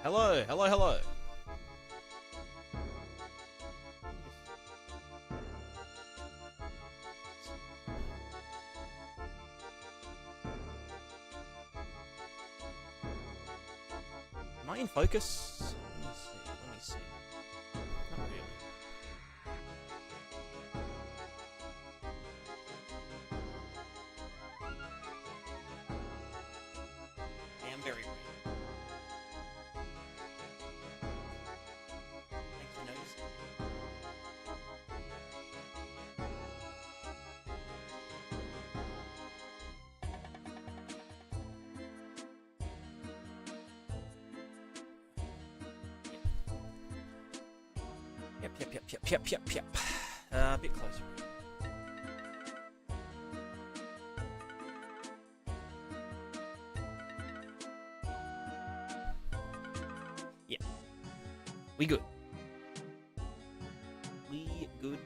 Hello, hello, hello. Am I in focus? Let me see. Not really. I am very red. Thanks for noticing. Yep. A bit closer. Yeah. We good. We good.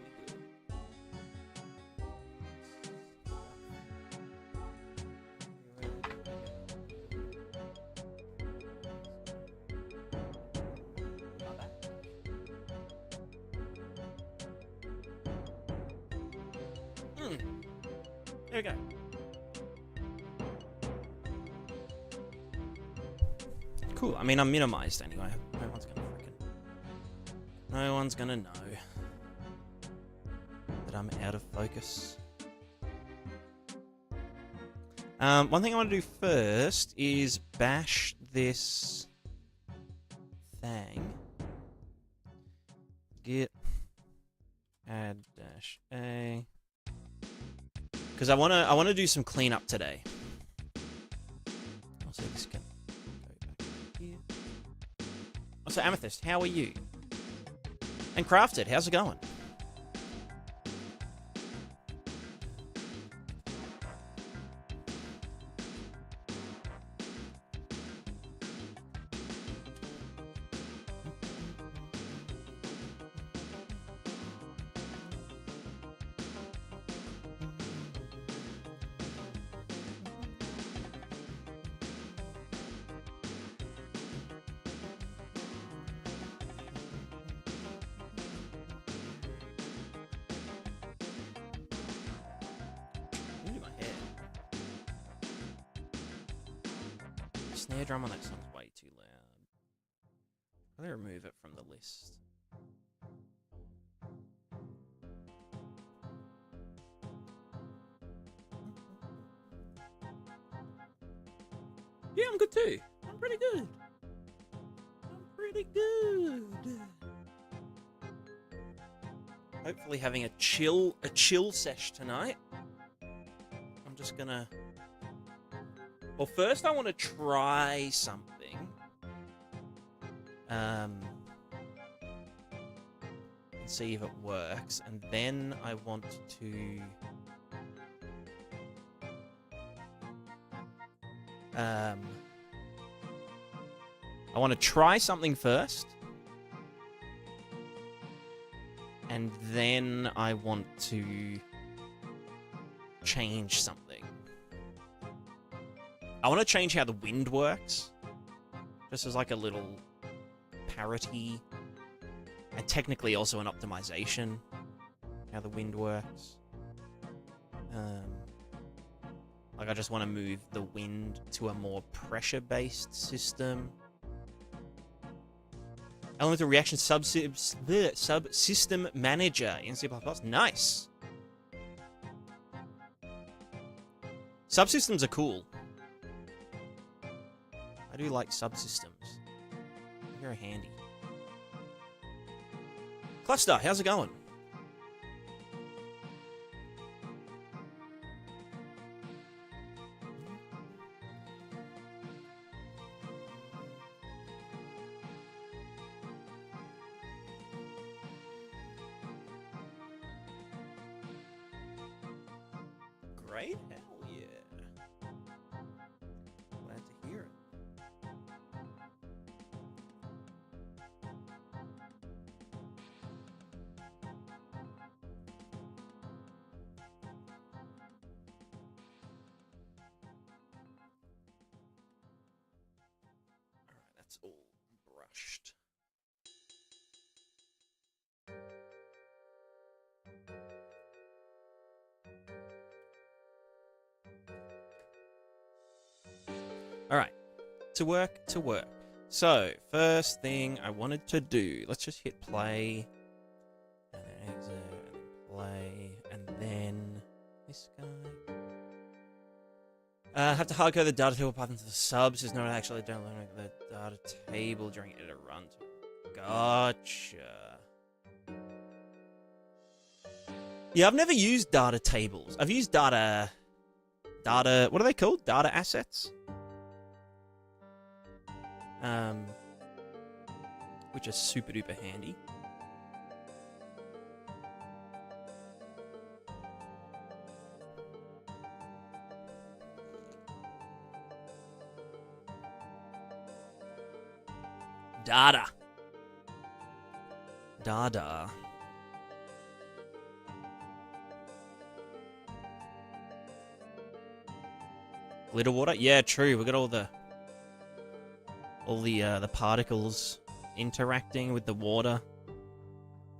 There we go. Cool. I mean, I'm minimized anyway. No one's gonna know that I'm out of focus. One thing I want to do first is bash this thing. Git add -a. Because I wanna do some cleanup today. Also, this can go back here. Also, Amethyst, how are you? And Crafted, how's it going? Snare drum on that song's way too loud. I'm gonna remove it from the list. Yeah, I'm good too. I'm pretty good. Hopefully having a chill sesh tonight. I'm just gonna... Well, first I want to try something. And see if it works. And then I want to... I want to try something first. And then I want to change something. I want to change how the wind works. Just as like a little parity. And technically also an optimization. How the wind works. Like I just want to move the wind to a more pressure-based system. Elemental reaction subsystem manager in C++. Nice. Subsystems are cool. I do like subsystems. Very handy. Cluster, how's it going? Great? Hell yeah. Glad to hear it. Alright, that's all rushed. All right, to work. So, first thing I wanted to do, let's just hit play, and then exit, and then play, and then this guy. Have to hardcode the data table path into the subs. Is not actually downloading the data table during editor runtime. Gotcha. Yeah, I've never used data tables. I've used data. What are they called? Data assets. Which are super duper handy. Data. Glitter water? Yeah, true. We got all the particles interacting with the water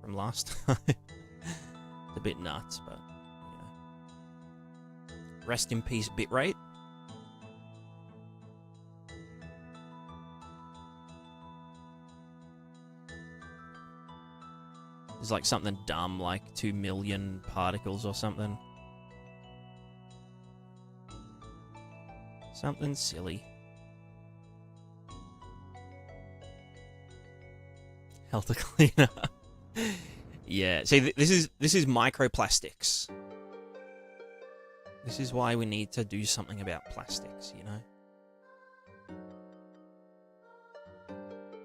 from last time. It's a bit nuts, but you know. Rest in peace, bitrate. It's like something dumb, like 2 million particles or something. Something silly. Health cleaner. Yeah. See, this is microplastics. This is why we need to do something about plastics, you know?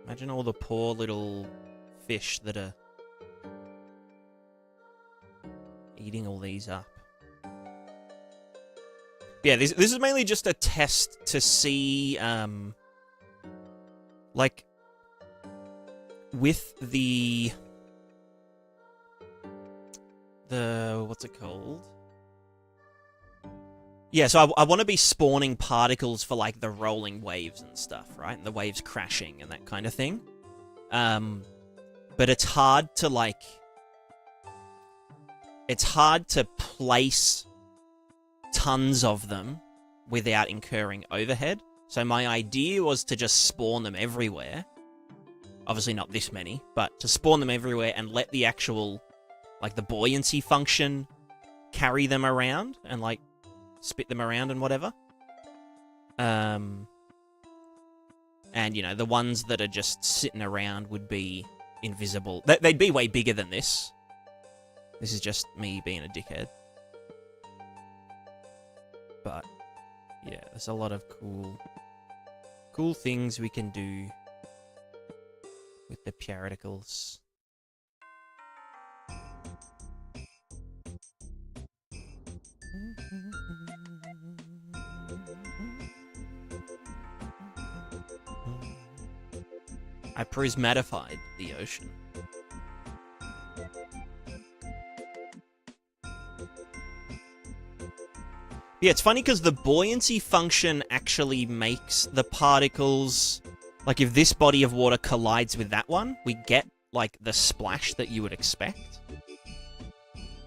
Imagine all the poor little fish that are eating all these up. Yeah, this is mainly just a test to see, like, with the what's it called? Yeah, so I want to be spawning particles for, like, the rolling waves and stuff, right? And the waves crashing and that kind of thing. But it's hard to, like... It's hard to place tons of them without incurring overhead. So my idea was to just spawn them everywhere. Obviously not this many, but to spawn them everywhere and let the actual, like, the buoyancy function carry them around and, like, spit them around and whatever. And, you know, the ones that are just sitting around would be invisible. They'd be way bigger than this. This is just me being a dickhead. But, yeah, there's a lot of cool things we can do with the particles. I prismatified the ocean. Yeah, it's funny because the buoyancy function actually makes the particles... Like, if this body of water collides with that one, we get, like, the splash that you would expect.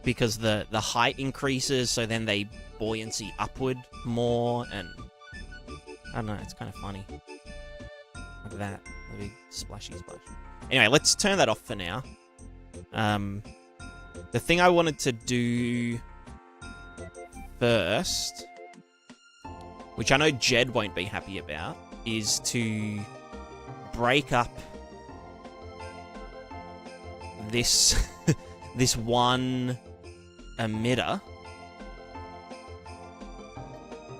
Because the height increases, so then they buoyancy upward more, and... I don't know, it's kind of funny. Like that. A big splashy splash. Anyway, let's turn that off for now. The thing I wanted to do first, which I know Jed won't be happy about, is to break up this this one emitter.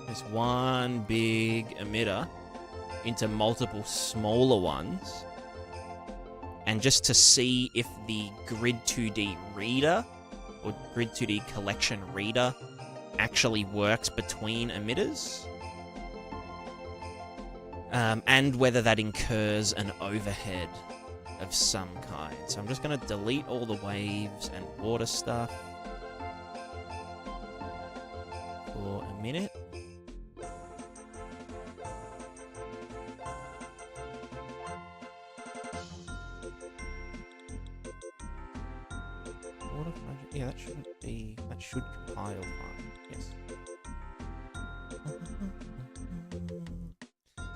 This one big emitter into multiple smaller ones, and just to see if the Grid 2D reader or Grid 2D collection reader actually works between emitters, and whether that incurs an overhead of some kind. So I'm just going to delete all the waves and water stuff for a minute. shouldn't be... That should compile fine. Yes.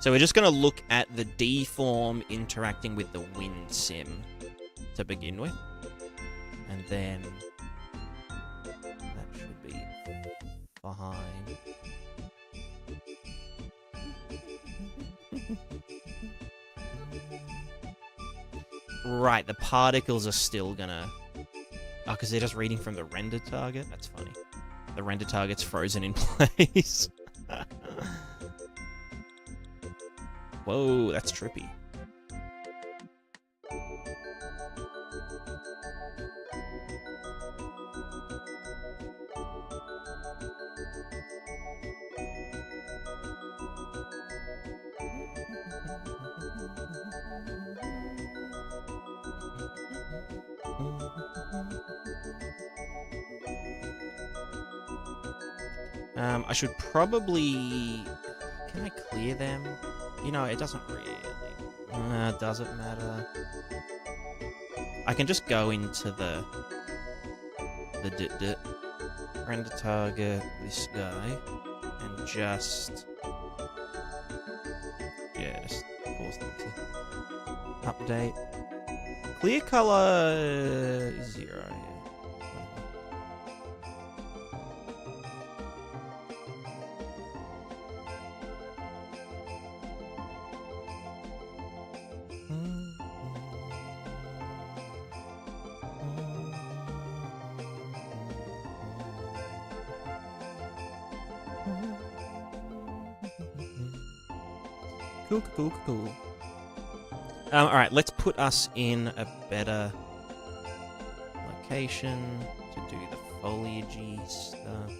So we're just going to look at the deform interacting with the wind sim to begin with. And then that should be fine. Right, the particles are still gonna... Oh, because they're just reading from the render target? That's funny. The render target's frozen in place. Whoa, that's trippy. I should probably... Can I clear them? You know, it doesn't really... does it matter? I can just go into the render target, this guy, and just... Yeah, just force them to update. Clear color 0, yeah. Cool. Alright, let's put us in a better location to do the foliagey stuff.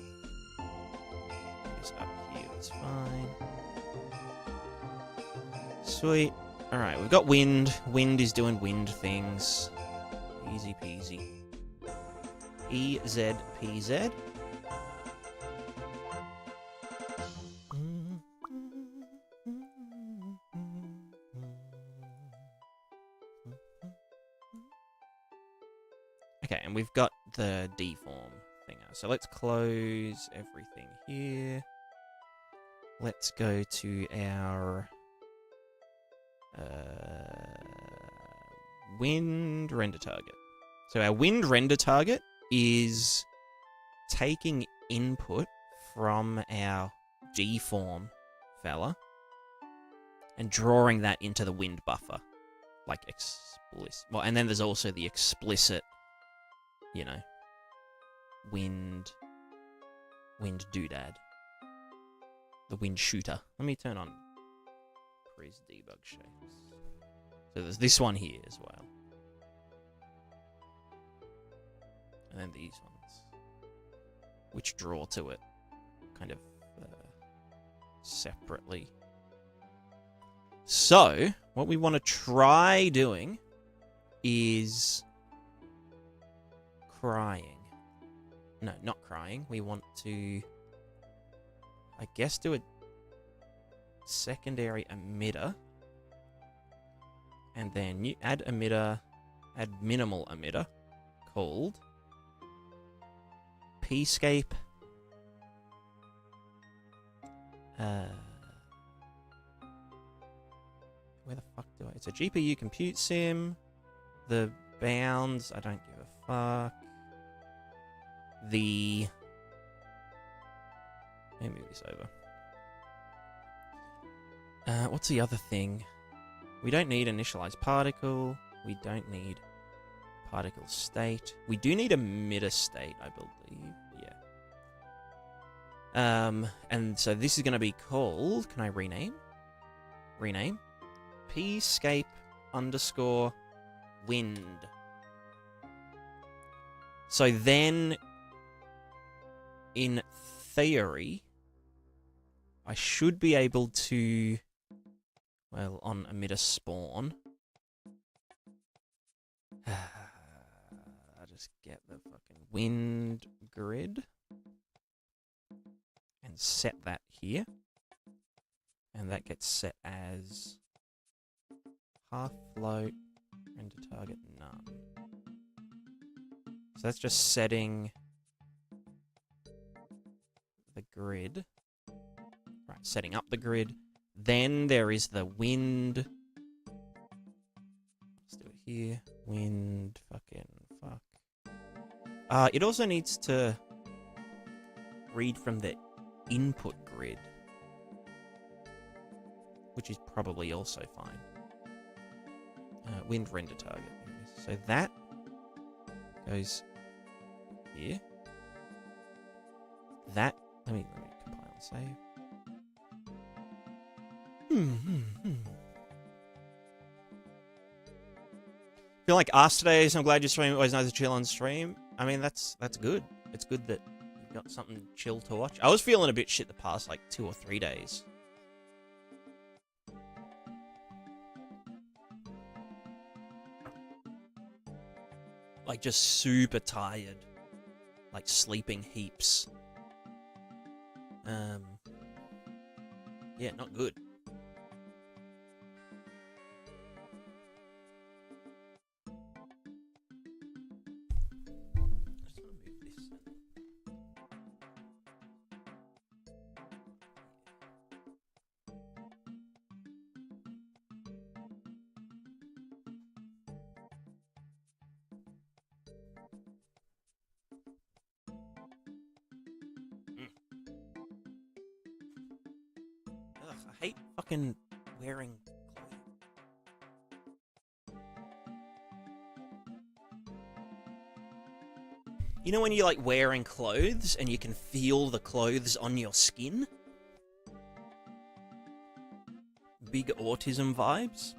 It's up here, that's fine. Sweet. Alright, we've got wind. Wind is doing wind things. Easy peasy. EZPZ. Okay, and we've got the deform thing. So let's close everything here. Let's go to our wind render target. So our wind render target is taking input from our deform fella and drawing that into the wind buffer. Like explicit. Well, and then there's also the explicit, you know, wind doodad. The wind shooter. Let me turn on Freeze debug shapes. So there's this one here as well. And then these ones, which draw to it kind of separately. So, what we want to try doing is crying. No, not crying. We want to, I guess, do a secondary emitter. And then you add emitter, add minimal emitter called Pscape. Where the fuck do I... It's a GPU compute sim. The bounds, I don't give a fuck. Let me move this over. What's the other thing? We don't need initialize particle. We don't need particle state. We do need emitter state, I believe. Yeah. And so this is going to be called... Can I rename? Rename. Pscape _ wind. So then, in theory, I should be able to, well, on emitter spawn, I just get the fucking wind grid and set that here, and that gets set as half float, render target none. So that's just setting the grid. Right, setting up the grid. Then there is the wind. Let's do it here. Wind, fucking fuck. It also needs to read from the input grid, which is probably also fine. Wind render target. So that goes here. That, let me compile and save. Feel like asked today, so I'm glad you're streaming. Always nice to chill on stream. I mean, that's good. It's good that you've got something chill to watch. I was feeling a bit shit the past, like, 2 or 3 days. Like, just super tired. Like, sleeping heaps. Yeah, not good. I hate fucking wearing clothes. You know when you're like wearing clothes and you can feel the clothes on your skin? Big autism vibes.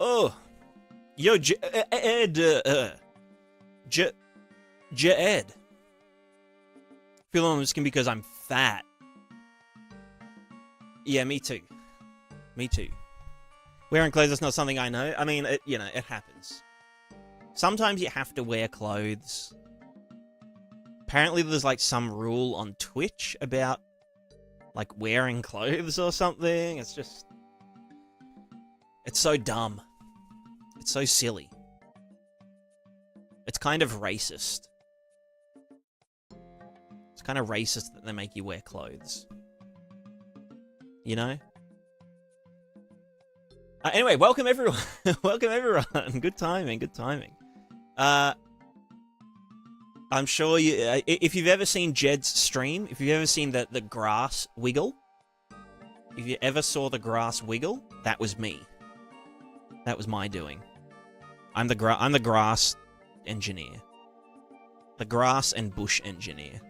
Oh, yo, Ed, Ed. Feeling this can because I'm fat. Yeah, me too. Me too. Wearing clothes is not something I know. I mean, it happens. Sometimes you have to wear clothes. Apparently there's like some rule on Twitch about like wearing clothes or something. It's just... it's so dumb. It's so silly. It's kind of racist. It's kind of racist that they make you wear clothes. You know? Anyway, welcome everyone. Welcome everyone. Good timing, good timing. I'm sure you... if you've ever seen Jed's stream, if you've ever seen the grass wiggle, if you ever saw the grass wiggle, that was me. That was my doing. I'm the grass engineer. The grass and bush engineer.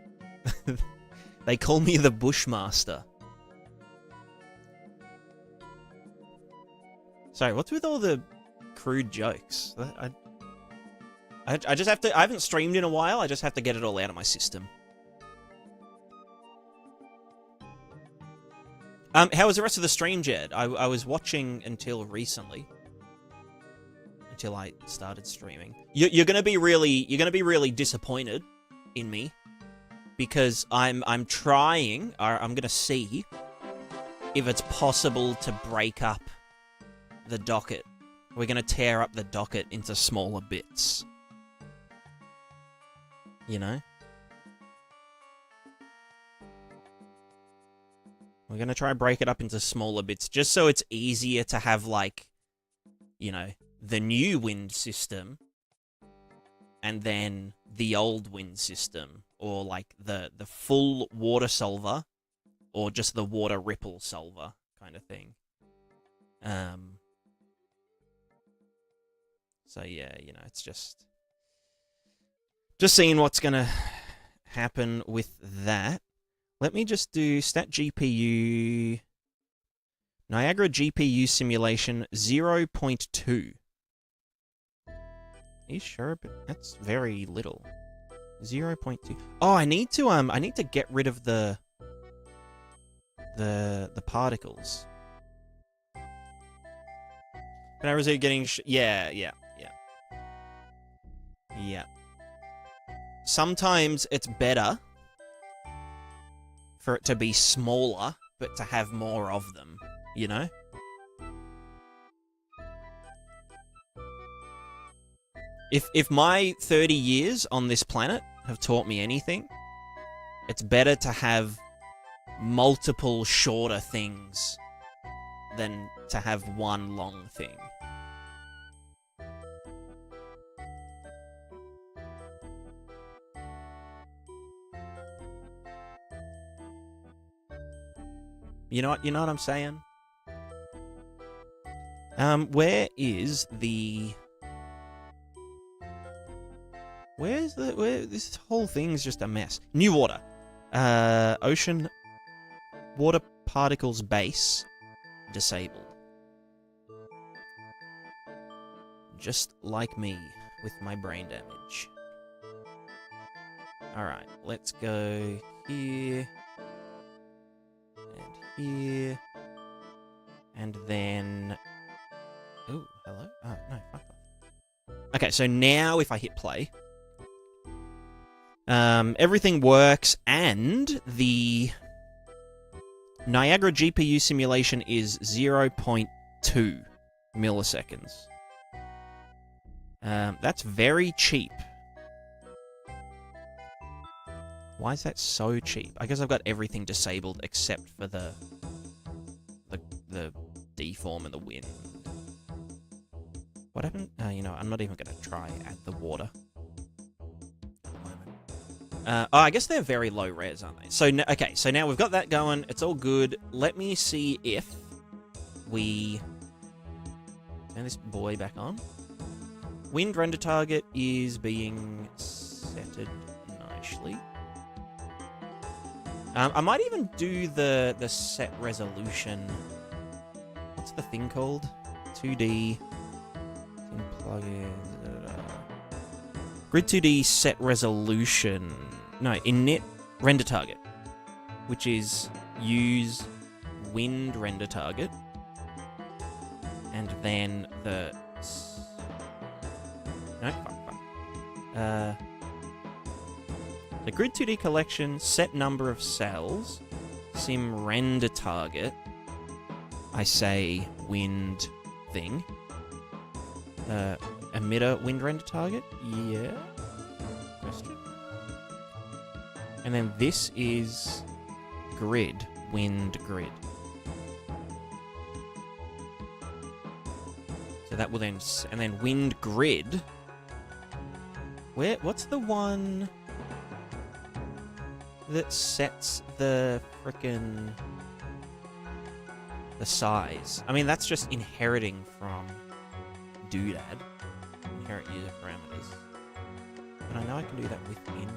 They call me the Bushmaster. Sorry, what's with all the crude jokes? I just have to... I haven't streamed in a while. I just have to get it all out of my system. How was the rest of the stream, Jed? I was watching until recently. Until I started streaming. You're gonna be really disappointed in me because I'm trying. I'm gonna see if it's possible to break up the docket. We're gonna tear up the docket into smaller bits. You know? We're gonna try and break it up into smaller bits, just so it's easier to have, like, you know, the new wind system, and then the old wind system, or, like, the full water solver, or just the water ripple solver kind of thing. So, yeah, you know, it's just seeing what's gonna happen with that. Let me just do stat GPU... Niagara GPU simulation 0.2. Are you sure? But that's very little. 0.2. Oh, I need to get rid of the particles. But I was getting... yeah. Yeah. Sometimes it's better for it to be smaller, but to have more of them, you know? If my 30 years on this planet have taught me anything, it's better to have multiple shorter things than to have one long thing. You know what I'm saying? Where is the... Where this whole thing's just a mess. New water. Ocean water particles base disabled. Just like me with my brain damage. Alright, let's go here. And here. And then... Oh, hello? Oh, no, fuck off. Okay, so now if I hit play... everything works, and the Niagara GPU simulation is 0.2 milliseconds. That's very cheap. Why is that so cheap? I guess I've got everything disabled except for the deform and the wind. What happened? You know, I'm not even going to try add the water. Oh, I guess they're very low res, aren't they? So, okay, so now we've got that going. It's all good. Let me see if we... Turn this boy back on. Wind render target is being setted nicely. I might even do the set resolution. What's the thing called? 2D. Plugin. Grid 2D set resolution. No, init render target, which is use wind render target, and then the the grid 2D collection set number of cells sim render target. I say wind thing. Emitter wind render target? Yeah. Question. And then this is grid, wind grid. So that will then, and then wind grid. What's the one that sets the frickin' the size? I mean, that's just inheriting from Doodad. Inherit user parameters. But I know I can do that within the thing.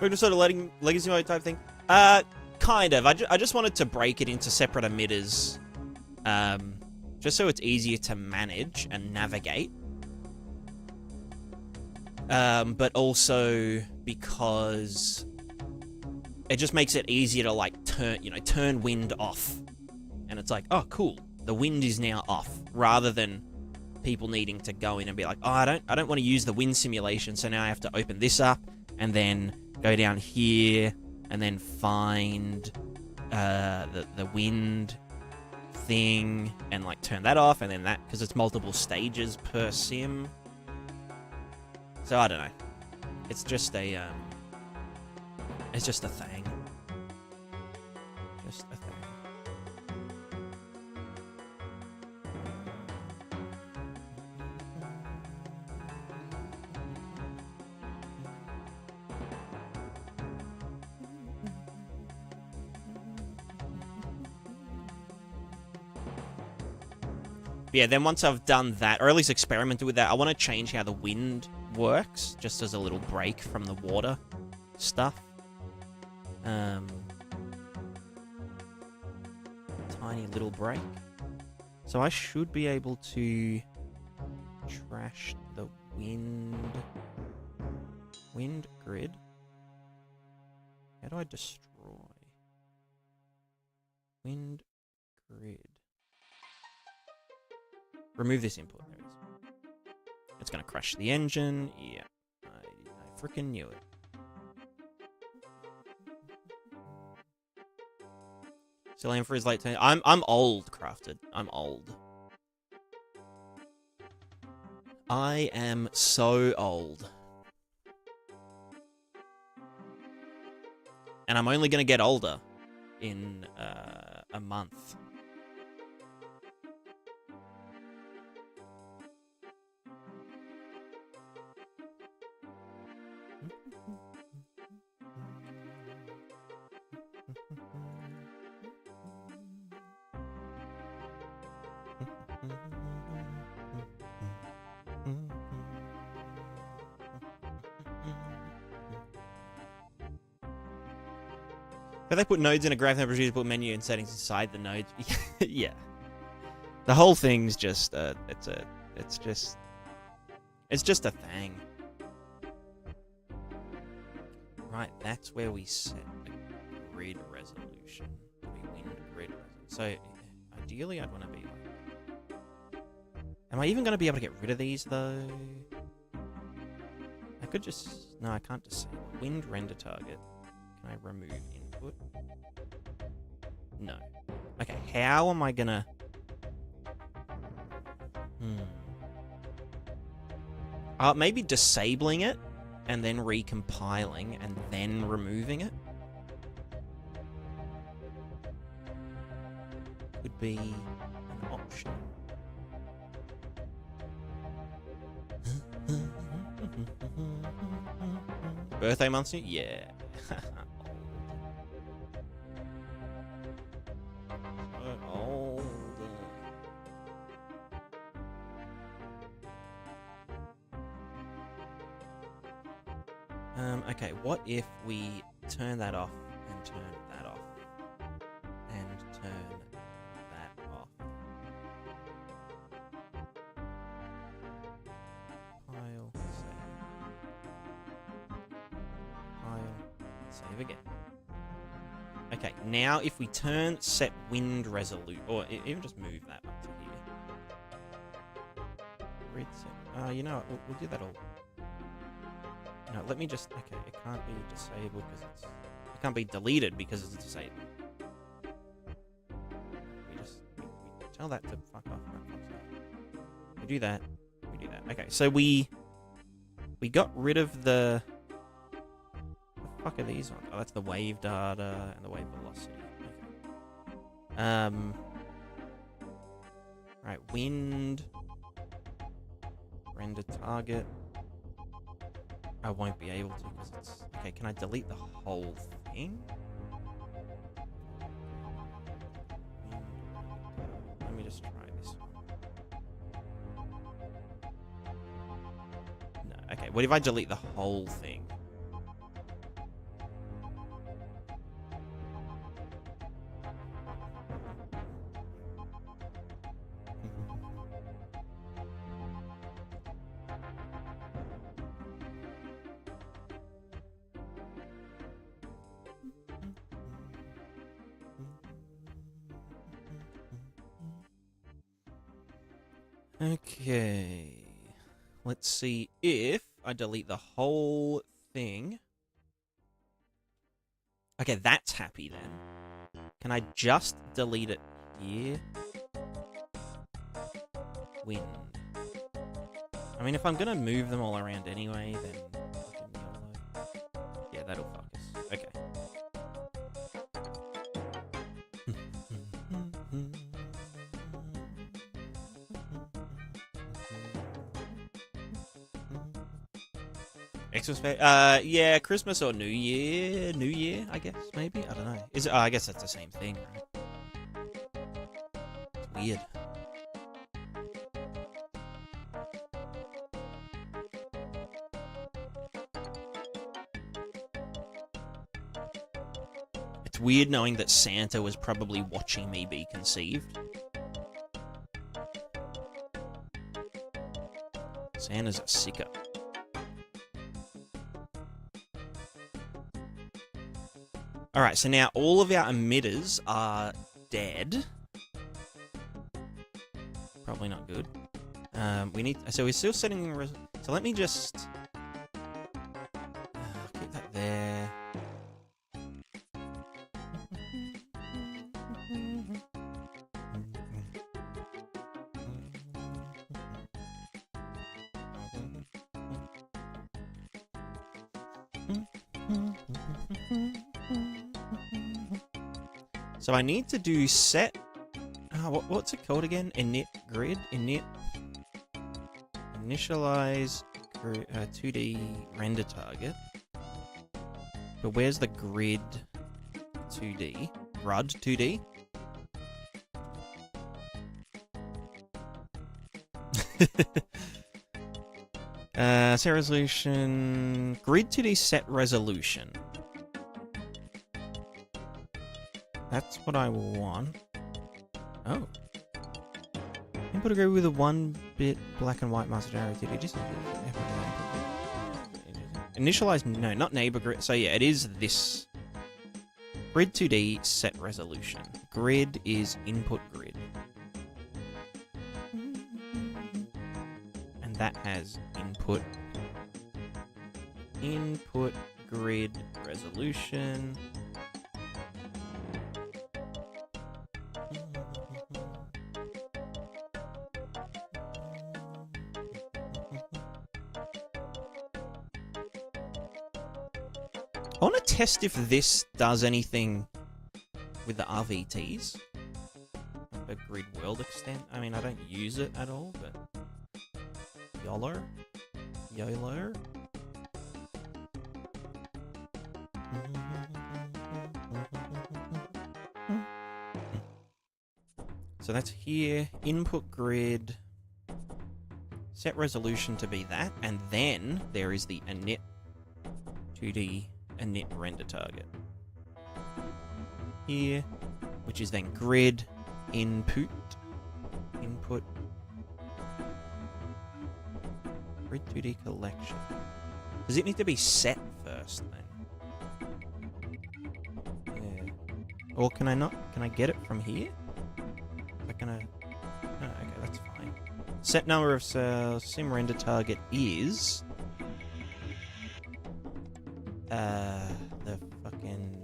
We're just sort of letting legacy mode type thing. Kind of. I just wanted to break it into separate emitters, just so it's easier to manage and navigate. But also because it just makes it easier to like turn wind off, and it's like, oh cool, the wind is now off, rather than people needing to go in and be like, oh, I don't want to use the wind simulation, so now I have to open this up and then go down here and then find the wind thing and like turn that off, and then that, because it's multiple stages per sim. So I don't know. It's just a it's just a thing. Just a thing. Yeah, then once I've done that, or at least experimented with that, I want to change how the wind works, just as a little break from the water stuff. Tiny little break. So I should be able to trash the wind grid. How do I destroy wind grid? Remove this input. There it is. It's going to crash the engine. Yeah, I freaking knew it. Still aim for his late turn. I'm old, Crafted. I'm old. I am so old. And I'm only going to get older in a month. If they put nodes in a graph and reusable menu and settings inside the nodes, yeah. The whole thing's just it's just a thing. Right, that's where we set the grid resolution. We win grid resolution. So ideally, I'd want to be like. Am I even going to be able to get rid of these though? I could just no, I can't disable wind render target. Can I remove input? No. Okay, how am I gonna... maybe disabling it, and then recompiling, and then removing it? Could be an option. Birthday months? Yeah. Okay, what if we turn that off and turn that off and turn that off? Pile, save again. Okay, now if we turn set wind resolution, or even just move that up to here. Grid set. You know what, we'll do that all. No, let me just... Okay, it can't be disabled because it's... It can't be deleted because it's disabled. We tell that to fuck off. We do that. We do that. Okay, so we got rid of the... What the fuck are these ones? Oh, that's the wave data and the wave velocity. Okay. Right, wind... Render target... I won't be able to because it's... Okay, can I delete the whole thing? Let me just try this one. No, okay, what if I delete the whole thing? Okay, let's see if I delete the whole thing. Okay, that's happy then. Can I just delete it here? Wind. I mean, if I'm gonna move them all around anyway, then... Yeah, that'll focus. Okay. Xmas, yeah, Christmas or New Year, I guess, maybe, I don't know. Is it? I guess that's the same thing, right? It's weird. It's weird knowing that Santa was probably watching me be conceived. Santa's a sicko. Alright, so now all of our emitters are dead. Probably not good. So we're still setting. So let me just keep that there. So I need to do set. What's it called again? Init grid. Init. Initialize 2D render target. But where's the grid 2D? RUD 2D? Set resolution. Grid 2D set resolution. That's what I want. Oh. Input a grid with a 1-bit black and white master generator 2D. Just initialize. No, not neighbor grid. So yeah, it is this. Grid 2D set resolution. Grid is input grid. And that has input grid resolution. I want to test if this does anything with the RVTs. The grid world extent. I mean, I don't use it at all, but YOLO. So that's here. Input grid. Set resolution to be that, and then there is the init 2D init render target here, which is then grid input grid 2D collection. Does it need to be set first then? Yeah. Or can I not? Can I get it from here? Is that gonna? Oh, okay, that's fine. Set number of cells. Sim render target is the fucking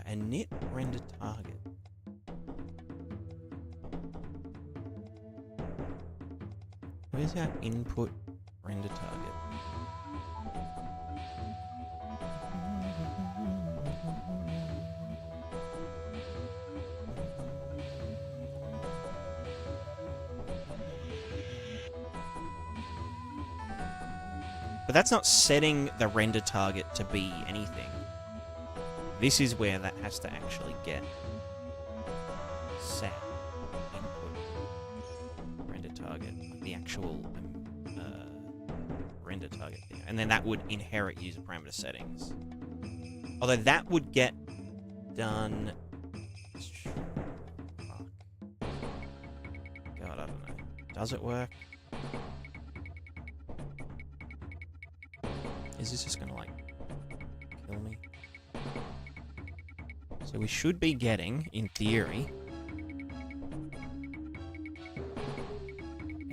init render target. Where's our input render target? But that's not setting the render target to be anything. This is where that has to actually get set. Input render target, like the actual render target thing. And then that would inherit user parameter settings. Although that would get done... Fuck. God, I don't know. Does it work? Is this just gonna, like, kill me? So we should be getting, in theory,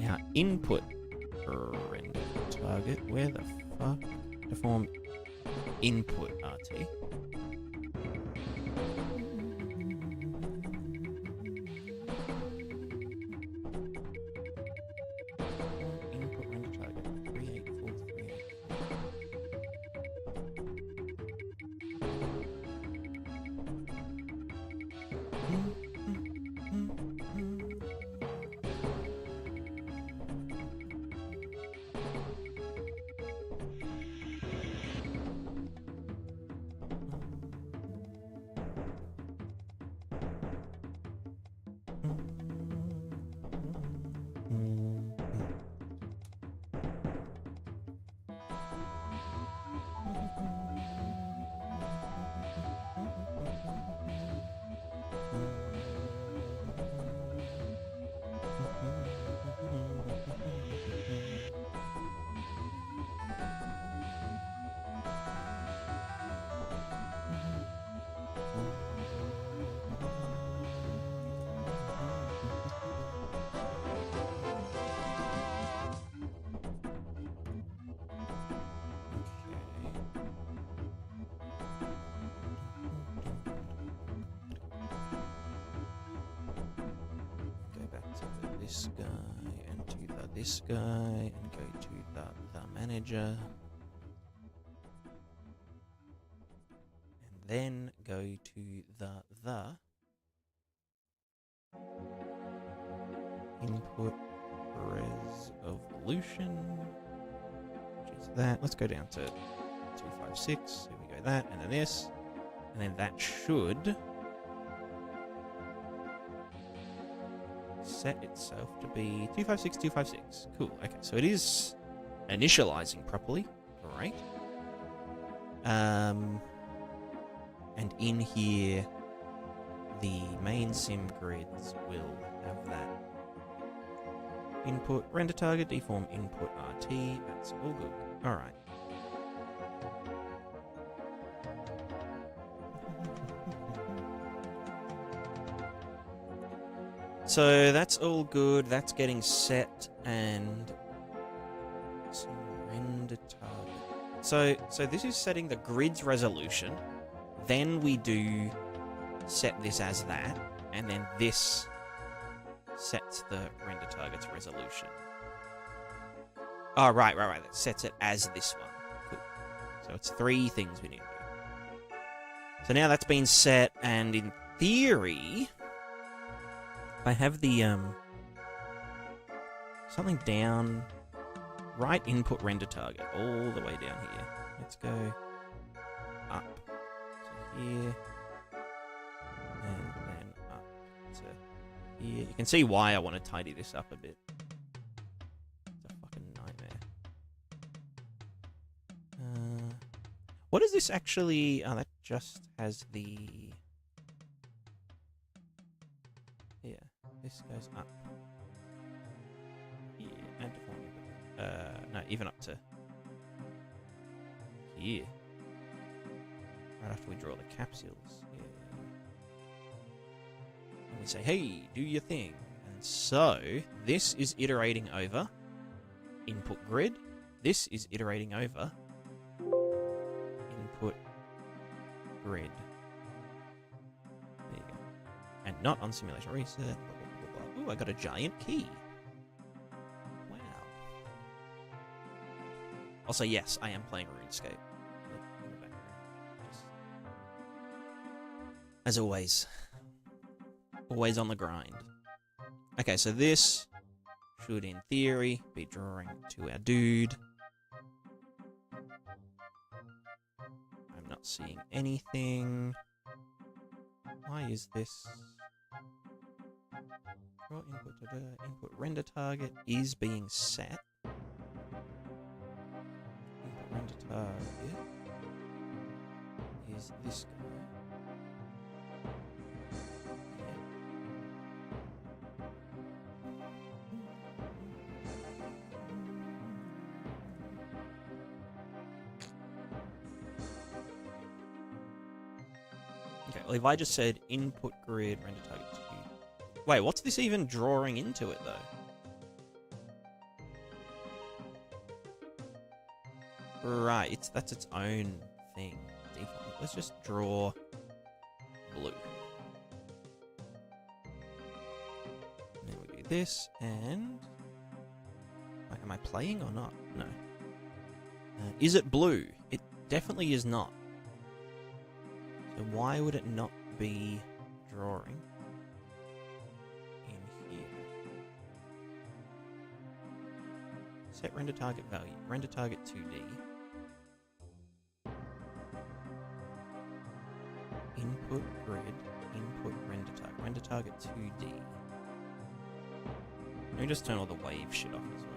our input render target. Where the fuck? Deform input RT. Input render target 38438. this guy, and to this guy, and go to the manager. And then go to the input resolution, which is that. Let's go down to 256. Here we go, that, and then this. And then that should set itself to be 256, 256. Cool. Okay, so it is initializing properly. Great. And in here, the main sim grids will have that input render target, deform input RT. That's all good. All right. So that's all good. That's getting set, and some render target. So this is setting the grid's resolution. Then we do set this as that, and then this sets the render target's resolution. Oh, right. That sets it as this one. Cool. So it's 3 things we need to do. So now that's been set, and in theory, I have the something down, right input render target all the way down here. Let's go up to here, and then up to here. You can see why I want to tidy this up a bit. It's a fucking nightmare. What is this actually? Oh, that just has the... Yeah, this goes up. Here, and deforming. No, even up to here. Right after we draw the capsules. Yeah. And we say, hey, do your thing. And so, this is iterating over input grid. This is iterating over input grid. There you go. And not on simulation reset. Blah, blah, blah, blah. Ooh, I got a giant key. Wow. Also, yes, I am playing RuneScape. In the background. Just... As always. Always on the grind. Okay, so this should, in theory, be drawing to our dude. I'm not seeing anything. Why is this? Draw input to the input render target is being set. Input render target is this guy. Okay, well, if I just said input grid render target 2. Wait, what's this even drawing into it, though? Right, that's its own thing. Default. Let's just draw blue. And then we do this, and... Wait, am I playing or not? No. Is it blue? It definitely is not. So why would it not be drawing in here? Set render target value. Render target 2D. Input grid. Input render target. Render target 2D. Let me just turn all the wave shit off as well.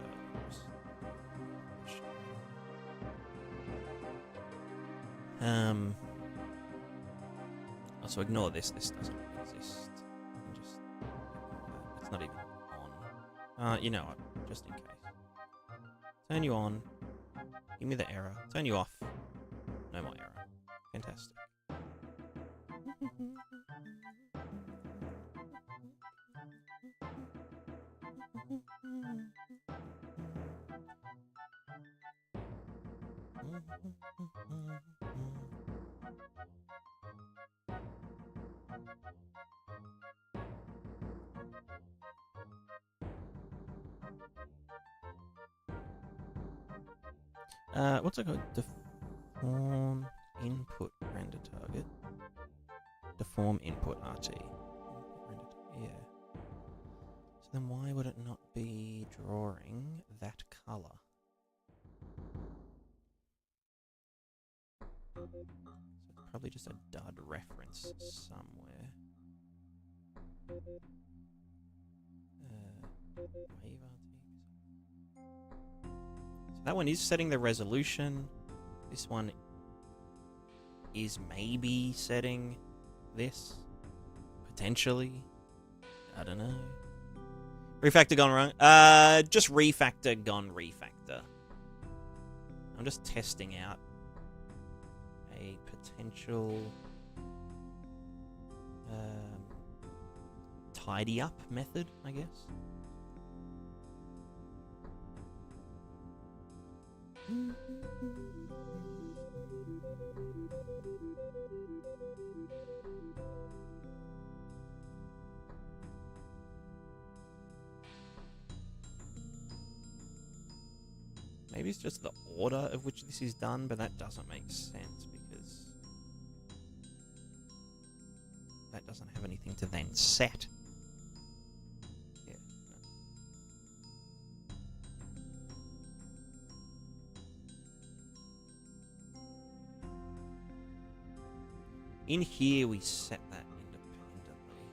So ignore this. This doesn't exist. Just it's not even on. You know what? Just in case. Turn you on. Give me the error. Turn you off. No more error. Fantastic. What's it called? Deform input render target. Deform input RT. Yeah. So then why would it not be drawing that color? So it's probably just a dud reference somewhere. Wave RT. So that one is setting the resolution. This one is maybe setting this. Potentially. I don't know. Refactor gone wrong. Just refactor gone refactor. I'm just testing out a potential tidy up method, I guess. Maybe it's just the order of which this is done, but that doesn't make sense because that doesn't have anything to then set. Yeah. In here, we set that independently,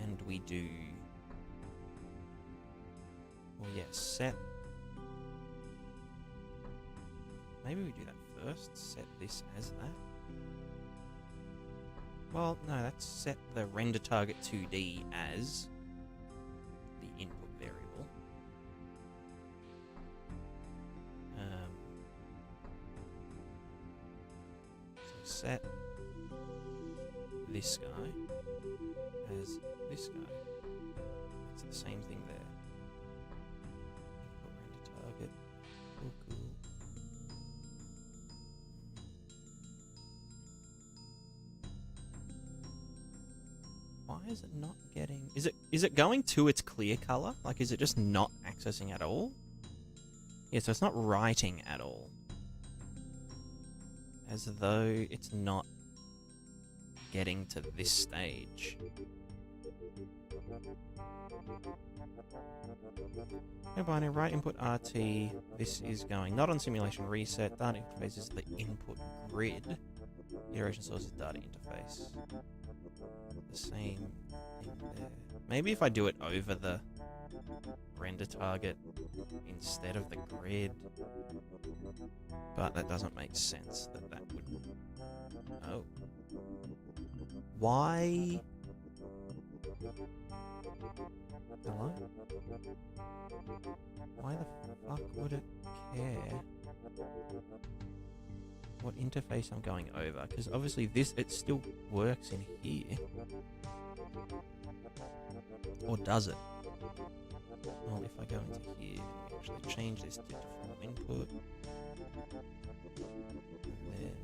and we do. Well, yeah, set. Maybe we do that first, set this as that. Well, no, that's set the render target 2D as the input variable. So set this guy as this guy. It's the same thing there. Input render target. Cool. Why is it not getting... Is it going to its clear color? Like, is it just not accessing at all? Yeah, so it's not writing at all. As though it's not getting to this stage. No binary, right input RT. This is going not on simulation reset. Data interface is the input grid. Iteration source is data interface. The same thing there. Maybe if I do it over the render target instead of the grid. But that doesn't make sense that would... Oh. Why? Hello? Why the fuck would it care what interface I'm going over? Because obviously this, it still works in here. Or does it? Well, if I go into here, we actually change this to default input. And then...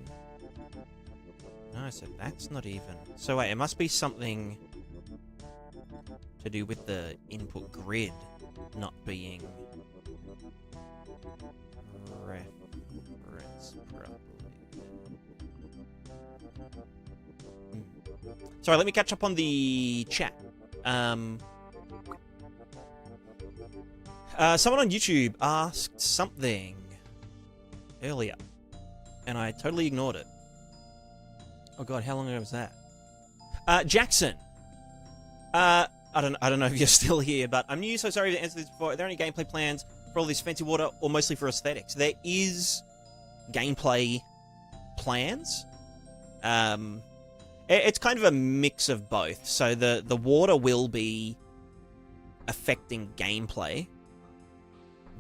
No, so that's not even... So wait, it must be something to do with the input grid not being referenced properly. Sorry, let me catch up on the chat. Someone on YouTube asked something earlier, and I totally ignored it. Oh god, how long ago was that? Jackson. I don't know if you're still here, but I'm new, so sorry to answer this before. Are there any gameplay plans for all this fancy water, or mostly for aesthetics? There is gameplay plans. It's kind of a mix of both. So the water will be affecting gameplay,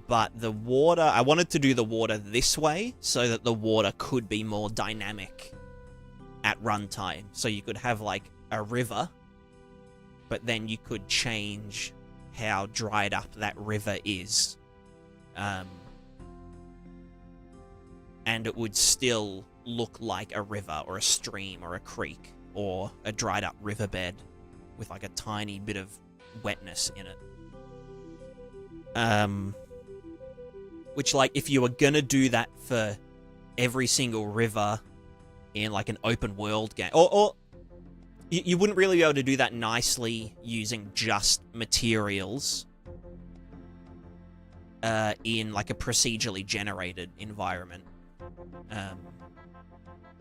but the water, I wanted to do the water this way so that the water could be more dynamic at runtime. So you could have like a river, but then you could change how dried up that river is. And it would still look like a river or a stream or a creek or a dried up riverbed with like a tiny bit of wetness in it. Which, like, if you were gonna do that for every single river in, like, an open world game, or you wouldn't really be able to do that nicely using just materials in, like, a procedurally generated environment.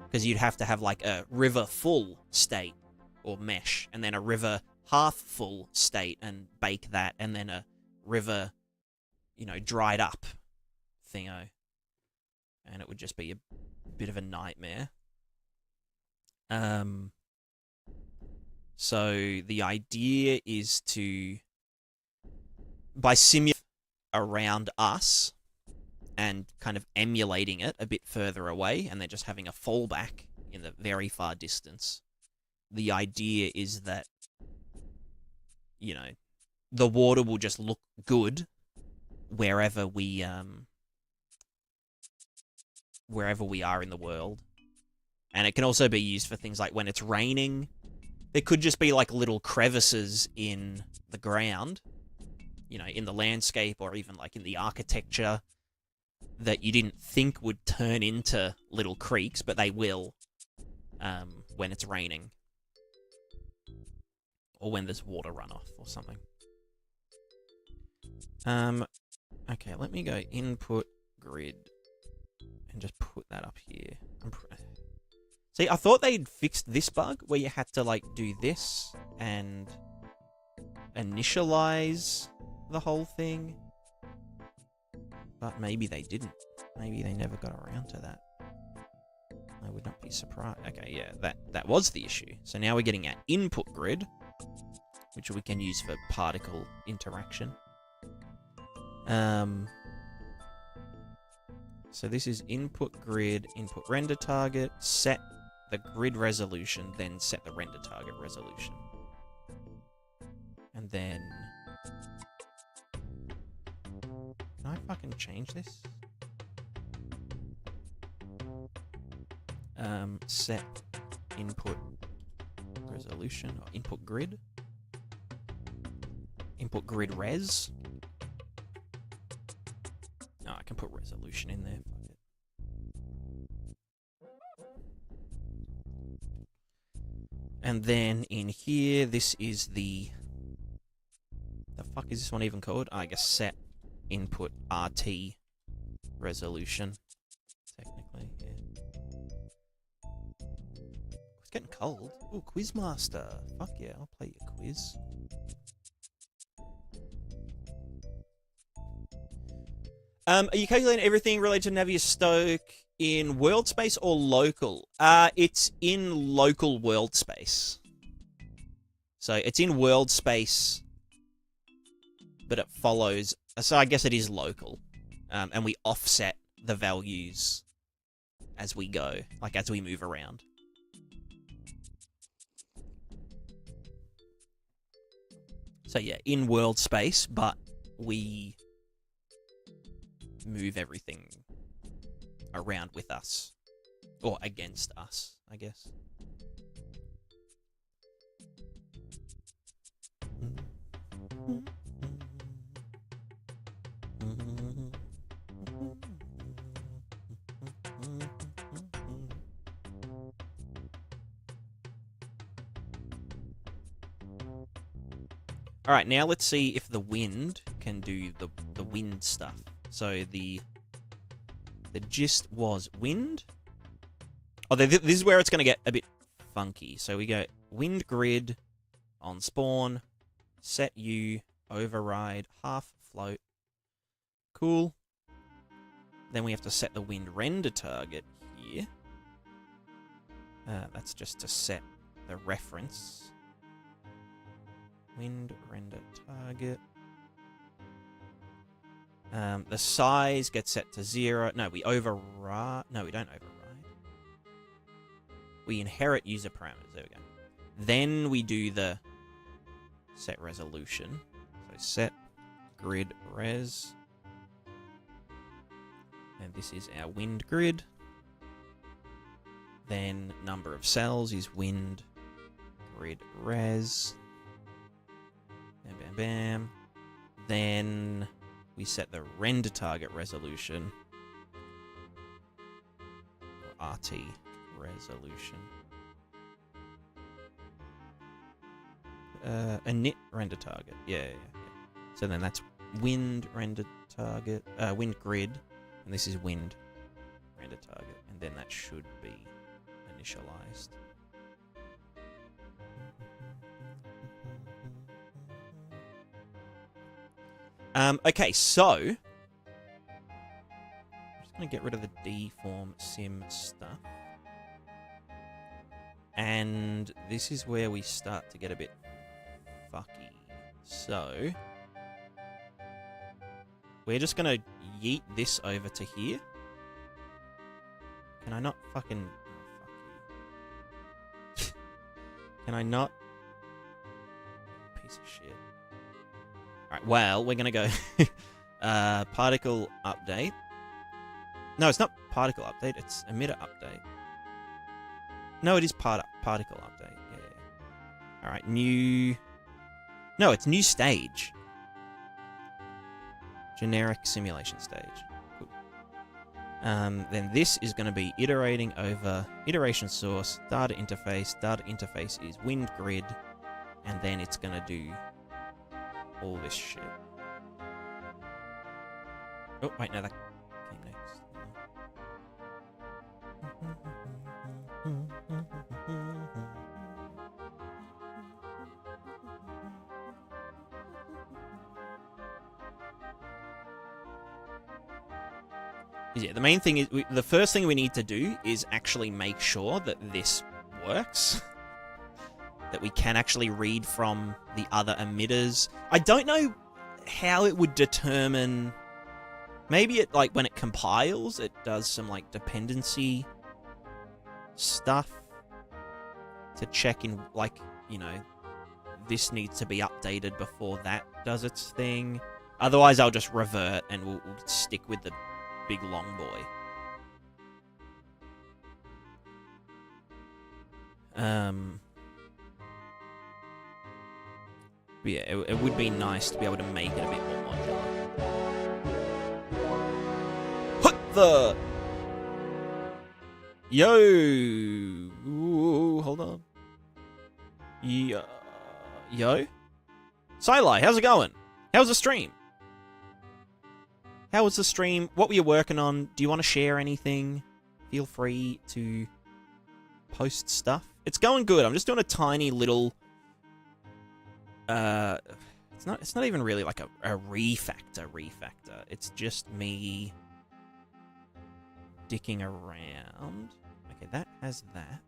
Because you'd have to have, like, a river full state or mesh, and then a river half full state and bake that, and then a river, you know, dried up thingo. And it would just be a bit of a nightmare. So the idea is to, by simulating around us and kind of emulating it a bit further away, and then just having a fallback in the very far distance, the idea is that, you know, the water will just look good wherever we are in the world. And it can also be used for things like when it's raining. There could just be, like, little crevices in the ground, you know, in the landscape or even, like, in the architecture that you didn't think would turn into little creeks, but they will when it's raining. Or when there's water runoff or something. Okay, let me go input grid and just put that up here. See, I thought they'd fixed this bug where you had to, like, do this and initialize the whole thing. But maybe they didn't. Maybe they never got around to that. I would not be surprised. Okay, yeah, that was the issue. So now we're getting our input grid, which we can use for particle interaction. So this is input grid, input render target, set the grid resolution, then set the render target resolution. And then... Can I fucking change this? Set input resolution, or input grid. Input grid res. No, I can put resolution in there. Fuck it. And then in here, this is the fuck is this one even called? I guess set input RT resolution. Technically, yeah. It's getting cold. Ooh, Quizmaster. Fuck yeah, I'll play your quiz. Are you calculating everything related to Navier-Stokes in world space or local? It's in local world space. So it's in world space, but it follows... So I guess it is local. And we offset the values as we go, like as we move around. So yeah, in world space, but we move everything around with us. Or against us, I guess. Alright, now let's see if the wind can do the wind stuff. So the gist was wind. Oh, this is where it's going to get a bit funky. So we go wind grid on spawn, set U, override, half float. Cool. Then we have to set the wind render target here. That's just to set the reference. Wind render target. The size gets set to 0. No, we override. No, we don't override. We inherit user parameters. There we go. Then we do the set resolution. So set grid res. And this is our wind grid. Then number of cells is wind grid res. Bam, bam, bam. Then we set the render target resolution, or RT resolution. Init render target. Yeah. So then that's wind render target, wind grid, and this is wind render target, and then that should be initialized. Okay, so I'm just gonna get rid of the deform sim stuff. And this is where we start to get a bit fucky. So we're just gonna yeet this over to here. Can I not fucking... Oh, fuck you. Can I not... Piece of shit. Alright, well, we're gonna go... particle update. No, it's not particle update, it's emitter update. No, it is particle update, yeah. Alright, new... No, it's new stage. Generic simulation stage. Cool. Then this is going to be iterating over iteration source, data interface. Data interface is wind grid, and then it's going to do all this shit. Oh, wait, no, that came next. Yeah, the main thing is, the first thing we need to do is actually make sure that this works. That we can actually read from the other emitters. I don't know how it would determine... Maybe it, like, when it compiles, it does some, like, dependency stuff to check in, like, you know, this needs to be updated before that does its thing. Otherwise, I'll just revert and we'll stick with the big long boy. But yeah, it would be nice to be able to make it a bit more modular. What the? Yo! Ooh, hold on. Yo? Silai, how's it going? How's the stream? How was the stream? What were you working on? Do you want to share anything? Feel free to post stuff. It's going good. I'm just doing a tiny little... It's not even really like a refactor. It's just me dicking around. Okay, that has that.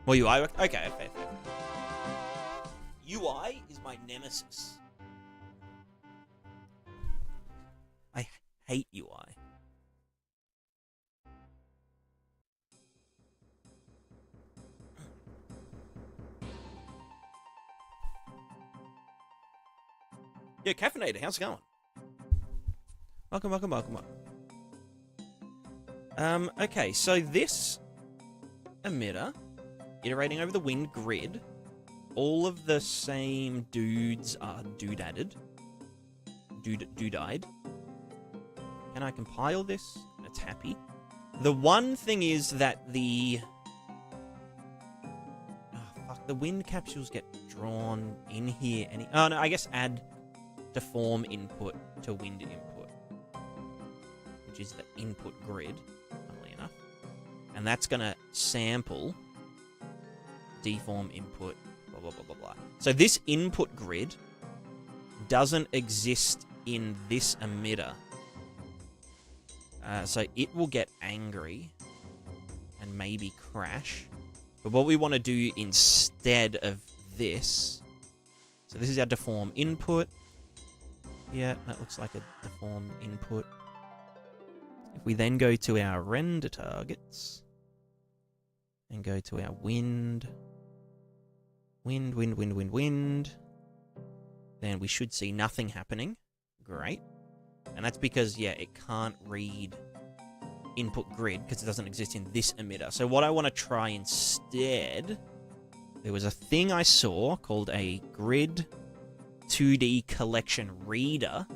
Well, UI... Okay, fair. UI is my nemesis. I hate UI. Yo, Caffeinator, how's it going? Welcome. Okay, so this emitter, iterating over the wind grid, all of the same dudes are doodadded. Doodide. Can I compile this? It's happy. The one thing is that the... Oh, fuck. The wind capsules get drawn in here. Oh, no, I guess add deform input to wind input. Which is the input grid, funnily enough. And that's going to sample deform input, blah, blah, blah, blah, blah. So this input grid doesn't exist in this emitter. So it will get angry and maybe crash. But what we want to do instead of this... So this is our deform input. Yeah, that looks like a deform input. If we then go to our render targets and go to our wind, then we should see nothing happening. Great. And that's because, yeah, it can't read input grid because it doesn't exist in this emitter. So what I want to try instead, there was a thing I saw called a grid 2D collection reader,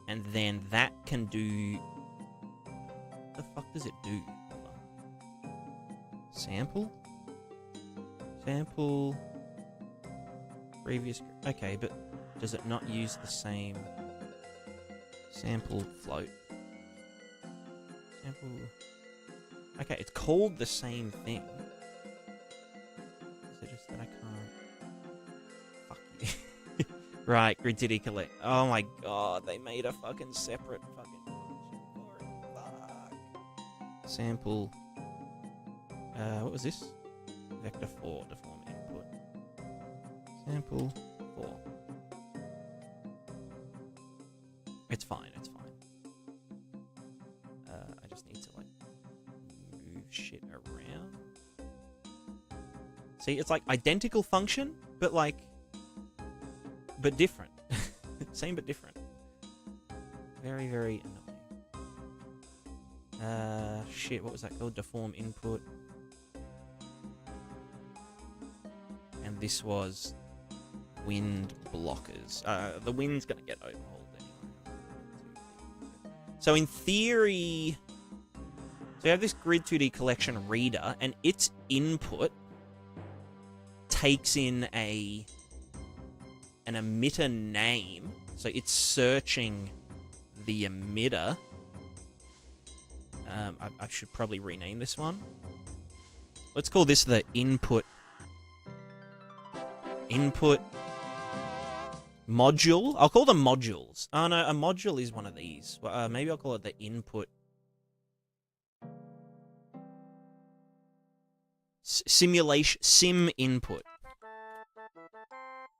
and then that can do... What the fuck does it do? Hold on. Sample? Sample... Previous... Okay, but does it not use the same... Sample float? Sample... Okay, it's called the same thing. Is it just that I can't... Fuck you. Right, grid 2D collect. Oh my god, they made a fucking separate fucking function for it. Fuck. Sample... what was this? Vector 4, deform input. Sample 4. It's fine, it's fine. I just need to, like, move shit around. See, it's like identical function, but like... But different. Same but different. Very, very annoying. Shit, what was that called? Deform input. And this was wind blockers. The wind's gonna get overhauled anyway. So in theory... So you have this grid 2D collection reader, and its input takes in an emitter name. So it's searching the emitter. I should probably rename this one. Let's call this the input module. I'll call them modules. Oh no, a module is one of these. Well, maybe I'll call it the input simulation sim input.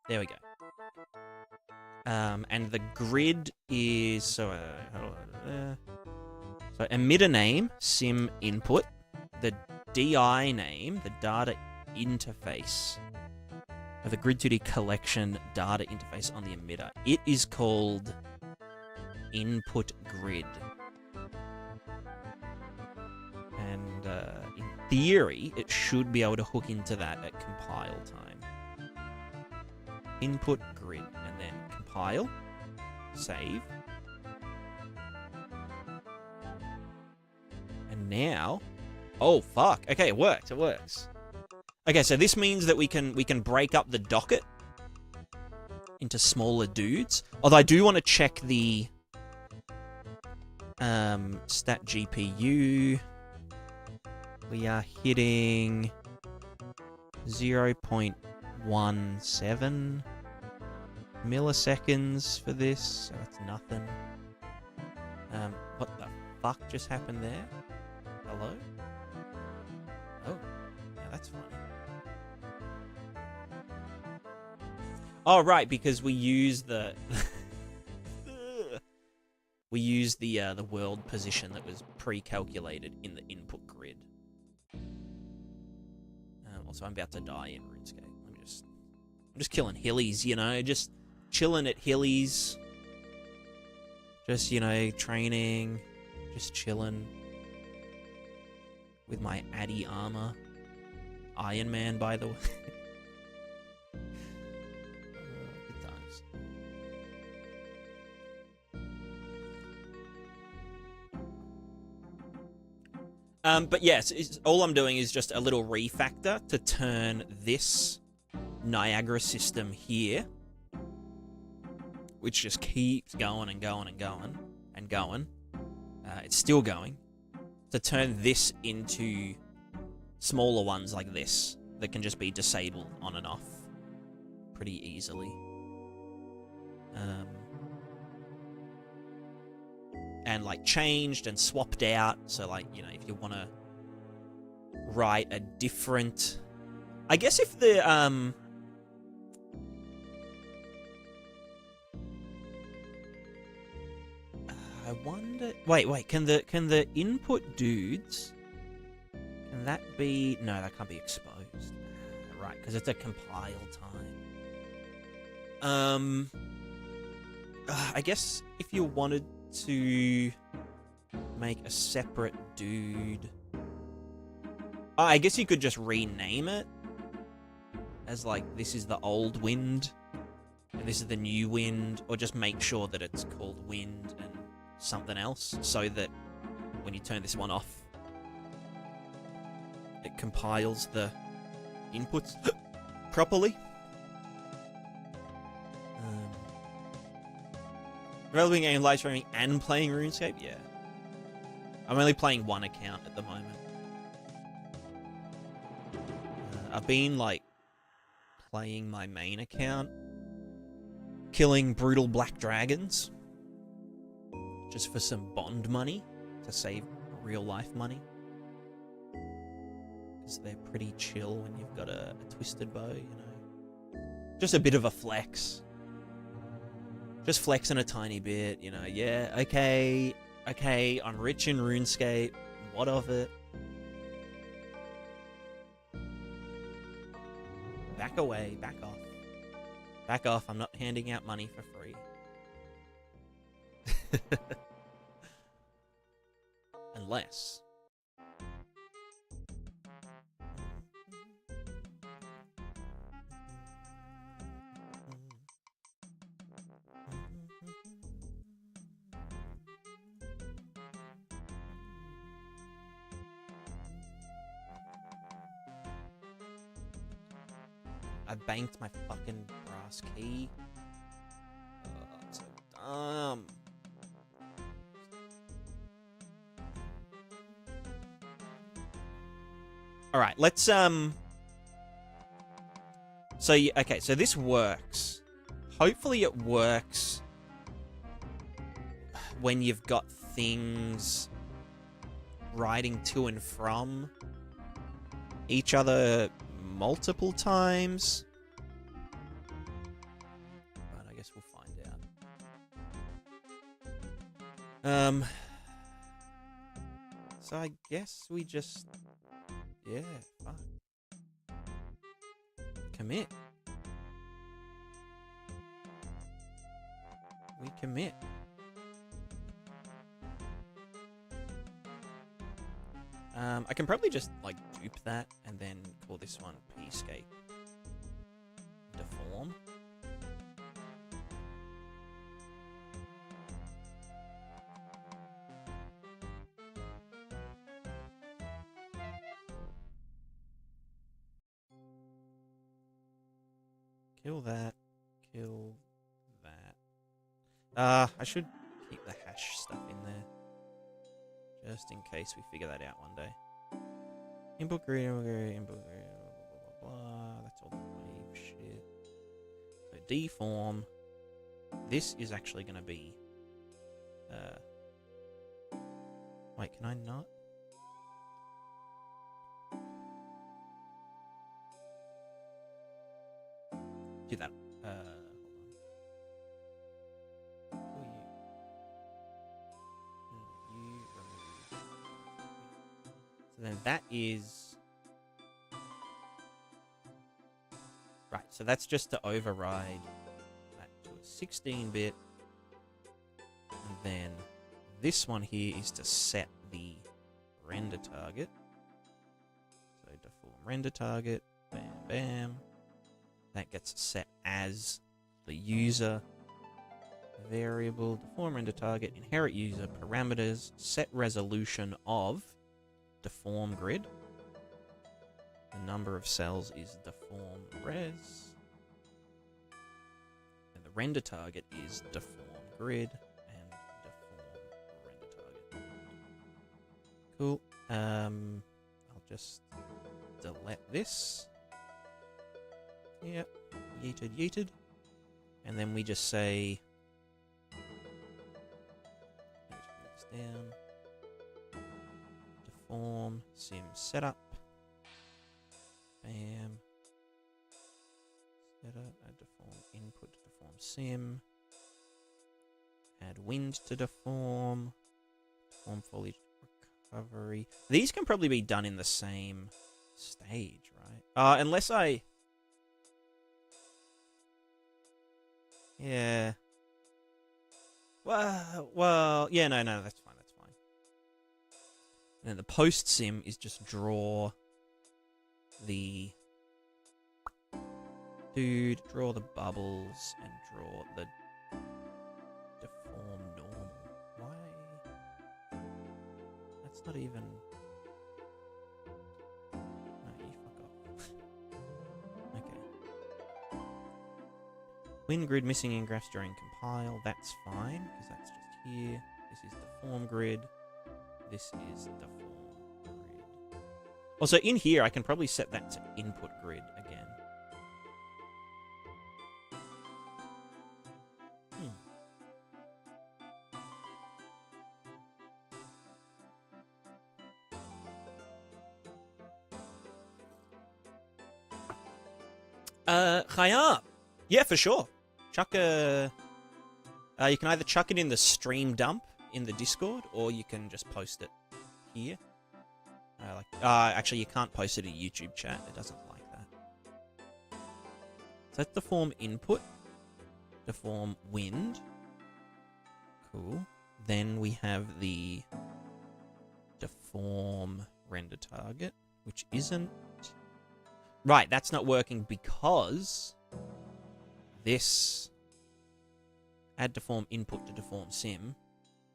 There we go. And the grid is so emitter name sim input, the DI name, the data interface, the grid 2D collection data interface on the emitter. It is called input grid. And in theory, it should be able to hook into that at compile time. Input grid, and then compile, save. And now, oh fuck! Okay, it works. It works. Okay, so this means that we can break up the docket into smaller dudes. Although I do want to check the stat GPU. We are hitting 0.17 milliseconds for this, so that's nothing. What the fuck just happened there? Hello? Oh, yeah, that's funny. Oh, right, because we use the the world position that was pre-calculated in the input grid. Also, I'm about to die in RuneScape. I'm just killing hillies, you know, just chilling at hillies. Just, you know, training, just chilling with my Addy armor. Iron Man, by the way. Good times. But yes, all I'm doing is just a little refactor to turn this Niagara system here, which just keeps going and going and going and going. It's still going. To turn this into smaller ones like this that can just be disabled on and off pretty easily. And like changed and swapped out. So like, you know, if you want to write a different... I guess if the... I wonder... Wait, can the input dudes... Can that be... No, that can't be exposed. Right, because it's a compile time. I guess if you wanted to make a separate dude... I guess you could just rename it as, like, this is the old wind and this is the new wind, or just make sure that it's called wind and something else, so that when you turn this one off, it compiles the inputs properly. Developing and live streaming and playing RuneScape? Yeah. I'm only playing one account at the moment. I've been, like, playing my main account, killing brutal black dragons, just for some bond money, to save real life money. Because they're pretty chill when you've got a twisted bow, you know. Just a bit of a flex. Just flexing a tiny bit, you know. Yeah, okay, I'm rich in RuneScape. What of it? Back away, back off. Back off, I'm not handing out money for free. Unless... I banked my fucking brass key. Oh, that's so dumb. Alright, let's, So, okay, so this works. Hopefully it works when you've got things riding to and from each other multiple times. But I guess we'll find out. So I guess we just... Yeah, fuck. Commit. We commit. I can probably just, like, dupe that and then call this one P-scape deform. Kill that. Kill that. I should keep the hash stuff in there. Just in case we figure that out one day. Input grid, input grid, blah, blah, blah. That's all the wave shit. So deform. This is actually going to be... Wait, can I not? Do that. Hold on. You remove. So then that is... Right, so that's just to override that to a 16-bit. And then this one here is to set the render target. So deform render target. Bam, bam. That gets set as the user variable, deform render target, inherit user parameters, set resolution of deform grid. The number of cells is deform res. And the render target is deform grid and deform render target. Cool. I'll just delete this. Yep, yeeted. And then we just say... Let's move this down. Deform, sim setup. Bam. Setup, add deform input to deform sim. Add wind to deform. Deform foliage recovery. These can probably be done in the same stage, right? Unless I... Yeah. Well, yeah, no, that's fine. And then the post sim is just draw the Dude, draw the bubbles and draw the deform normal. Why? That's not even... No, you fuck off. Okay. Win grid missing in graphs during compile. That's fine, because that's just here. This is the form grid. This is the form grid. Also, in here, I can probably set that to input grid again. Khayab. Yeah, for sure. Chuck a... you can either chuck it in the stream dump in the Discord, or you can just post it here. Actually, you can't post it in YouTube chat. It doesn't like that. So that's the form input. Deform wind. Cool. Then we have the deform render target, which isn't... Right, that's not working because this add deform input to deform sim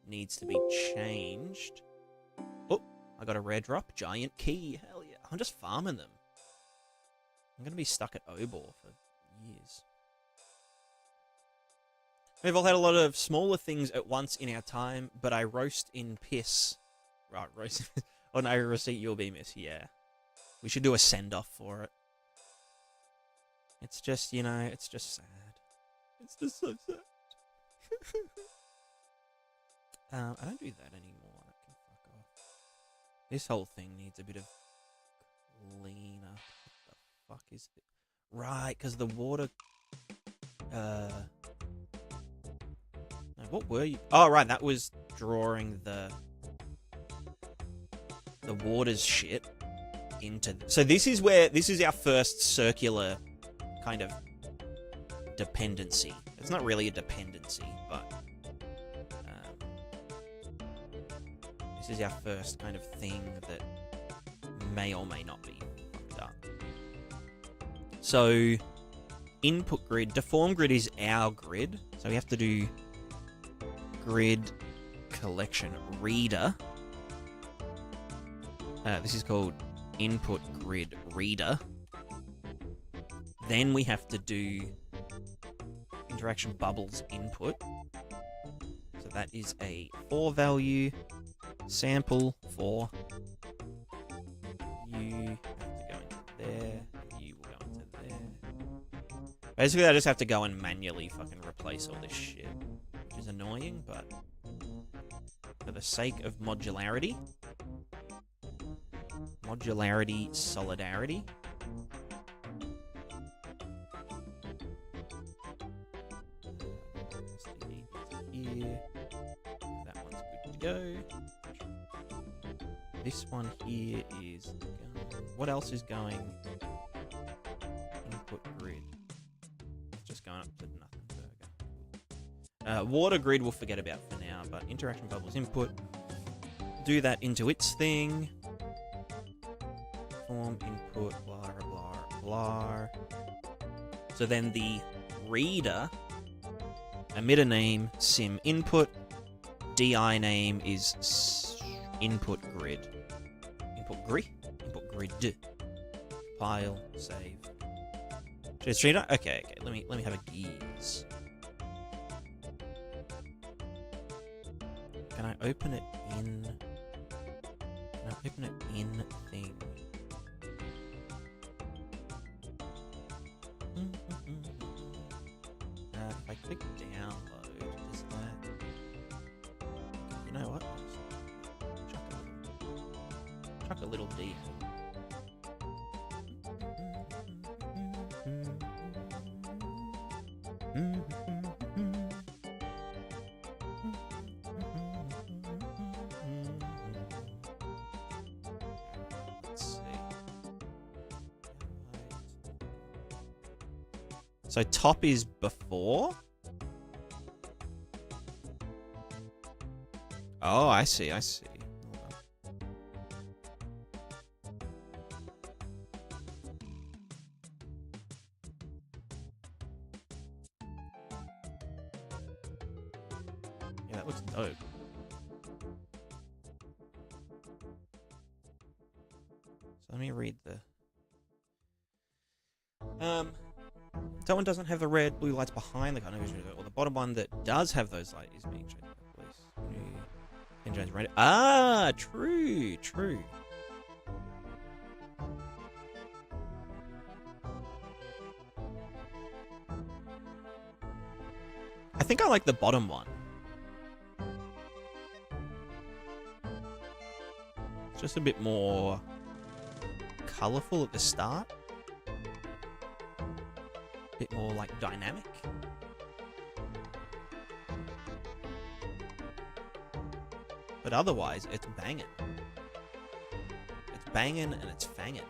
needs to be changed. Oh, I got a rare drop. Giant key. Hell yeah. I'm just farming them. I'm going to be stuck at Obor for years. We've all had a lot of smaller things at once in our time, but I roast in piss. Right, roast. Oh no, receipt you'll be miss. Yeah. We should do a send-off for it. It's just, you know, it's just sad. It's just so sad. I don't do that anymore. That can fuck off. This whole thing needs a bit of cleanup. What the fuck is it? Right, because the water... No, what were you... Oh, right, that was drawing the water's shit into... So this is where... This is our first circular kind of dependency. It's not really a dependency, but... this is our first kind of thing that may or may not be fucked up. So, input grid. Deform grid is our grid. So we have to do grid collection reader. This is called input grid reader. Then we have to do interaction bubbles input. So that is a 4 value sample for you have to go into there, you will go into there. Basically, I just have to go and manually fucking replace all this shit, which is annoying, but for the sake of modularity, solidarity. Here. That one's good to go. This one here is going... What else is going? Input grid. It's just going up to nothing. Burger. Water grid we'll forget about for now, but interaction bubbles input. Do that into its thing. Form input, blah, blah, blah. So then the reader, emitter name, sim input, DI name is input grid. Input grid. File, save. Should I stream it? Okay, let me have a geese. Can I open it in... Can I open it in thing? If I click download, does that... You know what? Chuck a little D. Let's see. So top is before? Oh, I see. that looks dope. So let me read the... That one doesn't have the red, blue lights behind the car. Or the bottom one that does have those lights is being changed by police. Ah, true, true. I think I like the bottom one. It's just a bit more colorful at the start. A bit more like dynamic. But otherwise, it's banging. It's banging and it's fanging.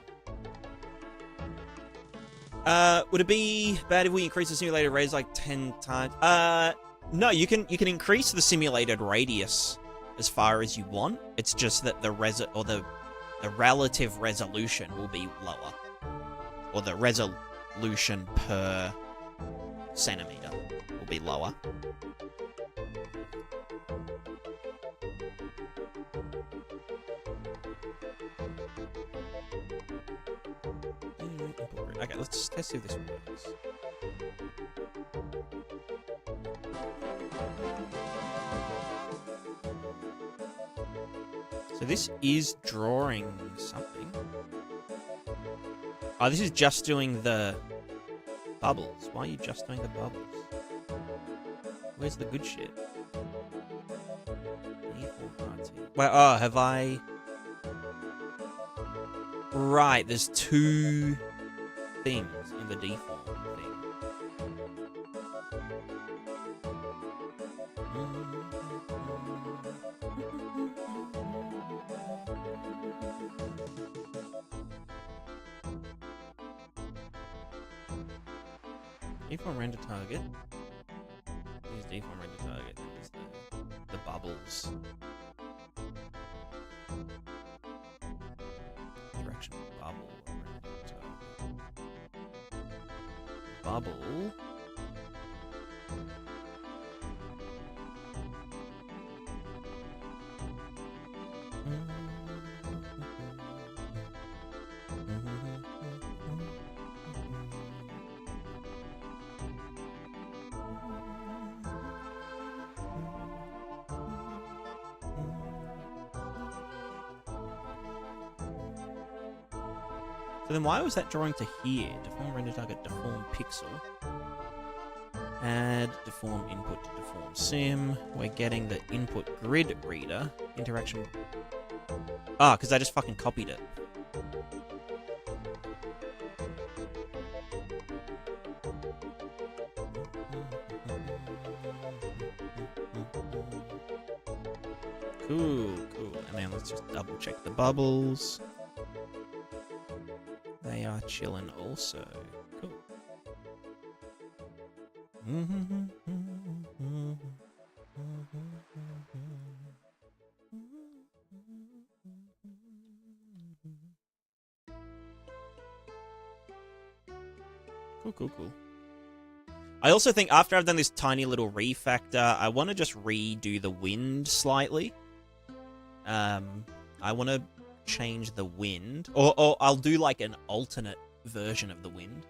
Would it be bad if we increase the simulated radius like 10 times? No, you can increase the simulated radius as far as you want. It's just that the relative resolution will be lower. Or the resolution per centimeter will be lower. Okay, let's see if this works. So this is drawing something. Oh, this is just doing the bubbles. Why are you just doing the bubbles? Where's the good shit? Well, oh, have I... Right, there's two things in the default thing. Default render target. Use default render target. Use the bubbles. Direction bubble. Bubble. So then why was that drawing to here? Deform render target, deform pixel. Add deform input to deform sim. We're getting the input grid reader. Interaction. Ah, because I just fucking copied it. Cool, cool. And then let's just double check the bubbles. They are chilling also. Cool. Cool, cool, cool. I also think after I've done this tiny little refactor, I want to just redo the wind slightly. I want to change the wind, or I'll do like an alternate version of the wind.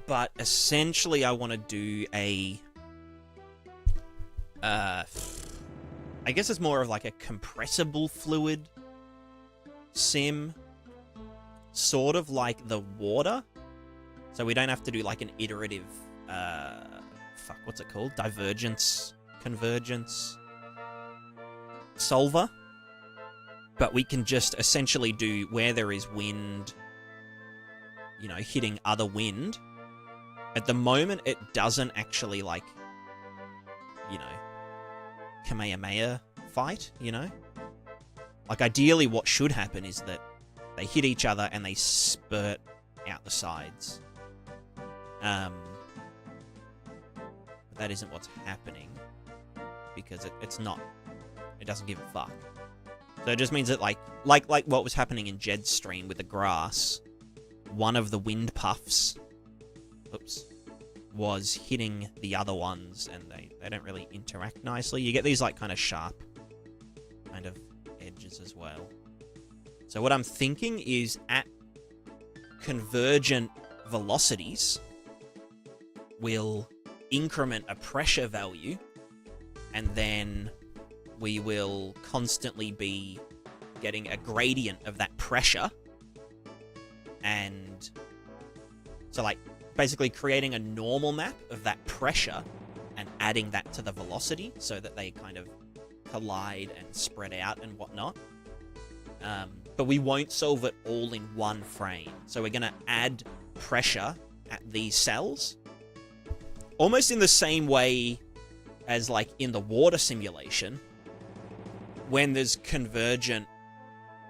But essentially I want to do a I guess it's more of like a compressible fluid sim, sort of like the water, so we don't have to do like an iterative what's it called, divergence, convergence solver, but we can just essentially do where there is wind, you know, hitting other wind. At the moment, it doesn't actually, like, you know, Kamehameha fight, you know? Like, ideally what should happen is that they hit each other and they spurt out the sides. But that isn't what's happening, because it's not. It doesn't give a fuck. So it just means that, like what was happening in Jed's stream with the grass, one of the wind puffs, was hitting the other ones, and they don't really interact nicely. You get these like kind of sharp kind of edges as well. So what I'm thinking is at convergent velocities, we'll increment a pressure value, and then we will constantly be getting a gradient of that pressure. And so like basically creating a normal map of that pressure and adding that to the velocity so that they kind of collide and spread out and whatnot. But we won't solve it all in one frame. So we're going to add pressure at these cells, almost in the same way as like in the water simulation. When there's convergent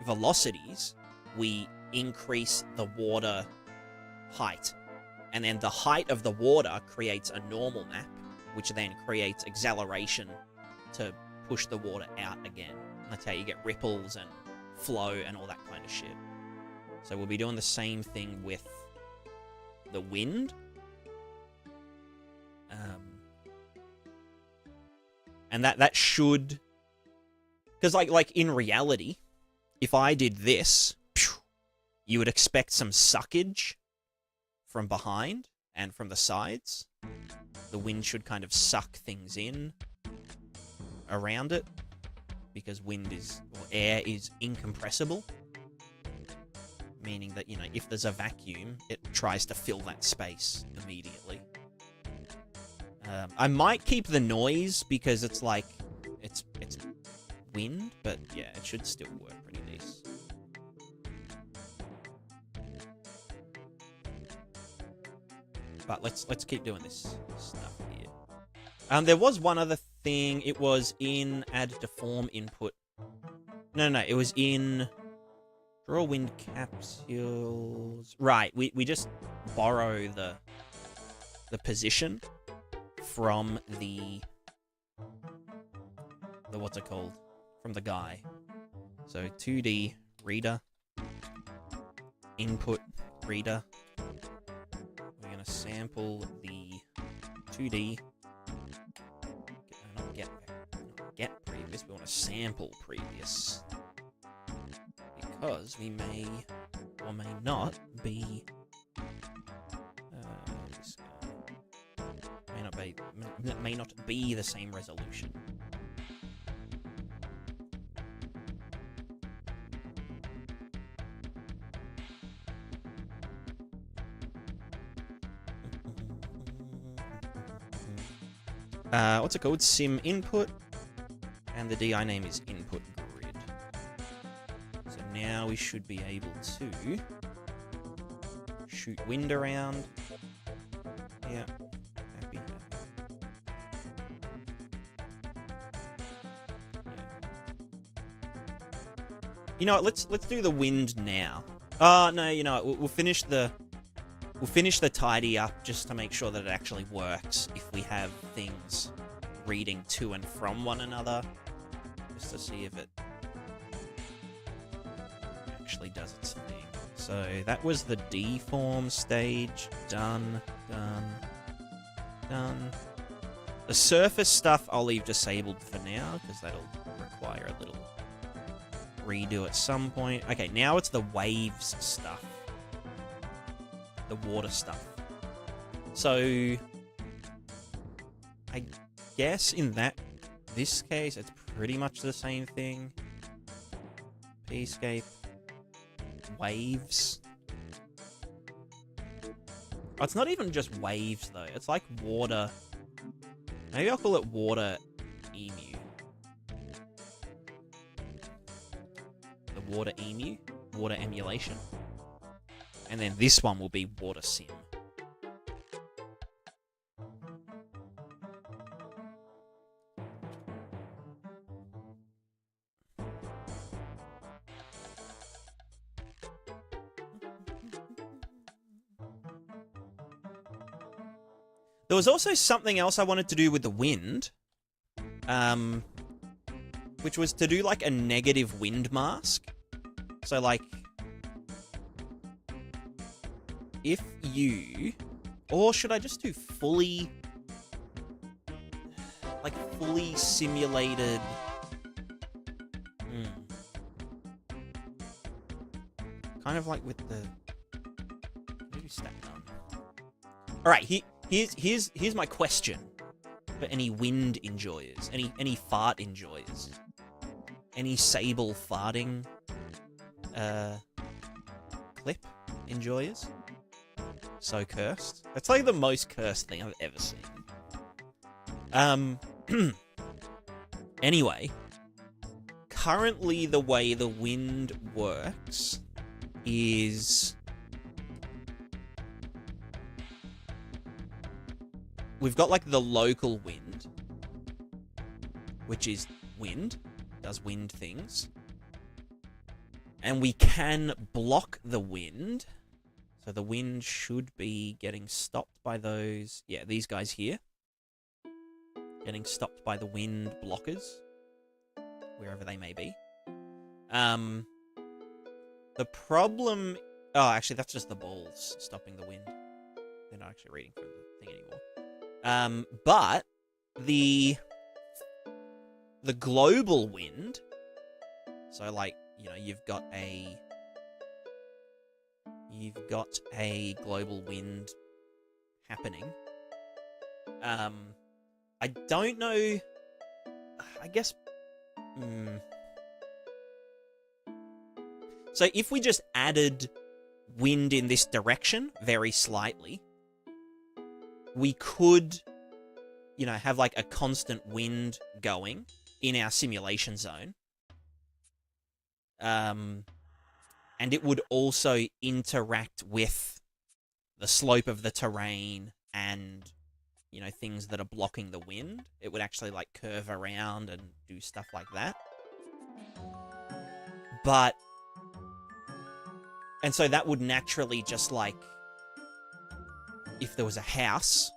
velocities, we increase the water height. And then the height of the water creates a normal map, which then creates acceleration to push the water out again. And that's how you get ripples and flow and all that kind of shit. So we'll be doing the same thing with the wind. And that should... Because like in reality, if I did this, you would expect some suckage from behind and from the sides. The wind should kind of suck things in around it, because wind is, or air is incompressible. Meaning that, you know, if there's a vacuum, it tries to fill that space immediately. I might keep the noise because it's like, it's wind, but yeah, it should still work pretty nice. But let's keep doing this stuff here. There was one other thing. It was in add deform input. No, it was in draw wind capsules. Right, we just borrow the position from the what's it called? From the guy. So 2D reader, input reader. We're gonna sample the 2D. Not get previous. We want to sample previous, because we may or may not be. This guy may not be the same resolution. What's it called? Sim input, and the DI name is input grid. So now we should be able to shoot wind around. Yeah, happy. You know what? Let's do the wind now. No, you know what? We'll finish the tidy up just to make sure that it actually works if we have things reading to and from one another, just to see if it actually does its thing. So that was the deform stage. Done. The surface stuff I'll leave disabled for now, because that'll require a little redo at some point. Okay, now it's the waves stuff. The water stuff. So I guess in this case it's pretty much the same thing. P-scape, waves. Oh, it's not even just waves though. It's like water. Maybe I'll call it water emu. The water emu, water emulation. And then this one will be water sim. There was also something else I wanted to do with the wind, which was to do like a negative wind mask. So like, if you Or should I just do fully simulated? Kind of like with the maybe stack none. All right, here's my question for any wind enjoyers, any fart enjoyers, any sable farting clip enjoyers. So cursed. That's like the most cursed thing I've ever seen. Anyway, currently the way the wind works is we've got like the local wind, which is wind, does wind things. And we can block the wind. So the wind should be getting stopped by those, yeah, these guys here. Getting stopped by the wind blockers, wherever they may be. The problem... Oh, actually, that's just the balls stopping the wind. They're not actually reading from the thing anymore. But the global wind... So, like, you know, you've got a global wind happening. I don't know... I guess... So if we just added wind in this direction very slightly, we could, you know, have like a constant wind going in our simulation zone. And it would also interact with the slope of the terrain and, you know, things that are blocking the wind. It would actually like curve around and do stuff like that. But... And so that would naturally just, like, if there was a house,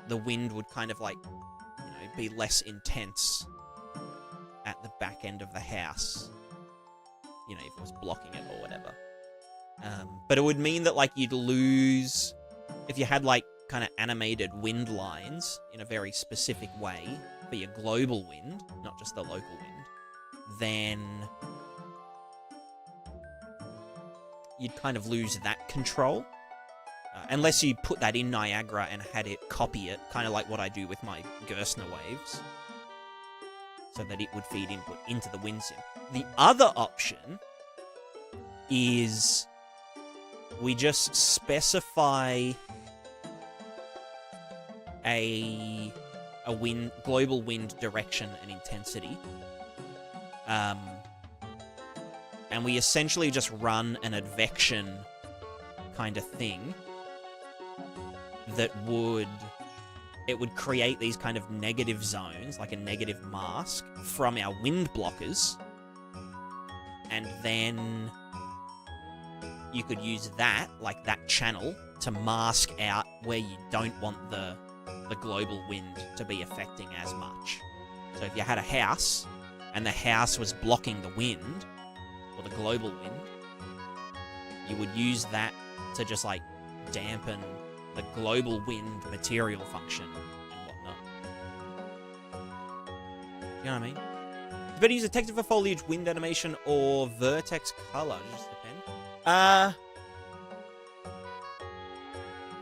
the wind would kind of, like, you know, be less intense at the back end of the house. You know, if it was blocking it or whatever. But it would mean that, like, you'd lose... If you had, like, kind of animated wind lines in a very specific way for your global wind, not just the local wind, then... you'd kind of lose that control. Unless you put that in Niagara and had it copy it, kind of like what I do with my Gerstner waves, so that it would feed input into the wind sim. The other option is we just specify a global wind direction and intensity. And we essentially just run an advection kind of thing that would create these kind of negative zones, like a negative mask, from our wind blockers. And then you could use that, like that channel, to mask out where you don't want the global wind to be affecting as much. So if you had a house, and the house was blocking the wind, or the global wind, you would use that to just, like, dampen the global wind material function and whatnot. You know what I mean? It's better to use a texture for foliage, wind animation, or vertex color. It just depends.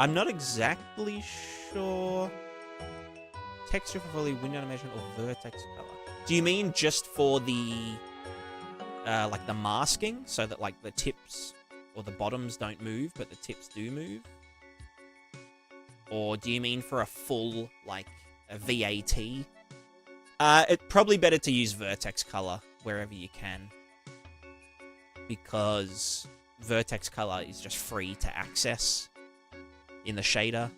I'm not exactly sure. Texture for foliage, wind animation, or vertex color. Do you mean just for the... like the masking, so that like the tips or the bottoms don't move, but the tips do move? Or do you mean for a full, like, a VAT? It's probably better to use vertex color wherever you can, because vertex color is just free to access in the shader,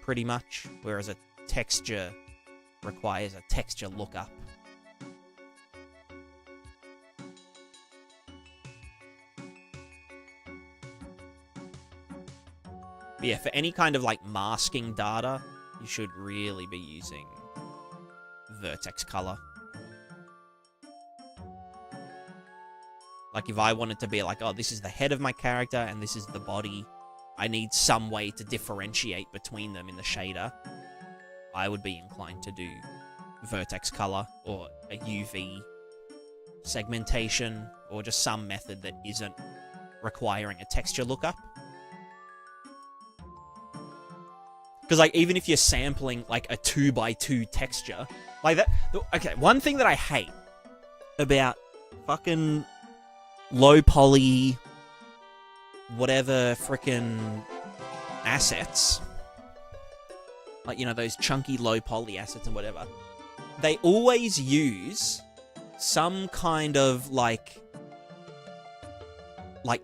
pretty much, whereas a texture requires a texture lookup. But yeah, for any kind of, like, masking data, you should really be using vertex color. Like, if I wanted to be like, oh, this is the head of my character, and this is the body, I need some way to differentiate between them in the shader, I would be inclined to do vertex color or a UV segmentation or just some method that isn't requiring a texture lookup. Because, like, even if you're sampling, like, a 2x2 texture, like that... Okay, one thing that I hate about fucking low poly, whatever frickin' assets, like, you know, those chunky low poly assets and whatever, they always use some kind of, like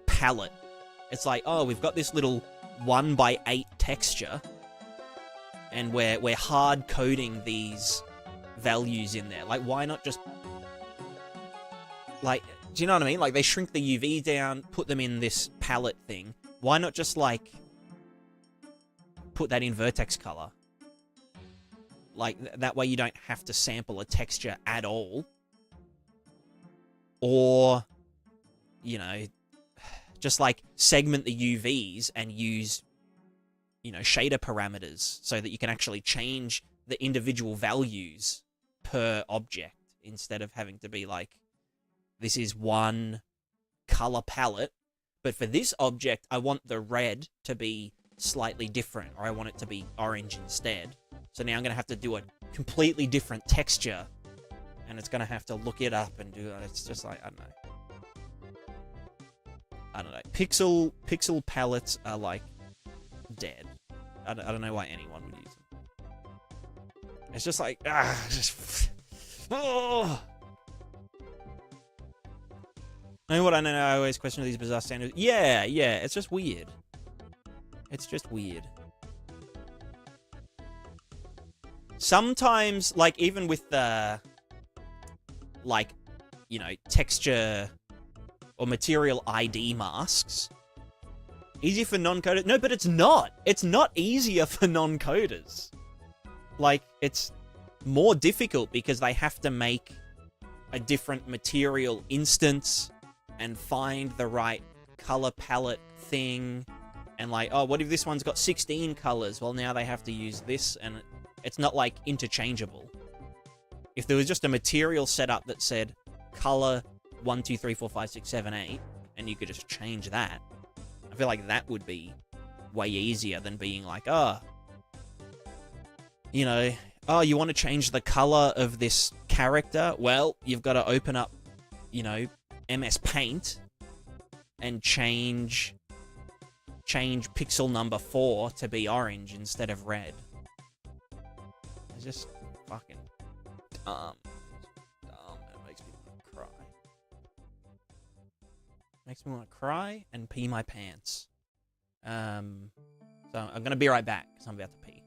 palette. It's like, oh, we've got this little 1x8 texture, and we're hard coding these values in there. Like, why not just, like, do you know what I mean? Like, they shrink the UV down, put them in this palette thing. Why not just, like, put that in vertex color? Like, that way you don't have to sample a texture at all. Or, you know, just, like, segment the UVs and use, you know, shader parameters so that you can actually change the individual values per object instead of having to be like, this is one color palette, but for this object, I want the red to be slightly different, or I want it to be orange instead. So now I'm going to have to do a completely different texture, and it's going to have to look it up and do it. It's just like, I don't know. Pixel palettes are, like, dead. I don't know why anyone would use them. It's just like, oh! know what I know, I always question these bizarre standards. Yeah, it's just weird. It's just weird. Sometimes, like, even with the, like, you know, texture or material ID masks, easier for non-coders. No, but it's not. It's not easier for non-coders. Like, it's more difficult because they have to make a different material instance and find the right color palette thing. And like, oh, what if this one's got 16 colors? Well, now they have to use this, and it's not, like, interchangeable. If there was just a material setup that said color 1, 2, 3, 4, 5, 6, 7, 8, and you could just change that, I feel like that would be way easier than being like, oh, you know, oh, you want to change the color of this character? Well, you've got to open up, you know, MS Paint and change pixel number 4 to be orange instead of red. It's just fucking dumb. It makes me want to cry. Makes me want to cry and pee my pants. So I'm gonna be right back because I'm about to pee.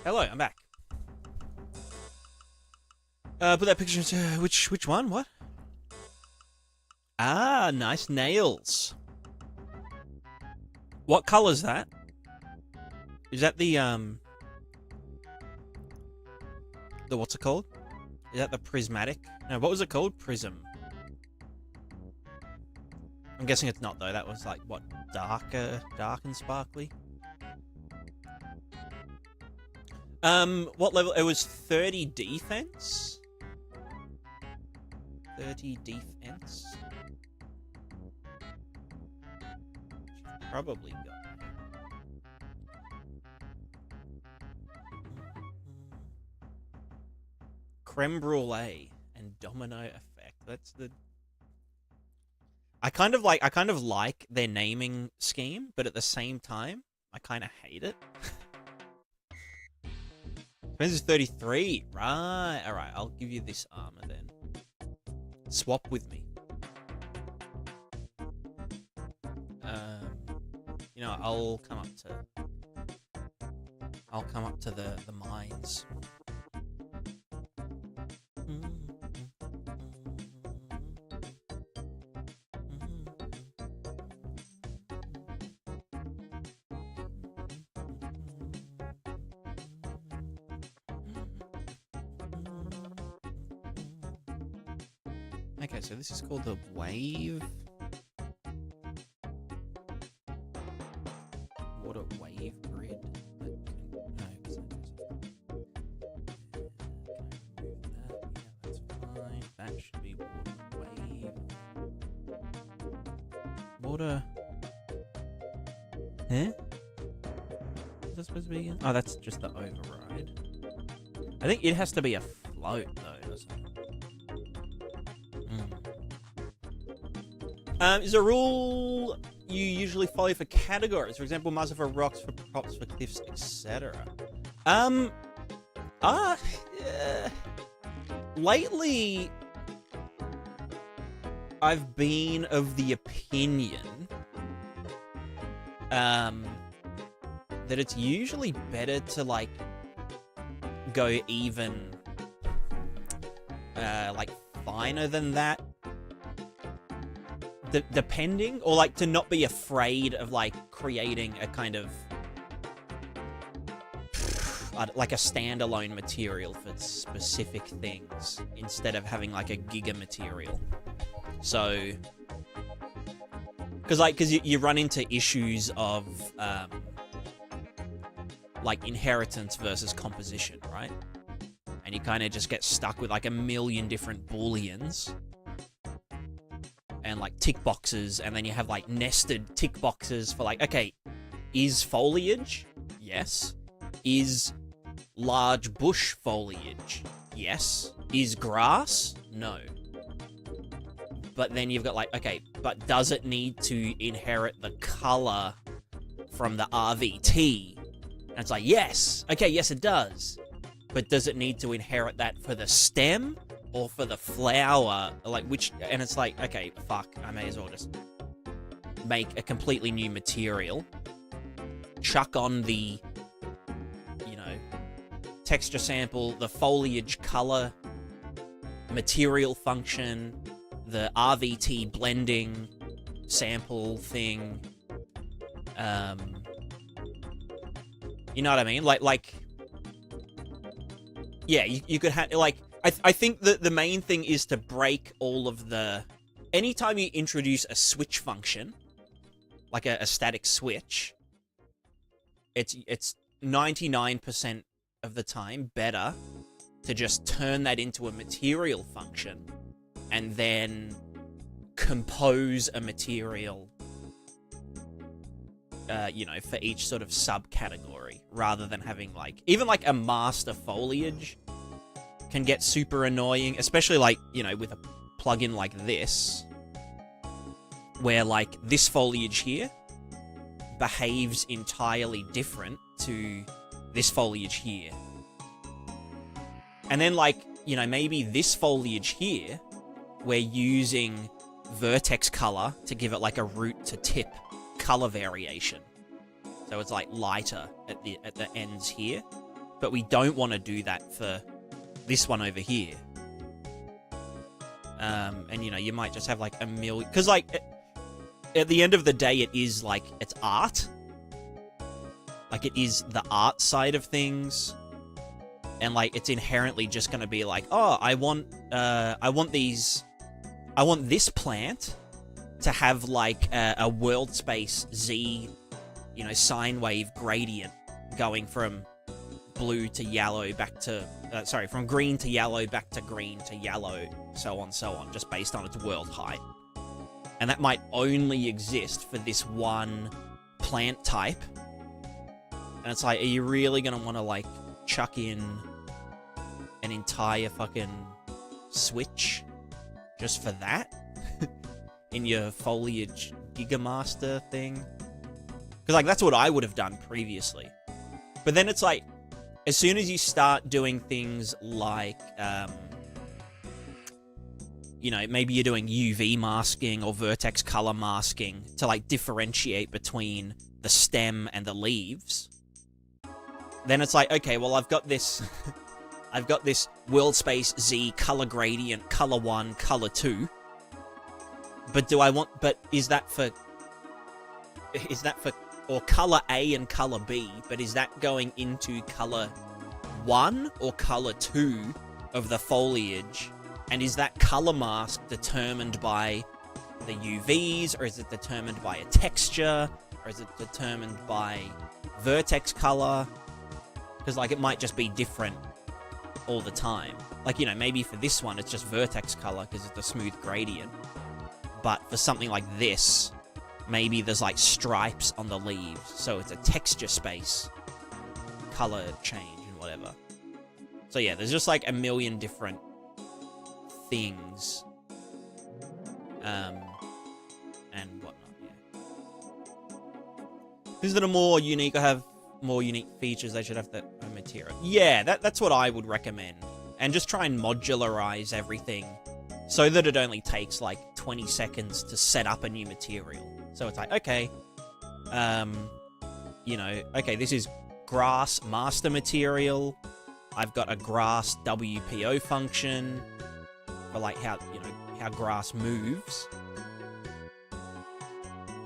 Hello, I'm back. Put that picture into which one? What? Ah, nice nails. What color's that? Is that the what's it called? Is that the prismatic? No, what was it called? Prism. I'm guessing it's not though. That was like what, dark and sparkly. What level? It was 30 defense. 30 defense. Probably got. Creme brulee and domino effect. That's the. I kind of like their naming scheme, but at the same time, I kind of hate it. Defense is 33. Right. All right. I'll give you this armor then. Swap with me. You know, I'll come up to the mines. Okay, so this is called the wave. Water wave grid. No, because that's fine. That should be water wave. Water. Huh? Is that supposed to be again? Oh, that's just the override. I think it has to be a float though, doesn't it? Is a rule you usually follow for categories? For example, muster for rocks, for props, for cliffs, etc. Lately, I've been of the opinion that it's usually better to like go even like finer than that. Depending, or like to not be afraid of like creating a kind of like a standalone material for specific things instead of having like a giga material. So, because you run into issues of like inheritance versus composition, right? And you kind of just get stuck with like a million different booleans. And like tick boxes, and then you have like nested tick boxes for like, okay, is foliage? Yes. Is large bush foliage? Yes. Is grass? No. But then you've got like, okay, but does it need to inherit the color from the RVT? And it's like, yes. Okay, yes it does. But does it need to inherit that for the stem? Or for the flower, like which, and it's like, okay, fuck, I may as well just make a completely new material, chuck on the, you know, texture sample, the foliage color, material function, the RVT blending sample thing, you know what I mean? Like, yeah, you could have, like, I think that the main thing is to break all of the... Anytime you introduce a switch function, like a static switch, it's 99% of the time better to just turn that into a material function and then compose a material, you know, for each sort of subcategory, rather than having like... Even like a master foliage can get super annoying, especially like, you know, with a plugin like this, where like this foliage here behaves entirely different to this foliage here. And then like, you know, maybe this foliage here, we're using vertex color to give it like a root to tip color variation. So it's like lighter at the ends here. but we don't want to do that for this one over here. And, you know, you might just have, like, a million... Because, like, at the end of the day, it is, like, it's art. Like, it is the art side of things. And, like, it's inherently just going to be like, oh, I want this plant to have, like, a world space Z, you know, sine wave gradient going from blue to yellow back to... from green to yellow back to green to yellow, so on, just based on its world height. And that might only exist for this one plant type. And it's like, are you really going to want to, like, chuck in an entire fucking switch just for that? In your foliage Gigamaster thing? Because, like, that's what I would have done previously. But then it's like, as soon as you start doing things like, you know, maybe you're doing UV masking or vertex color masking to, like, differentiate between the stem and the leaves, then it's like, okay, well, I've got this, I've got this world space Z color gradient, color 1, color 2, but is that for, or color A and color B, but is that going into color 1 or color 2 of the foliage? And is that color mask determined by the UVs, or is it determined by a texture, or is it determined by vertex color? Because, like, it might just be different all the time. Like, you know, maybe for this one, it's just vertex color because it's a smooth gradient. But for something like this, maybe there's, like, stripes on the leaves, so it's a texture space color change and whatever. So yeah, there's just, like, a million different things and whatnot. Yeah, things that are more unique or have more unique features, they should have their own material. Yeah, that's what I would recommend. And just try and modularize everything so that it only takes, like, 20 seconds to set up a new material. So it's like, okay, you know, okay, this is grass master material. I've got a grass WPO function for, like, how, you know, how grass moves.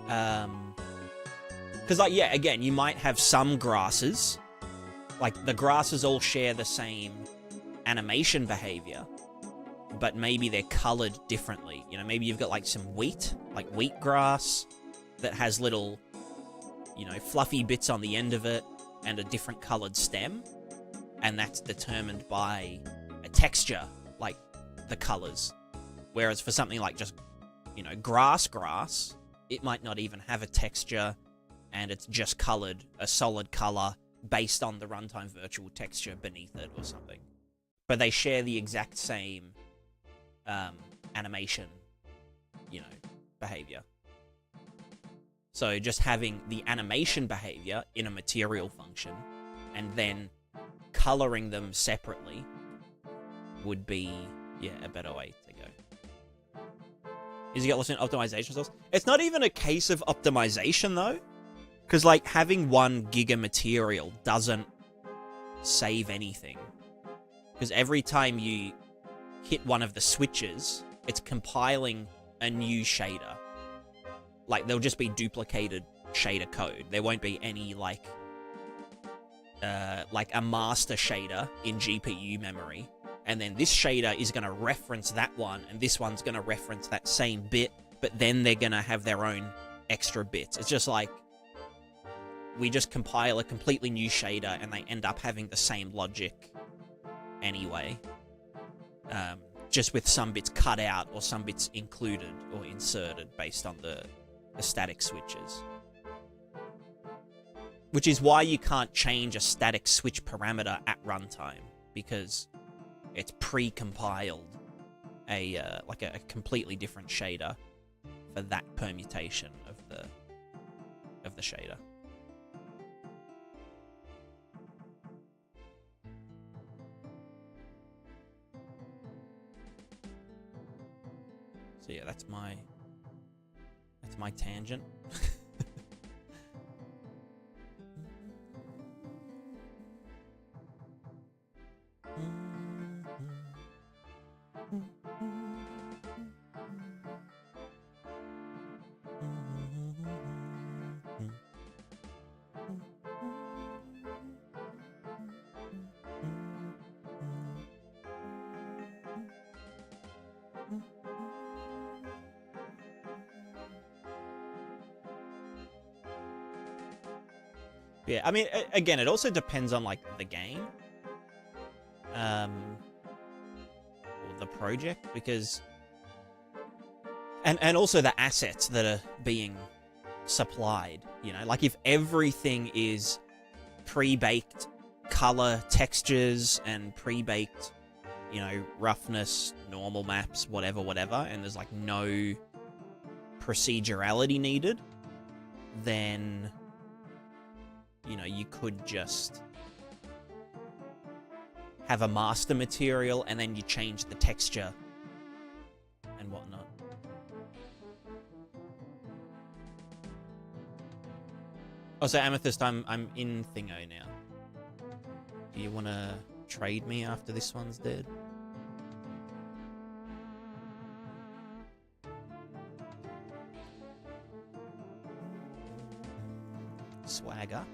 Because, like, yeah, again, you might have some grasses. Like, the grasses all share the same animation behavior, but maybe they're colored differently. You know, maybe you've got, like, some wheat, like wheat grass, that has little, you know, fluffy bits on the end of it and a different colored stem. And that's determined by a texture, like the colors. Whereas for something like just, you know, grass, it might not even have a texture, and it's just colored a solid color based on the runtime virtual texture beneath it or something. But they share the exact same animation, you know, behavior. So just having the animation behavior in a material function and then coloring them separately would be, yeah, a better way to go. Is you got lost in optimization source? It's not even a case of optimization, though. Because, like, having 1 giga material doesn't save anything. Because every time you hit one of the switches, it's compiling a new shader. Like, there'll just be duplicated shader code. There won't be any, like a master shader in GPU memory. And then this shader is going to reference that one, and this one's going to reference that same bit, but then they're going to have their own extra bits. It's just like, we just compile a completely new shader, and they end up having the same logic anyway. Just with some bits cut out, or some bits included or inserted based on the static switches. Which is why you can't change a static switch parameter at runtime, because it's pre-compiled like a completely different shader for that permutation of the shader. So yeah, that's my tangent. Yeah, I mean, again, it also depends on, like, the game. Or the project, because... And also the assets that are being supplied, you know? Like, if everything is pre-baked color textures and pre-baked, you know, roughness, normal maps, whatever, and there's, like, no procedurality needed, then... you know, you could just have a master material and then you change the texture and whatnot. Oh, so Amethyst, I'm in Thingo now. Do you want to trade me after this one's dead? Swagger.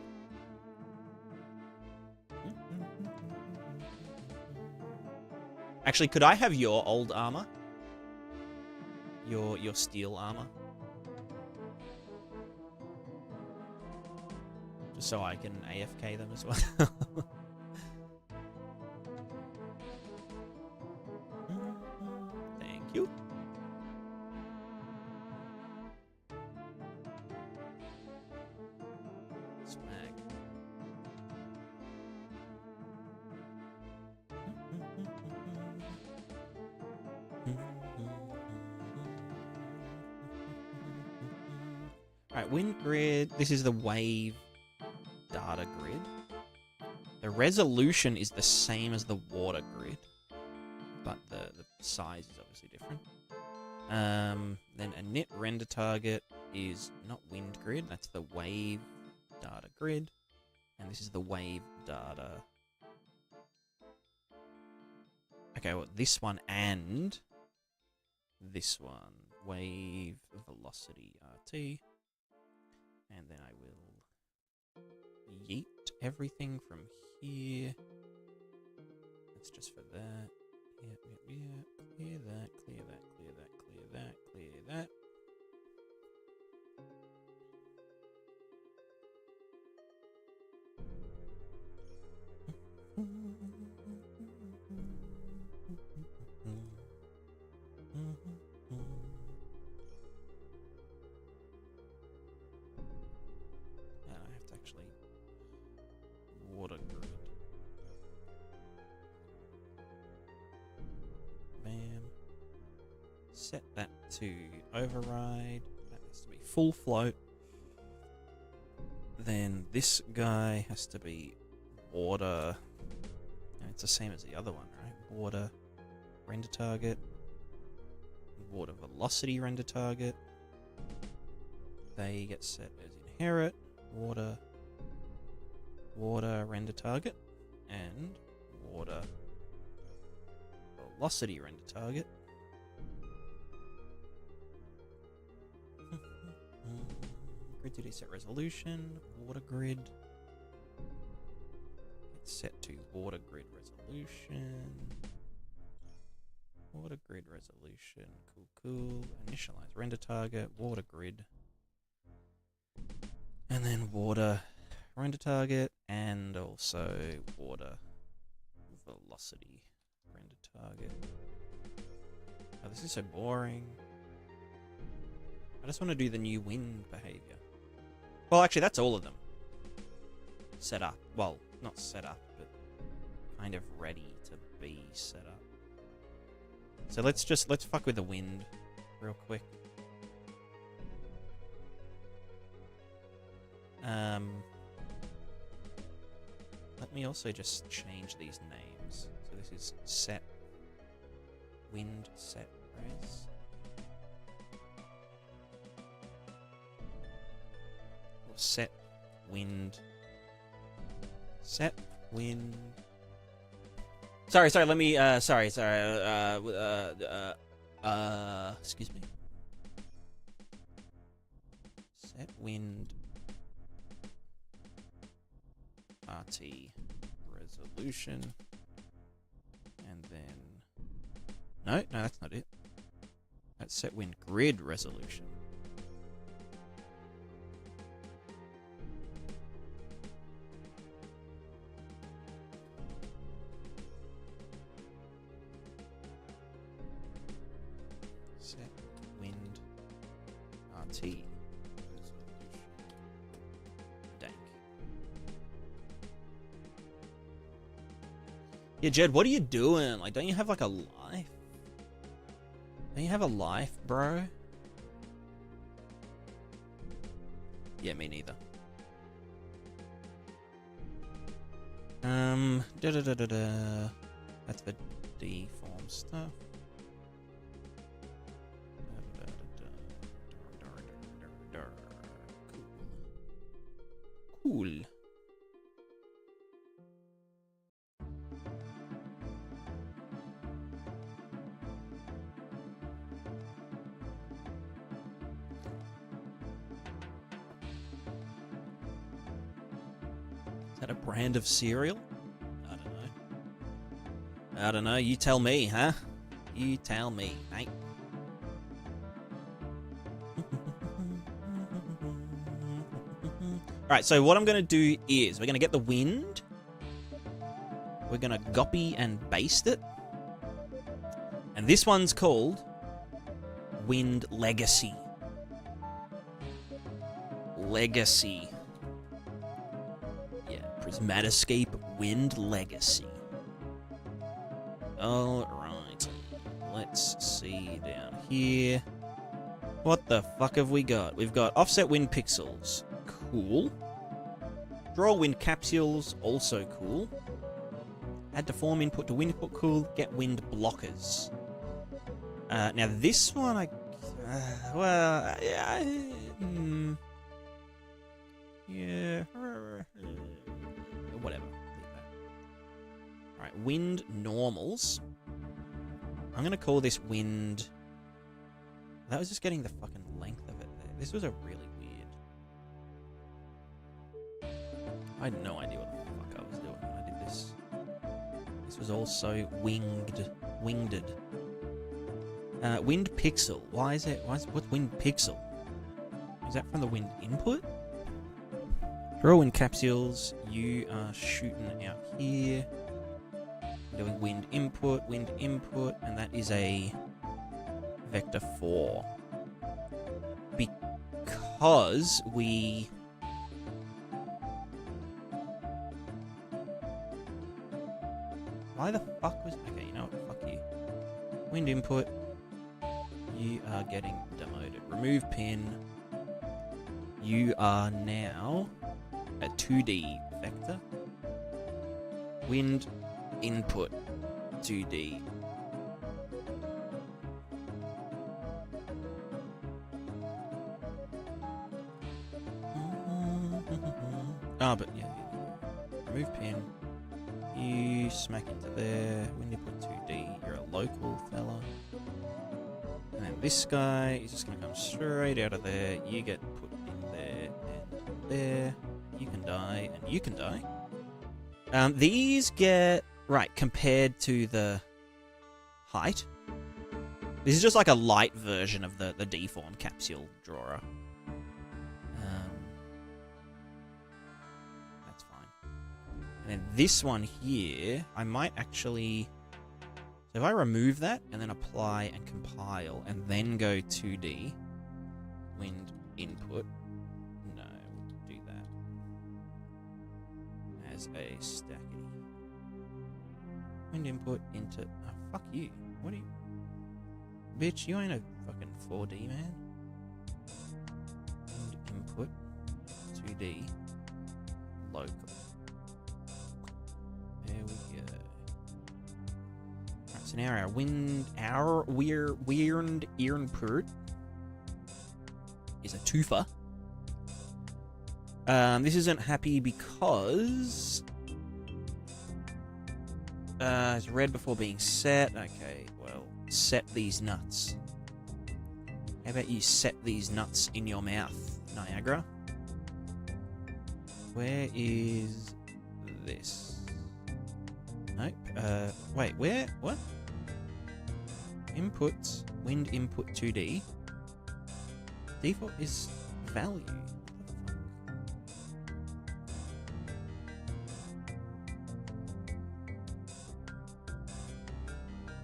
Actually, could I have your old armor? Your steel armor? Just so I can AFK them as well. Thank you. Swag. Alright, wind grid. This is the wave data grid. The resolution is the same as the water grid, but the size is obviously different. Then a knit render target is not wind grid, that's the wave data grid. And this is the wave data. Okay, well, this one and this one. Wave velocity RT. And then I will yeet everything from here. That's just for that. Yep. Clear that, clear that, clear that, clear that, clear that. Water grid. Bam. Set that to override. That has to be full float. Then this guy has to be water. And it's the same as the other one, right? Water render target. Water velocity render target. They get set as inherit. Water render target and water velocity render target. Grid 2D set resolution, water grid. It's set to water grid resolution. Water grid resolution, cool. Initialize render target, water grid. And then water render target, and also water velocity render target. Oh, this is so boring. I just want to do the new wind behavior. Well, actually, that's all of them. Set up. Well, not set up, but kind of ready to be set up. So let's fuck with the wind real quick. Let me also just change these names. So this is set wind set res. Or set wind Sorry, let me, excuse me. Set wind RT resolution. And then... No, that's not it. That's set wind grid resolution. Set wind RT resolution. Dank. Yeah, Jed, what are you doing? Like, don't you have like a life? Don't you have a life, bro? Yeah, me neither. That's the deform stuff. Cool. Is that a brand of cereal? I don't know. I don't know. You tell me, huh? You tell me, mate. Alright, so what I'm going to do is we're going to get the wind. We're going to copy and paste it. And this one's called Wind Legacy. Legacy. Yeah, Prismatiscape Wind Legacy. Alright. Let's see down here. What the fuck have we got? We've got offset wind pixels. Cool. Draw wind capsules. Also cool. Add deform input to wind input. Cool. Get wind blockers. Now this one, well, yeah. Yeah. Whatever. Alright, wind normals. I'm going to call this wind... That was just getting the fucking length of it there. This was a really weird... I had no idea what the fuck I was doing when I did this. This was also winged. Winged. Wind pixel. What's wind pixel? Is that from the wind input? Draw wind capsules. You are shooting out here. Doing wind input, and that is a vector 4. Because we... Why the fuck was... Okay, you know what? Fuck you. Wind input. You are getting demoted. Remove pin. You are now a 2D vector. Wind input 2D. But yeah. Remove pin. You smack into there. Wind input 2D. You're a local fella. And then this guy is just going to come straight out of there. You get put in there and there. You can die and you can die. These get... Right, compared to the height. This is just like a light version of the deform capsule drawer. That's fine. And then this one here, I might actually... So if I remove that and then apply and compile and then go 2D, wind input, no, we'll do that as a stackity. Wind input into... Oh, fuck you. What are you... Bitch, you ain't a fucking 4D, man. Wind input, 2D, local. There we go. Alright, so now our weird input is a twofer. This isn't happy because... It's red before being set. Okay, well, set these nuts. How about you set these nuts in your mouth, Niagara? Where is this? Nope. Wait, where? What? Inputs. Wind input 2D. Default is value.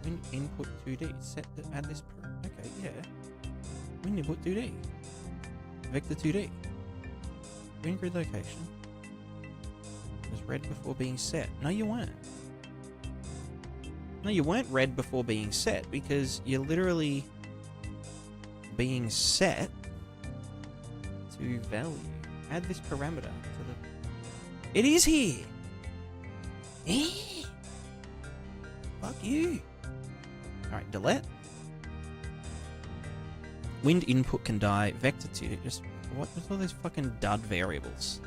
Wind input 2D. Set the, add this. Okay, yeah. Wind input 2D. Vector 2D. Wind grid location. Was red before being set. No, you weren't. No, you weren't red before being set because you're literally being set to value. Add this parameter to the... It is here! Eh? Fuck you. Alright, delete. Wind input can die. Vector 2. Just... What's all these fucking dud variables?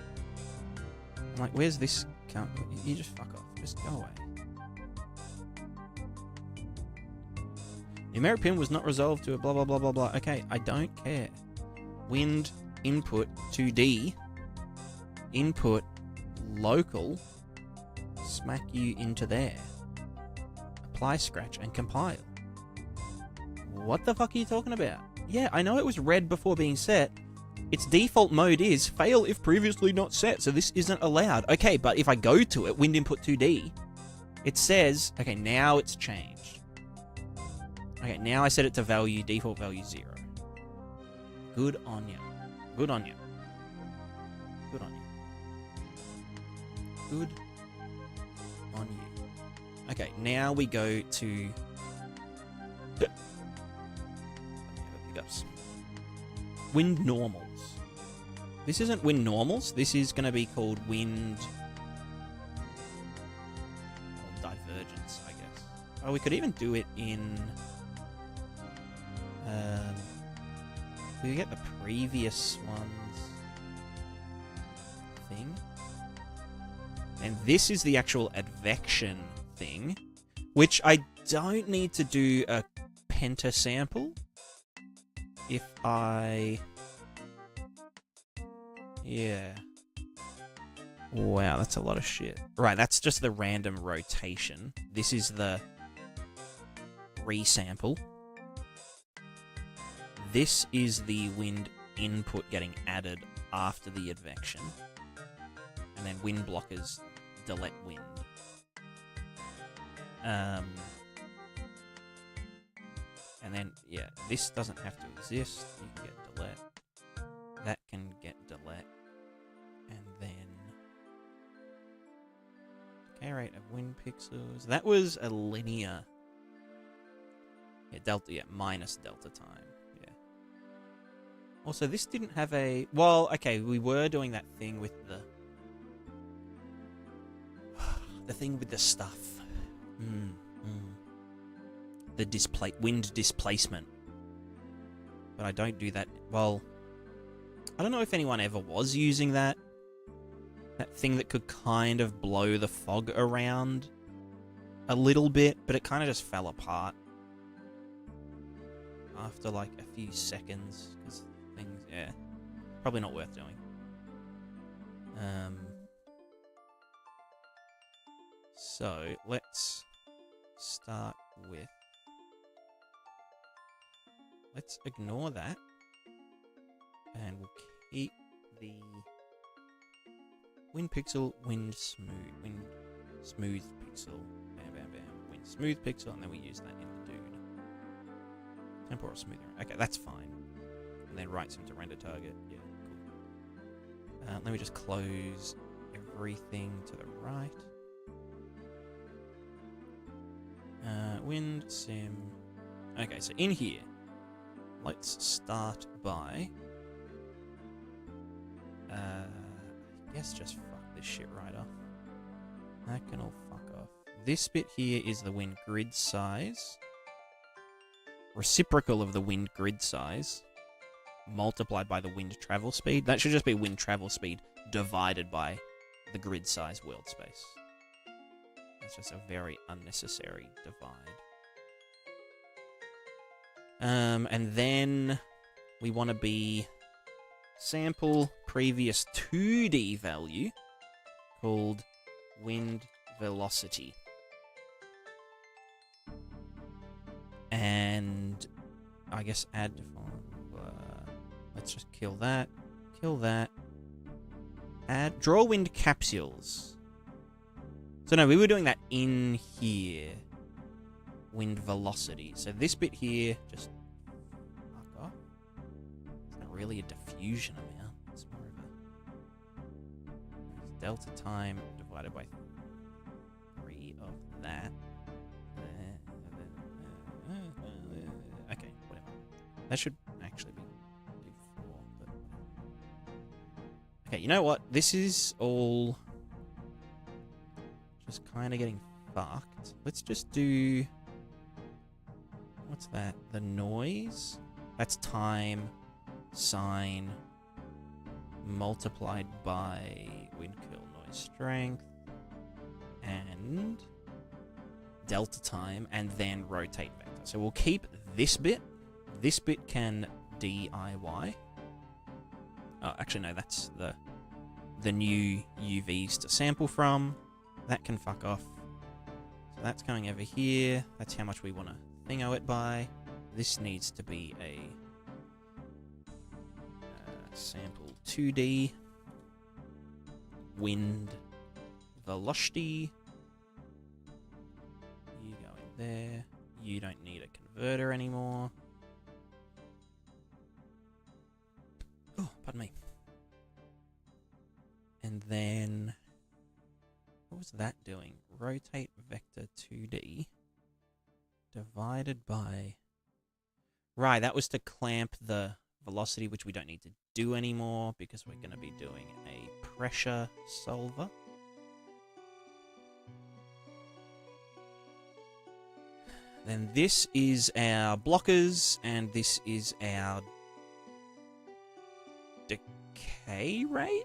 I'm like, where's this count? You just fuck off. Just go away. Numeric pin was not resolved to a blah blah blah blah blah. Okay, I don't care. Wind input 2D. Input local. Smack you into there. Apply scratch and compile. What the fuck are you talking about? Yeah, I know it was red before being set. Its default mode is fail if previously not set, so this isn't allowed. Okay, but if I go to it, wind input 2D, it says, okay, now it's changed. Okay, now I set it to value, default value 0. Good on you. Good on you. Good on you. Good on you. Okay, now we go to... Wind normals. This isn't wind normals. This is going to be called wind... divergence, I guess. Oh, we could even do it in... we get the previous one's thing. And this is the actual advection thing, which I don't need to do a pentasample. If I... Yeah. Wow, that's a lot of shit. Right, that's just the random rotation. This is the resample. This is the wind input getting added after the advection. And then wind blockers delete wind. And then, yeah, this doesn't have to exist. You can get delete. That can get delete. And then... decay rate of wind pixels. That was a linear... Yeah, delta, yeah, minus delta time. Yeah. Also, this didn't have a... Well, okay, we were doing that thing with the... the thing with the stuff. The wind displacement. But I don't do that. Well, I don't know if anyone ever was using that. That thing that could kind of blow the fog around a little bit, but it kind of just fell apart after like a few seconds. Because things, yeah, probably not worth doing. So let's start with... Let's ignore that. And we'll keep the wind pixel, wind smooth pixel, bam, bam, bam, wind smooth pixel, and then we use that in the dude. Temporal smoothing. Okay, that's fine. And then write some to render target. Yeah, cool. Let me just close everything to the right. Wind sim. Okay, so in here, let's start by... I guess just fuck this shit right off. That can all fuck off. This bit here is the wind grid size. Reciprocal of the wind grid size. Multiplied by the wind travel speed. That should just be wind travel speed divided by the grid size world space. That's just a very unnecessary divide. And then we want to be sample previous 2D value called wind velocity. And I guess add define. Let's just kill that. Kill that. Add draw wind capsules. So no, we were doing that in here. Wind velocity. So this bit here, just fuck off. It's not really a diffusion amount. It's more of a delta time divided by 3 of that. Okay, whatever. That should actually be do 4. But... okay, you know what? This is all just kind of getting fucked. Let's just do... what's that? The noise? That's time, sine, multiplied by wind curl noise strength, and delta time, and then rotate vector. So we'll keep this bit. This bit can DIY. Oh, actually, no, that's the new UVs to sample from. That can fuck off. So that's going over here. That's how much we want to thingo it by. This needs to be a sample 2D wind velocity. You go in there. You don't need a converter anymore. Oh, pardon me. And then what was that doing? Rotate vector 2D divided by... right, that was to clamp the velocity, which we don't need to do anymore because we're going to be doing a pressure solver. Then this is our blockers, and this is our decay rate?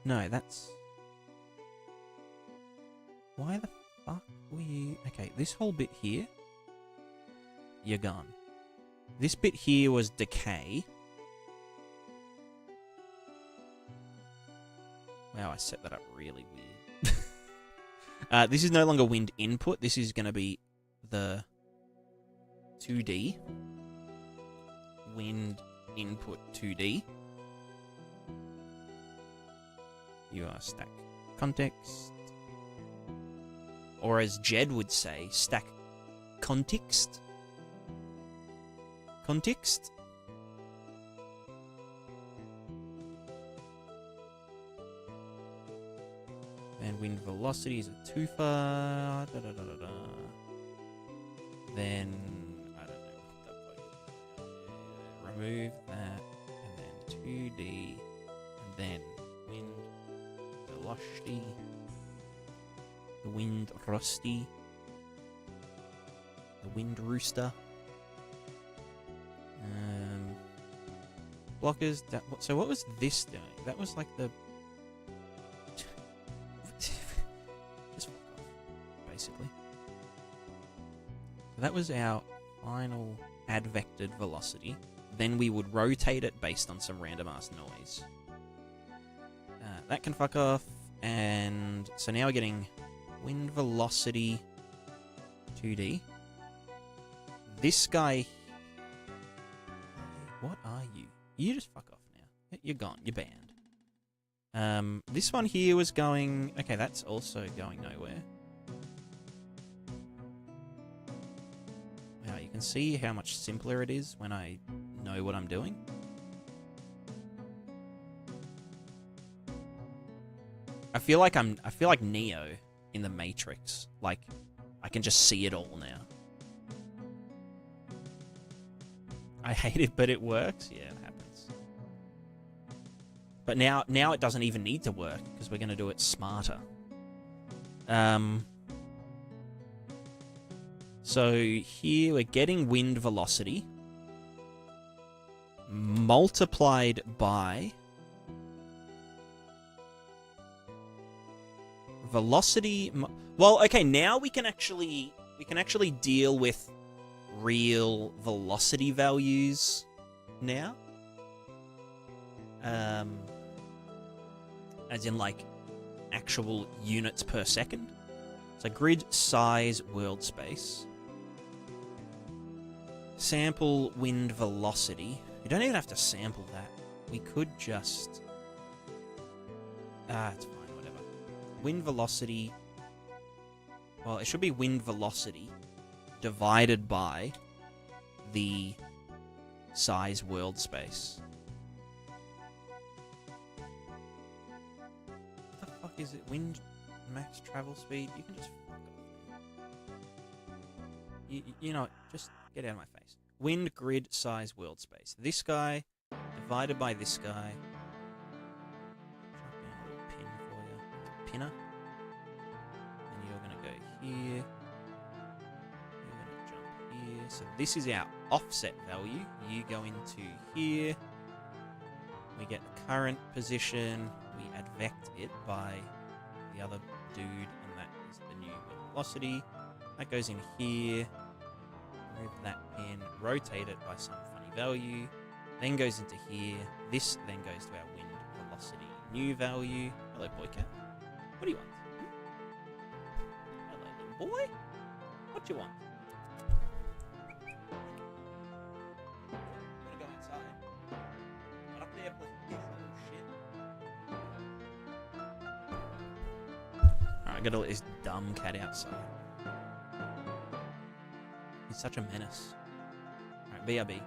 No, that's... why the fuck were you... okay, this whole bit here, you're gone. This bit here was decay. Wow, I set that up really weird. This is no longer wind input. This is going to be the 2D. Wind input 2D. You are stack context. Or as Jed would say, stack context. Context. And wind velocity is a too far. Da, da, da, da, da. Then I don't know. Remove that, and then 2D, and then wind velocity. The wind rusty. The wind rooster. Blockers. So what was this doing? That was like the... just fuck off, basically. So that was our final add vectored velocity. Then we would rotate it based on some random ass noise. That can fuck off. And so now we're getting wind velocity 2D. This guy... what are you? You just fuck off now. You're gone. You're banned. This one here was going... okay, that's also going nowhere. Wow, you can see how much simpler it is when I know what I'm doing. I feel like Neo in the Matrix. Like, I can just see it all now. I hate it, but it works. Yeah, it happens. But now it doesn't even need to work because we're going to do it smarter. So here we're getting wind velocity multiplied by velocity. Well, okay, now we can actually deal with real velocity values now. As in like actual units per second. So grid size world space. Sample wind velocity. You don't even have to sample that. We could just... it's fine, whatever. Wind velocity... Well, it should be wind velocity divided by the size world space. What the fuck is it? Wind max travel speed? You can just fuck off. You know, just get out of my face. Wind grid size world space. This guy divided by this guy. Drop down a little pin for you. Pinner. And you're going to go here. You're going to jump here. So this is our offset value. You go into here. We get the current position. We advect it by the other dude, and that is the new velocity. That goes in here. Move that pin, rotate it by some funny value, then goes into here. This then goes to our wind velocity new value. Hello, boy cat. What do you want? Hello, little boy. What do you want? Wanna go outside? Not up there, please. Little shit. Alright, I gotta let this dumb cat outside. He's such a menace. Alright, BRB.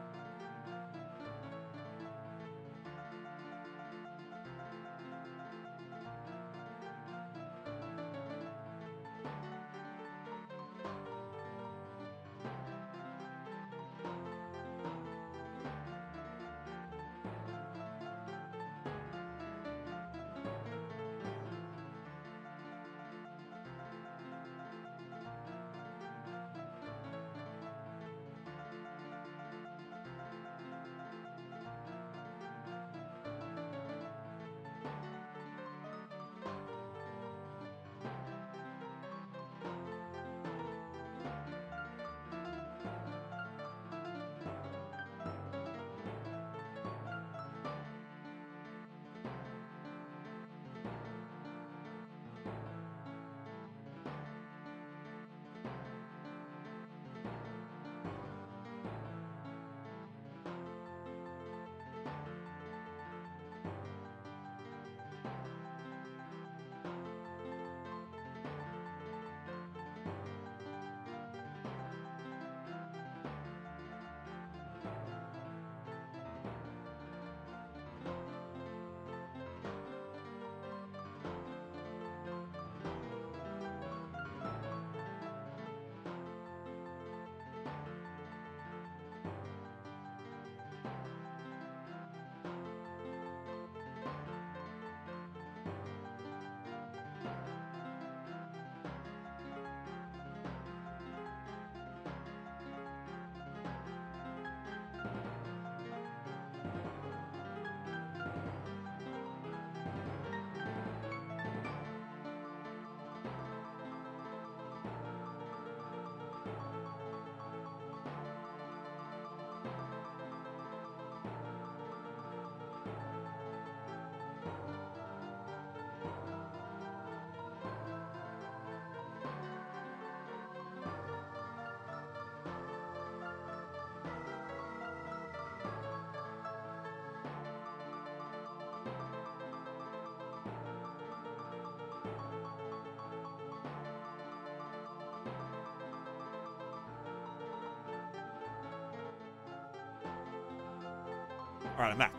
Alright, I'm back.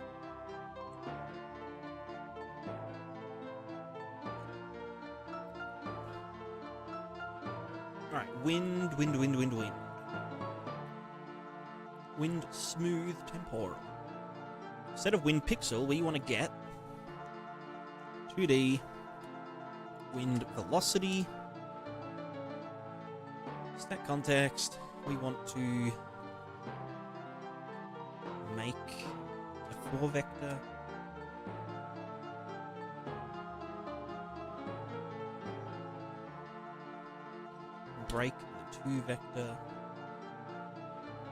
Alright, wind. Wind smooth temporal. Instead of wind pixel, we want to get 2D wind velocity. Stat context. We want to make a 4 vector. break the 2 vector,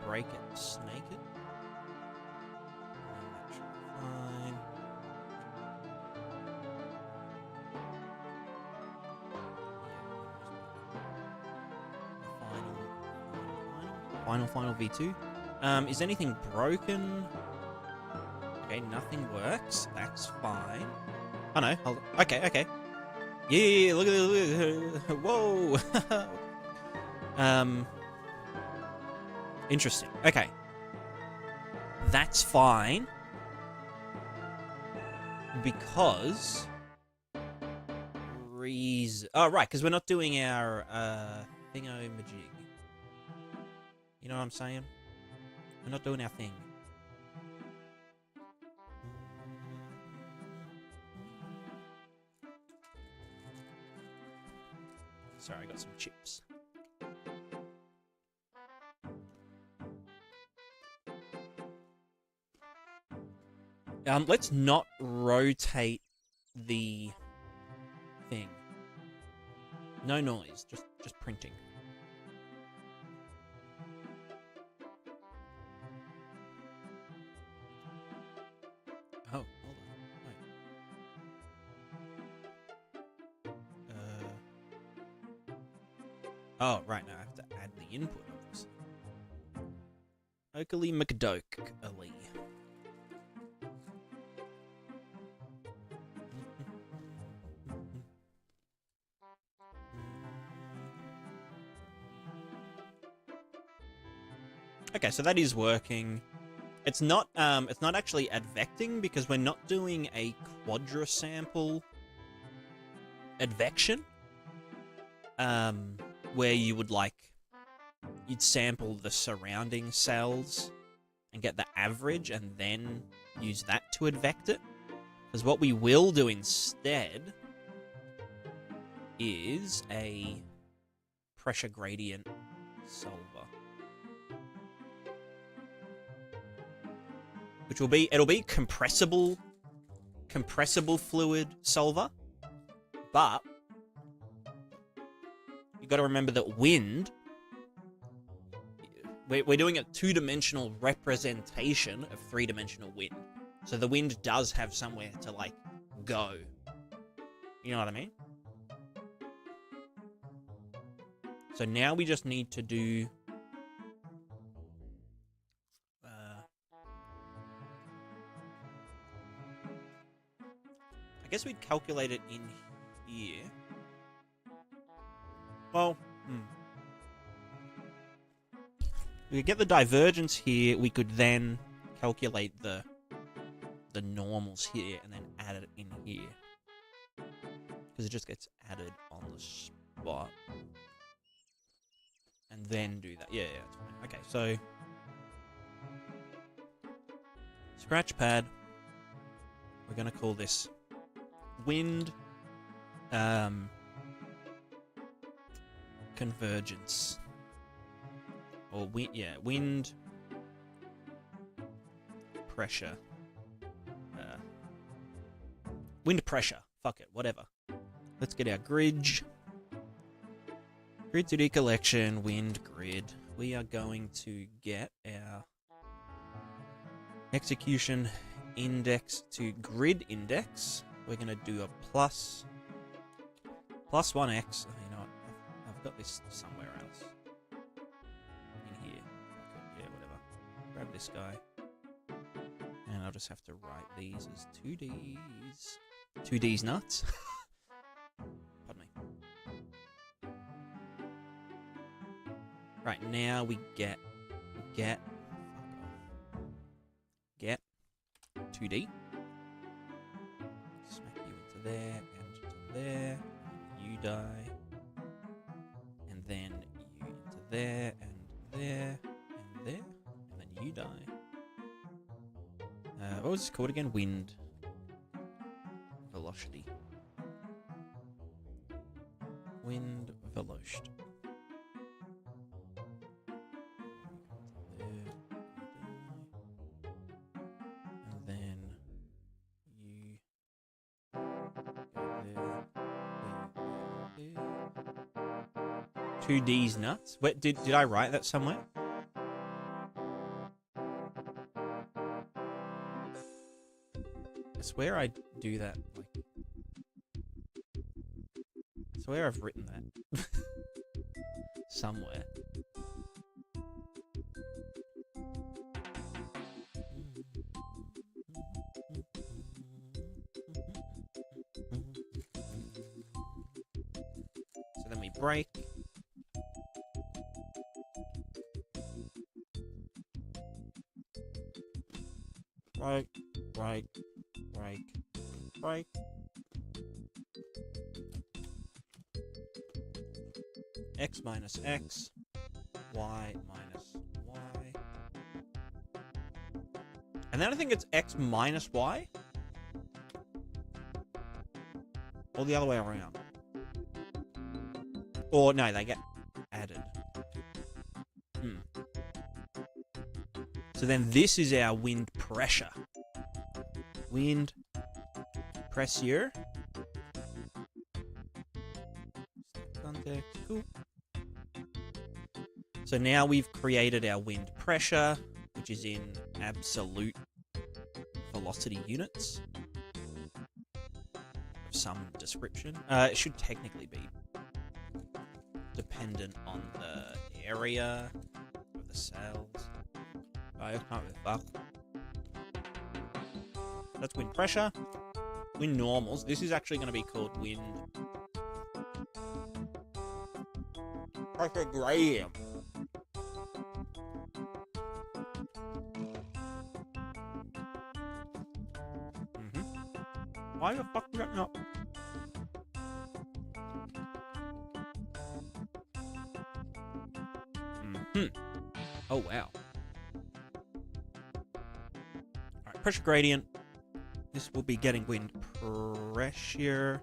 break it, snake it. And that should be fine. Final V2. Is anything broken? Okay, nothing works. That's fine. Oh no, hold on. Okay. Yeah, look at this. Whoa. Interesting. Okay. That's fine. Because oh, right, because we're not doing our thingo-majig. You know what I'm saying? We're not doing our thing. Sorry, I got some chips. Let's not rotate the thing. No noise, just printing. Oh, hold on. Wait. Oh, right, now I have to add the input, obviously. Oakley McDoke-ally. Okay, so that is working. It's not actually advecting because we're not doing a quadrasample advection. Where you would you'd sample the surrounding cells and get the average and then use that to advect it. Because what we will do instead is a pressure gradient solver. Which it'll be compressible fluid solver, but you got to remember that wind, we're doing a 2-dimensional representation of 3-dimensional wind. So the wind does have somewhere to, go. You know what I mean? So now we just need to do... I guess we'd calculate it in here. Well, we could get the divergence here. We could then calculate the normals here and then add it in here. Because it just gets added on the spot. And then do that. Yeah, that's fine. Okay, so... Scratch pad. We're going to call this wind convergence. Or wind pressure. Wind pressure. Fuck it, whatever. Let's get our grid. Grid 2D collection, wind grid. We are going to get our execution index to grid index. We're going to do a plus 1x. Oh, you know what? I've got this somewhere else. In here. Okay, yeah, whatever. Grab this guy. And I'll just have to write these as 2Ds. 2Ds nuts. Pardon me. Right, now we get 2D. Smack you into there and to there. You die. And then you into there and there and there. And then you die. What was this called again? Wind velocity. Wind velocity. 2D's nuts. Wait, did I write that somewhere? I swear I do that. Like, I swear I've written that somewhere. So then we break. Break, break, break, break. X minus X, Y minus Y. And then I think it's X minus Y? Or the other way around. Or no, they get added. So then this is our wind pressure. Wind pressure. Context. Cool. So now we've created our wind pressure, which is in absolute velocity units of some description. It should technically be dependent on the area of the cells. I can't really fuck. That's wind pressure. Wind normals. This is actually going to be called wind pressure gradient. Why the fuck did that not? Oh, wow. Alright, pressure gradient. This will be getting wind pressure.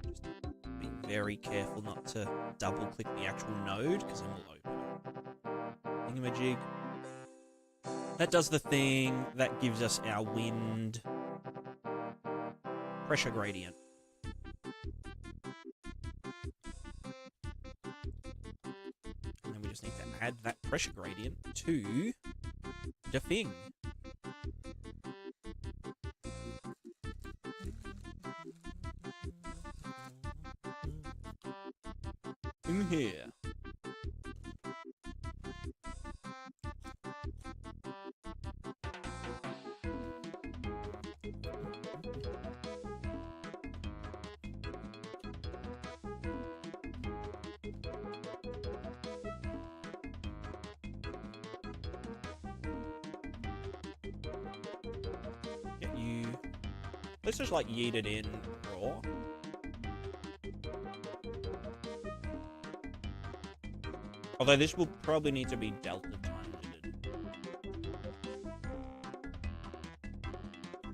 Just be very careful not to double click the actual node, because then we'll open it. Thingamajig. That does the thing. That gives us our wind pressure gradient. And then we just need to add that pressure gradient to the thing. In here. Let's just like yeet it in raw. Although this will probably need to be delta timed.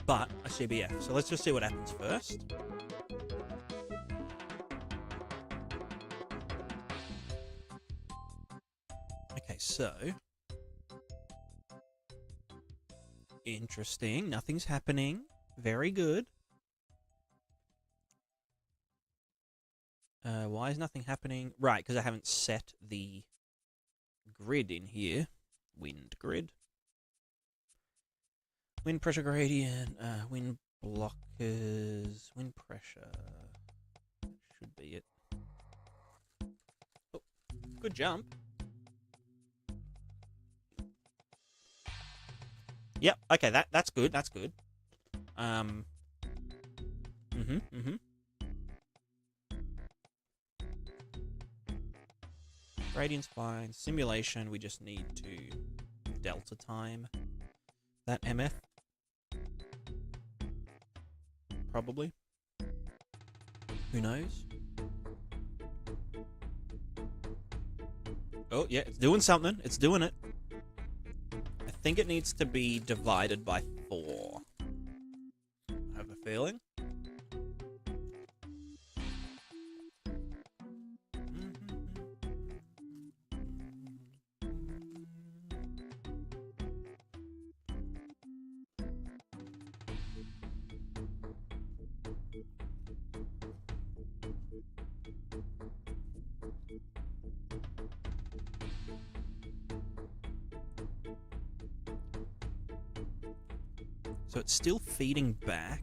But a CBF. So let's just see what happens first. Okay, so interesting. Nothing's happening. Very good. Why is nothing happening? Right, because I haven't set the grid in here. Wind grid. Wind pressure gradient. Wind blockers. Wind pressure. Should be it. Oh, good jump. Yep, okay, that's good, that's good. Gradient's fine. Simulation, we just need to delta time that MF. Probably. Who knows? Oh, yeah, it's doing something. It's doing it. I think it needs to be divided by 4. I have a feeling. So it's still feeding back.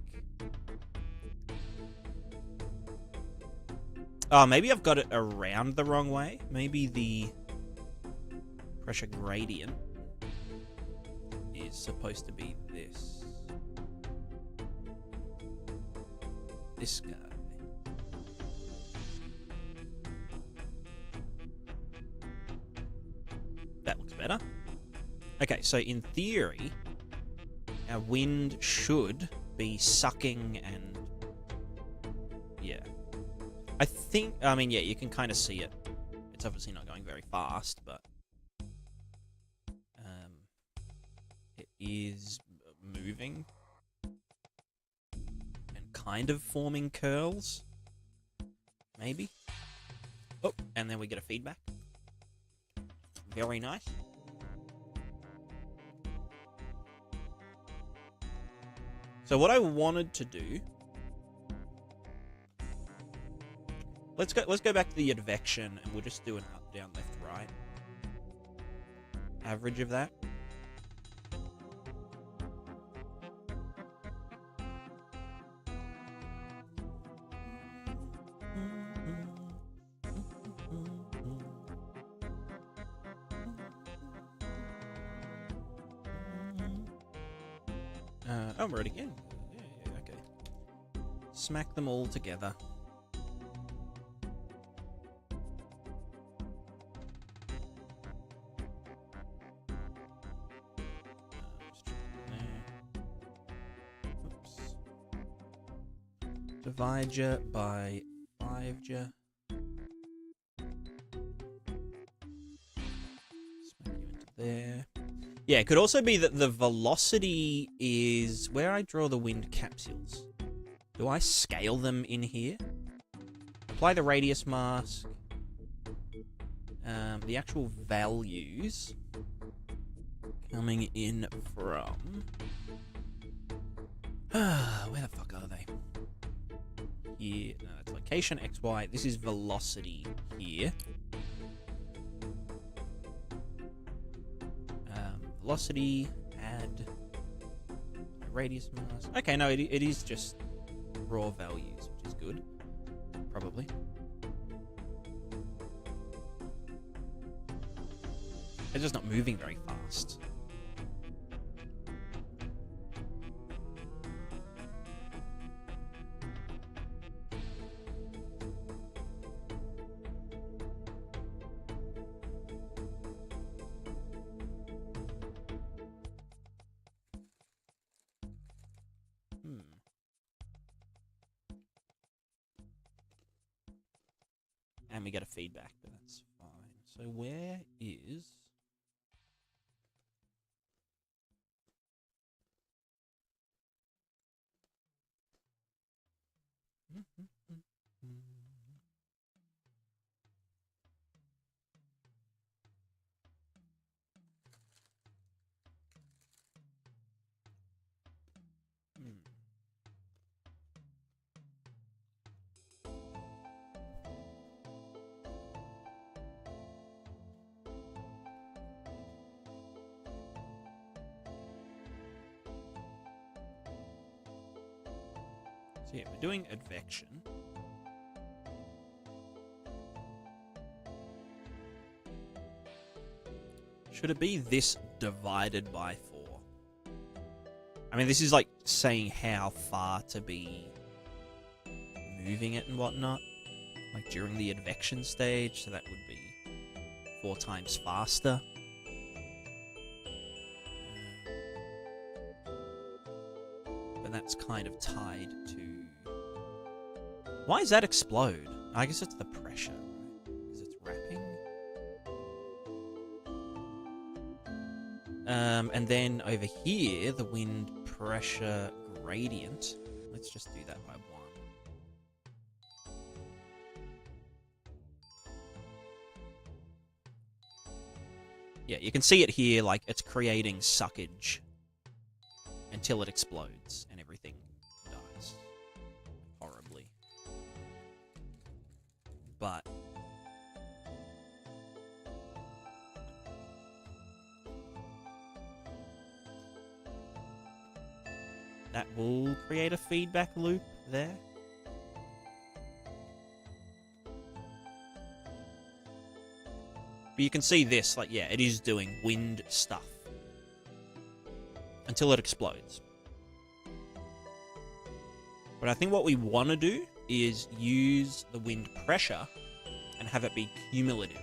Oh, maybe I've got it around the wrong way. Maybe the pressure gradient is supposed to be this. This guy. That looks better. Okay, so in theory, our wind should be sucking and... yeah. I mean, yeah, you can kind of see it. It's obviously not going very fast, but... it is moving. And kind of forming curls. Maybe. Oh, and then we get a feedback. Very nice. So what I wanted to do... Let's go back to the advection, and we'll just do an up, down, left, right. Average of that. Oh, we're at again. Yeah, okay. Smack them all together. Oops. Divide you by 5 you. Smack you into there. Yeah, it could also be that the velocity is where I draw the wind capsules. Do I scale them in here? Apply the radius mask. The actual values coming in from... where the fuck are they? Here. No, that's location XY. This is velocity here. Velocity, add radius mask. Okay, no, it is just raw values, which is good. Probably. It's just not moving very fast. And we get a feedback, but that's fine. So where is... So yeah, we're doing advection. Should it be this divided by 4? I mean, this is like saying how far to be moving it and whatnot. Like during the advection stage, so that would be 4 times faster. But that's kind of tied to... Why does that explode? I guess it's the pressure, right? Because it's wrapping. And then over here, the wind pressure gradient. Let's just do that by 1. Yeah, you can see it here, like, it's creating suckage until it explodes and everything dies horribly. But that will create a feedback loop there. But you can see this, like, yeah, it is doing wind stuff. Until it explodes. But I think what we want to do is use the wind pressure and have it be cumulative.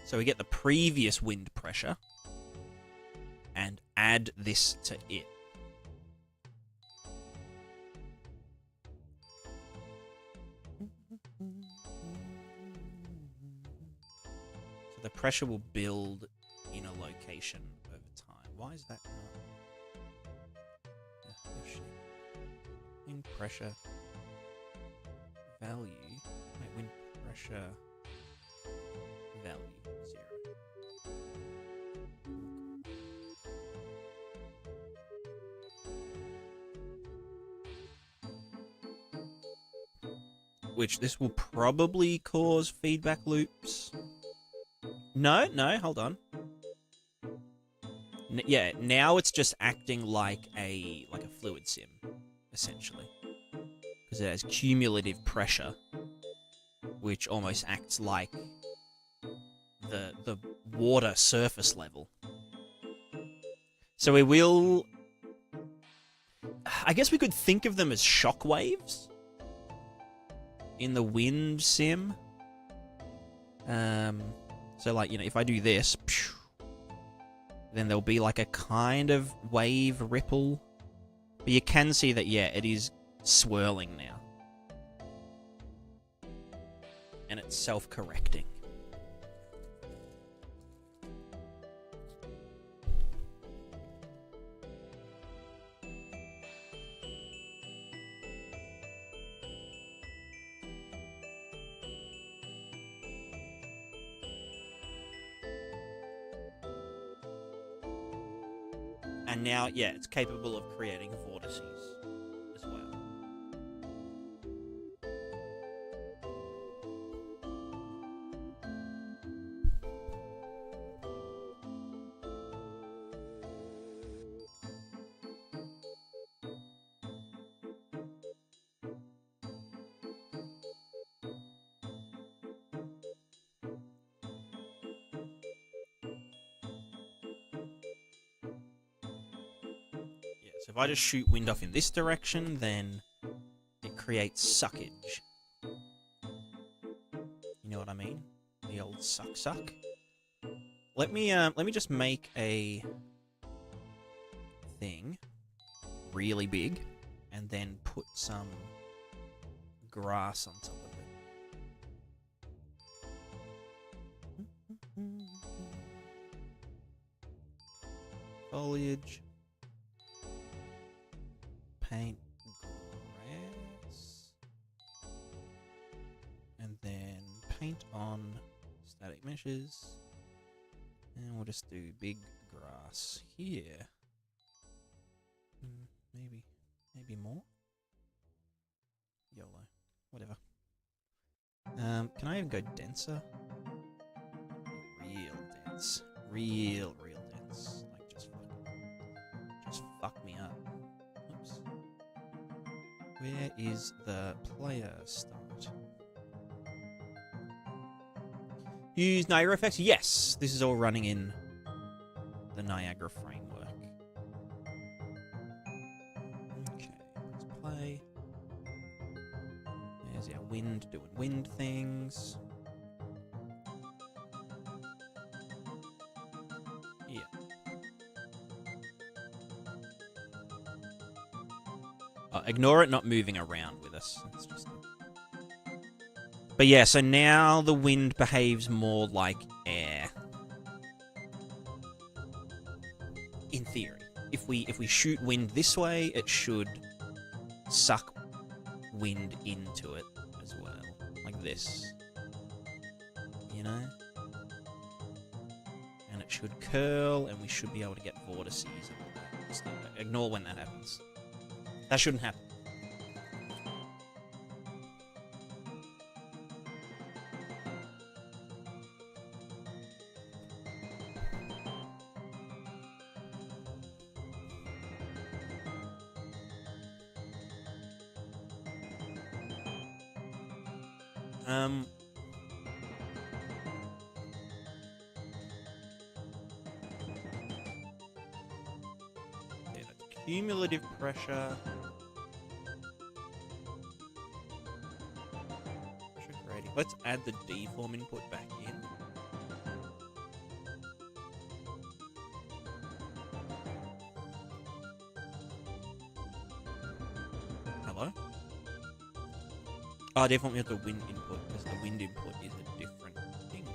So we get the previous wind pressure and add this to it. So the pressure will build in a location over time. Why is that not? Oh, shit. Wind pressure value. Wait, wind pressure value 0. Which this will probably cause feedback loops. No, hold on. Yeah, now it's just acting like a fluid sim, essentially, because it has cumulative pressure, which almost acts like the water surface level. So we will, I guess we could think of them as shock waves in the wind sim. So like, you know, if I do this, then there'll be like a kind of wave ripple. But you can see that, yeah, it is swirling now. And it's self-correcting. And now, yeah, it's capable of creating vortices as well. So if I just shoot wind off in this direction, then it creates suckage. You know what I mean? The old suck. Let me just make a thing really big, and then put some grass on top of it. Foliage. Paint grass, and then paint on static meshes, and we'll just do big grass here. Maybe more. YOLO, whatever. Can I even go denser? Real dense, real dense. Like just fuck me up. Oops. Where is the player start? Use Niagara effects? Yes, this is all running in the Niagara framework. Okay, let's play. There's our wind doing wind things. Yeah. Ignore it not moving around with us. It's just But yeah, so now the wind behaves more like air. In theory. If we shoot wind this way, it should suck wind into it as well. Like this. You know? And it should curl, and we should be able to get vortices and all that. Just ignore when that happens. That shouldn't happen. Um. Yeah, that's cumulative pressure. Pressure gradient. Let's add the deform input back in. Hello? Oh, definitely have the wind input, because the wind input is a different thing now.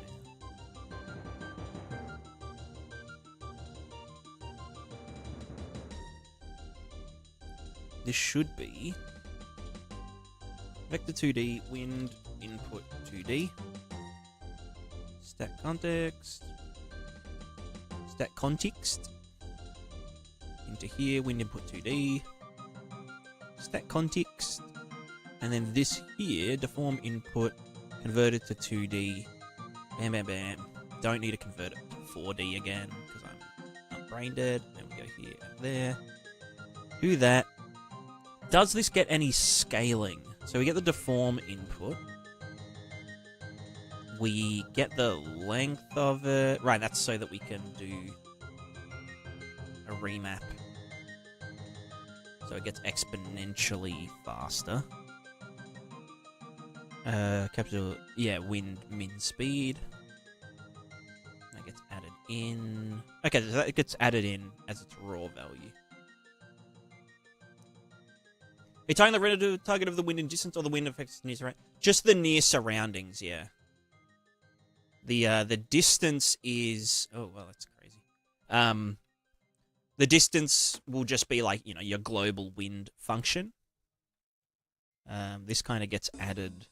This should be vector 2D, wind input 2D, stat context, stat context, into here, wind input 2D, stat context, and then this here, deform input, converted to 2D, bam, bam, bam. Don't need to convert it to 4D again, because I'm not brain dead. Then we go here and there. Do that. Does this get any scaling? So we get the deform input. We get the length of it. Right, that's so that we can do a remap. So it gets exponentially faster. Capital, yeah, wind min speed. That gets added in. Okay, so that gets added in as its raw value. Are you targeting the relative target of the wind in distance or the wind affects near surroundings? Just the near surroundings, yeah. The distance is, oh well, that's crazy. The distance will just be like, you know, your global wind function. This kind of gets added.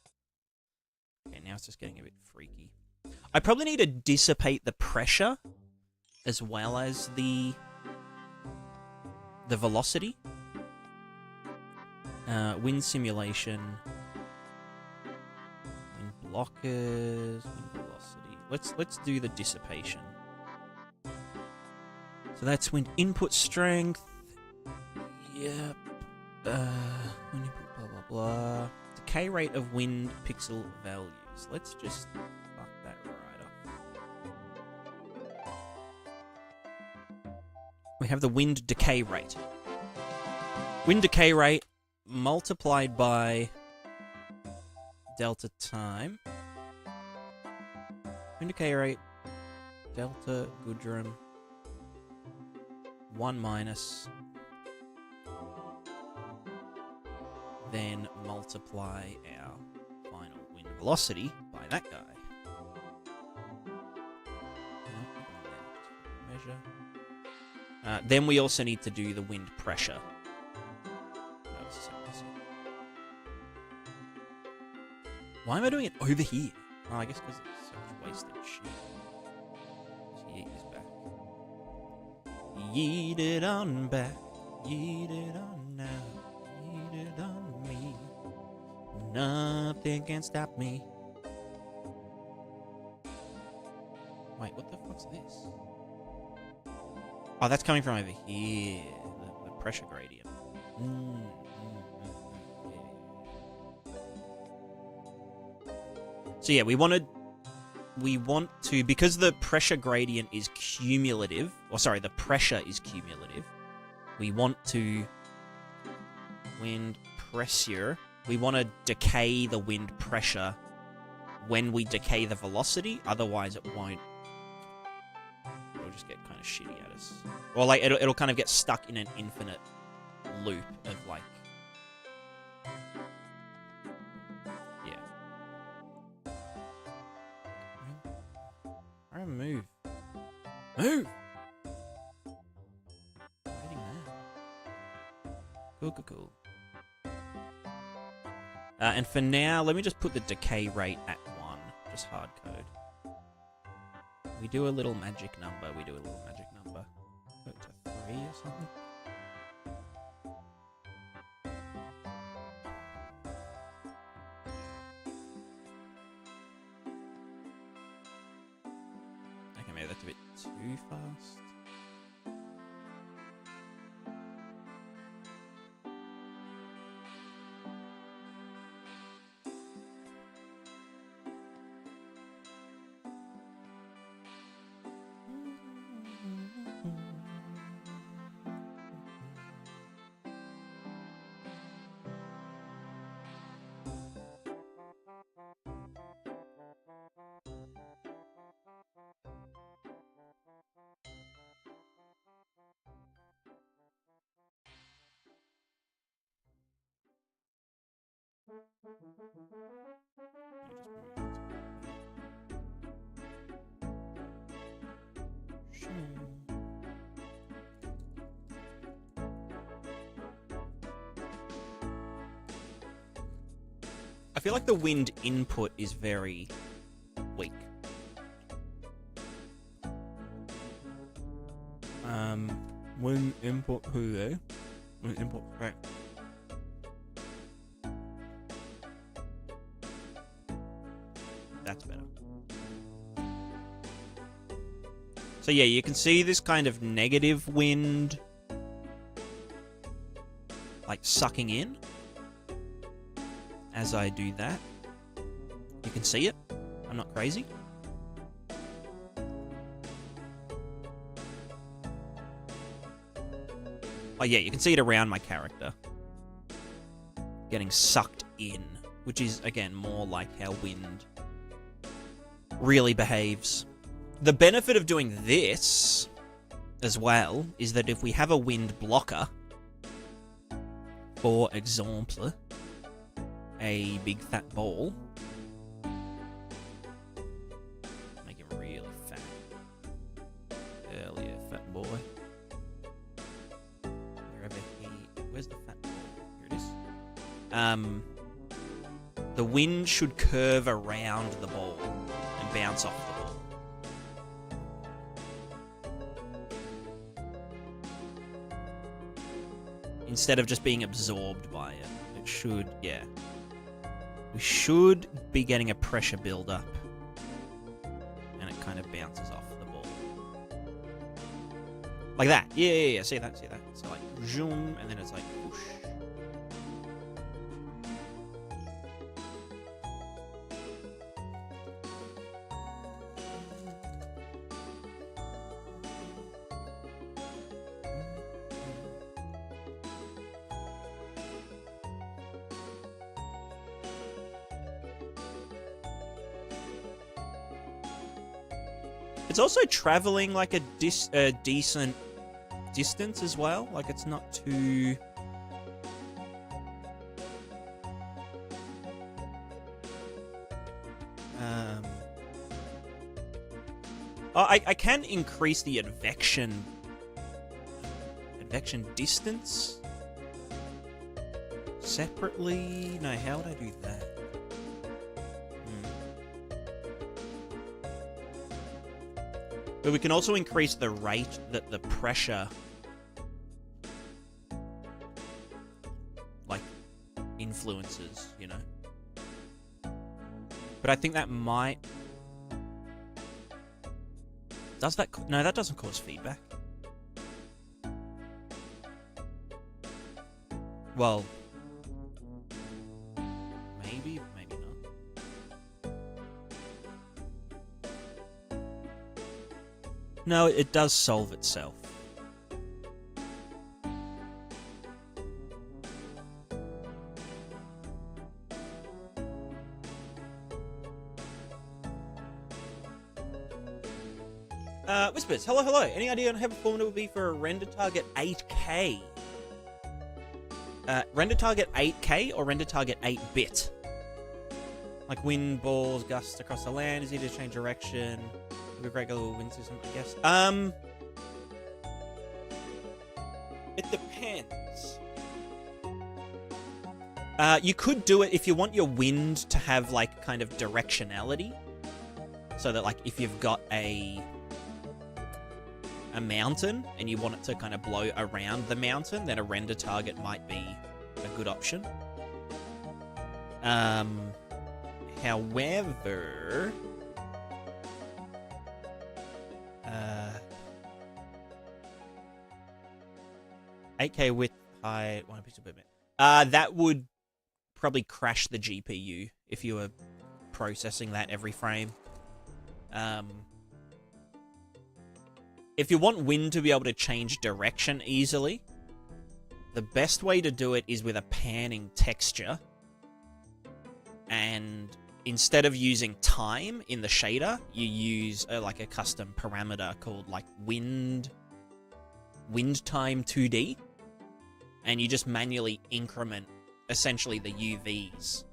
Okay, now it's just getting a bit freaky. I probably need to dissipate the pressure as well as the velocity. Wind simulation. Wind blockers. Wind velocity. Let's do the dissipation. So that's wind input strength. Yep. Wind input blah blah blah. Decay rate of wind pixel values. Let's just fuck that right up. We have the wind decay rate. Wind decay rate multiplied by delta time. Wind decay rate delta Gudrun 1 minus, then multiply our final wind velocity by that guy. Measure. Then we also need to do the wind pressure. Why am I doing it over here? Oh, I guess because it's such wasted shit. Yeet is back. Yeet it on back. Yeet it on now. Yeet it on me. Nothing can stop me. Wait, what the fuck's this? Oh, that's coming from over here. The pressure gradient. So yeah, we want to, because the pressure gradient is cumulative, or sorry, the pressure is cumulative, we want to wind pressure, we want to decay the wind pressure when we decay the velocity, otherwise it won't, it'll just get kind of shitty at us. Or like, it'll kind of get stuck in an infinite loop of like, move. Move! Getting mad. Cool. And for now, let me just put the decay rate at 1. Just hard code. We do a little magic number. Go to 3 or something. That's a bit too fast. I feel like the wind input is very weak. Wind input who there? Wind input right. That's better. So yeah, you can see this kind of negative wind like sucking in as I do that. You can see it. I'm not crazy. Oh yeah, you can see it around my character. Getting sucked in, which is, again, more like how wind really behaves. The benefit of doing this, as well, is that if we have a wind blocker, for example, a big fat ball, make him really fat. Hell yeah, fat boy. Where's the fat ball? Here it is. The wind should curve around the ball and bounce off the ball. Instead of just being absorbed by it. It should, yeah. We should be getting a pressure build-up. And it kind of bounces off the ball. Like that. Yeah. See that? So like, zoom, and then it's like, whoosh. It's also traveling like a decent distance as well. Like, it's not too... I can increase the advection distance separately. No, how would I do that? But we can also increase the rate that the pressure like influences, you know. But I think that might... Does that... No, that doesn't cause feedback. Well... Maybe not. No, it does solve itself. Whispers, hello. Any idea on how performant it would be for a render target 8K? Render target 8K or render target 8-bit? Like wind, balls, gusts across the land, is easy to change direction. With a regular wind system, I guess. It depends. You could do it if you want your wind to have, like, kind of directionality. So that, like, if you've got a mountain and you want it to kind of blow around the mountain, then a render target might be a good option. However... 8K width, height, 1 pixel per minute. That would probably crash the GPU if you were processing that every frame. If you want wind to be able to change direction easily, the best way to do it is with a panning texture. And instead of using time in the shader, you use like a custom parameter called like wind time 2D. And you just manually increment essentially the UVs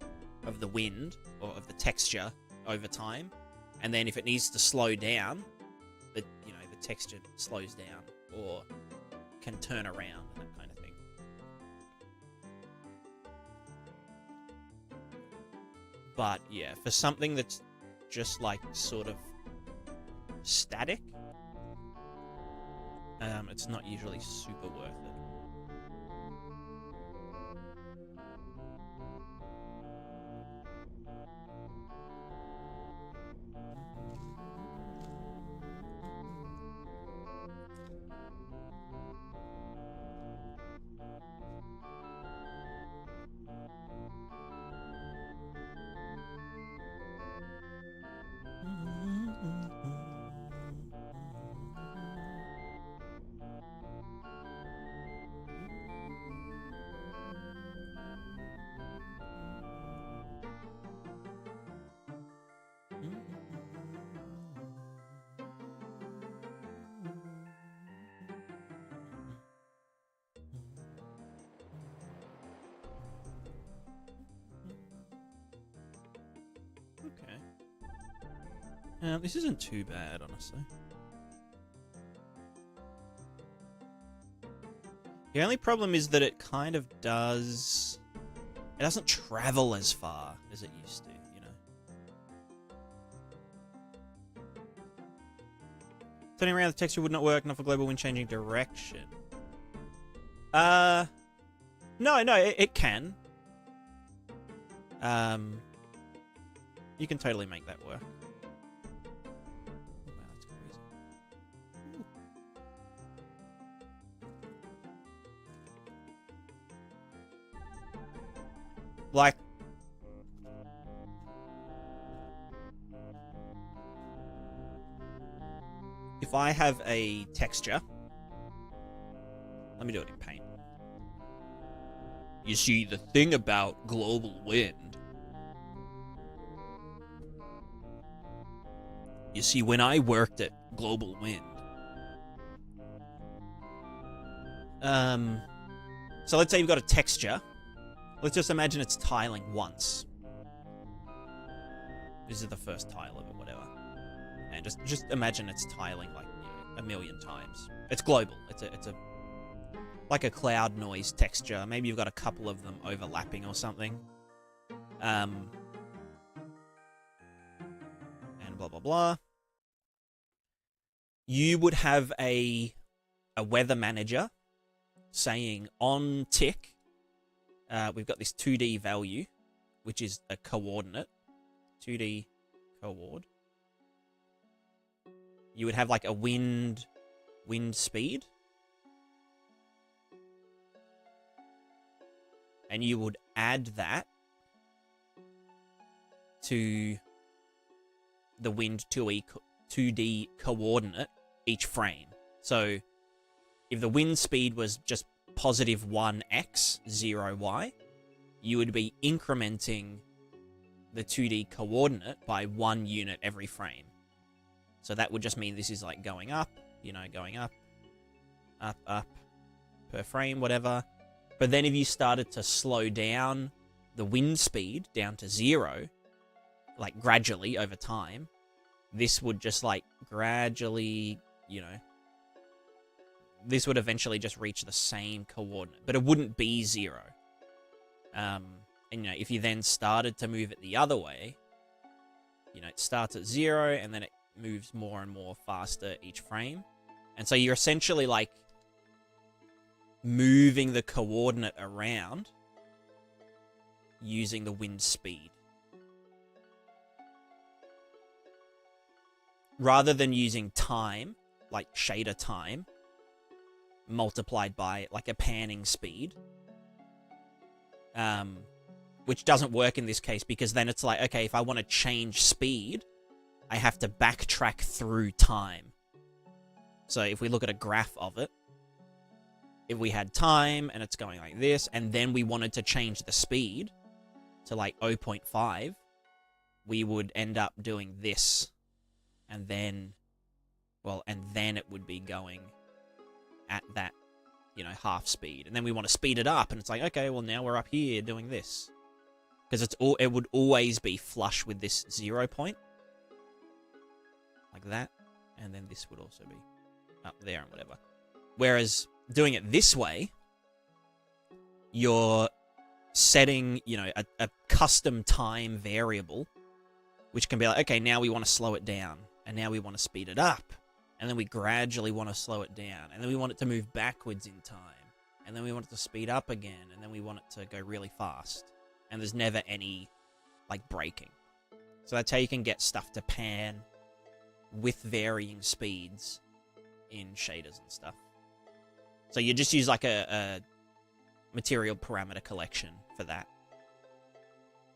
of the wind or of the texture over time, and then if it needs to slow down, the texture slows down or can turn around and that kind of thing. But yeah, for something that's just like sort of static, it's not usually super worth it. This isn't too bad, honestly. The only problem is that it kind of does... It doesn't travel as far as it used to, you know? Turning around the texture would not work, not for global wind changing direction. No, it can. You can totally make that work. Like, if I have a texture, let me do it in Paint. You see, the thing about global wind, you see, when I worked at Global Wind, so let's say you've got a texture. Let's just imagine it's tiling once. This is the first tile of it, whatever. And just imagine it's tiling like, you know, a million times. It's global. It's a like a cloud noise texture. Maybe you've got a couple of them overlapping or something. And blah blah blah. You would have a weather manager saying on tick, we've got this 2D value, which is a coordinate. 2D coord. You would have like a wind speed. And you would add that to the wind 2D coordinate each frame. So if the wind speed was just positive 1x, 0y, you would be incrementing the 2D coordinate by 1 unit every frame. So that would just mean this is like going up, you know, going up, up, per frame, whatever. But then if you started to slow down the wind speed down to 0, like gradually over time, this would just like gradually, you know, this would eventually just reach the same coordinate, but it wouldn't be 0. And, you know, if you then started to move it the other way, you know, it starts at 0 and then it moves more and more faster each frame. And so you're essentially like moving the coordinate around using the wind speed. Rather than using time, like shader time, multiplied by like a panning speed. Which doesn't work in this case because then it's like, okay, if I want to change speed, I have to backtrack through time. So if we look at a graph of it, if we had time and it's going like this, and then we wanted to change the speed to like 0.5, we would end up doing this. And then, well, and then it would be going at that, you know, half speed. And then we want to speed it up, and it's like, okay, well, now we're up here doing this. because it would always be flush with this 0 point, like that, and then this would also be up there and whatever. Whereas doing it this way, you're setting, you know, a custom time variable, which can be like, okay, now we want to slow it down, and now we want to speed it up, and then we gradually want to slow it down, and then we want it to move backwards in time, and then we want it to speed up again, and then we want it to go really fast. And there's never any, like, braking. So that's how you can get stuff to pan with varying speeds in shaders and stuff. So you just use, like, a material parameter collection for that.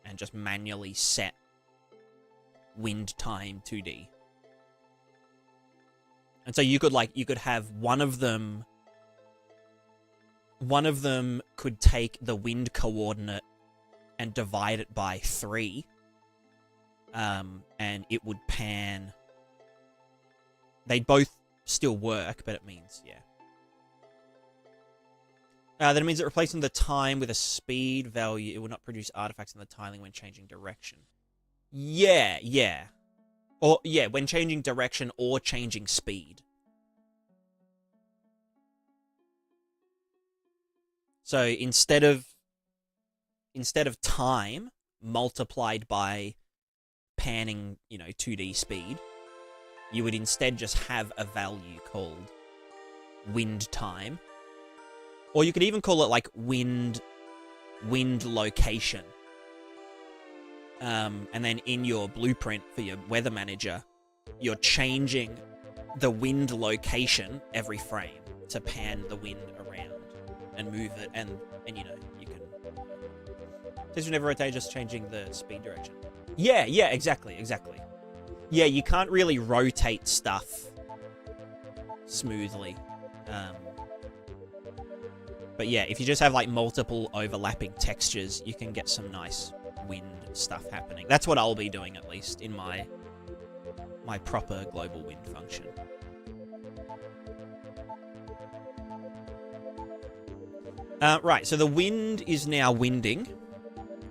And just manually set wind time 2D. And so you could have one of them could take the wind coordinate and divide it by 3, and it would pan. They'd both still work, but it means, yeah. Then it means that replacing the time with a speed value, it will not produce artifacts in the tiling when changing direction. Yeah, yeah. Or, yeah, when changing direction or changing speed. So instead of time multiplied by panning, you know, 2D speed, you would instead just have a value called wind time. Or you could even call it like wind location. And then in your blueprint for your weather manager, you're changing the wind location every frame to pan the wind around and move it, and you know, you can. Says you never rotate, just changing the speed direction. Yeah, exactly. Yeah, you can't really rotate stuff smoothly. But yeah, if you just have like multiple overlapping textures, you can get some nice wind stuff happening. That's what I'll be doing, at least, in my proper global wind function. Right, so the wind is now winding.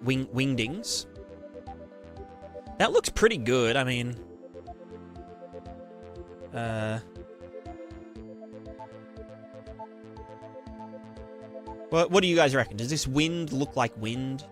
Wingdings. That looks pretty good, I mean... What do you guys reckon? Does this wind look like wind?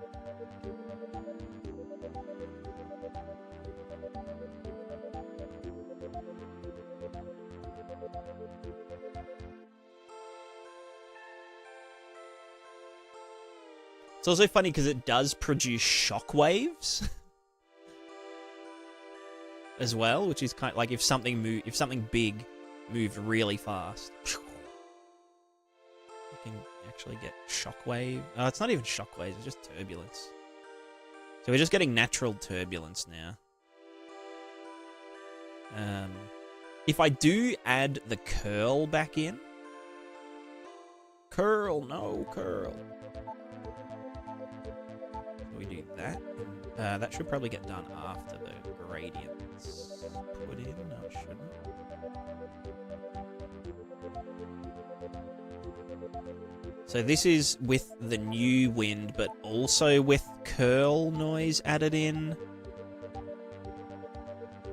It's also funny because it does produce shockwaves as well, which is kind of like if something big moved really fast, you can actually get shockwave. Oh, it's not even shockwaves; it's just turbulence. So we're just getting natural turbulence now. If I do add the curl back in, no curl. We do that. That should probably get done after the gradients put in. No, it shouldn't. So this is with the new wind, but also with curl noise added in.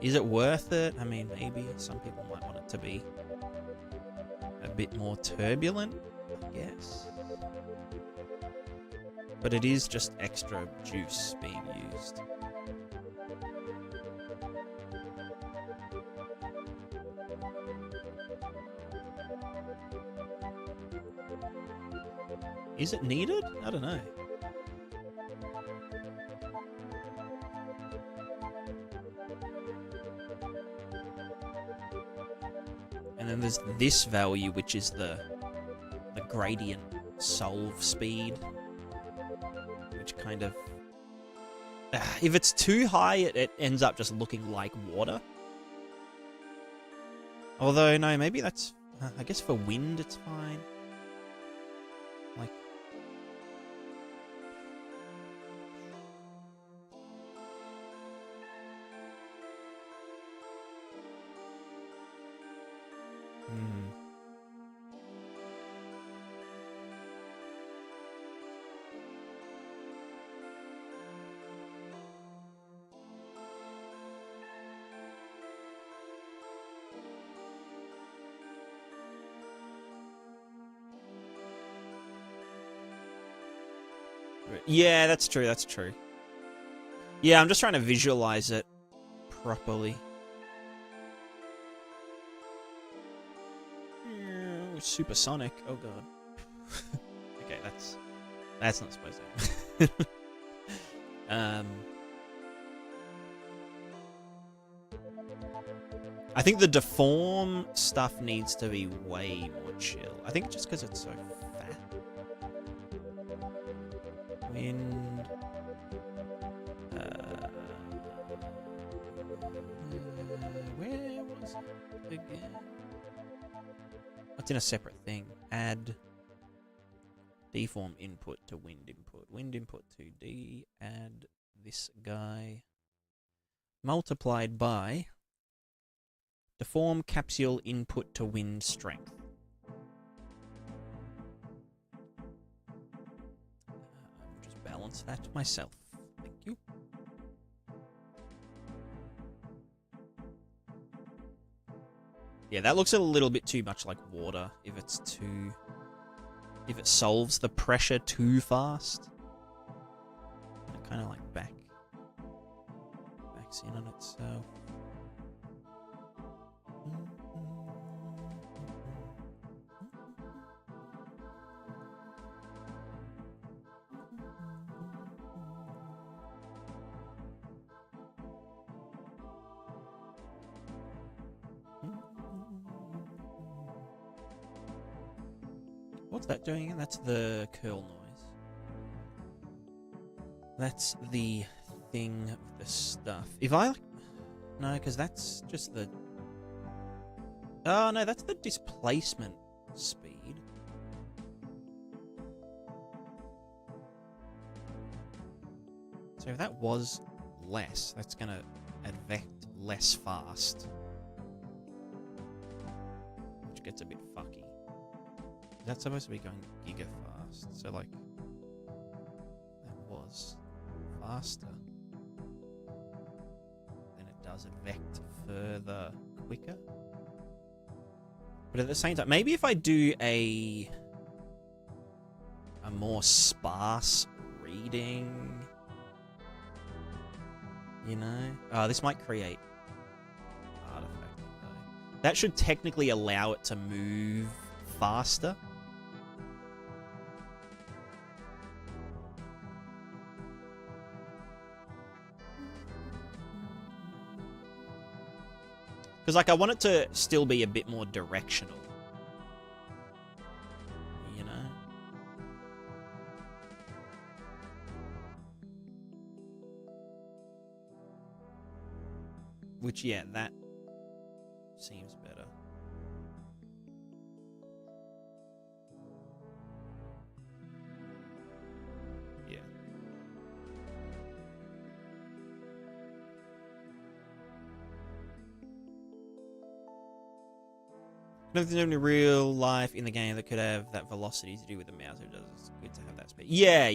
Is it worth it? I mean, maybe some people might want it to be a bit more turbulent, I guess. But it is just extra juice being used. Is it needed? I don't know. And then there's this value, which is the gradient solve speed. Which kind of... if it's too high, it ends up just looking like water. Although, no, maybe that's... I guess for wind, it's fine. Like... Yeah, that's true, that's true. Yeah, I'm just trying to visualize it properly. Supersonic. Oh god. Okay, that's not supposed to happen. I think the deform stuff needs to be way more chill. I think just because it's so fat. Wind. Where was it again? What's in a separate thing? Add deform input to wind input. Wind input to D. Add this guy. Multiplied by deform capsule input to wind strength. I'll just balance that myself. Thank you. Yeah, that looks a little bit too much like water if it's too... if it solves the pressure too fast. It kind of like backs in on itself. What's that doing again? That's the curl noise. That's the thing of the stuff. If I... no, because that's just the... oh, no, that's the displacement speed. So if that was less, that's going to advect less fast. Which gets a bit fucky. That's supposed to be going giga fast. So, like, that was faster. Then it does advect further quicker. But at the same time, maybe if I do a more sparse reading, you know? Oh, this might create artifact. That should technically allow it to move faster. Because, like, I want it to still be a bit more directional. You know? Which, yeah, that seems better. Yeah. Nothing in real life in the game that could have that velocity to do with the mouse. It does. It's good to have that speed. Yeah.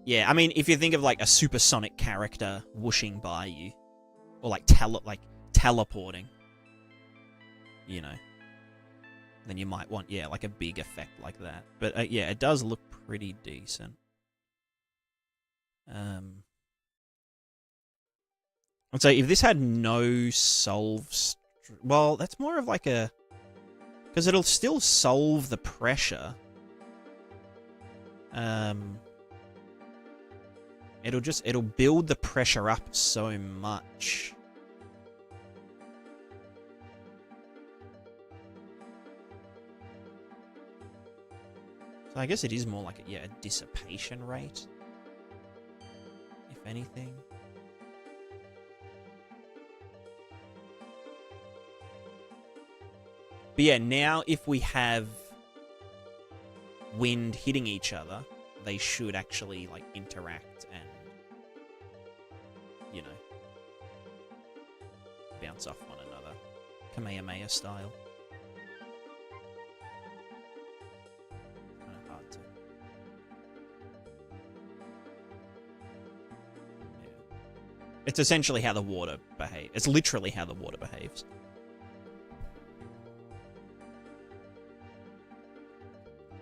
Yeah, I mean, if you think of, like, a supersonic character whooshing by you, or, like, teleporting, you know, then you might want, yeah, like a big effect like that. But, yeah, it does look pretty decent. I'd say if this had no solve... well, that's more of like a... because it'll still solve the pressure. It'll build the pressure up so much. So I guess it is more like a dissipation rate, if anything. But yeah, now if we have wind hitting each other, they should actually, like, interact and, you know, bounce off one another. Kamehameha style. Kind of hard to... yeah. It's essentially how the water behaves. It's literally how the water behaves.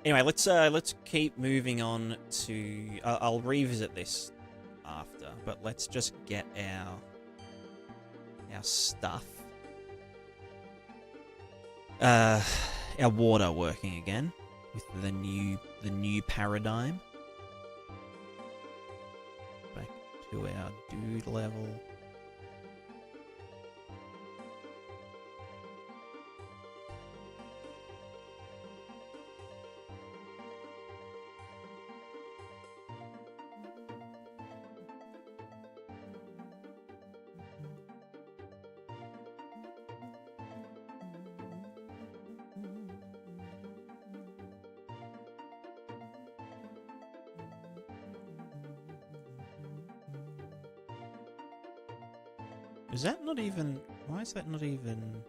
Anyway, let's keep moving on to. I'll revisit this after, but let's just get our stuff, our water working again with the new paradigm. Back to our dude level. Is that not even... Why is that not even...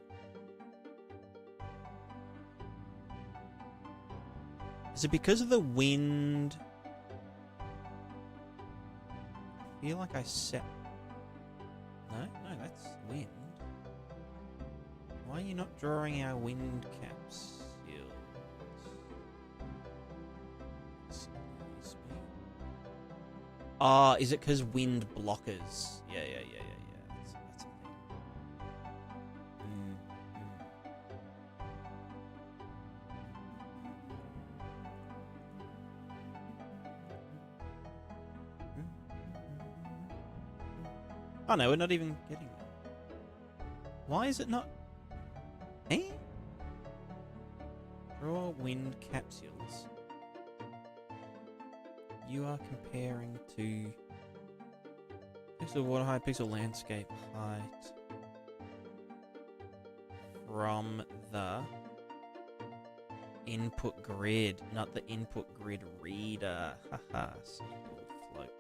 Is it because of the wind? I feel like I set... No, that's wind. Why are you not drawing our wind capsules? Excuse me. Ah, is it because wind blockers? Yeah. That's a thing. Oh no, we're not even getting that. Why is it not... Eh? Draw wind capsules. You are comparing to... Pixel water height, pixel landscape height from the input grid, not the input grid reader. Haha, simple float.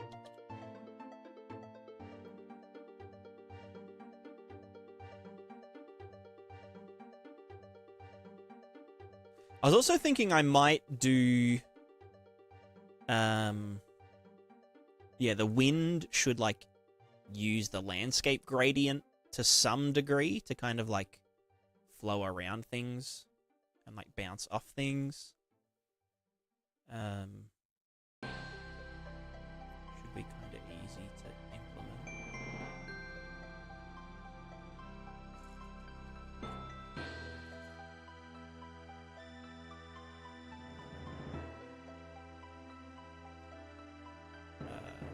I was also thinking I might do... Yeah, the wind should, like, use the landscape gradient to some degree to kind of, like, flow around things and, like, bounce off things. Should be kind of easy to implement.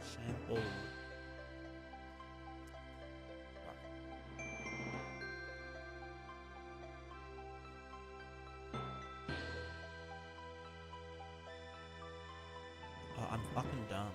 Sample. Oh, I'm fucking dumb.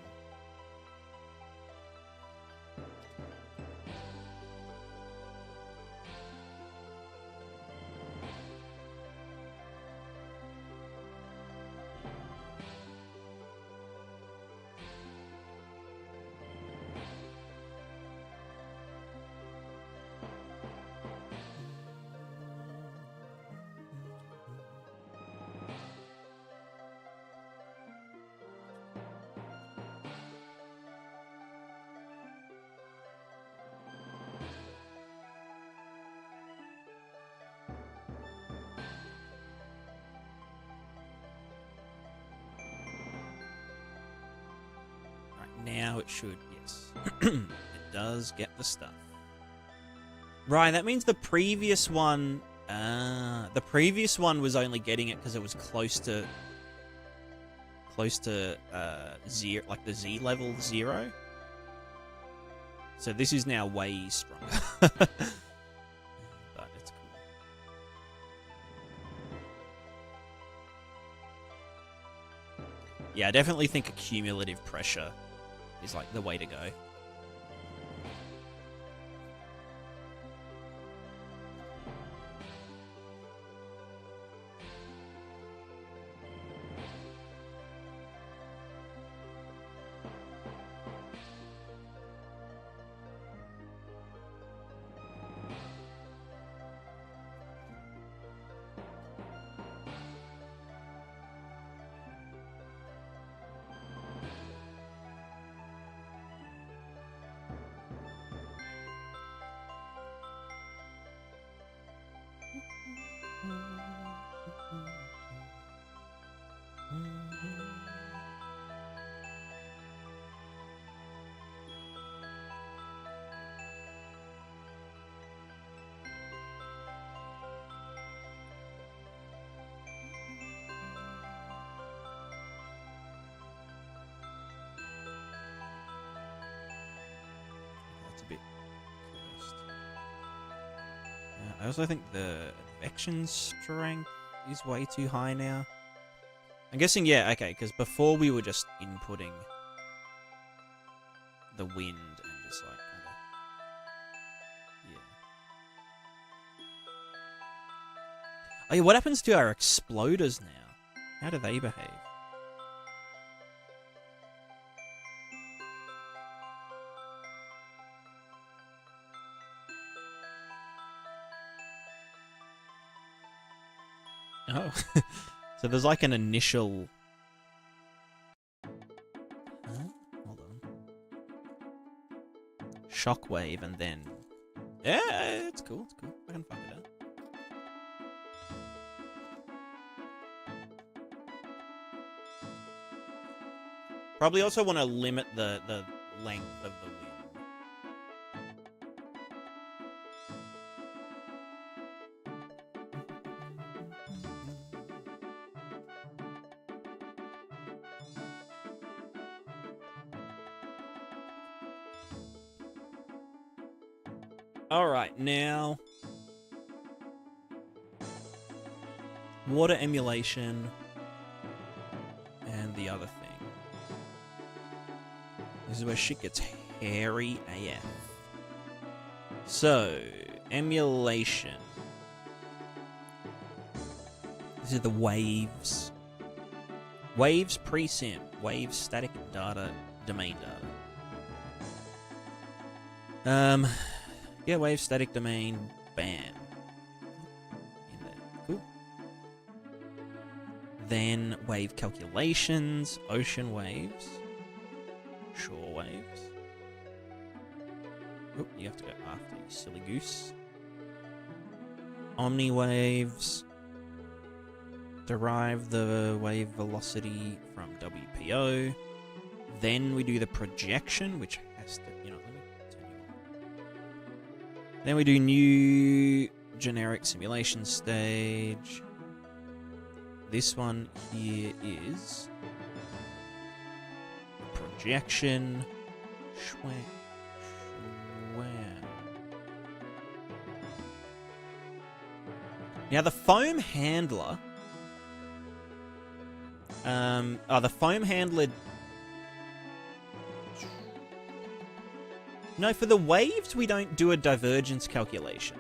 Now it should, yes. It does get the stuff. Right, that means the previous one... the previous one was only getting it because it was close to zero, like the Z level 0. So this is now way stronger. But it's cool. Yeah, I definitely think accumulative pressure is like the way to go. I also think the advection strength is way too high now. I'm guessing, yeah, okay, because before we were just inputting the wind and just like kind of, yeah. Oh yeah, what happens to our exploders now? How do they behave? Oh, so there's like an initial. Hold on. Shockwave, and then. Yeah, it's cool. It's cool. I can fuck with that. Probably also want to limit the length of the wind. Alright, now... water emulation... and the other thing. This is where shit gets hairy AF. So, emulation. These are the waves. Waves pre-sim. Waves static data, domain data. Yeah, wave static domain, bam. In there. Cool. Then wave calculations, ocean waves, shore waves. Oh, you have to go after, you silly goose. Omni waves. Derive the wave velocity from WPO. Then we do the projection, which has to, you know, let me turn you on. Then we do new generic simulation stage. This one here is projection. Shwam. Now the foam handler. The foam handler. No, for the waves we don't do a divergence calculation.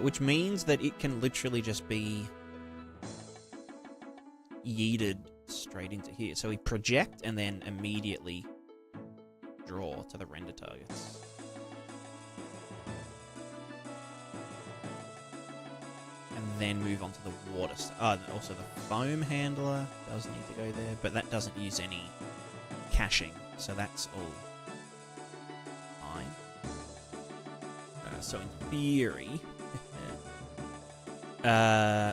Which means that it can literally just be yeeted straight into here. So we project and then immediately draw to the render targets. And then move on to the water. Also the foam handler does need to go there, but that doesn't use any caching, so that's all fine. So in theory...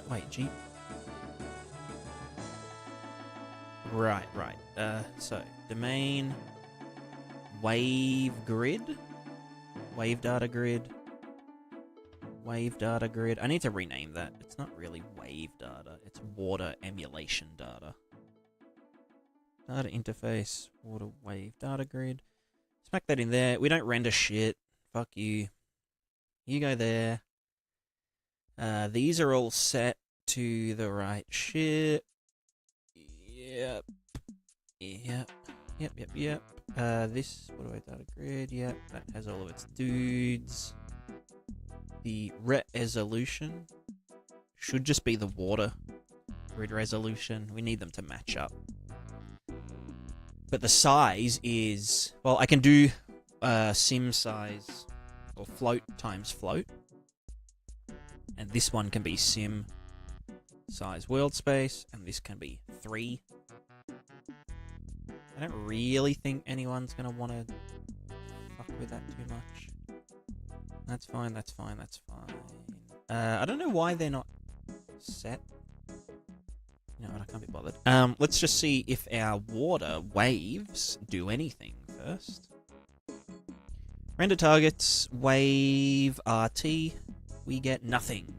wait, G... Right. So, domain... Wave grid? Wave data grid? Wave data grid. I need to rename that. It's not really wave data. It's water emulation data. Data interface. Water wave data grid. Smack that in there. We don't render shit. Fuck you. You go there. These are all set to the right shit. Yep. This water wave data grid. Yep. That has all of its dudes. The resolution should just be the water grid resolution. We need them to match up. But the size is... well, I can do sim size or float times float. And this one can be sim size world space. And this can be 3. I don't really think anyone's going to want to fuck with that too much. That's fine. I don't know why they're not set. You know what, I can't be bothered. Let's just see if our water waves do anything first. Render targets, wave RT, we get nothing.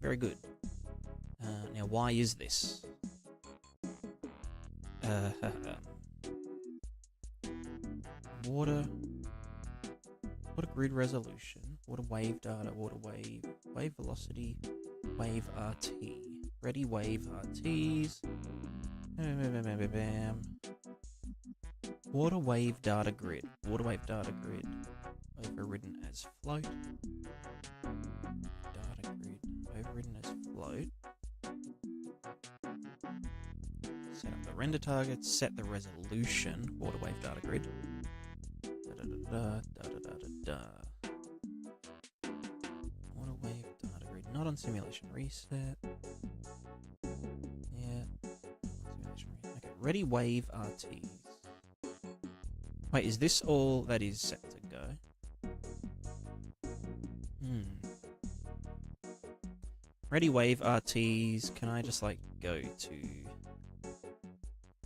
Very good. Now why is this? Water. Water grid resolution, water wave data, water wave, wave velocity, wave RT. Ready wave RTs. Bam. Water wave data grid. Water wave data grid. Overridden as float. Data grid. Overridden as float. Set up the render targets. Set the resolution. Water wave data grid. Water wave data grid. Not on simulation reset. Yeah. Simulation reset. Okay. Ready wave RTs. Wait, is this all that is set to go? Ready wave RTs. Can I just like go to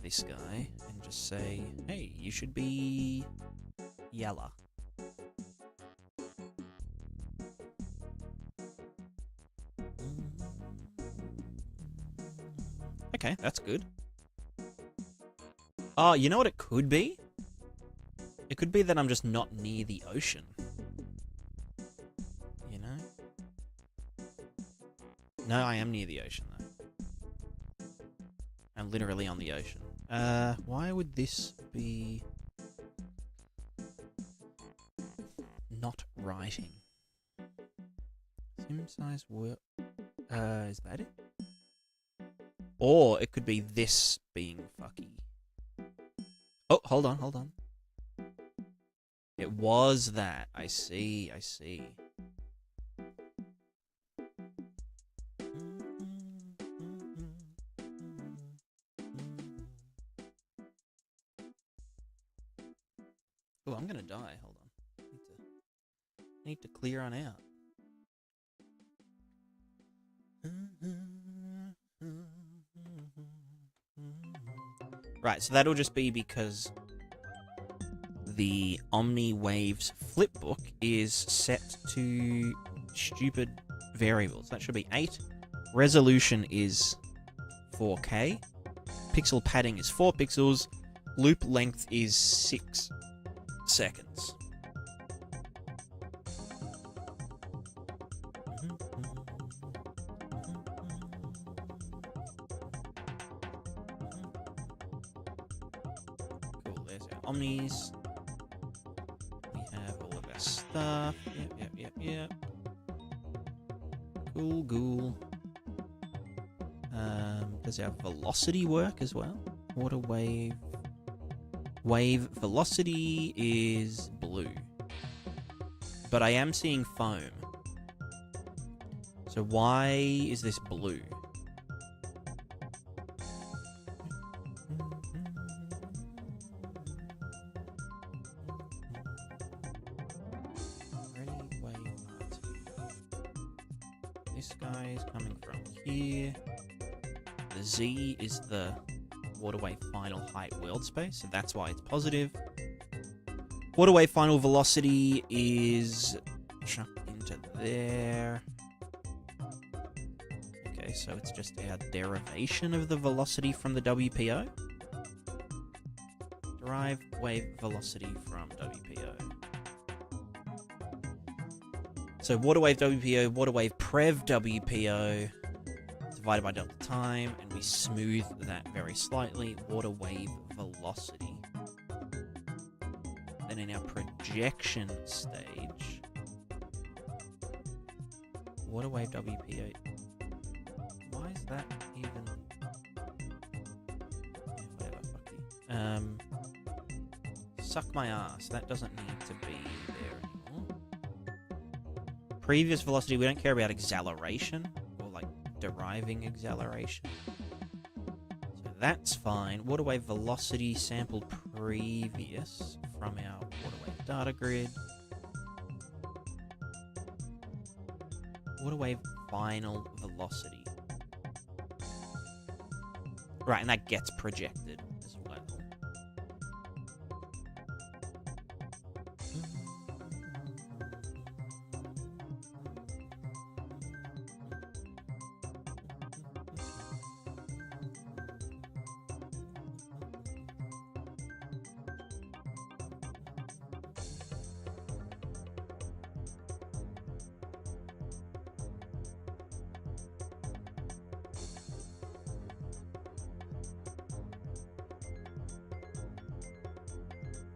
this guy and just say, hey, you should be yellow. Okay, that's good. Oh, you know what it could be? It could be that I'm just not near the ocean. You know? No, I am near the ocean, though. I'm literally on the ocean. Why would this be not writing? Sim size work. Is that it? Or it could be this being fucky. Oh, hold on. It was that. I see. Oh, I'm gonna die. Hold on. Need to clear on out. Right, so that'll just be because the Omni Waves flipbook is set to stupid variables. That should be 8. Resolution is 4K. Pixel padding is 4 pixels. Loop length is 6 seconds. Cool, there's our Omnis. We have all of our stuff. Yep. Cool. Does our velocity work as well? Water wave. Wave velocity is blue. But I am seeing foam. So why is this blue? Ready, wave, this guy is coming from here. The Z is the waterway final height world space, so that's why it's positive. Waterway final velocity is chucked into there. Okay, so it's just our derivation of the velocity from the WPO. Derive wave velocity from WPO. So waterwave WPO, waterwave prev WPO, divided by delta time, and we smooth that very slightly. Water wave velocity. Then in our projection stage, water wave WPO. Why is that even? Yeah, whatever, fucky. Suck my ass. That doesn't need to be there anymore. Previous velocity. We don't care about acceleration. Deriving acceleration. So that's fine. Water wave velocity sample previous from our water wave data grid. Water wave final velocity. Right, and that gets projected as well.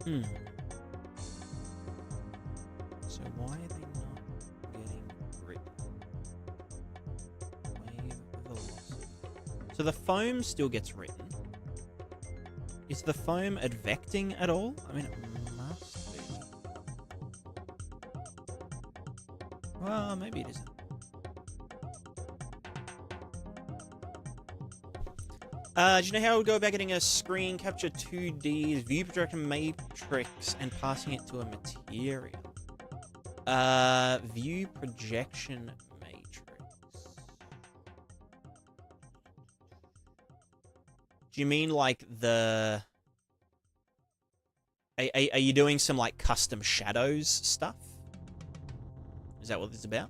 Hmm. So why are they not getting written? Wave velocity. So the foam still gets written. Is the foam advecting at all? I mean, it must be. Well, maybe it isn't. Do you know how I would go about getting a screen capture 2D view projection matrix and passing it to a material? View projection matrix. Do you mean like the... Are you doing some like custom shadows stuff? Is that what this is about?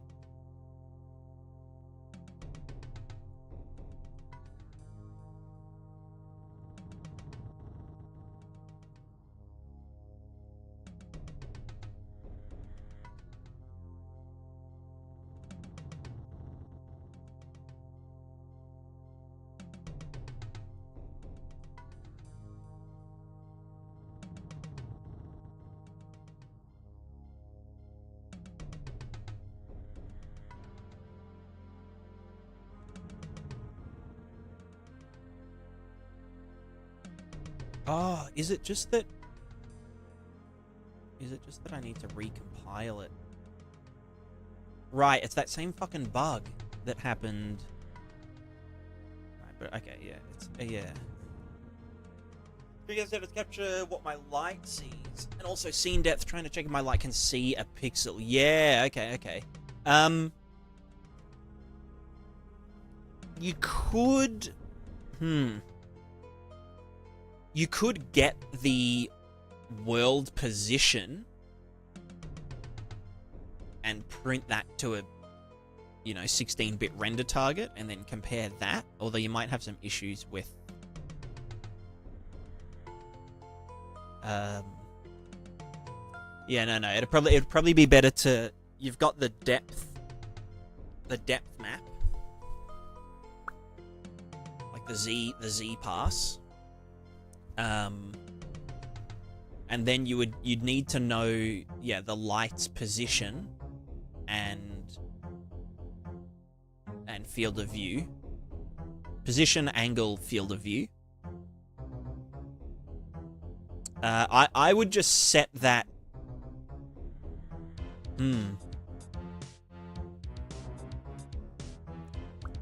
Oh, is it just that... Is it just that I need to recompile it? Right, it's that same fucking bug that happened... Right, but okay, yeah, it's... yeah. You guys have to capture what my light sees. And also scene depth, trying to check if my light can see a pixel. Yeah, okay, okay. You could... You could get the world position and print that to a, you know, 16-bit render target and then compare that, although you might have some issues with yeah, no, it'd probably be better to... You've got the depth map, like the Z pass. And then you'd need to know, yeah, the light's position and field of view. Position, angle, field of view. I would just set that.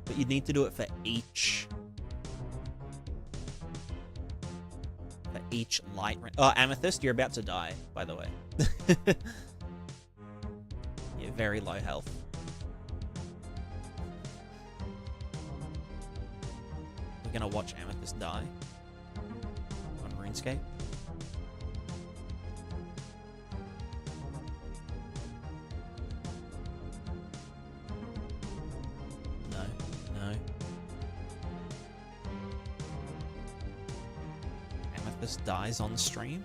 But you'd need to do it for each light. Oh, Amethyst, you're about to die, by the way. You're very low health. We're gonna watch Amethyst die on RuneScape. No. Amethyst dies on stream.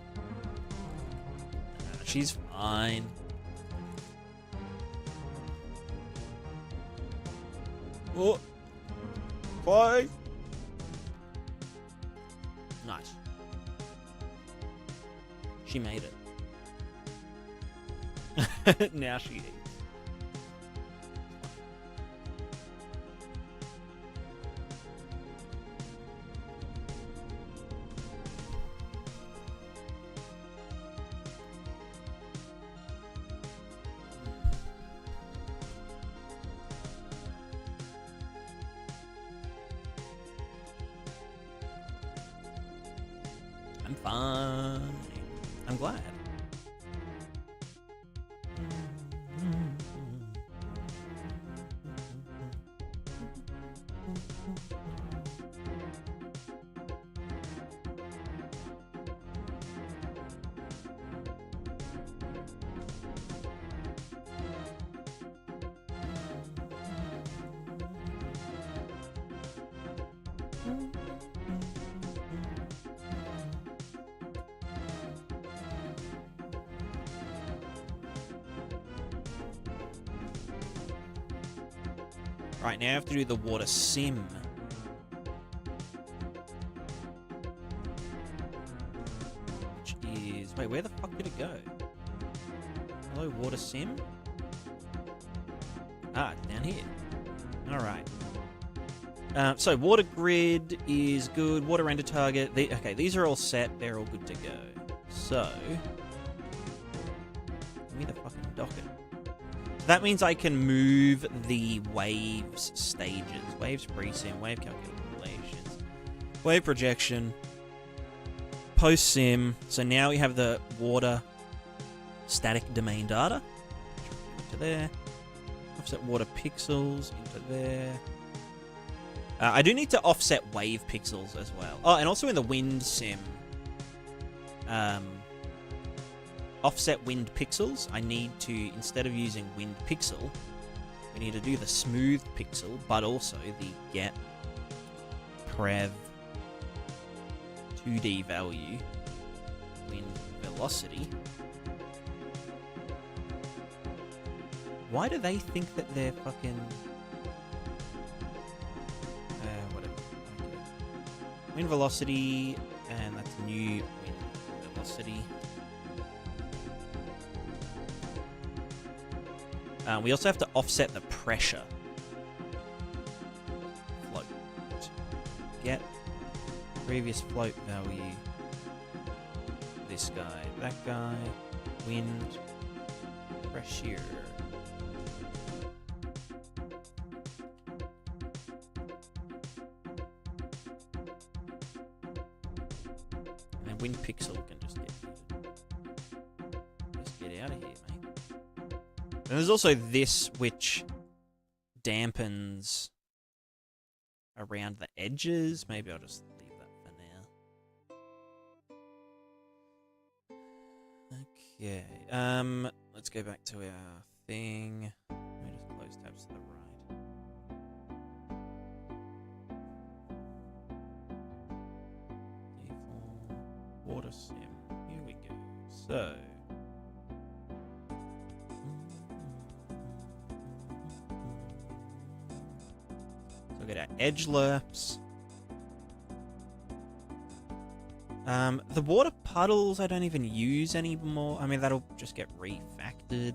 She's fine. Oh, play. Nice. She made it. Now she eats. I'm fine. I'm glad. Right, now I have to do the water sim. Which is... Wait, where the fuck did it go? Hello, water sim? Ah, down here. Alright. So, water grid is good. Water render target. Okay, these are all set. They're all good to go. So... Give me the fucking docket. That means I can move the waves stages. Waves presim, wave calculations, wave projection, post sim. So now we have the water static domain data. Into there. Offset water pixels into there. I do need to offset wave pixels as well. Oh, and also in the wind sim. Offset wind pixels, I need to, instead of using wind pixel, we need to do the smooth pixel, but also the get prev 2D value wind velocity. Why do they think that they're fucking... whatever. Okay. Wind velocity, and that's new wind velocity. We also have to offset the pressure. Float. Get previous float value. This guy, that guy, wind, pressure. And then wind pixel can just get out of here, mate. And there's also this, which dampens around the edges. Maybe I'll just leave that for now. Okay. Let's go back to our thing. Let me just close tabs to the right. Default water sim. Here we go. So. Look at our edge lerps. The water puddles I don't even use anymore. I mean, that'll just get refactored.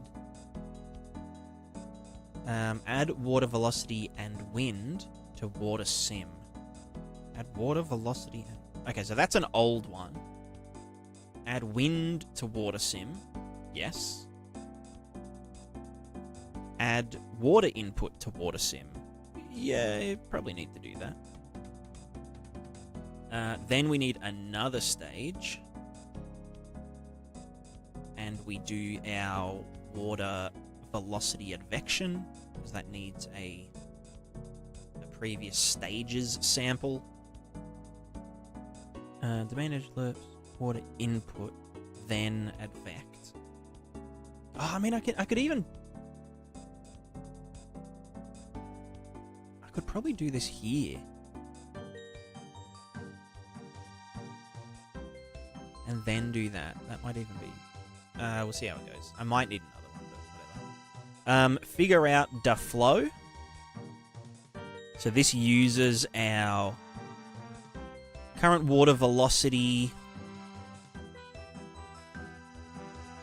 Add water velocity and wind to water sim. Add water velocity and... Okay, so that's an old one. Add wind to water sim. Yes. Add water input to water sim. Yeah, you probably need to do that. Then we need another stage. And we do our water velocity advection, because that needs a previous stages sample. Domain edge lerps, water input, then advect. Oh, I mean, I could even... I could probably do this here. And then do that. That might even be... we'll see how it goes. I might need another one, but whatever. Figure out the flow. So this uses our current water velocity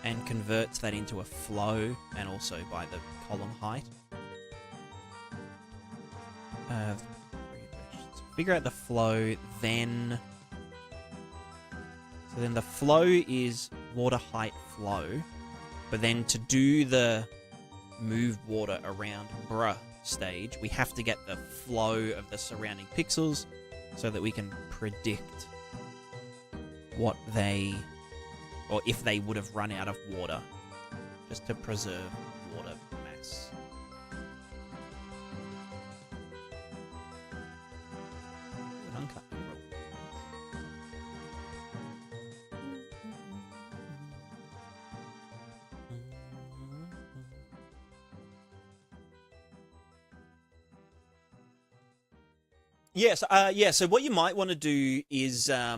and converts that into a flow, and also by the column height. Figure out the flow, then... So then the flow is water height flow, but then to do the move water around bruh stage, we have to get the flow of the surrounding pixels so that we can predict what they, or if they would have run out of water, just to preserve water mass. Uncut. Yes, yeah, so what you might want to do is, how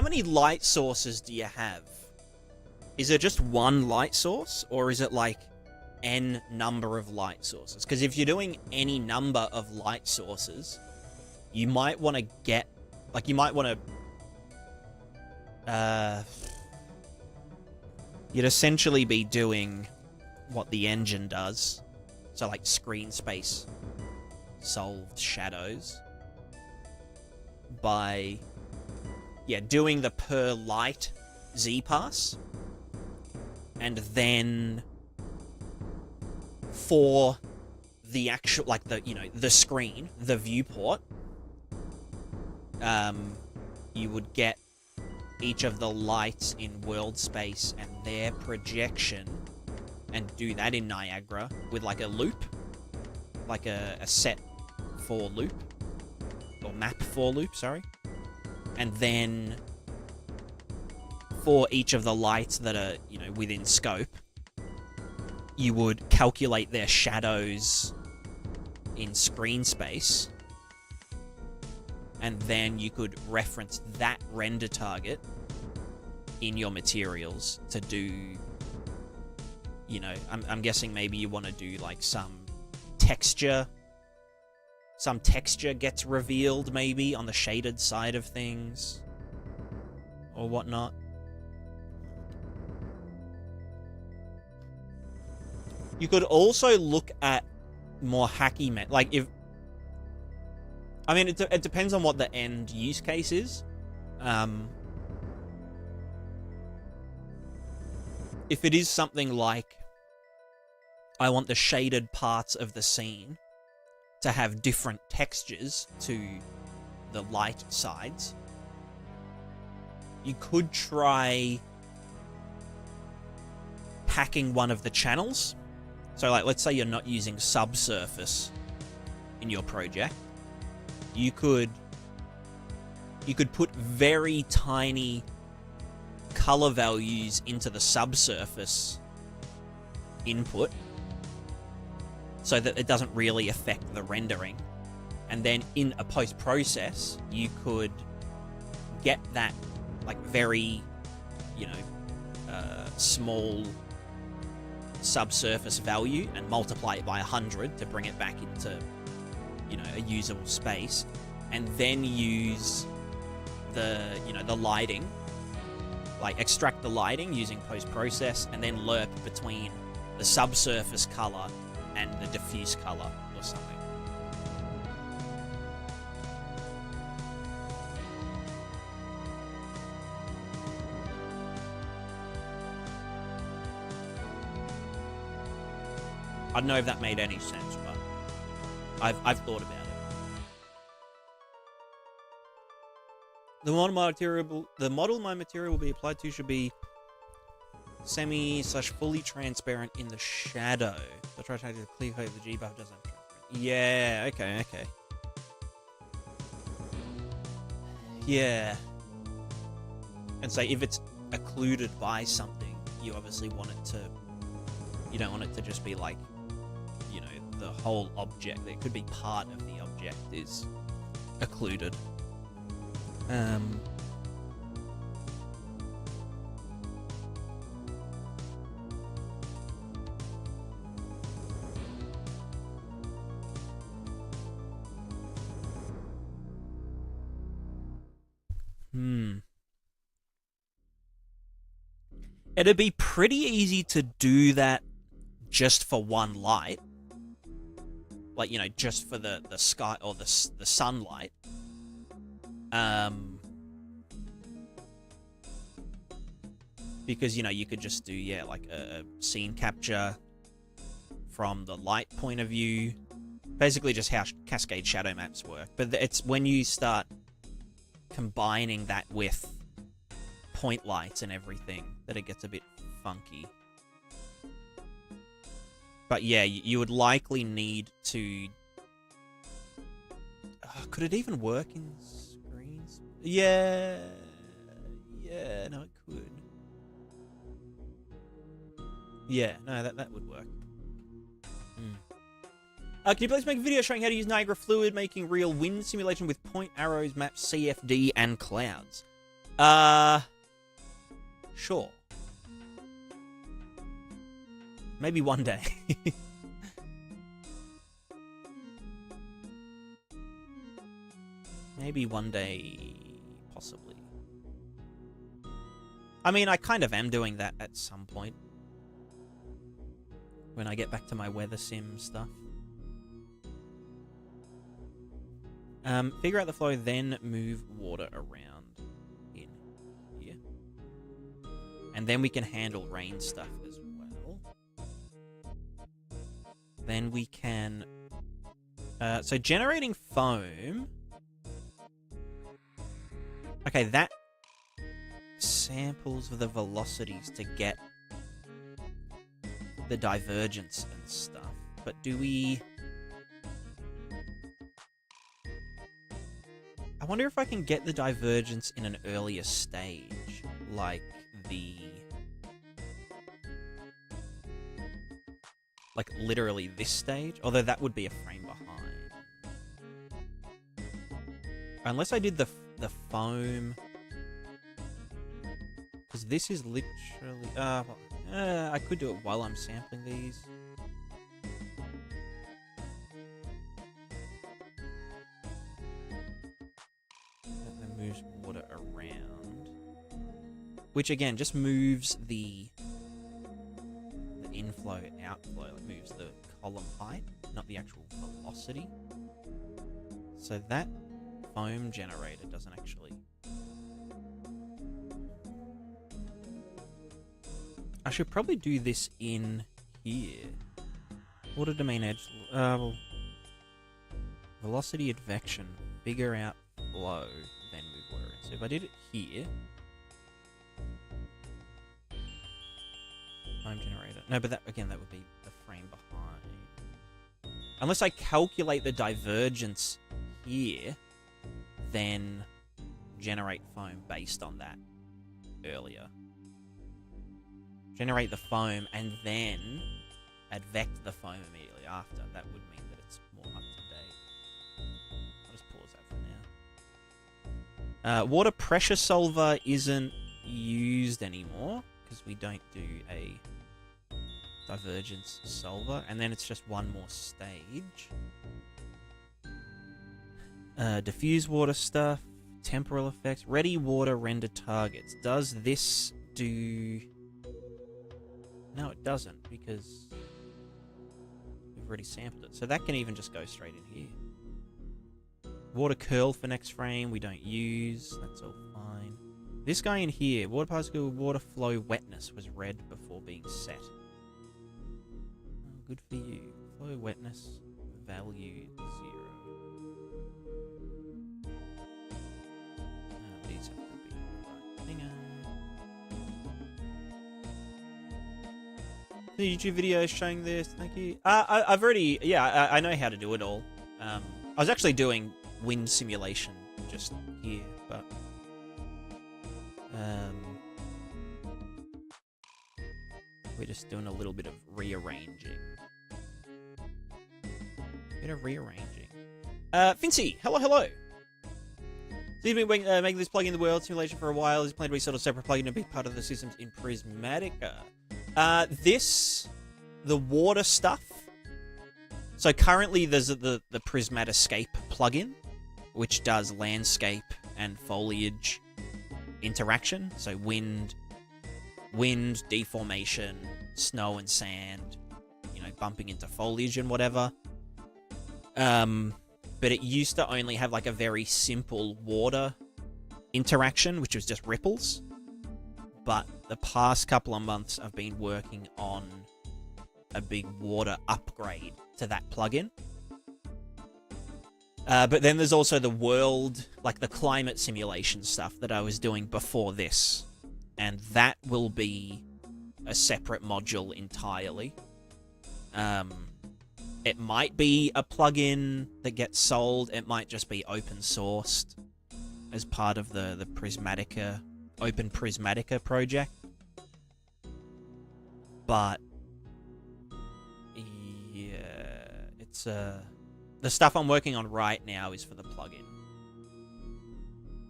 many light sources do you have? Is it just one light source, or is it like n number of light sources. Because if you're doing any number of light sources, you might want to get... Like, you might want to... you'd essentially be doing what the engine does. So, like, screen space solved shadows. By, yeah, doing the per light Z-pass. And then for the actual, like, the, you know, the screen, the viewport, you would get each of the lights in world space and their projection, and do that in Niagara with, like, a loop, like a set for loop, or map for loop, sorry. And then for each of the lights that are, you know, within scope, you would calculate their shadows in screen space, and then you could reference that render target in your materials to do, you know, I'm guessing maybe you want to do, like, some texture gets revealed maybe on the shaded side of things or whatnot. You could also look at more hacky like, if, I mean, it depends on what the end use case is. If it is something like, I want the shaded parts of the scene to have different textures to the light sides, you could try hacking one of the channels. So, like, let's say you're not using subsurface in your project. You could put very tiny color values into the subsurface input so that it doesn't really affect the rendering. And then in a post-process, you could get that, like, very, you know, small subsurface value and multiply it by 100 to bring it back into, you know, a usable space, and then use the, you know, the lighting, like, extract the lighting using post-process, and then lerp between the subsurface color and the diffuse color or something. I don't know if that made any sense, but I've thought about it. The model my material will be applied to should be semi/fully transparent in the shadow. So try to clear coat the G buff doesn't. Yeah, okay. Yeah. And say if it's occluded by something, you obviously want it to, you don't want it to just be like, you know, the whole object. It could be part of the object is occluded. It'd be pretty easy to do that just for one light. Like, you know, just for the sky or the sunlight. Because, you know, you could just do, yeah, like a scene capture from the light point of view. Basically just how cascade shadow maps work. But it's when you start combining that with point lights and everything that it gets a bit funky. But yeah, you would likely need to... could it even work in screens? Yeah, no, it could. Yeah, no, that would work. Can you please make a video showing how to use Niagara Fluid, making real wind simulation with point arrows, maps, CFD, and clouds? Sure. Maybe one day. Maybe one day, possibly. I mean, I kind of am doing that at some point. When I get back to my weather sim stuff. Figure out the flow, then move water around in here. And then we can handle rain stuff as well. Then we can... so generating foam... Okay, that samples the velocities to get the divergence and stuff. But do we... I wonder if I can get the divergence in an earlier stage, like the... Like, literally this stage? Although that would be a frame behind. Unless I did the foam... Because this is literally... I could do it while I'm sampling these. Moves water around, which again just moves the inflow outflow. It moves the column height, not the actual velocity. So that foam generator doesn't actually. I should probably do this in here. Water domain edge. Well, velocity advection. Bigger outflow. Then move water in. So if I did it here, foam generator. No, but that again, that would be the frame behind. Unless I calculate the divergence here, then generate foam based on that earlier. Generate the foam and then advect the foam immediately after. That would mean that it's more up to date. I'll just pause that for now. Water pressure solver isn't used anymore because we don't do a divergence solver, and then it's just one more stage. Diffuse water stuff, temporal effects, ready water render targets. Does this do... No, it doesn't, because we've already sampled it. So that can even just go straight in here. Water curl for next frame, we don't use. That's all fine. This guy in here, water particle water flow wetness was read before being set. Oh, good for you. Flow wetness value 0. These have to be right thing. The YouTube video showing this, thank you. I've already, yeah, I know how to do it all. I was actually doing wind simulation just here, but we're just doing a little bit of rearranging. Fincy, hello. So you've been making this plugin in the world simulation for a while. Is planned to be sort of separate plugin to be part of the systems in Prismatica. The water stuff. So currently there's the Prismatiscape plugin, which does landscape and foliage interaction. So wind, deformation, snow and sand, bumping into foliage and whatever. But it used to only have like a very simple water interaction, which was just ripples. But the past couple of months I've been working on a big water upgrade to that plugin. But then there's also the world, like the climate simulation stuff that I was doing before this. And that will be a separate module entirely. It might be a plugin that gets sold. It might just be open sourced as part of the Prismatica, Open Prismatica project. But yeah, it's the stuff I'm working on right now is for the plugin.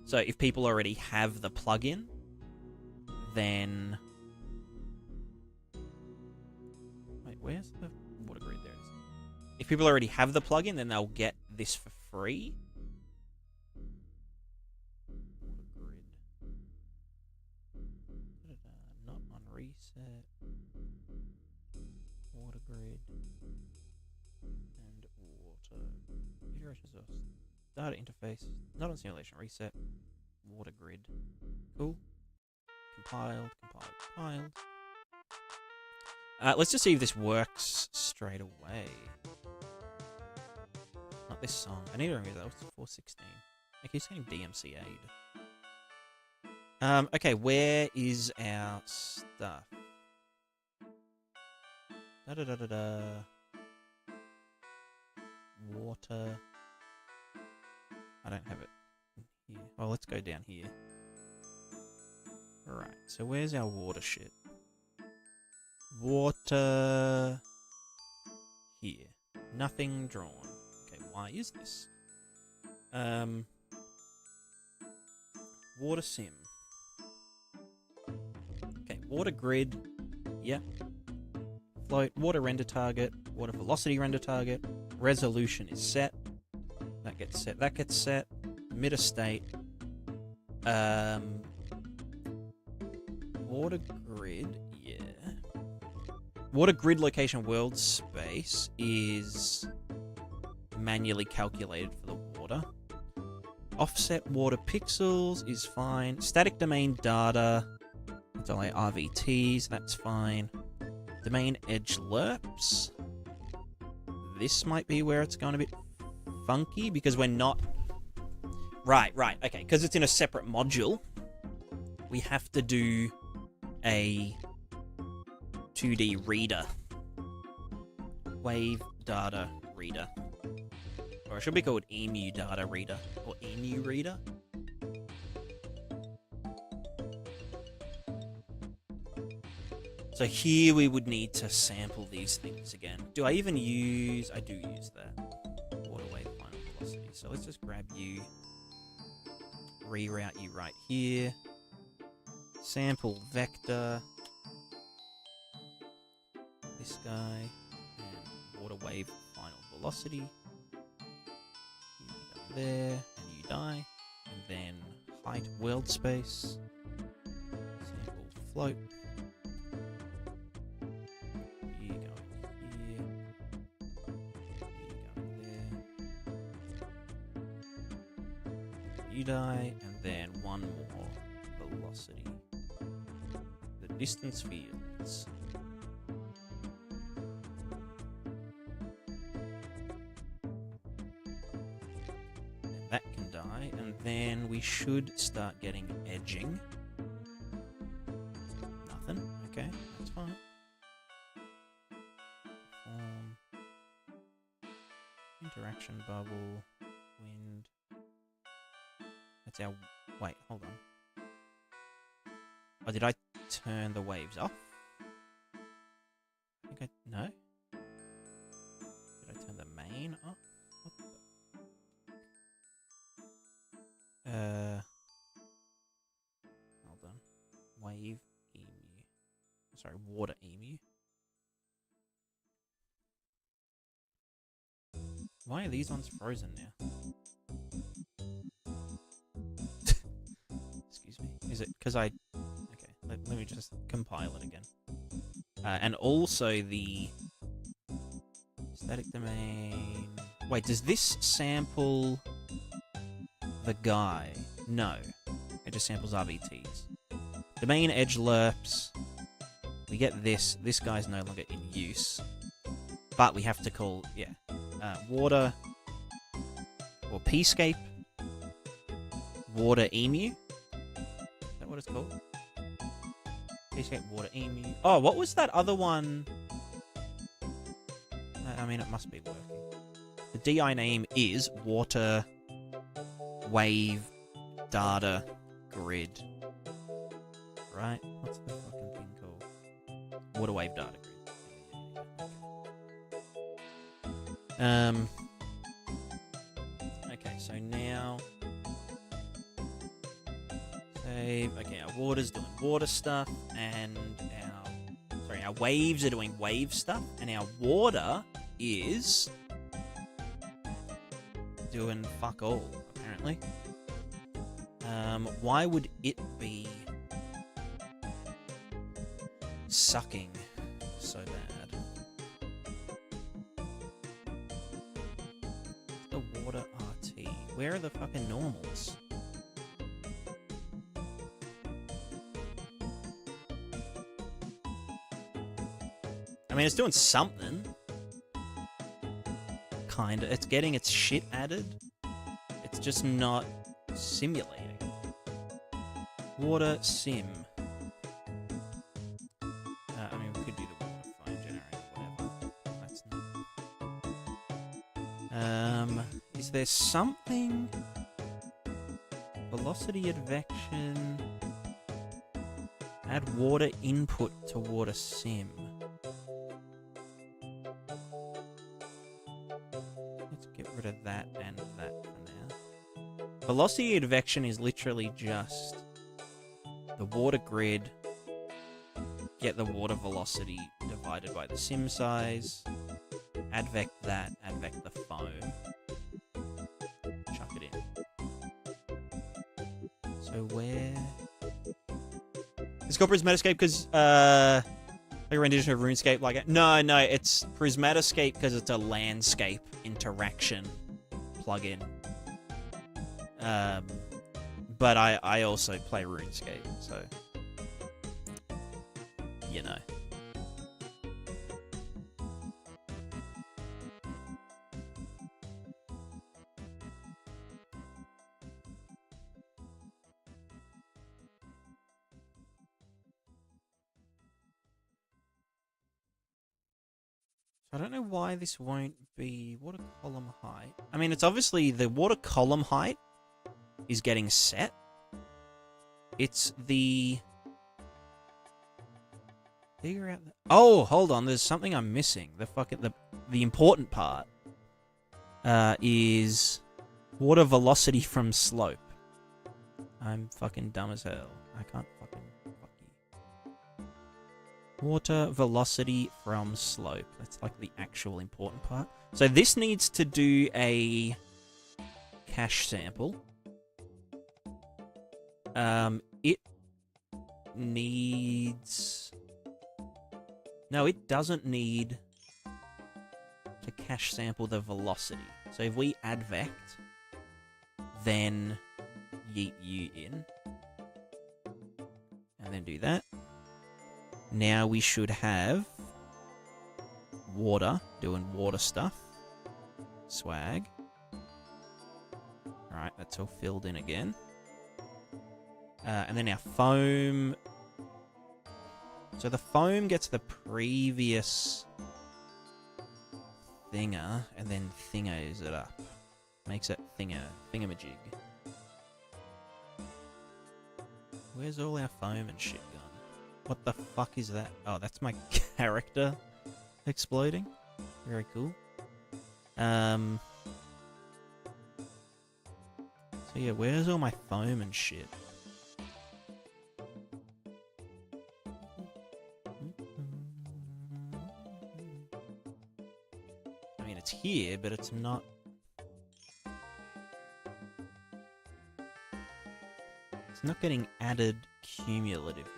So if people already have the plugin, then where's the water grid? There it is. If people already have the plugin, then they'll get this for free. Water grid. Not on reset. Water grid. And water. Configuration source. Data interface. Not on simulation. Reset. Water grid. Cool. Compiled. Let's just see if this works straight away. Not this song. I need to remember that. What's 416? I keep saying DMCA'd. Okay, where is our stuff? Da-da-da-da-da. Water. I don't have it here. Well, let's go down here. Alright, so where's our water shit? Water... here. Nothing drawn. Okay, why is this? Water sim. Okay, water grid. Yep. Float. Water render target. Water velocity render target. Resolution is set. That gets set. That gets set. Emitter state. Water grid. Yeah. Water grid location world space is manually calculated for the water. Offset water pixels is fine. Static domain data. It's only RVTs. That's fine. Domain edge lerps. This might be where it's going a bit funky because we're not... Right, okay. Because it's in a separate module, we have to do a 2D reader. Wave data reader. Or it should be called emu data reader. Or emu reader. So here we would need to sample these things again. Do I even use... I do use that. Water wave final velocity. So let's just grab you. Reroute you right here. Sample vector. This guy. And water wave final velocity. You go there. And you die. And then height world space. Sample float. Die, and then one more velocity. The distance fields. And that can die, and then we should start getting edging. Nothing. Okay, that's fine. Interaction bubble. Wind. That's our... Wait, hold on. Oh, did I turn the waves off? I think no? Did I turn the main off? What the... Hold on. Wave emu. Sorry, water emu. Why are these ones frozen now? Is it because I... Okay, let me just compile it again. And also the static domain... Wait, does this sample the guy? No. It just samples RVTs. Domain edge lerps. We get this. This guy's no longer in use. But we have to call... Yeah. Water... Or P-scape. Water emu. What it's called? Escape water emu. Oh, what was that other one? I mean, it must be working. The DI name is water wave data grid. Right? What's the fucking thing called? Water wave data grid. Okay, so now... Okay, our water's doing water stuff, and our our waves are doing wave stuff, and our water is doing fuck all, apparently. Why would it be sucking so bad? The water RT. Where are the fucking normals? I mean, it's doing something. Kinda. It's getting its shit added. It's just not simulating. Water sim. I mean, we could do the water phone generator, whatever. That's not. Is there something? Velocity advection. Add water input to water sim. Let's get rid of that and that for now. Velocity advection is literally just the water grid, get the water velocity divided by the sim size, advect that, advect the foam, chuck it in. So where... It's called Prismatiscape because, like a rendition of RuneScape, like it. No, it's Prismatiscape because it's a landscape interaction plugin. But I also play RuneScape, so you know. I don't know why this won't be water column height. I mean, it's obviously the water column height is getting set. It's the... Figure out... Oh, hold on. There's something I'm missing. The important part is water velocity from slope. I'm fucking dumb as hell. I can't fucking... Fuck you. Water velocity from slope. That's like the actual important part. So this needs to do a cache sample. It needs... No, it doesn't need to cache sample the velocity. So if we advect, then yeet you in, and then do that. Now we should have water doing water stuff. Swag. Alright, that's all filled in again. And then our foam. So the foam gets the previous thinger and then thingos it up. Makes it thingamajig. Where's all our foam and shit gone? What the fuck is that? Oh, that's my character exploding. Very cool. So yeah, where's all my foam and shit? I mean, it's here, but it's not... It's not getting added cumulatively.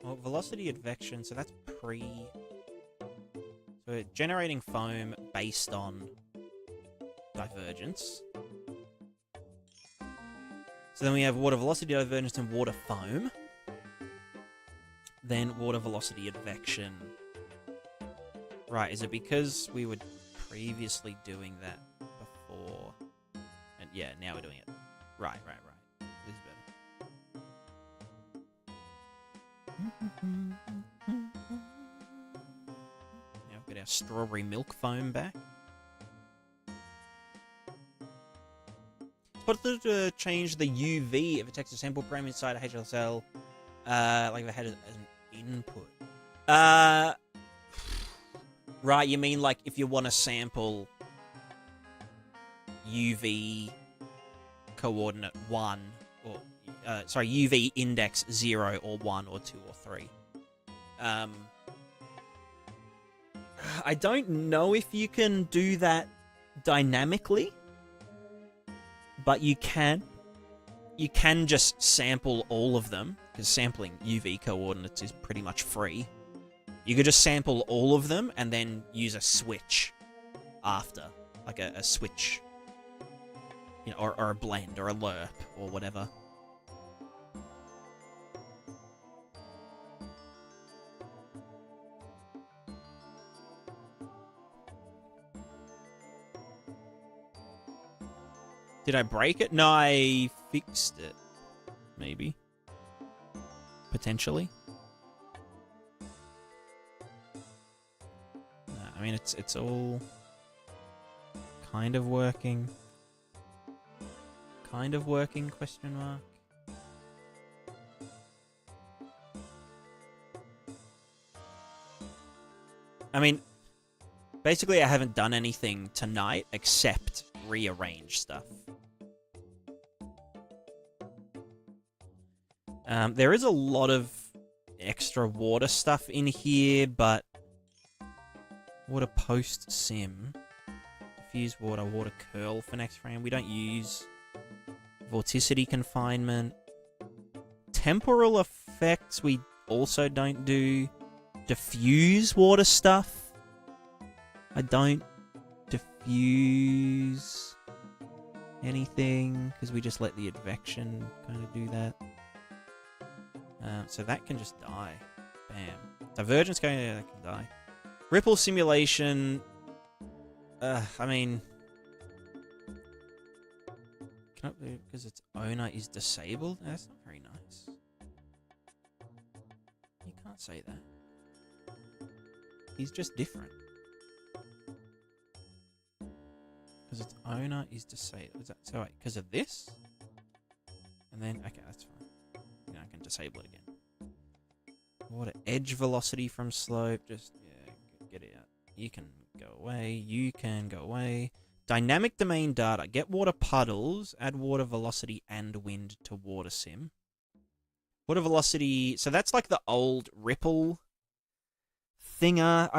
Well, velocity advection, so that's pre... So we're generating foam based on divergence. So then we have water velocity divergence and water foam. Then water velocity advection. Right, is it because we were previously doing that before? And yeah, now we're doing it. Right. This is better. Now we've got our strawberry milk foam back. But to change the UV of a text to sample parameter inside a HLSL, like if it had it as an input. Right, you mean like if you want to sample UV coordinate 1, or UV index 0 or 1 or 2 or 3. I don't know if you can do that dynamically, but you can. You can just sample all of them, because sampling UV coordinates is pretty much free. You could just sample all of them and then use a switch after, like a switch, you know, or a blend or a lerp or whatever. Did I break it? No, I fixed it. Maybe. Potentially. No, I mean, it's all kind of working. Kind of working, question mark. I mean, basically I haven't done anything tonight except rearrange stuff. There is a lot of extra water stuff in here, but water post sim, diffuse water, water curl for next frame. We don't use vorticity confinement. Temporal effects we also don't do. Diffuse water stuff, I don't diffuse anything because we just let the advection kind of do that. So that can just die. Bam. Divergence going, yeah, that can die. Ripple simulation. I mean, cannot be because its owner is disabled. That's not very nice. You can't say that. He's just different. Because its owner is disabled. Is that so? Wait, because of this? And then okay, that's fine. Now I can disable it again. Water edge velocity from slope. Just yeah, get it out. You can go away. You can go away. Dynamic domain data. Get water puddles. Add water velocity and wind to water sim. Water velocity. So that's like the old ripple thinger.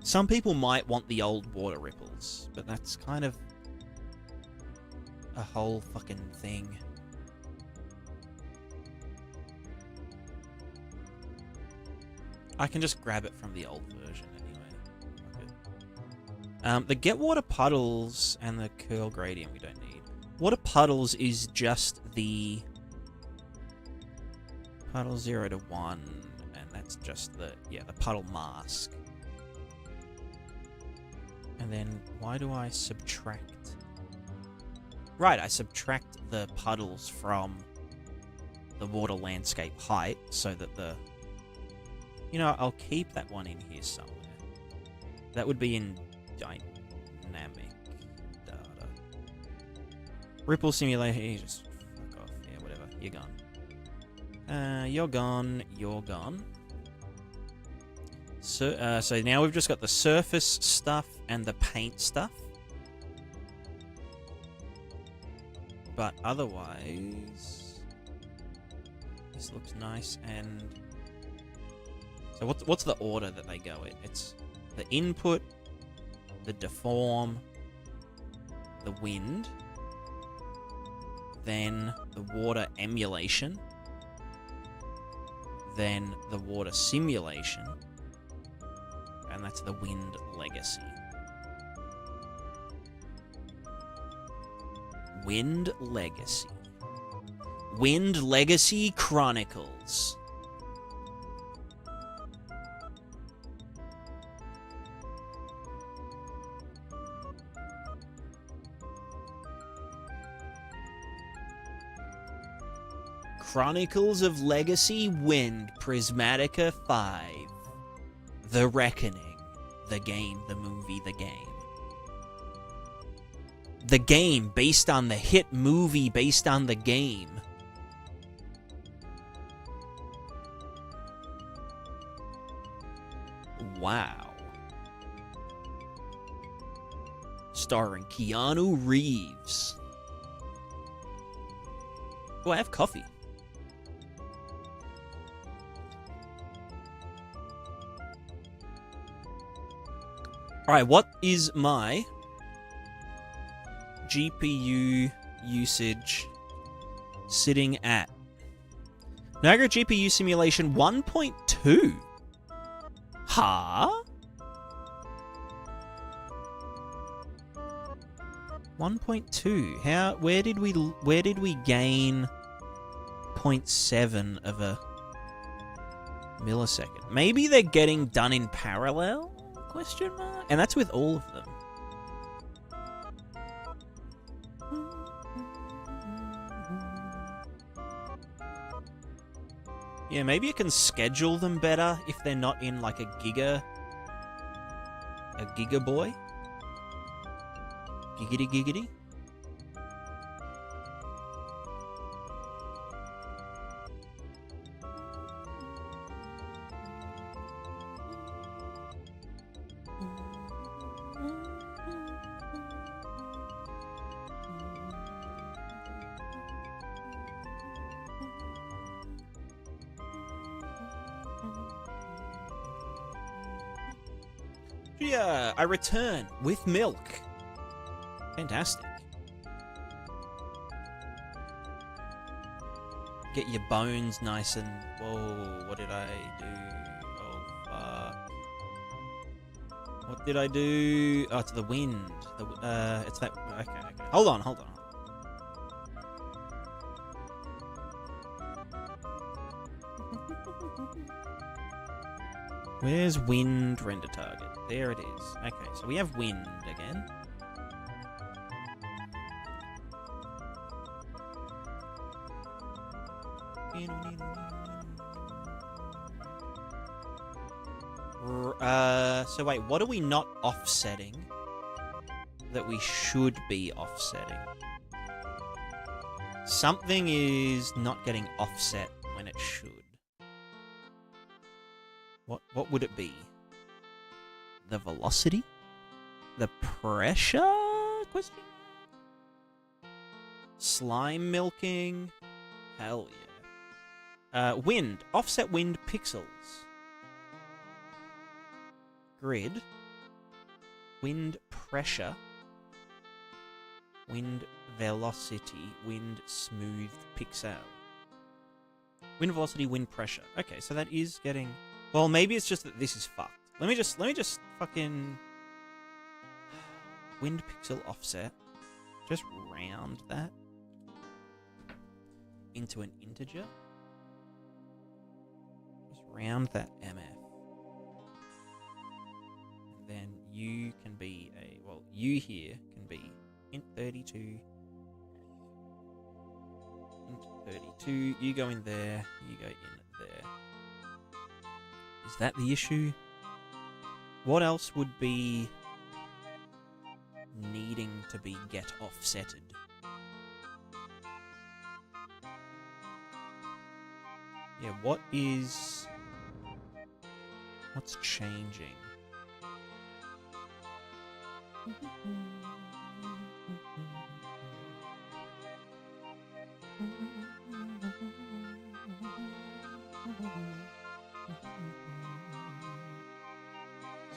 Some people might want the old water ripples, but that's kind of a whole fucking thing. I can just grab it from the old version anyway. The get water puddles and the curl gradient we don't need. Water puddles is just the puddle 0 to 1, and that's just the puddle mask. And then why do I subtract? Right, I subtract the puddles from the water landscape height so that the... You know, I'll keep that one in here somewhere. That would be in dynamic data. Ripple simulation, you just fuck off. Yeah, whatever. You're gone. You're gone. You're gone. So now we've just got the surface stuff and the paint stuff. But otherwise, this looks nice. And so what's the order that they go in? It's the input, the deform, the wind, then the water emulation, then the water simulation, and that's the wind legacy. Wind Legacy. Wind Legacy Chronicles. Chronicles of Legacy Wind Prismatica 5. The Reckoning. The game, the movie, the game. The game based on the hit movie based on the game. Wow. Starring Keanu Reeves. Oh, I have coffee. Alright, what is my GPU usage sitting at? Niagara GPU simulation 1.2. Huh? 1.2. How? Where did we gain 0.7 of a millisecond? Maybe they're getting done in parallel? Question mark? And that's with all of them. Yeah, maybe you can schedule them better if they're not in like a giga boy. Giggity giggity. Yeah, I return with milk. Fantastic. Get your bones nice and... Whoa, what did I do? Oh, fuck. What did I do? Oh, it's the wind. It's that... Okay. Hold on. Where's wind render target? There it is. Okay, so we have wind again. So wait, what are we not offsetting that we should be offsetting? Something is not getting offset when it should. What would it be? The velocity? The pressure? Question? Slime milking? Hell yeah. Wind. Offset wind pixels. Grid. Wind pressure. Wind velocity. Wind smooth pixel. Wind velocity, wind pressure. Okay, so that is getting... Well, maybe it's just that this is fucked. Let me just fucking... Wind pixel offset. Just round that into an integer. Just round that MF. And then U can be a... Well, U here can be int 32. Int 32. You go in there. You go in there. Is that the issue? What else would be needing to be get offsetted? Yeah, what's changing?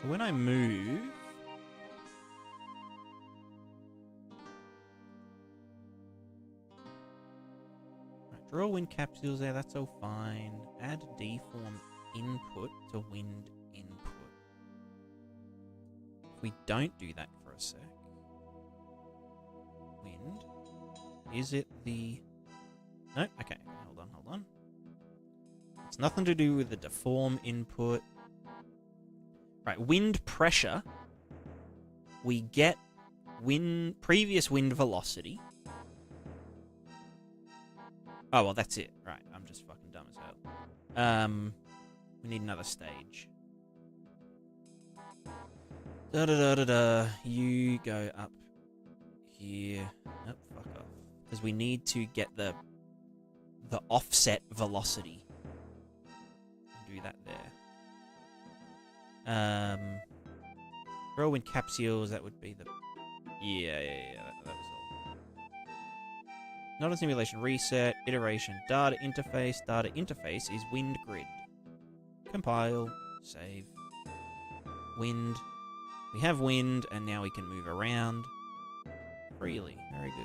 So when I move... Right, draw wind capsules there, that's all fine. Add deform input to wind input. If we don't do that for a sec... Wind... Is it the... No? Okay, hold on. It's nothing to do with the deform input. Right, wind pressure. We get previous wind velocity. Oh, well, that's it. Right, I'm just fucking dumb as hell. We need another stage. You go up here. Nope, fuck off. Because we need to get the offset velocity. Do that there. Whirlwind capsules, that would be the... Yeah, that was all. Not a simulation. Reset. Iteration. Data interface. Data interface is wind grid. Compile. Save. Wind. We have wind, and now we can move around freely. Very good.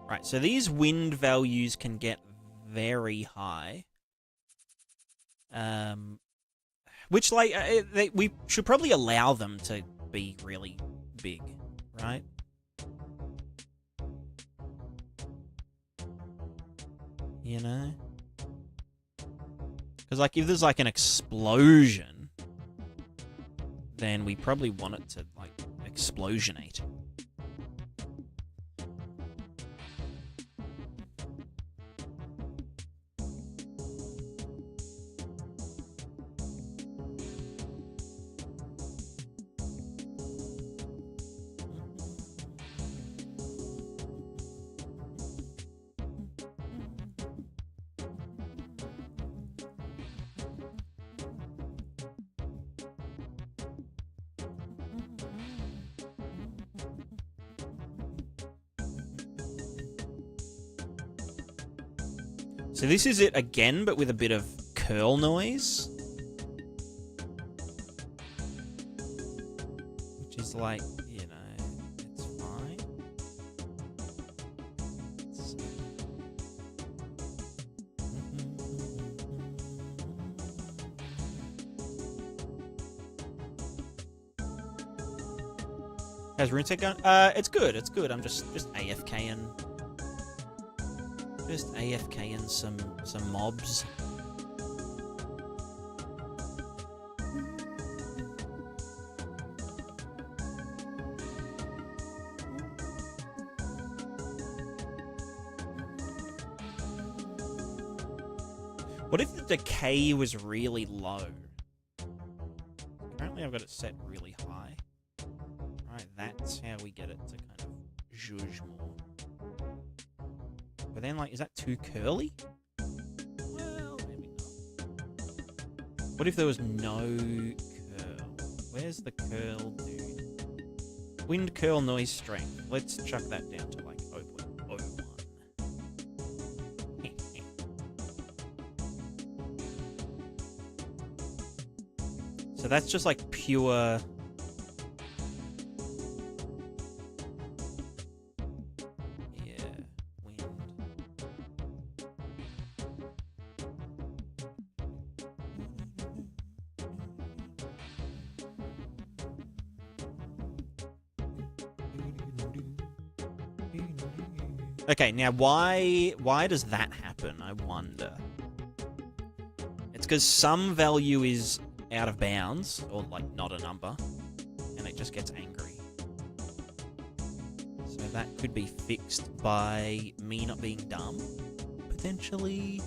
Right, so these wind values can get very high. Which, like, we should probably allow them to be really big, right? You know? Because, like, if there's, like, an explosion, then we probably want it to, like, explosionate. So this is it again, but with a bit of curl noise. Which is like, you know, it's fine. How's RuneSec going? It's good, it's good. I'm just AFKing. Just AFKing some mobs. What if the decay was really low? Apparently I've got it set really high. Right, that's how we get it to kind of zhuzh more. But then, like, is that too curly? Well, maybe not. What if there was no curl? Where's the curl, dude? Wind curl noise strength. Let's chuck that down to, like, 0.01. So that's just, like, pure... Okay, now why does that happen, I wonder? It's because some value is out of bounds, or like not a number, and it just gets angry. So that could be fixed by me not being dumb, potentially.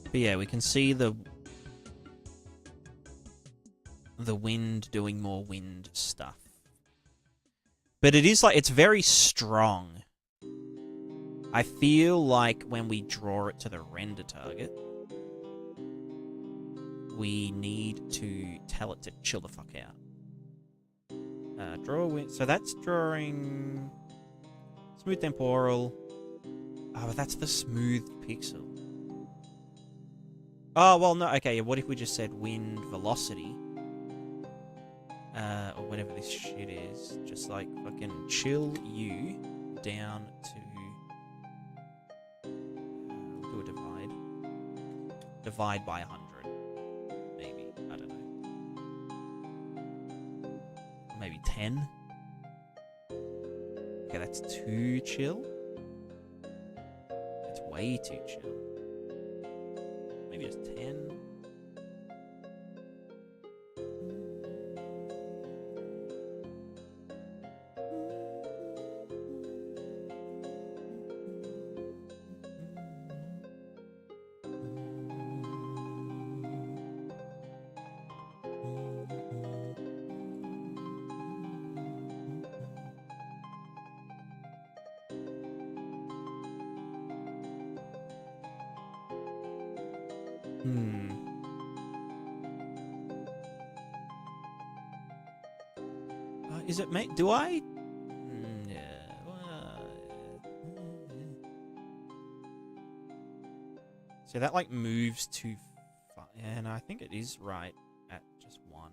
But yeah, we can see the wind doing more wind stuff. But it is like, it's very strong. I feel like when we draw it to the render target, we need to tell it to chill the fuck out. Draw wind. So that's drawing smooth temporal. Oh, that's the smooth pixel. Oh, well, no. Okay, what if we just said wind velocity? Or whatever this shit is. Just like fucking chill you down to... we'll do a divide. Divide by 100. Maybe. I don't know. Maybe 10. Okay, that's too chill. It's way too chill. Maybe just 10. Is it mate? Do I? Yeah. So that like moves too far. Yeah, no, I think it is right at just 1.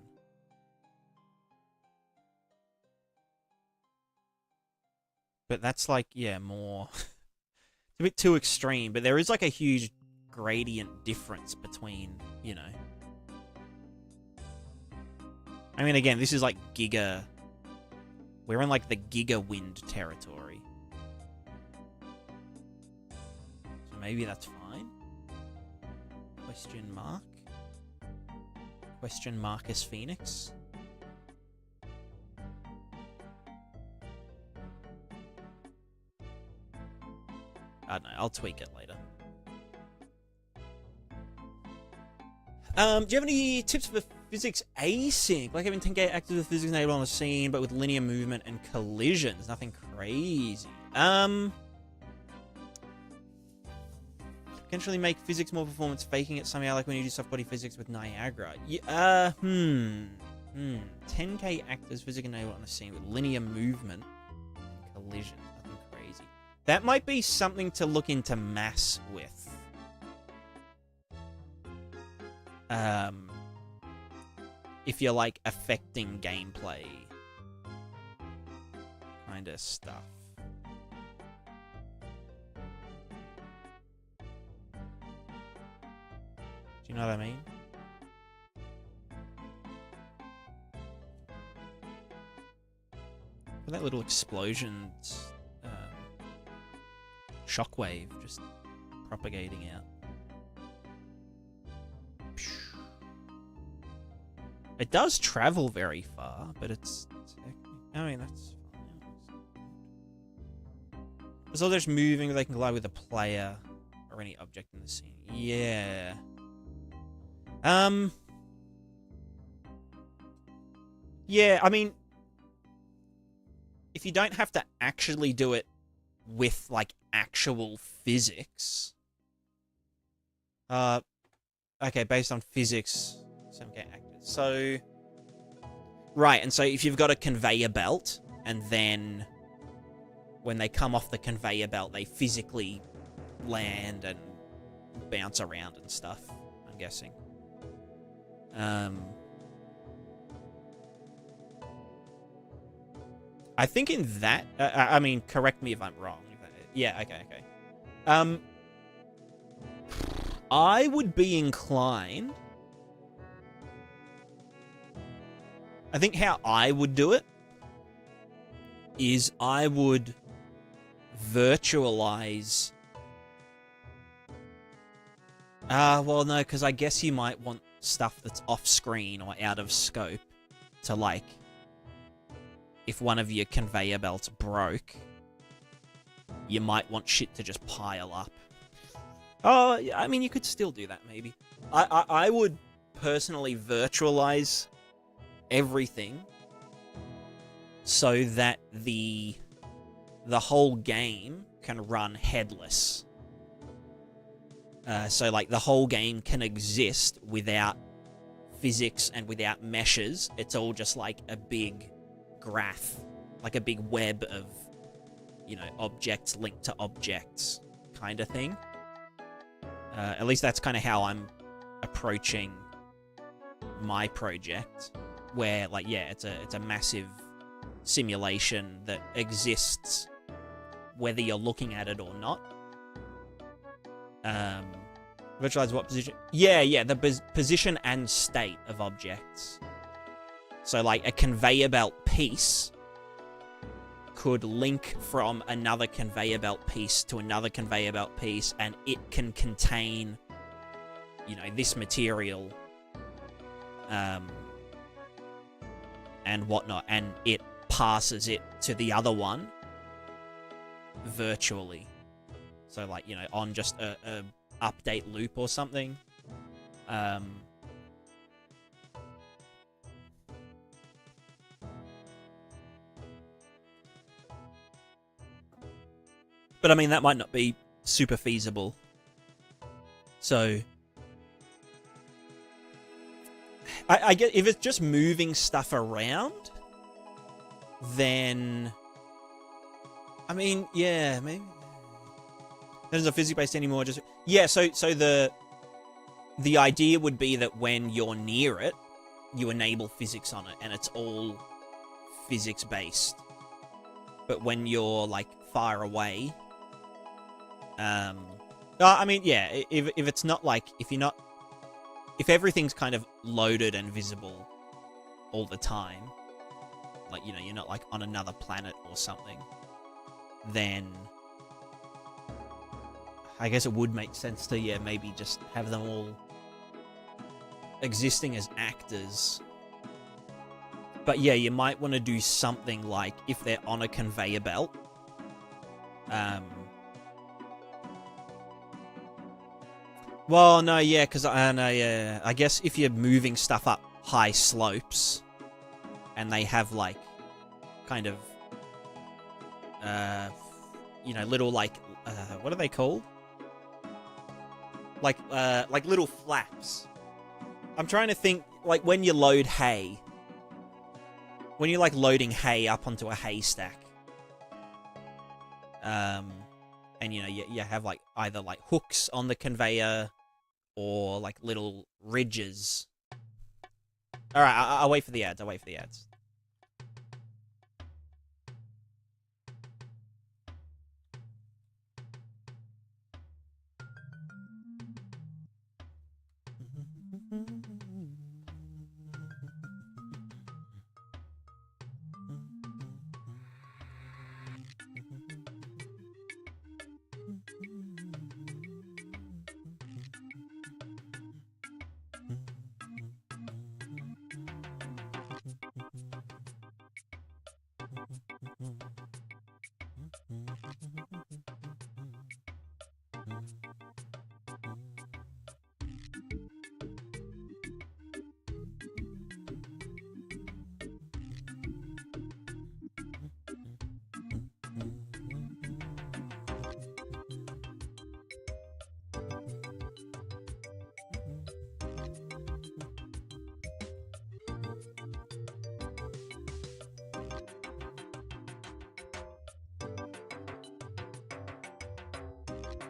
But that's like, yeah, more. It's a bit too extreme, but there is like a huge gradient difference between, you know. I mean, again, this is like giga. We're in like the giga wind territory. So maybe that's fine. Question mark? Question Marcus Phoenix? I don't know, I'll tweak it later. Do you have any tips for physics async? Like having 10k active with physics enabled on the scene, but with linear movement and collisions. Nothing crazy. Potentially make physics more performance faking it somehow, like when you do soft body physics with Niagara. 10k actors physics enabled on the scene with linear movement and collisions. Nothing crazy. That might be something to look into mass with. If you're like affecting gameplay kind of stuff. Do you know what I mean? But that little explosion, shockwave just propagating out. It does travel very far, but it's I mean, that's fine. As long as there's moving, they can collide with a player or any object in the scene. Yeah. Yeah, I mean, if you don't have to actually do it with, like, actual physics. Okay, based on physics, 7k actors. So, right, and so if you've got a conveyor belt, and then when they come off the conveyor belt, they physically land and bounce around and stuff, I'm guessing. I think in that, I mean, correct me if I'm wrong. Yeah, okay. I would be inclined. I think how I would do it is I would virtualize. Well, no, because I guess you might want stuff that's off screen or out of scope to, like, if one of your conveyor belts broke, you might want shit to just pile up. Oh, I mean, you could still do that, maybe. I would personally virtualize everything so that the whole game can run headless. So, like, the whole game can exist without physics and without meshes. It's all just, like, a big graph, like a big web of, you know, objects linked to objects kind of thing. At least that's kind of how I'm approaching my project, where, like, yeah, it's a massive simulation that exists whether you're looking at it or not. Virtualize what position? Yeah, the position and state of objects. So, like, a conveyor belt piece could link from another conveyor belt piece to another conveyor belt piece, and it can contain you know, this material, and whatnot, and it passes it to the other one virtually. So, like, you know, on just a update loop or something. But I mean, that might not be super feasible. So I get, if it's just moving stuff around, then I mean, yeah, maybe it isn't physics based anymore. Just yeah, so the idea would be that when you're near it, you enable physics on it, and it's all physics based. But when you're like far away, I mean, yeah, if it's not like, if everything's kind of loaded and visible all the time, like, you know, you're not like on another planet or something, then I guess it would make sense to, yeah, maybe just have them all existing as actors. But yeah, you might want to do something like, if they're on a conveyor belt, well, no, yeah, because I guess if you're moving stuff up high slopes, and they have like, kind of, you know, little like, what are they called? Like little flaps. I'm trying to think, like when you load hay, when you're like loading hay up onto a haystack, and you know, you have like either like hooks on the conveyor or like little ridges. All right, I'll wait for the ads.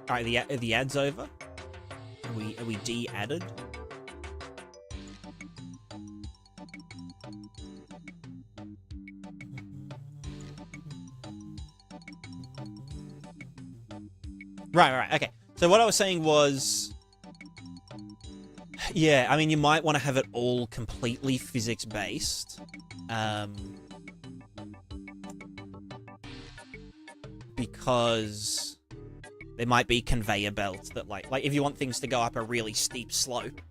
All right, the ad's over. Are we de-added? Right, okay. So what I was saying was, yeah, I mean, you might want to have it all completely physics-based. Because there might be conveyor belts that, like if you want things to go up a really steep slope,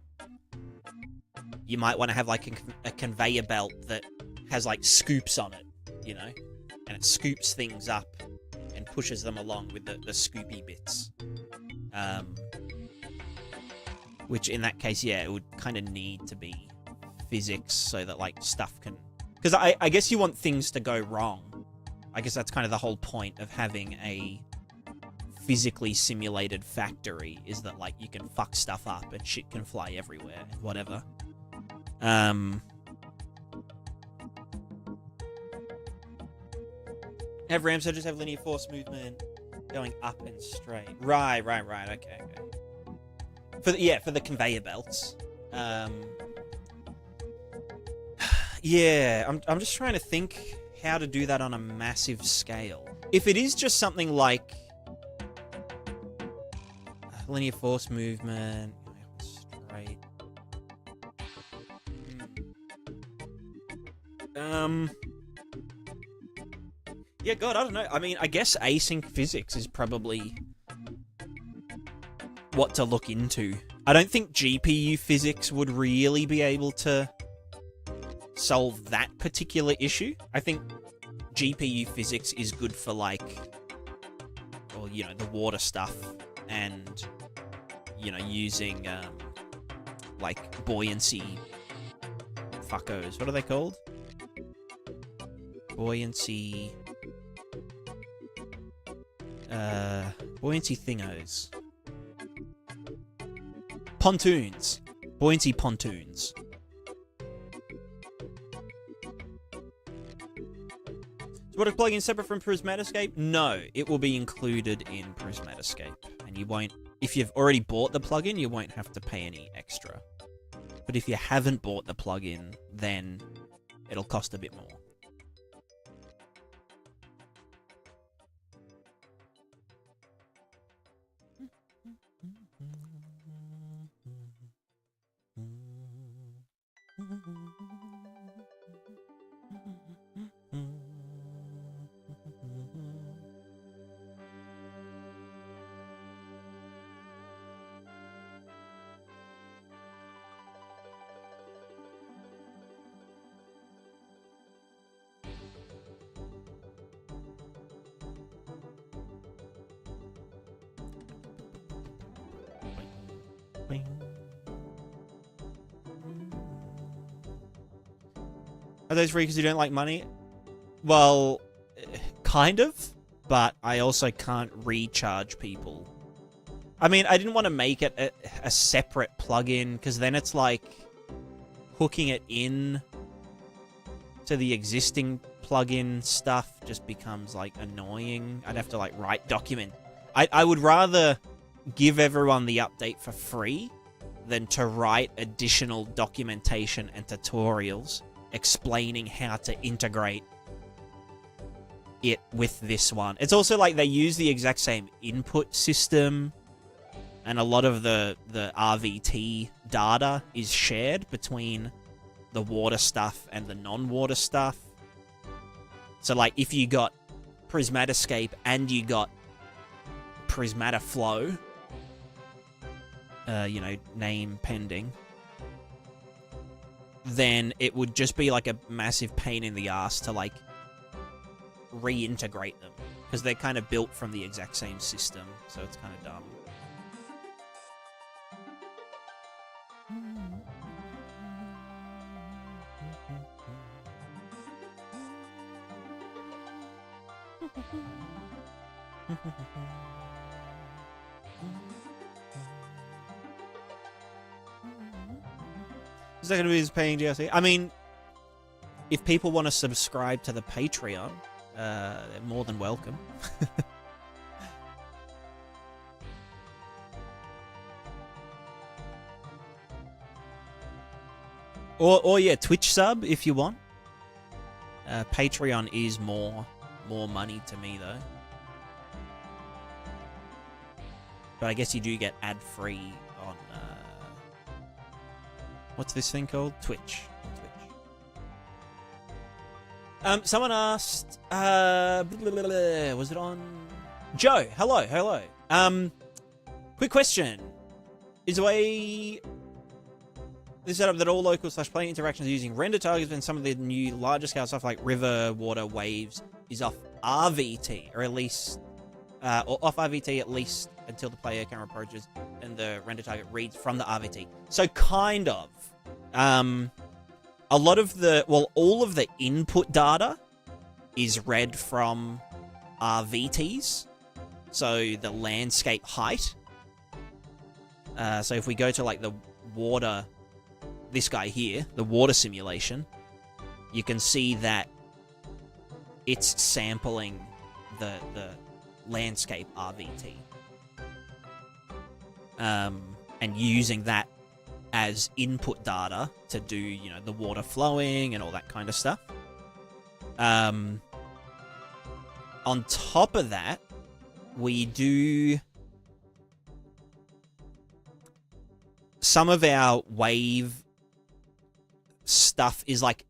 you might want to have, like, a conveyor belt that has, like, scoops on it, you know? And it scoops things up and pushes them along with the scoopy bits. Which, in that case, yeah, it would kind of need to be physics so that, like, stuff can... Because I guess you want things to go wrong. I guess that's kind of the whole point of having a physically simulated factory, is that, like, you can fuck stuff up and shit can fly everywhere and whatever. Have ramps that just have linear force movement going up and straight. Right, okay. For the conveyor belts. Yeah, I'm just trying to think how to do that on a massive scale. If it is just something like linear force movement, straight. Yeah, God, I don't know. I mean, I guess async physics is probably what to look into. I don't think GPU physics would really be able to solve that particular issue. I think GPU physics is good for, like, well, you know, the water stuff and, you know, using, like, buoyancy fuckos. What are they called? Buoyancy... buoyancy thingos. Pontoons. Buoyancy pontoons. So what, a plugin separate from Prismatiscape? No, it will be included in Prismatiscape. And you won't... If you've already bought the plugin, you won't have to pay any extra. But if you haven't bought the plugin, then it'll cost a bit more. Are those free because you don't like money? Well, kind of, but I also can't recharge people. I mean, I didn't want to make it a separate plugin, because then it's like hooking it in to the existing plugin stuff just becomes, like, annoying. I'd have to, like, write document. I would rather give everyone the update for free than to write additional documentation and tutorials explaining how to integrate it with this one. It's also like they use the exact same input system, and a lot of the RVT data is shared between the water stuff and the non-water stuff. So, like, if you got Prismatiscape and you got Prismataflow, you know, name pending, then it would just be like a massive pain in the ass to, like, reintegrate them, because they're kind of built from the exact same system, so it's kind of dumb. Is that going to be paying DLC? I mean, if people want to subscribe to the Patreon, they're more than welcome. or yeah, Twitch sub if you want. Patreon is more money to me though. But I guess you do get ad-free on what's this thing called? Twitch. Someone asked, was it on? Joe, hello. Quick question. Is the way this setup that all local / player interactions are using render targets and some of the new larger scale stuff like river, water, waves is off RVT, or at least, or off RVT at least until the player camera approaches and the render target reads from the RVT. So kind of. A lot of the, well, all of the input data is read from RVTs. So the landscape height. So if we go to, like, the water, this guy here, the water simulation, you can see that it's sampling the landscape RVT. And using that as input data to do, you know, the water flowing and all that kind of stuff. On top of that, we do some of our wave stuff is like,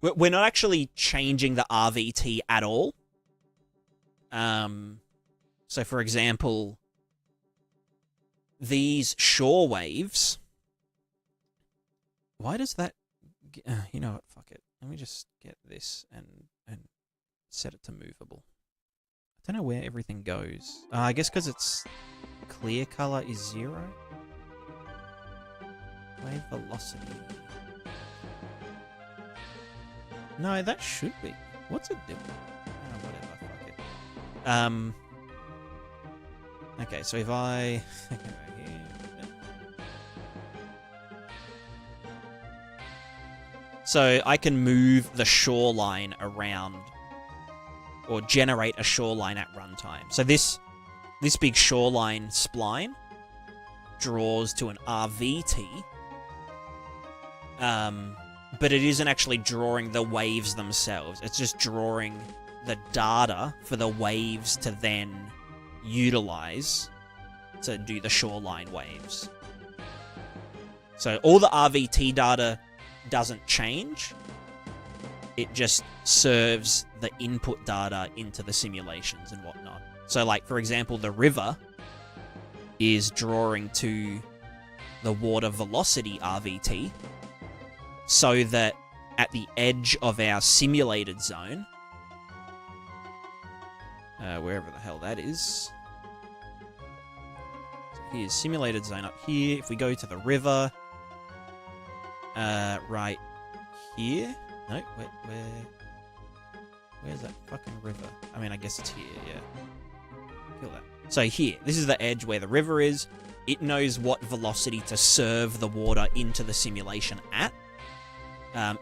we're not actually changing the RVT at all. So for example, these shore waves... Why does that... you know what, fuck it. Let me just get this and set it to movable. I don't know where everything goes. I guess because it's clear color is 0. Wave velocity. No, that should be. What's it doing? Oh, whatever, fuck it. Okay, so if I... right here. So I can move the shoreline around, or generate a shoreline at runtime. So this big shoreline spline draws to an RVT, but it isn't actually drawing the waves themselves. It's just drawing the data for the waves to then utilize to do the shoreline waves. So all the RVT data doesn't change. It just serves the input data into the simulations and whatnot. So, like, for example, the river is drawing to the water velocity RVT so that at the edge of our simulated zone, wherever the hell that is. So here's simulated zone up here. If we go to the river, right here. No, where's that fucking river? I mean, I guess it's here, yeah. Kill that. So here, this is the edge where the river is. It knows what velocity to serve the water into the simulation at.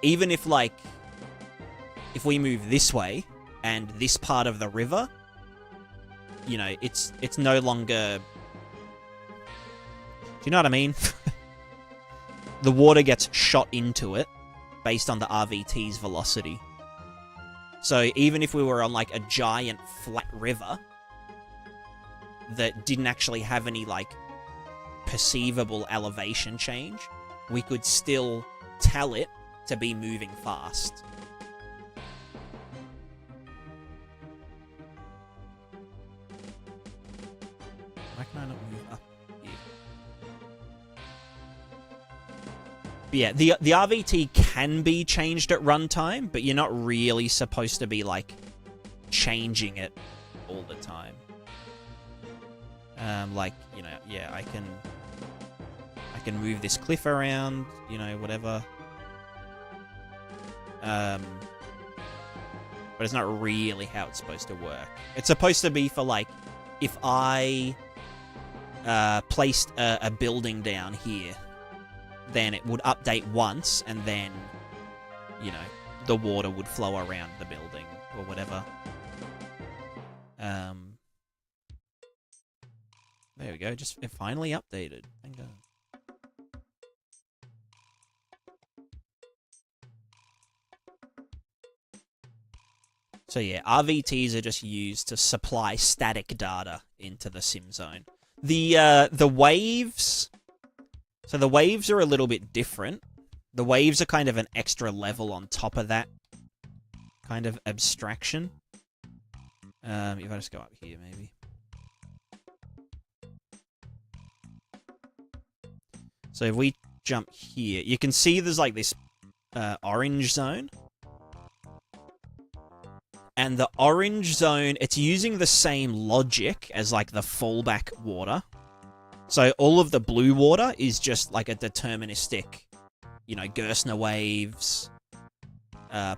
Even if, like, if we move this way and this part of the river, you know, it's no longer... Do you know what I mean? The water gets shot into it based on the RVT's velocity. So even if we were on, like, a giant flat river that didn't actually have any, like, perceivable elevation change, we could still tell it to be moving fast. Why can I not move up here? But yeah, the RVT can be changed at runtime, but you're not really supposed to be, like, changing it all the time. Like, you know, yeah, I can move this cliff around, you know, whatever. But it's not really how it's supposed to work. It's supposed to be for, like, if I placed a building down here, then it would update once, and then, you know, the water would flow around the building, or whatever. There we go, just it finally updated. Thank God. So yeah, RVTs are just used to supply static data into the sim zone. The waves... So the waves are a little bit different. The waves are kind of an extra level on top of that kind of abstraction. If I just go up here, maybe. So if we jump here, you can see there's like this orange zone. And the orange zone, it's using the same logic as like the fallback water. So all of the blue water is just like a deterministic, you know, Gerstner waves,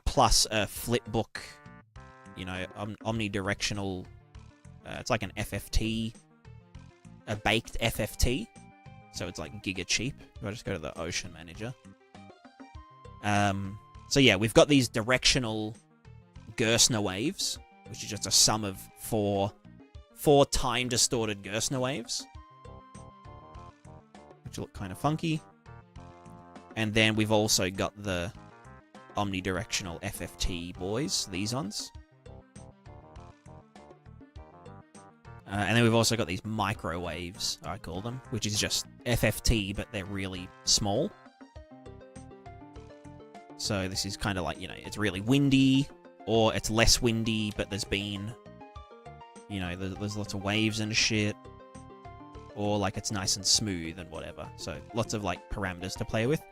plus a flipbook, you know, omnidirectional, it's like an FFT, a baked FFT. So it's like giga cheap. If I just go to the Ocean Manager. So yeah, we've got these directional Gerstner waves, which is just a sum of four time-distorted Gerstner waves, which look kind of funky. And then we've also got the omnidirectional FFT boys, these ones. And then we've also got these microwaves, I call them, which is just FFT, but they're really small. So this is kind of like, you know, it's really windy, or it's less windy, but there's been, you know, there's lots of waves and shit. or like it's nice and smooth and whatever. So lots of like parameters to play with.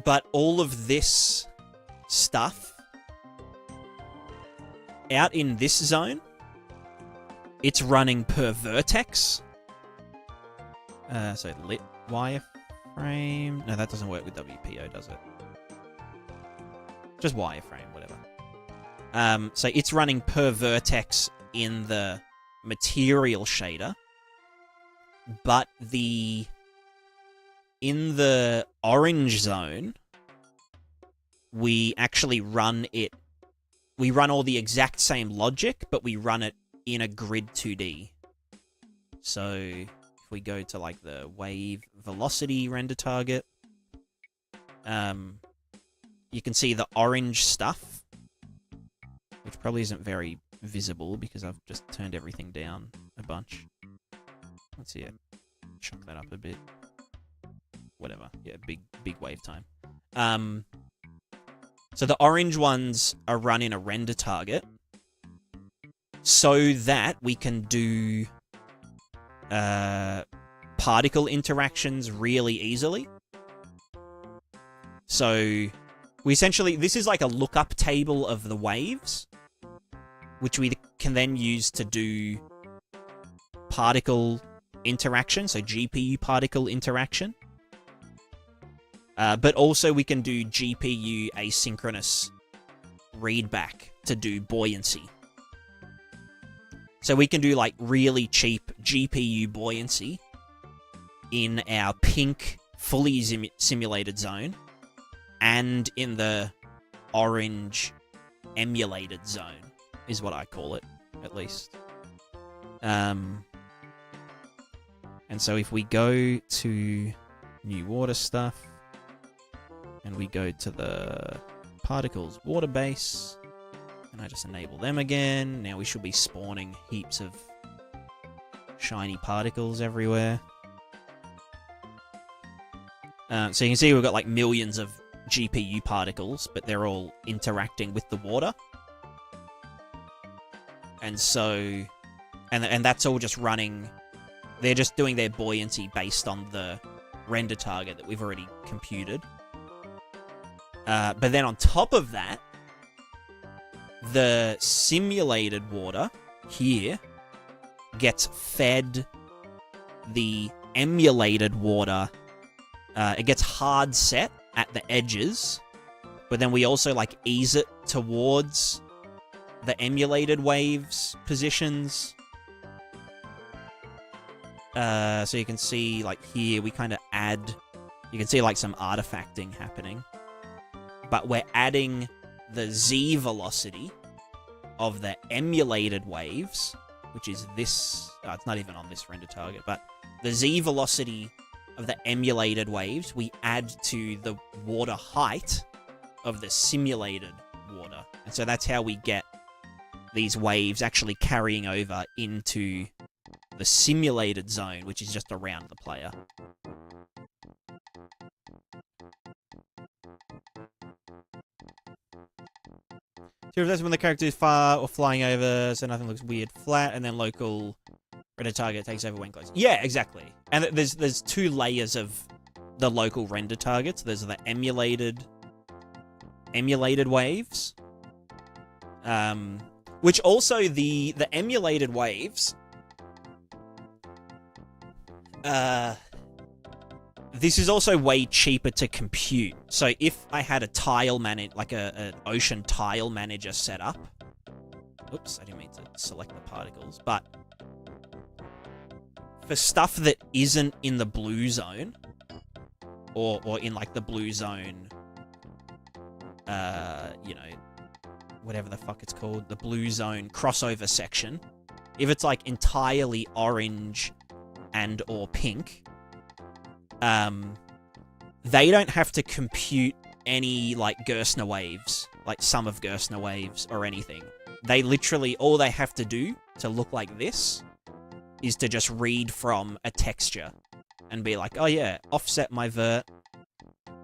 But all of this stuff out in this zone, it's running per vertex. So lit wireframe. No, that doesn't work with WPO, does it? Just wireframe, whatever. So it's running per vertex in the material shader, but in the orange zone, we actually run it. We run all the exact same logic, but we run it in a grid 2D. So if we go to like the wave velocity render target, you can see the orange stuff, which probably isn't very visible because I've just turned everything down a bunch. Let's see it. Chunk that up a bit. Whatever. Yeah, big wave time. So the orange ones are run in a render target so that we can do particle interactions really easily. So we essentially, this is like a lookup table of the waves, which we can then use to do particle interaction, so GPU particle interaction. But also we can do GPU asynchronous readback to do buoyancy. So we can do like really cheap GPU buoyancy in our pink fully simulated zone and in the orange emulated zone is what I call it, at least. And so if we go to new water stuff, and we go to the particles water base, and I just enable them again. Now we should be spawning heaps of shiny particles everywhere. So you can see we've got like millions of GPU particles, but they're all interacting with the water. And so, and that's all just running. They're just doing their buoyancy based on the render target that we've already computed. But then on top of that, the simulated water here gets fed the emulated water. It gets hard set at the edges, but then we also like ease it towards the emulated waves positions. So you can see like here we kind of add, you can see like some artifacting happening. But we're adding the Z velocity of the emulated waves, which is this. It's not even on this render target, but the Z velocity of the emulated waves, we add to the water height of the simulated water. And so that's how we get these waves actually carrying over into the simulated zone, which is just around the player. So that's when the character is far or flying over, so nothing looks weird flat, and then local render target takes over when close. Yeah, exactly. And there's two layers of the local render targets. There's the emulated waves, which also the emulated waves. This is also way cheaper to compute. So if I had a tile like an ocean tile manager set up. Oops, I didn't mean to select the particles. But for stuff that isn't in the blue zone, or in like the blue zone, you know, whatever the fuck it's called, the blue zone crossover section, if it's like entirely orange and or pink, they don't have to compute any like Gerstner waves, like sum of Gerstner waves or anything. They literally, all they have to do to look like this is to just read from a texture and be like, oh yeah, offset my vert,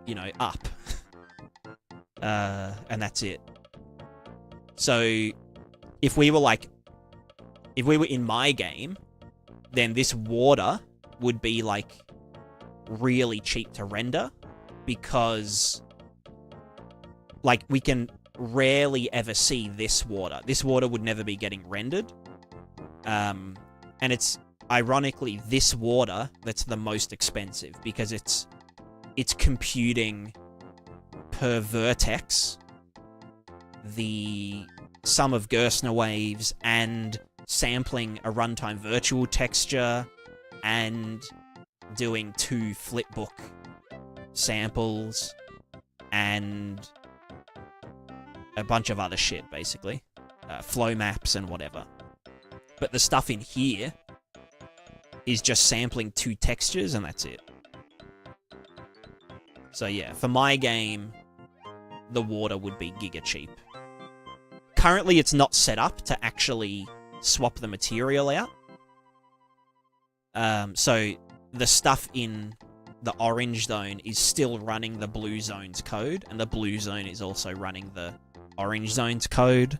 you know, up. And that's it. So if we were in my game, then this water would be, like, really cheap to render because, like, we can rarely ever see this water. This water would never be getting rendered. And it's, ironically, this water that's the most expensive because it's computing per vertex the sum of Gerstner waves and sampling a runtime virtual texture and doing 2 flipbook samples and a bunch of other shit, basically. Flow maps and whatever. But the stuff in here is just sampling 2 textures and that's it. So yeah, for my game, the water would be giga cheap. Currently, it's not set up to actually swap the material out. So the stuff in the orange zone is still running the blue zone's code, and the blue zone is also running the orange zone's code.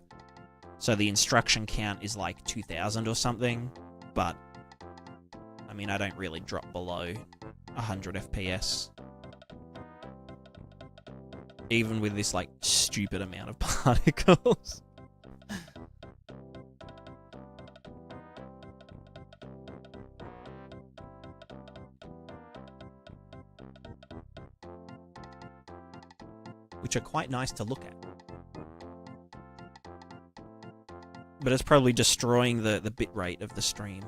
So the instruction count is like 2,000 or something, but I mean, I don't really drop below 100 FPS. Even with this, like, stupid amount of particles. Which are quite nice to look at. But it's probably destroying the bitrate of the stream.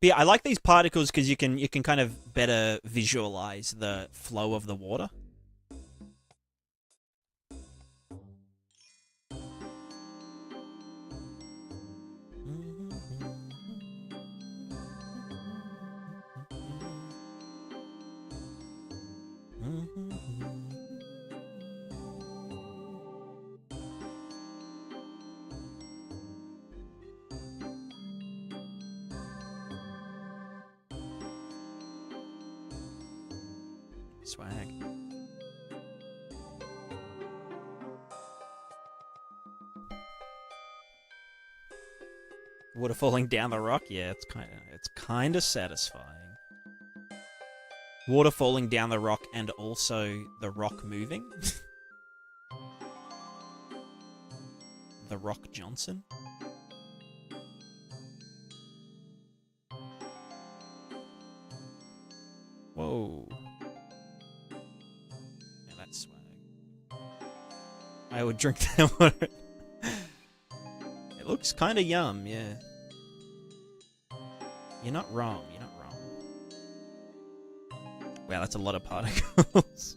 But yeah, I like these particles because you can kind of better visualize the flow of the water. Swag. Water falling down the rock? Yeah, it's kind of satisfying. Water falling down the rock and also the rock moving. The Rock Johnson. Whoa. Yeah, that's swag. I would drink that water. It looks kind of yum, yeah. You're not wrong, you're not wrong. Wow, that's a lot of particles.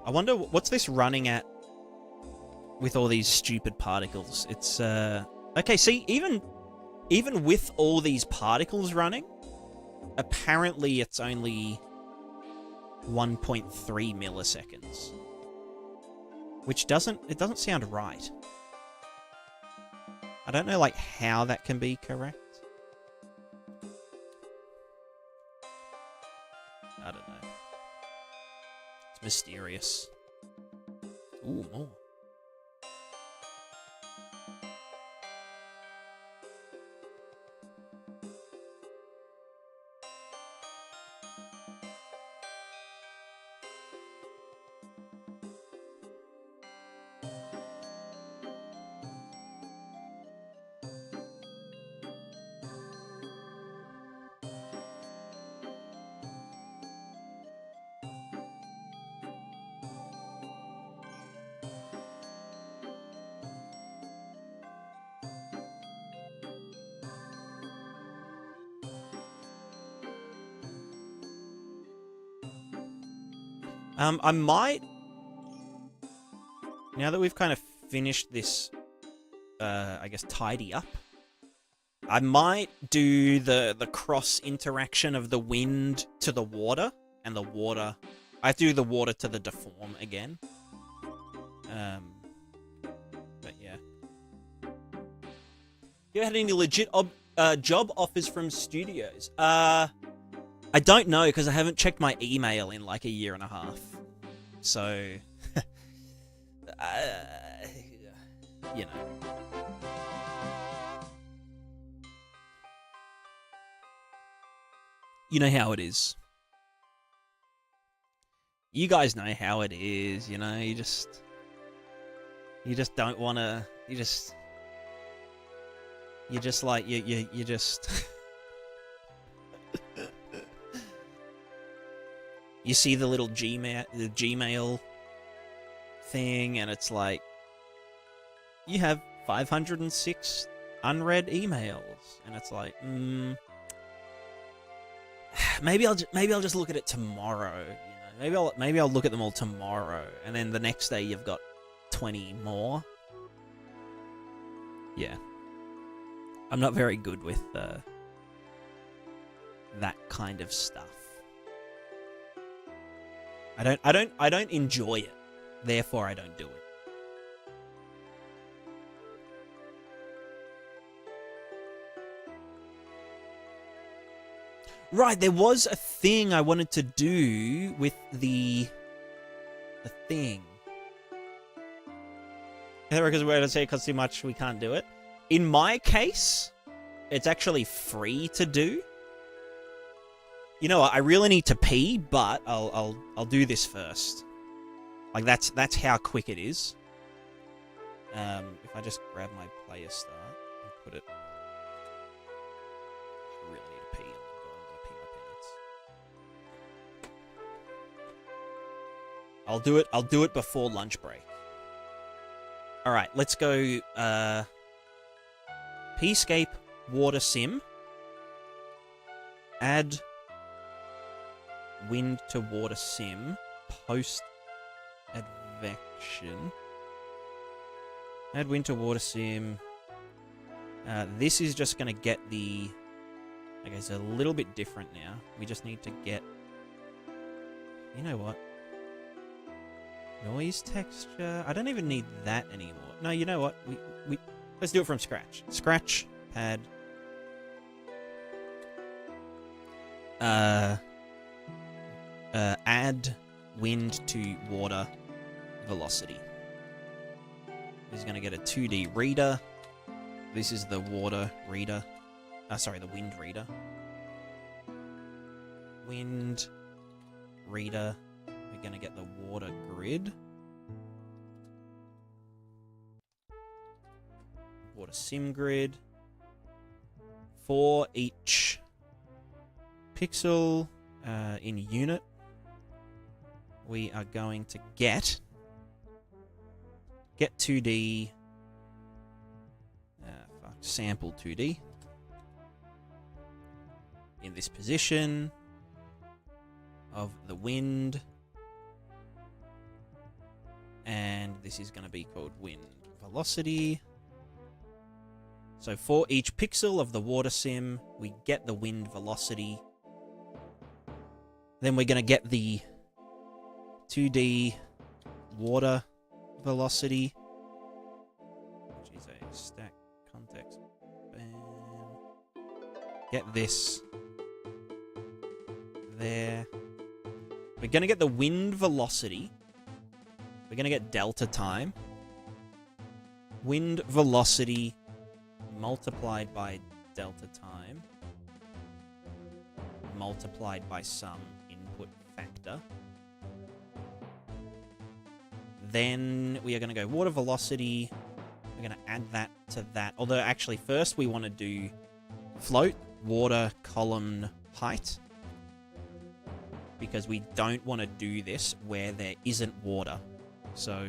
I wonder, what's this running at with all these stupid particles? It's, okay, see, even with all these particles running, apparently it's only 1.3 milliseconds. Which doesn't sound right. I don't know, like, how that can be correct. I don't know. It's mysterious. Ooh, more. I might, now that we've kind of finished this, I guess, tidy up, I might do the cross interaction of the wind to the water and the water. I have to do the water to the deform again. But yeah. You had any legit job offers from studios? I don't know because I haven't checked my email in like a year and a half. So, you know. You know how it is. You guys know how it is, you know, you just don't want to, you just like, you just, you see the little Gmail thing, and it's like, you have 506 unread emails, and it's like, maybe I'll just look at it tomorrow. You know, maybe I'll look at them all tomorrow, and then the next day you've got 20 more. Yeah, I'm not very good with that kind of stuff. I don't enjoy it. Therefore, I don't do it. Right, there was a thing I wanted to do with the thing. Because we're going to say it costs too much, we can't do it. In my case, it's actually free to do. You know what? I really need to pee, but I'll do this first. Like that's how quick it is. If I just grab my player start and put it. I really need to pee. I'm gonna pee my pants. I'll do it before lunch break. All right, let's go. Peascape water sim. Add wind to water sim. Post advection. Add wind to water sim. This is just going to get the... Okay, it's a little bit different now. We just need to get... You know what? Noise texture. I don't even need that anymore. No, you know what? We let's do it from scratch. Scratch pad. Add wind to water velocity. This is going to get a 2D reader. This is the water reader. Sorry, the wind reader. Wind reader. We're going to get the water grid. Water sim grid. For each pixel in unit, we are going to get 2D sample 2D in this position of the wind, and this is going to be called wind velocity. So for each pixel of the water sim, we get the wind velocity. Then we're going to get the 2D water velocity, which is a stack context. Bam. Get this there. We're going to get the wind velocity. We're going to get delta time. Wind velocity multiplied by delta time multiplied by some input factor. Then we are going to go water velocity. We're going to add that to that. Although actually first we want to do float water column height, because we don't want to do this where there isn't water. So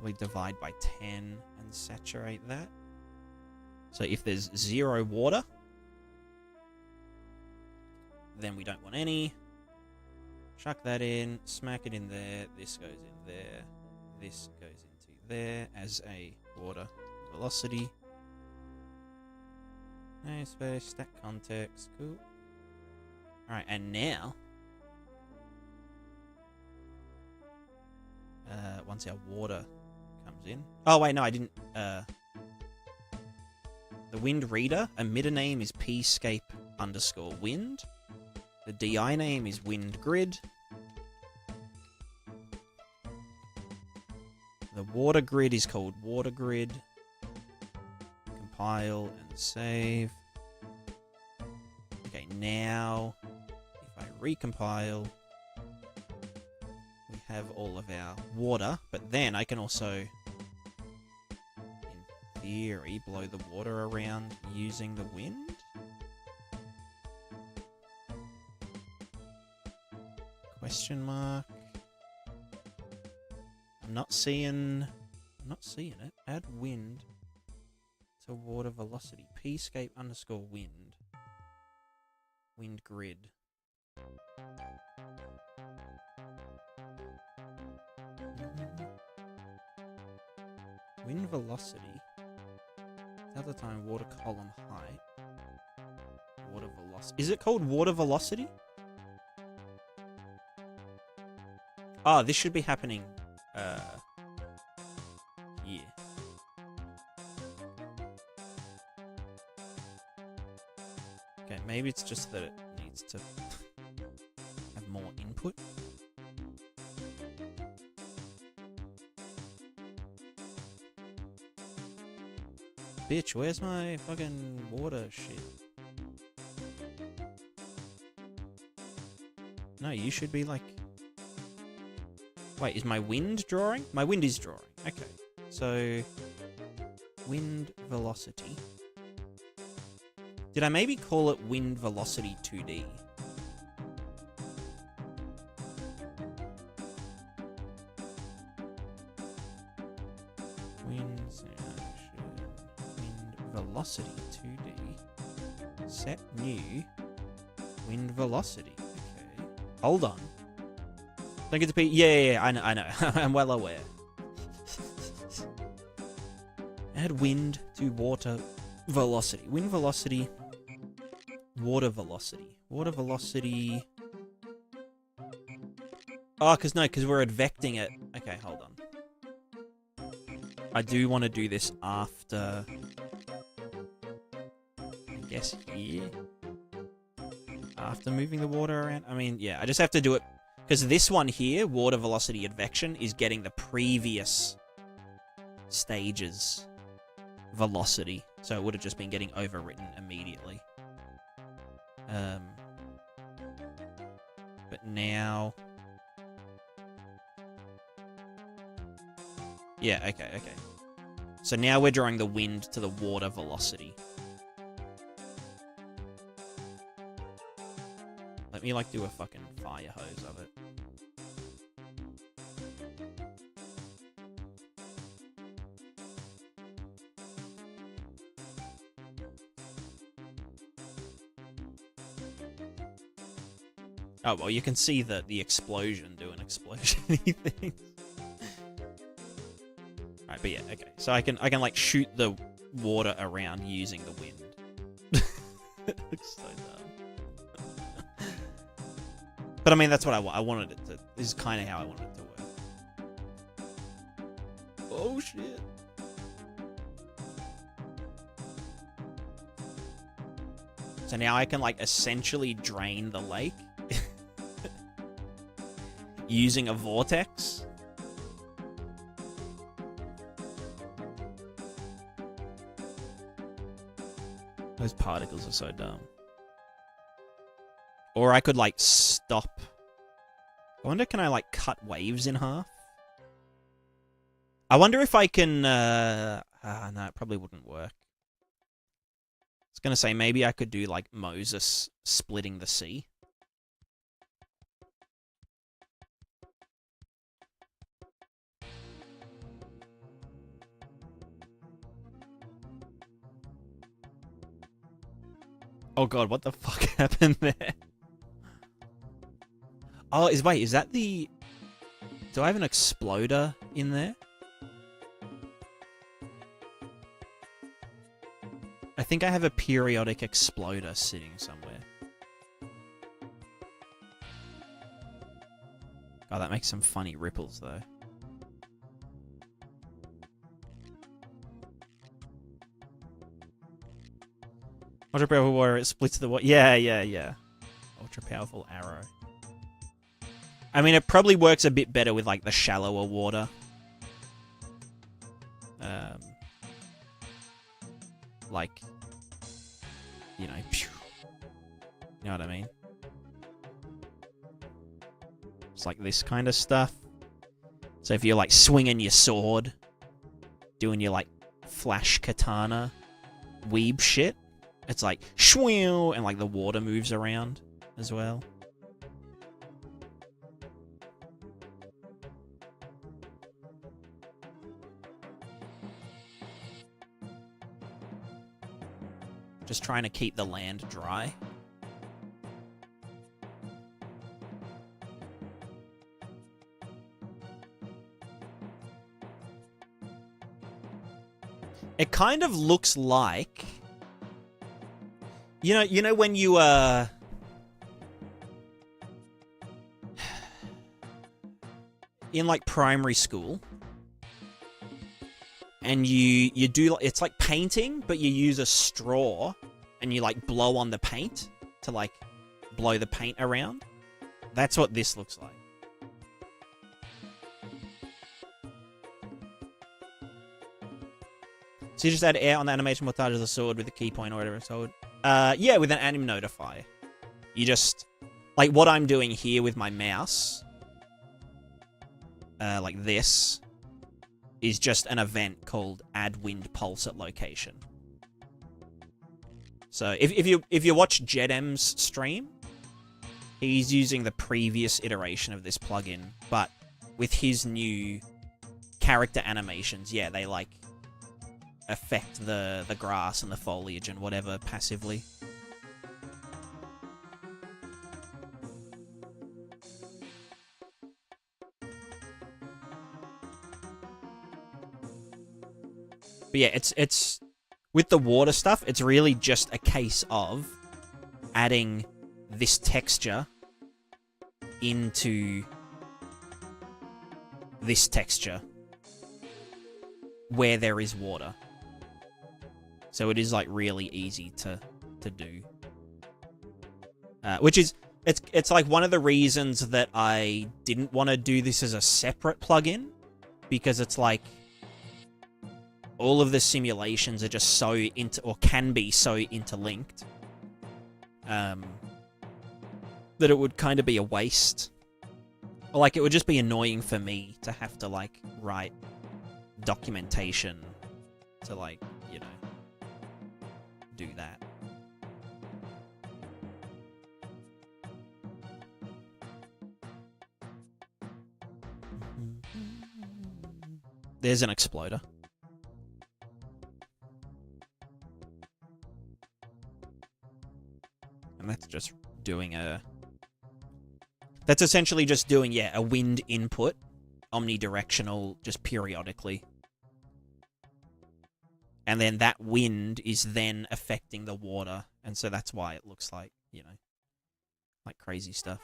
we divide by 10 and saturate that. So if there's 0 water, then we don't want any. Chuck that in, smack it in there, this goes in there, this goes into there as a water velocity. Namespace, stack context, cool. Alright, and now... once our water comes in... Oh, wait, no, I didn't... The wind reader, emitter name is pscape_wind. The DI name is wind grid. The water grid is called water grid. Compile and save. Okay, now if I recompile, we have all of our water, but then I can also, in theory, blow the water around using the wind. Question mark. I'm not seeing it. Add wind to water velocity. pscape_wind. Wind grid. Wind velocity. Other time water column height. Water velocity. Is it called water velocity? Oh, this should be happening here. Okay, maybe it's just that it needs to have more input. Bitch, where's my fucking water shit? No, you should be like... Wait, is my wind drawing? My wind is drawing. Okay. So, wind velocity. Did I maybe call it wind velocity 2D? Wind velocity 2D. Set new wind velocity. Okay. Hold on. Don't get to P. Yeah, I know. I'm well aware. Add wind to water velocity. Wind velocity. Water velocity. Water velocity. Oh, because we're advecting it. Okay, hold on. I do want to do this after... I guess here. After moving the water around. I mean, yeah, I just have to do it. Because this one here, water velocity advection, is getting the previous stage's velocity. So it would have just been getting overwritten immediately. But now... Yeah, okay. So now we're drawing the wind to the water velocity. Let me, like, do a fucking fire hose of it. Oh, well, you can see the explosion doing explosiony things. Right, but yeah, okay. So I can like shoot the water around using the wind. It looks so dumb. But I mean, that's what I wanted it to. This is kind of how I wanted it to work. Oh shit. So now I can like essentially drain the lake. Using a vortex. Those particles are so dumb. Or I could like stop. I wonder, can I like cut waves in half? I wonder if I can... no, it probably wouldn't work. I was going to say maybe I could do like Moses splitting the sea. Oh god, what the fuck happened there? Oh, wait, is that the... Do I have an exploder in there? I think I have a periodic exploder sitting somewhere. Oh, that makes some funny ripples, though. Ultra powerful water, it splits the water. Yeah. Ultra powerful arrow. I mean, it probably works a bit better with, like, the shallower water. Like, you know, you know what I mean? It's like this kind of stuff. So if you're, like, swinging your sword, doing your, like, flash katana weeb shit, it's like, shweel, and, like, the water moves around as well. Just trying to keep the land dry. It kind of looks like, you know when you in like primary school, and you do, it's like painting, but you use a straw and you like blow on the paint to like blow the paint around. That's what this looks like. So you just add air on the animation montage of the sword with the key point or whatever it's called. Yeah, with an anim notifier. You just, like what I'm doing here with my mouse, like this, is just an event called add wind pulse at location. So if you watch Jedem's stream, he's using the previous iteration of this plugin, but with his new character animations, yeah, they like affect the grass and the foliage and whatever passively. But yeah, it's with the water stuff, it's really just a case of adding this texture into this texture where there is water. So it is like really easy to do. Which is, it's like one of the reasons that I didn't want to do this as a separate plugin, because it's like all of the simulations are just so can be so interlinked, that it would kind of be a waste. Or like, it would just be annoying for me to have to like write documentation to like, you know, do that. There's an exploder. And that's just doing that's essentially just doing, yeah, a wind input, omnidirectional, just periodically. And then that wind is then affecting the water, and so that's why it looks like, you know, like crazy stuff.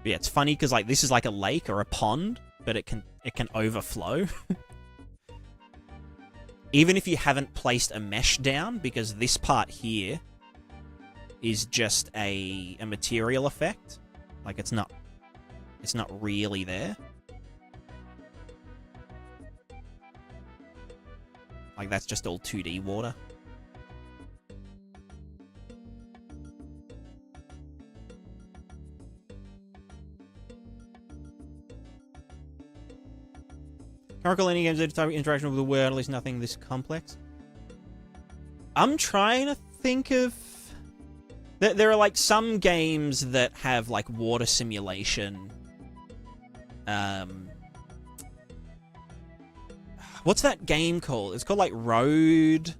But yeah, it's funny because like this is like a lake or a pond, but it can overflow. Even if you haven't placed a mesh down, because this part here is just a material effect. Like it's not really there. Like that's just all 2D water. Can't any games that type of interaction with the world, at least nothing this complex. I'm trying to think of... There are, like, some games that have, like, water simulation. What's that game called? It's called, like, Road...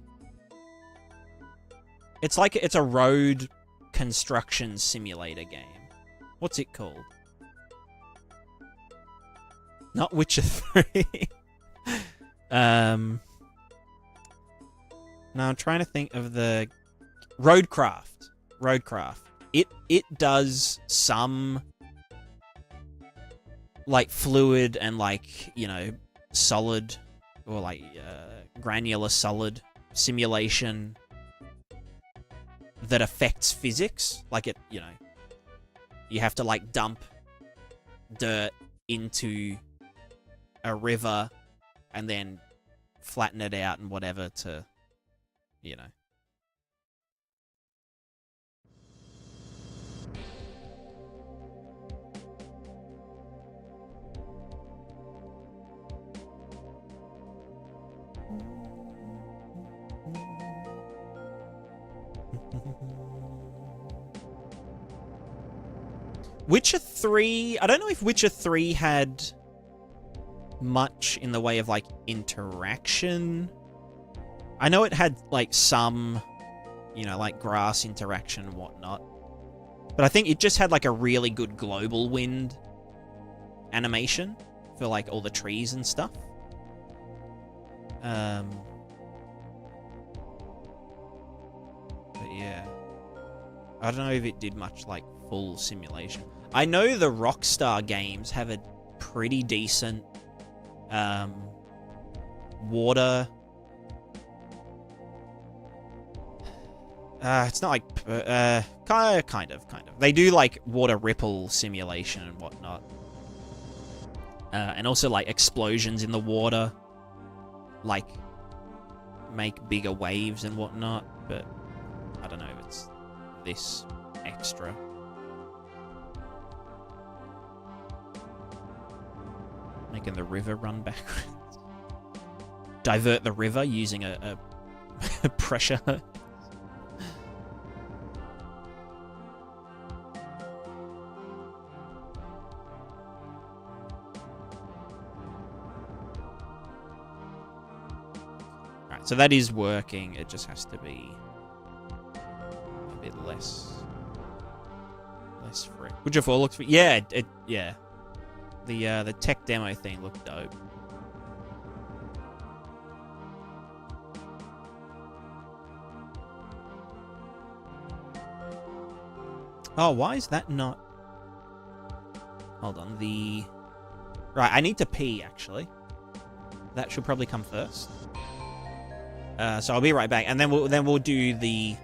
it's a road construction simulator game. What's it called? Not Witcher 3. No, I'm trying to think of the Roadcraft. Roadcraft. It does some like fluid and like, you know, solid or like granular solid simulation that affects physics. Like it, you know, you have to like dump dirt into a river and then flatten it out and whatever to, you know. Witcher 3, I don't know if Witcher 3 had much in the way of like interaction. I know it had like some, you know, like grass interaction and whatnot. But I think it just had like a really good global wind animation for like all the trees and stuff. But yeah. I don't know if it did much like full simulation. I know the Rockstar games have a pretty decent water. It's not like kind of. They do like water ripple simulation and whatnot, and also like explosions in the water, like make bigger waves and whatnot. But I don't know if it's this extra. Making the river run backwards. Divert the river using a pressure. Alright, so that is working. It just has to be a bit less free. Witcher 4 looks... Yeah, yeah. The tech demo thing looked dope. Oh, why is that not... Hold on, Right, I need to pee, actually. That should probably come first. So I'll be right back. And then we'll do the...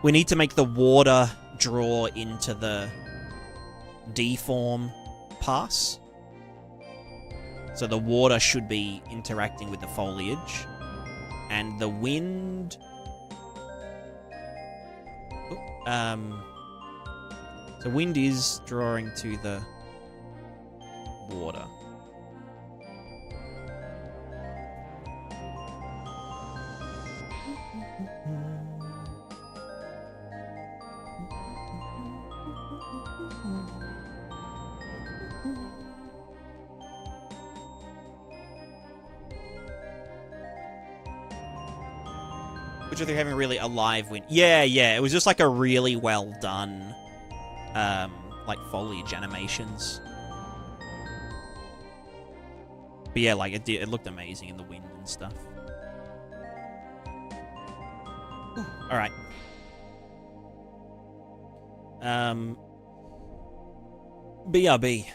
We need to make the water draw into the deform pass. So the water should be interacting with the foliage. And the wind... So wind is drawing to the water. Which are they having really a live wind? Yeah, it was just like a really well done like foliage animations. But yeah, like it looked amazing in the wind and stuff. All right. BRB.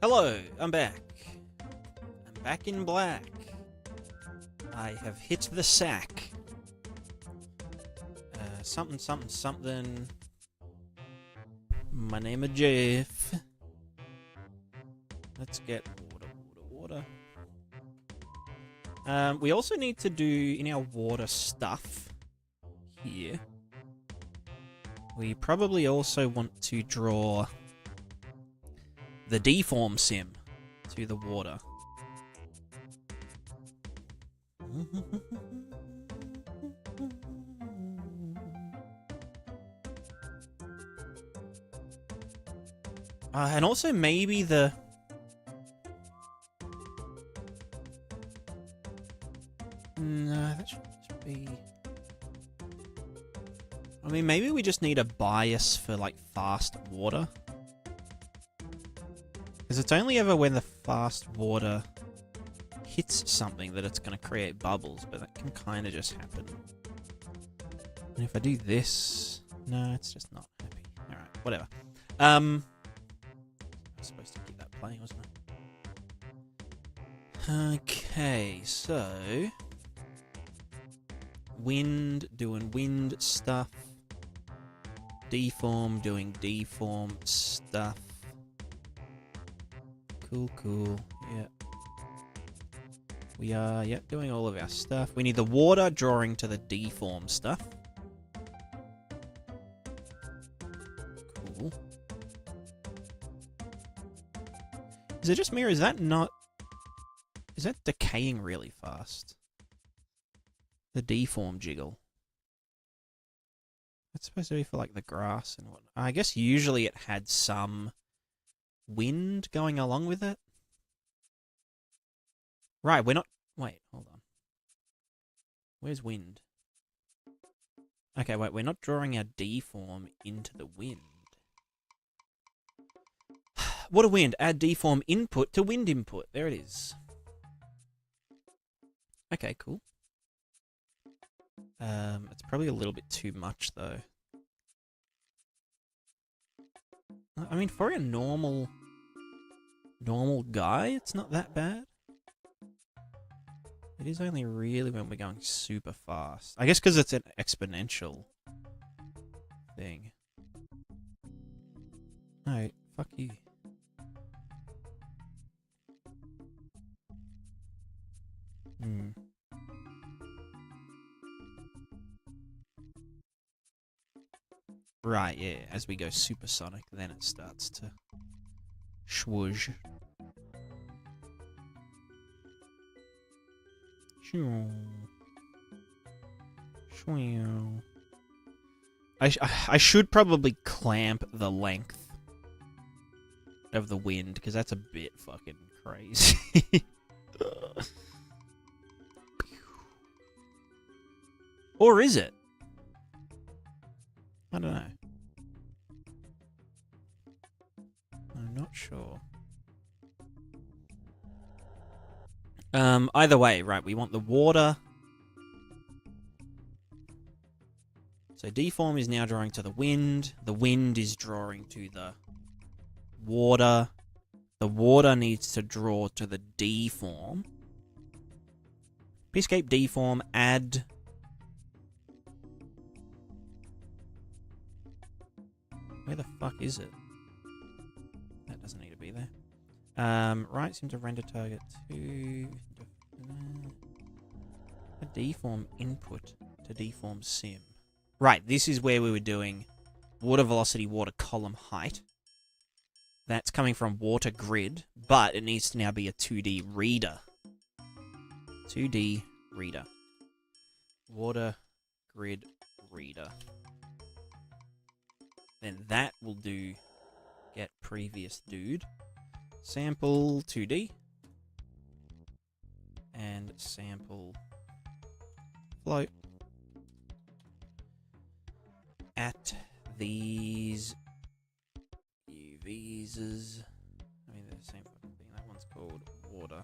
Hello, I'm back. I'm back in black. I have hit the sack. Something, something, something. My name is Jeff. Let's get water. We also need to do in our water stuff here. We probably also want to draw the deform sim to the water. And also maybe the... No, that should just be... I mean, maybe we just need a bias for, like, fast water. Because it's only ever when the fast water hits something that it's going to create bubbles, but that can kind of just happen. And if I do this... No, it's just not happy. Alright, whatever. I was supposed to keep that playing, wasn't I? Okay, so... Wind, doing wind stuff. Deform, doing deform stuff. Cool, yeah. We are, yeah, doing all of our stuff. We need the water drawing to the deform stuff. Cool. Is it just me, or is that not... Is that decaying really fast? The deform jiggle. It's supposed to be for, like, the grass and what... I guess usually it had some wind going along with it. Right, we're not... Wait, hold on. Where's wind? Okay, wait, we're not drawing our deform into the wind. What a wind! Add deform input to wind input. There it is. Okay, cool. It's probably a little bit too much, though. I mean, for a normal guy, it's not that bad. It is only really when we're going super fast. I guess because it's an exponential thing. No, fuck you. Right, yeah. As we go supersonic, then it starts to swoosh. I should probably clamp the length of the wind, because that's a bit fucking crazy. Or is it? I don't know. I'm not sure. Either way, right, we want the water. So deform is now drawing to the wind. The wind is drawing to the water. The water needs to draw to the deform. Escape deform, add... Where the fuck is it? That doesn't need to be there. Right, seem to render target to... A deform input to deform sim. Right, this is where we were doing water velocity, water column height. That's coming from water grid, but it needs to now be a 2D reader. 2D reader. Water grid reader. Then that will do get previous dude. Sample 2D. And sample float. At these UVs. I mean, they're the same fucking thing. That one's called water.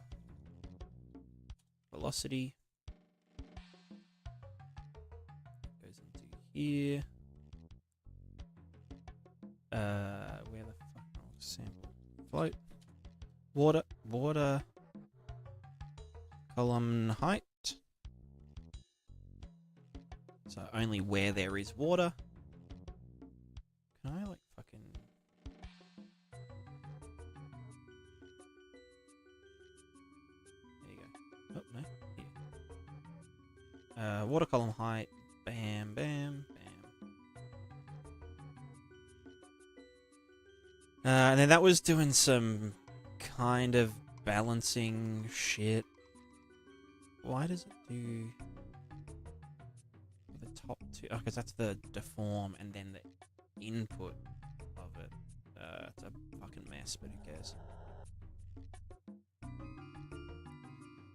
Velocity. Goes into here. Where the fuck? Oh, sample float. water column height. So only where there is water. Can I like fucking... There you go. Oh, no. Here. Water column height. Bam, bam, bam. And then that was doing some kind of balancing shit. Why does it do the top two? Oh, because that's the deform and then the input of it. It's a fucking mess, but who cares?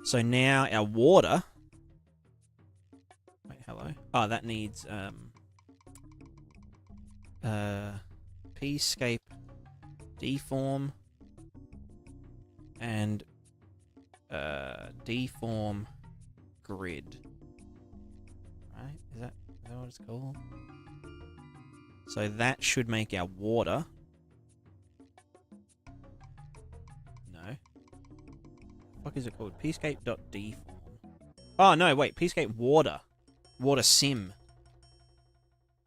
So now our water... Wait, hello? Oh, that needs Pscape deform and deform grid. Right? Is that what it's called? So that should make our water. No. What is it called? Pscape.deform. Oh no, wait, Pscape water. Water sim.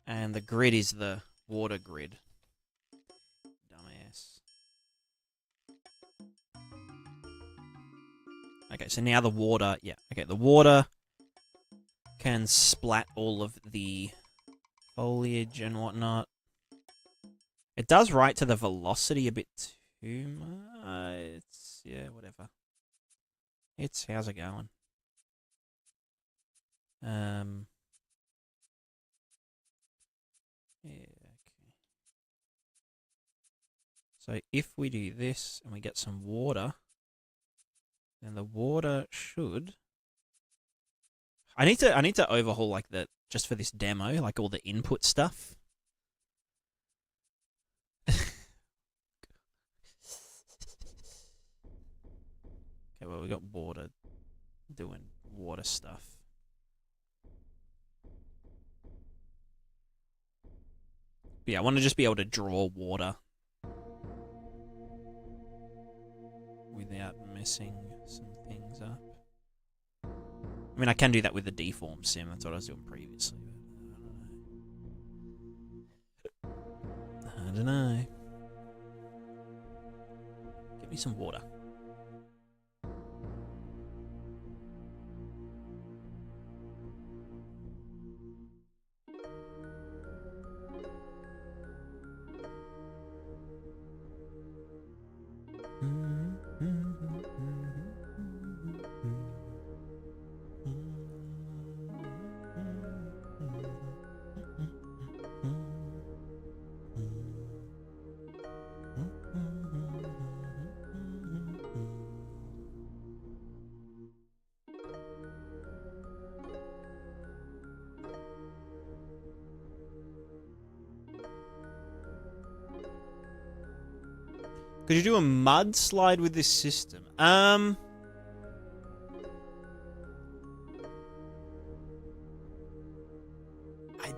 And the grid is the water grid. Dumbass. Okay, so now the water, yeah, okay, the water can splat all of the foliage and whatnot. It does write to the velocity a bit too much. It's, yeah, whatever. It's, how's it going? Yeah, okay. So if we do this and we get some water, then the water should... I need to overhaul like the, just for this demo, like all the input stuff. Okay, well, we got water doing water stuff. But yeah, I want to just be able to draw water without messing some things up. I mean, I can do that with the deform sim. That's what I was doing previously. But I don't know. Get me some water. Could you do a mudslide with this system? I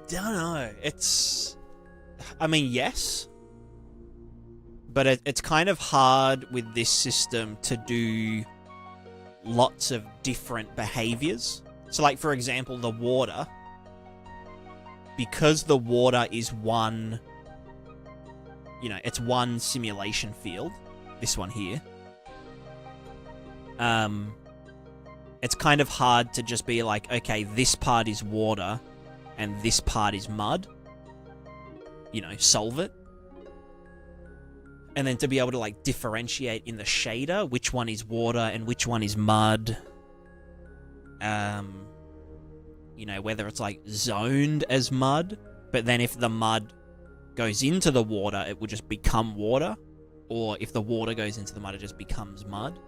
don't know. It's... I mean, yes. But it's kind of hard with this system to do lots of different behaviors. So, like, for example, the water. Because the water is one... You know, it's one simulation field. This one here. It's kind of hard to just be like, okay, this part is water and this part is mud. You know, solve it. And then to be able to, like, differentiate in the shader which one is water and which one is mud. You know, whether it's, like, zoned as mud, but then if the mud goes into the water, it will just become water. Or if the water goes into the mud, it just becomes mud.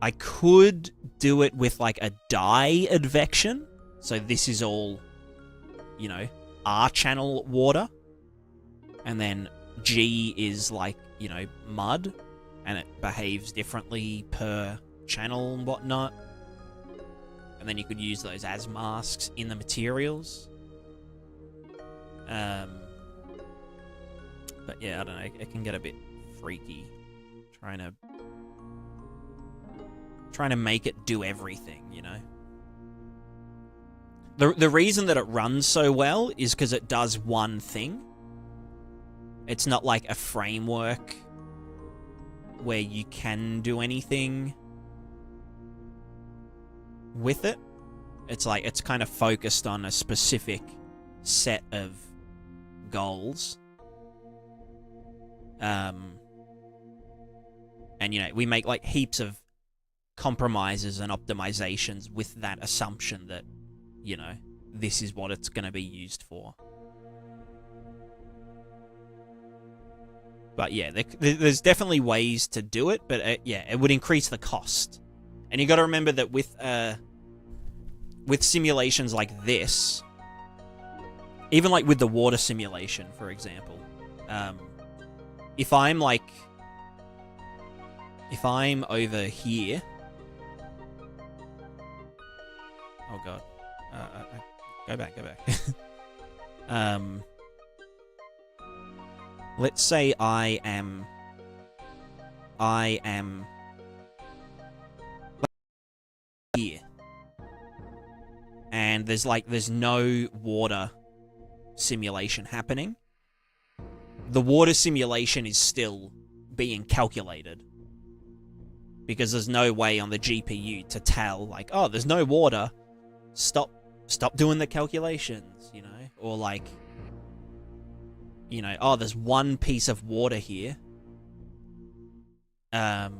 I could do it with, like, a dye advection. So this is all, you know, R-channel water. And then G is, like, you know, mud. And it behaves differently per channel and whatnot. And then you could use those as masks in the materials. But yeah, I don't know, it can get a bit freaky. trying to make it do everything, you know? The reason that it runs so well is because it does one thing. It's not like a framework where you can do anything with it. It's like it's kind of focused on a specific set of goals. And you know, we make like heaps of compromises and optimizations with that assumption that, you know, this is what it's going to be used for. But yeah, there's definitely ways to do it, but yeah, it would increase the cost. And you got to remember that with simulations like this, even like with the water simulation, for example, if I'm over here, oh god, go back. Let's say I am here, and there's no water simulation happening. The water simulation is still being calculated because there's no way on the GPU to tell, like, oh, there's no water, stop doing the calculations, you know, or like, you know, oh, there's one piece of water here. Oh,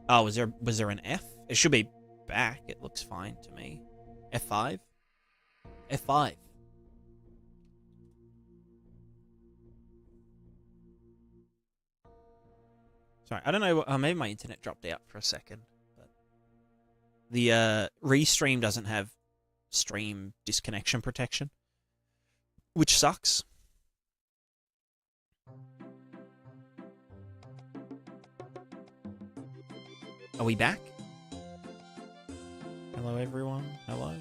was there an F? It should be back. It looks fine to me. F5? F5. Sorry, I don't know. Maybe my internet dropped out for a second. But the Restream doesn't have stream disconnection protection, which sucks. Are we back? Hello, everyone. Hello.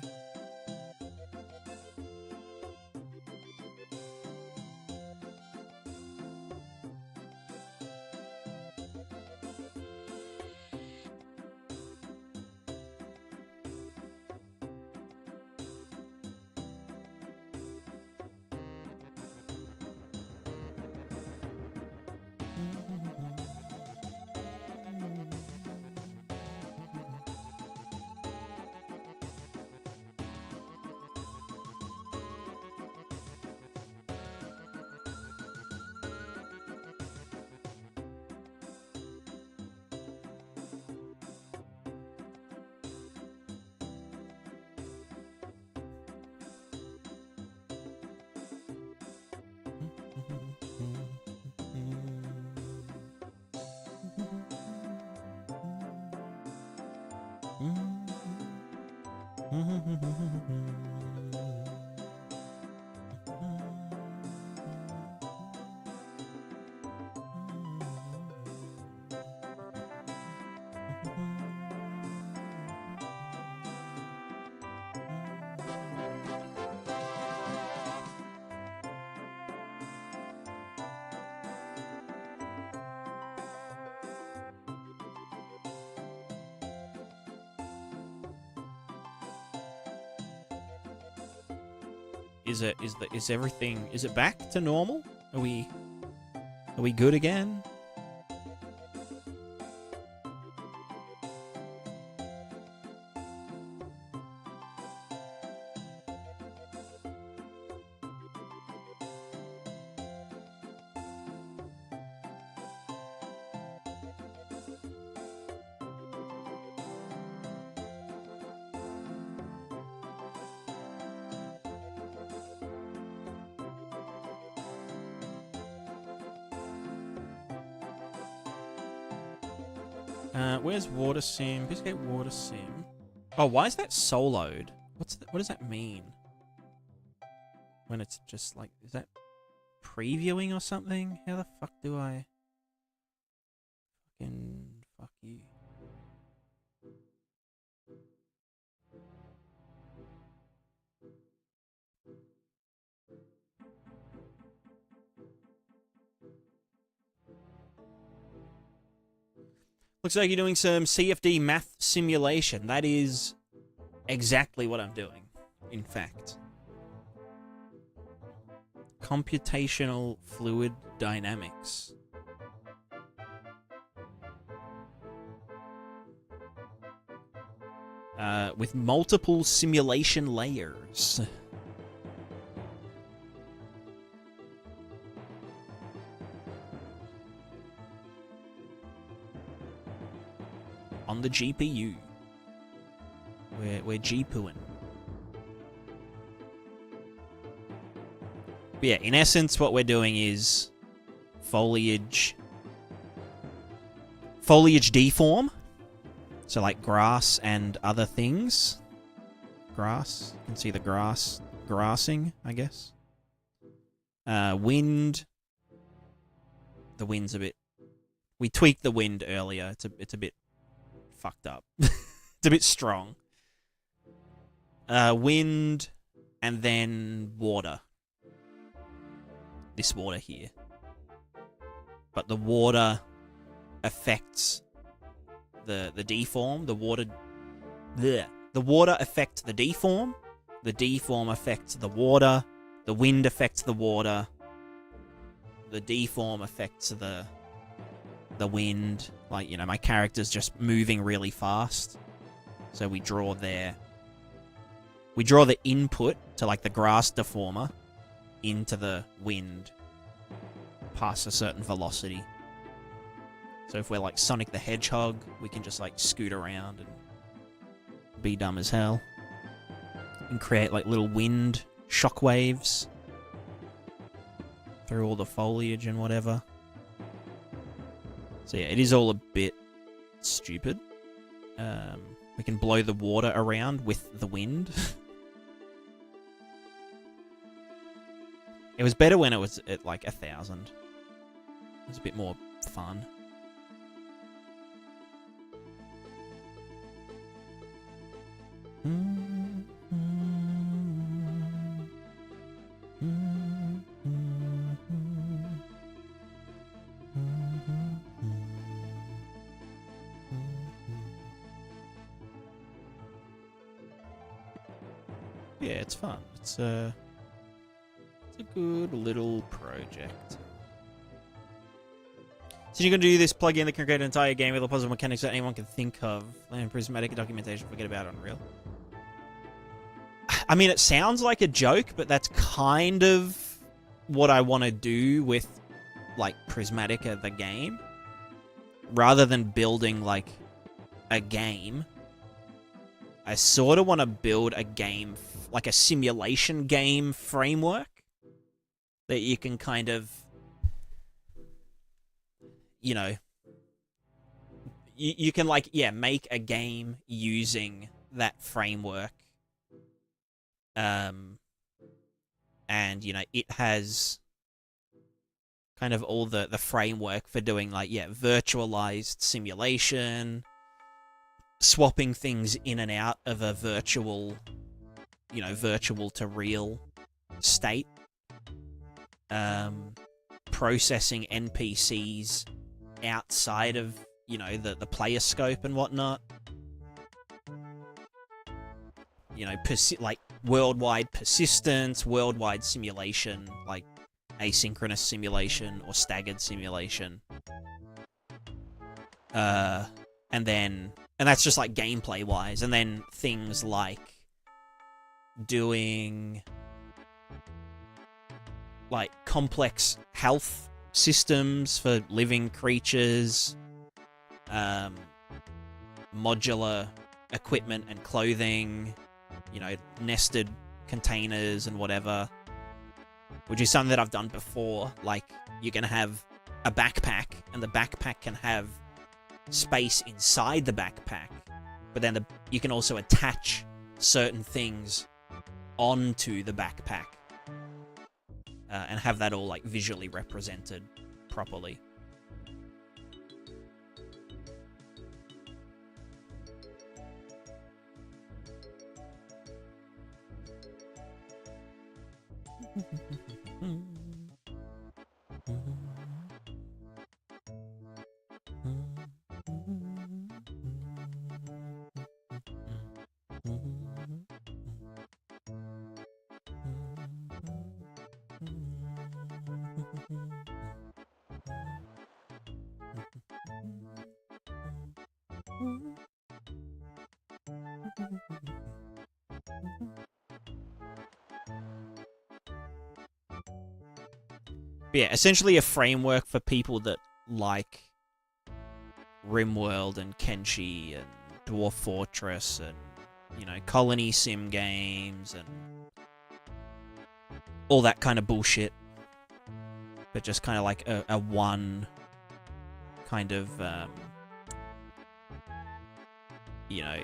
Is everything, is it back to normal? Are we good again? Where's water sim? Please get water sim. Oh, why is that soloed? What does that mean? When it's just like, is that previewing or something? How the fuck do I fucking fuck you? Looks like you're doing some CFD math simulation. That is exactly what I'm doing, in fact. Computational fluid dynamics. With multiple simulation layers. On the GPU. We're GPUing. But yeah, in essence, what we're doing is foliage deform. So like grass and other things. Grass. You can see the grassing, I guess. Wind. The wind's a bit... We tweaked the wind earlier. It's a bit fucked up. It's a bit strong. Wind and then water. This water here. But the water affects the deform. The water affects the deform. The deform affects the water. The wind affects the water. The deform affects the wind. Like, you know, my character's just moving really fast. So we draw the input to like the grass deformer into the wind past a certain velocity. So if we're like Sonic the Hedgehog, we can just like scoot around and be dumb as hell. And create like little wind shockwaves through all the foliage and whatever. So yeah, it is all a bit stupid. We can blow the water around with the wind. It was better when it was at like 1,000. It was a bit more fun. Yeah, it's fun. It's a good little project. So you're going to do this plugin that can create an entire game with all puzzle mechanics that anyone can think of. And prismatic documentation, forget about Unreal. I mean, it sounds like a joke, but that's kind of what I want to do with, like, Prismatica, the game. Rather than building, like, a game, I sort of want to build a game, like a simulation game framework that you can kind of, you know, you can, like, yeah, make a game using that framework. And, you know, it has kind of all the framework for doing, like, yeah, virtualized simulation, swapping things in and out of a virtual, you know, virtual to real state, processing NPCs outside of, you know, the player scope and whatnot. You know, like, worldwide persistence, worldwide simulation, like asynchronous simulation or staggered simulation. And that's just like gameplay wise. And then things like doing like complex health systems for living creatures, modular equipment and clothing, you know, nested containers and whatever, which is something that I've done before. Like, you're going to have a backpack, and the backpack can have space inside the backpack, but then you can also attach certain things onto the backpack, and have that all, like, visually represented properly. Yeah, essentially a framework for people that like RimWorld and Kenshi and Dwarf Fortress and, you know, colony sim games and all that kind of bullshit. But just kind of like a one kind of, you know,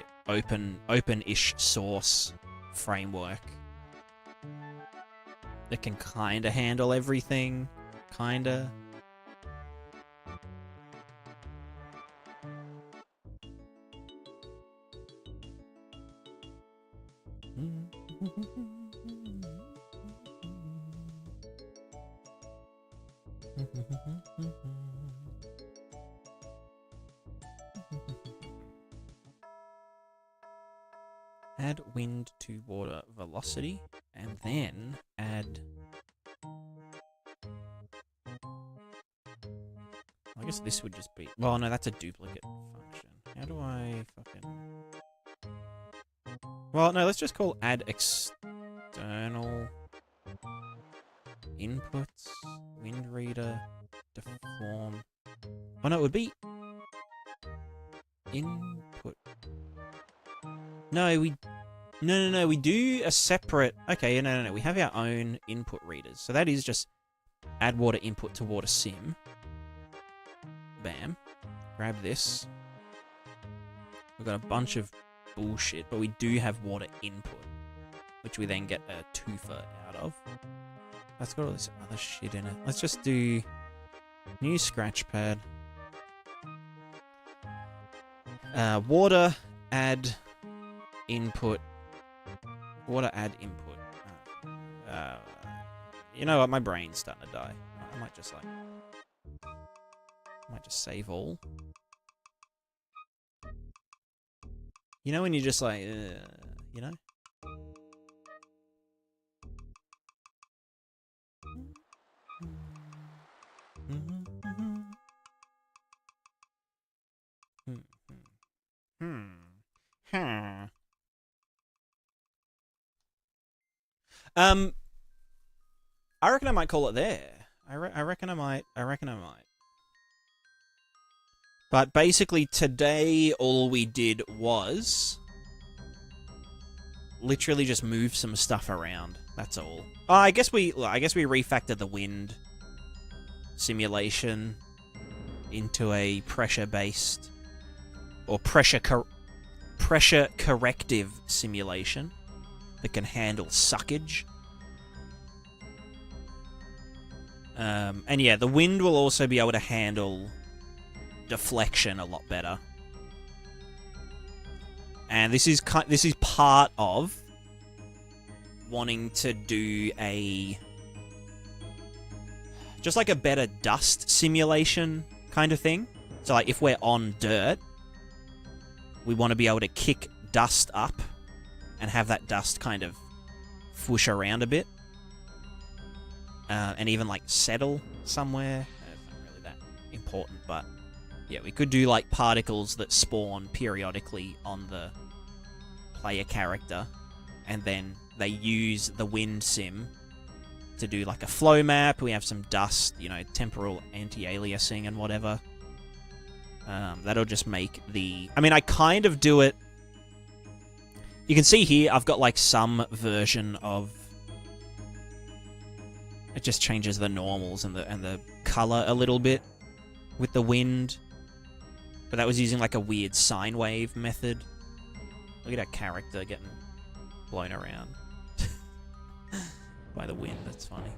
open-ish source framework that can kind of handle everything, kind of. Add wind to water velocity, and then add... I guess this would just be... Well, no, that's a duplicate function. How do I fucking... Well, no, let's just call add external inputs, wind reader, deform... Oh, no, it would be input... No, we... No, we do a separate... Okay, no, we have our own input readers. So that is just add water input to water sim. Bam. Grab this. We've got a bunch of bullshit, but we do have water input, which we then get a twofer out of. That's got all this other shit in it. Let's just do new scratch pad. Water add input. Water add input. You know what? My brain's starting to die. I might just like... Might just save all. You know when you're just like, you know? I reckon I might call it there. I reckon I might. But basically today all we did was literally just move some stuff around. That's all. Oh, I guess we refactored the wind simulation into a pressure-based or pressure corrective simulation that can handle suckage. And yeah, the wind will also be able to handle deflection a lot better. And this is part of wanting to do just like a better dust simulation kind of thing. So like if we're on dirt, we want to be able to kick dust up and have that dust kind of whoosh around a bit. And even like settle somewhere. It's not really that important, but yeah, we could do like particles that spawn periodically on the player character, and then they use the wind sim to do like a flow map. We have some dust, you know, temporal anti-aliasing and whatever. That'll just make the... I mean, I kind of do it... You can see here, I've got like some version of... It just changes the normals and the color a little bit with the wind. But that was using like a weird sine wave method. Look at our character getting blown around by the wind. That's funny.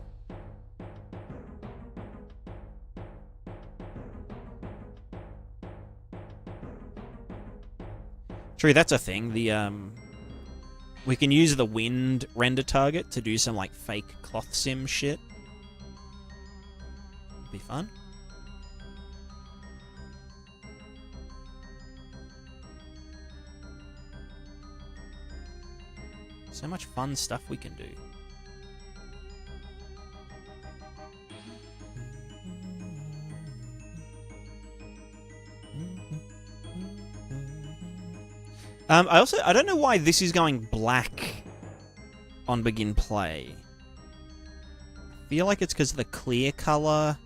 True, that's a thing. We can use the wind render target to do some like fake cloth sim shit. Be fun. So much fun stuff we can do. I don't know why this is going black on begin play. I feel like it's because of the clear color.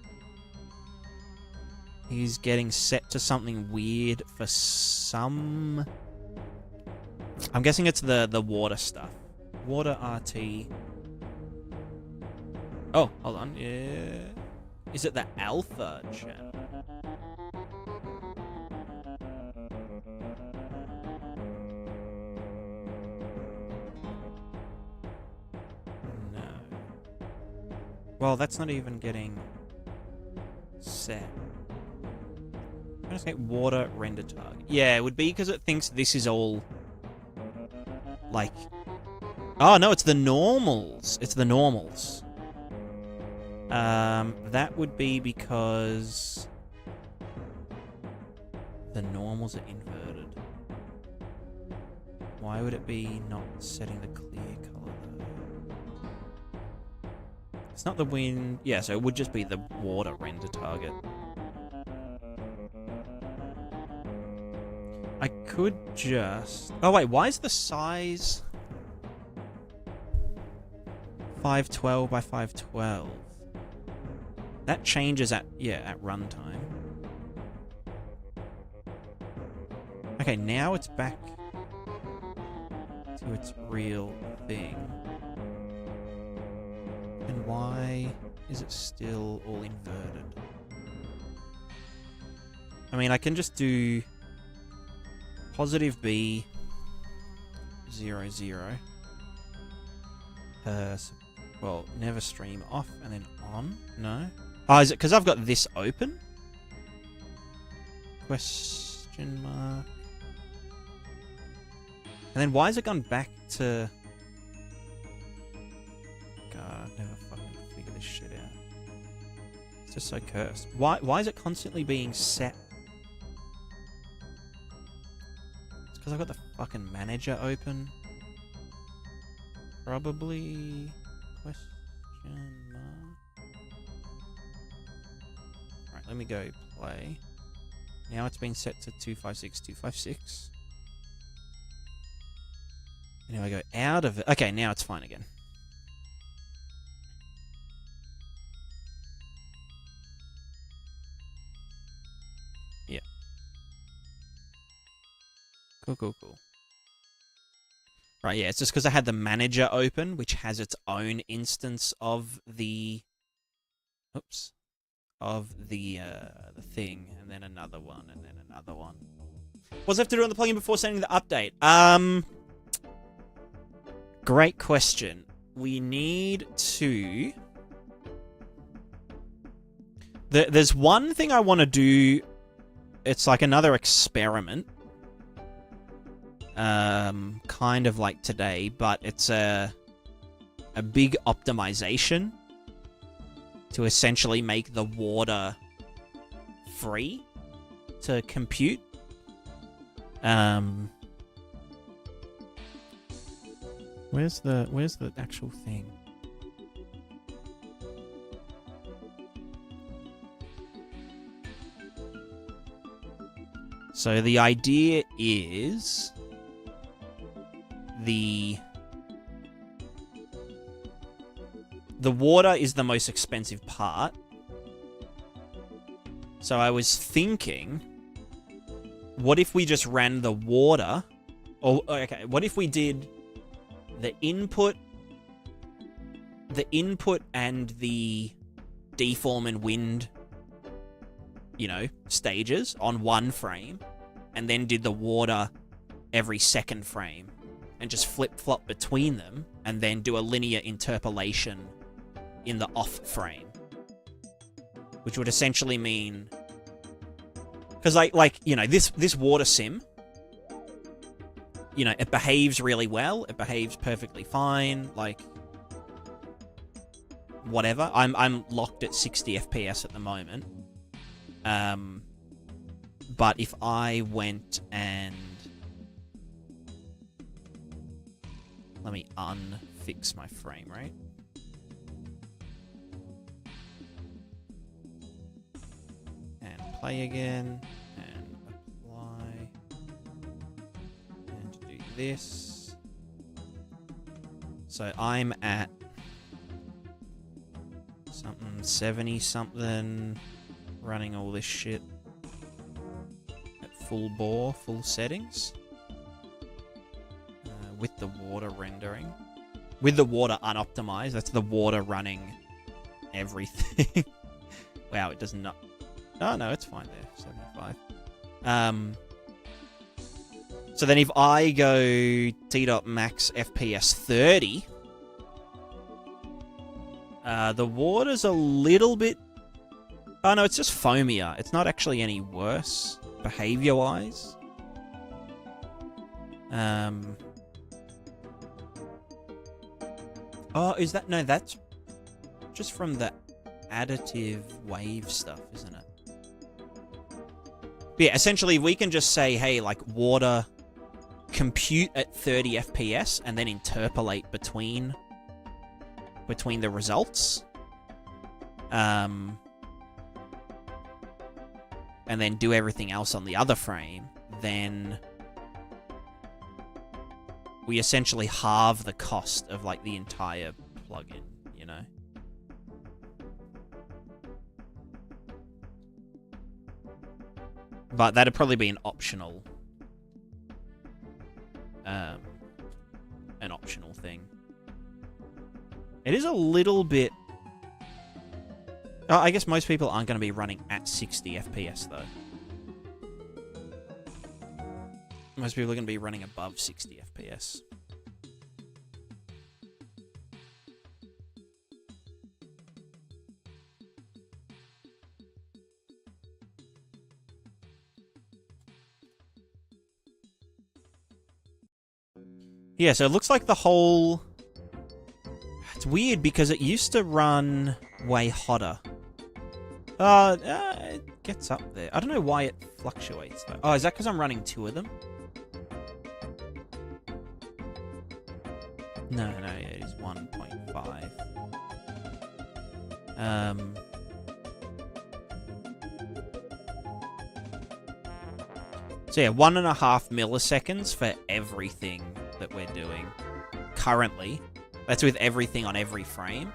He's getting set to something weird for some... I'm guessing it's the water stuff. Water RT. Oh, hold on. Yeah. Is it the alpha channel? No. Well, that's not even getting set. I'm gonna say water render target. Yeah, it would be because it thinks this is all like... Oh, no, it's the normals. It's the normals. That would be because the normals are inverted. Why would it be not setting the clear color though? It's not the wind. Yeah, so it would just be the water render target. I could just... Oh wait, why is the size 512 by 512? That changes at runtime. Okay, now it's back to its real thing. And why is it still all inverted? I mean, I can just do positive B 0 0. Well, never stream off and then on. No. Oh, is it because I've got this open? Question mark. And then why has it gone back to... God, I've never fucking figured this shit out. It's just so cursed. Why is it constantly being set? It's because I've got the fucking manager open. Probably... Question mark. Alright, let me go play. Now it's been set to 256, 256. Now I go out of it. Okay, now it's fine again. Yeah. Cool. Right, yeah, it's just because I had the manager open, which has its own instance of the... Oops. Of the thing, and then another one, and then another one. What's left to do on the plugin before sending the update? Great question. We need to... There's one thing I want to do. It's like another experiment. Kind of like today, but it's a big optimization to essentially make the water free to compute. Where's the actual thing? So the idea is the water is the most expensive part. So I was thinking, what if we just ran the water? Or, okay, what if we did the input and the deform and wind, stages on one frame, and then did the water every second frame, and just flip-flop between them, and then do a linear interpolation in the off frame. Which would essentially mean... Because, this water sim, it behaves really well. It behaves perfectly fine. Whatever. I'm locked at 60 FPS at the moment. But if I went and... Let me unfix my frame rate. And play again. And apply. And this. So I'm at something 70 something, running all this shit at full bore, full settings, with the water rendering, with the water unoptimized. That's the water running everything. Wow, it does not. Oh no, it's fine there. 75. So then if I go t.max FPS 30, the water's a little bit... Oh no, it's just foamier. It's not actually any worse, behavior-wise. Oh, is that... No, that's just from the additive wave stuff, isn't it? But yeah, essentially we can just say, hey, like, water... compute at 30 FPS and then interpolate between the results, and then do everything else on the other frame. Then we essentially halve the cost of like the entire plugin, you know. But that'd probably be an optional thing. It is a little bit... Oh, I guess most people aren't going to be running at 60 FPS, though. Most people are going to be running above 60 FPS. Yeah, so it looks like the whole... It's weird because it used to run way hotter. It gets up there. I don't know why it fluctuates, though. Oh, is that because I'm running two of them? No, yeah, it is 1.5. So yeah, 1.5 milliseconds for everything that we're doing currently. That's with everything on every frame.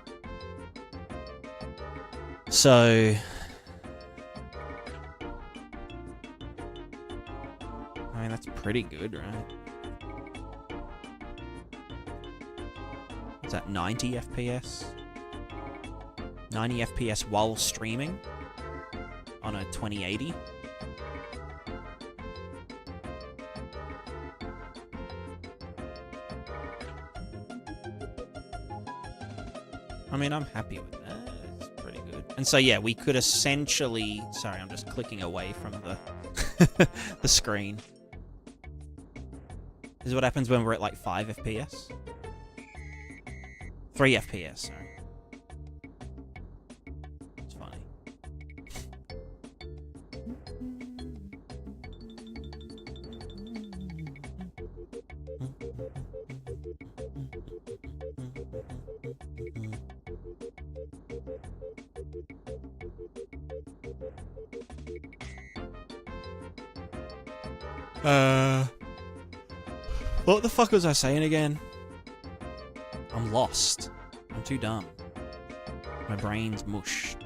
So... I mean, that's pretty good, right? Is that 90 FPS? 90 FPS while streaming on a 2080? I mean, I'm happy with that. It's pretty good. And so, yeah, we could essentially... Sorry, I'm just clicking away from the the screen. This is what happens when we're at, like, 5 FPS. 3 FPS, sorry. It's funny. What the fuck was I saying again? I'm lost. I'm too dumb. My brain's mush.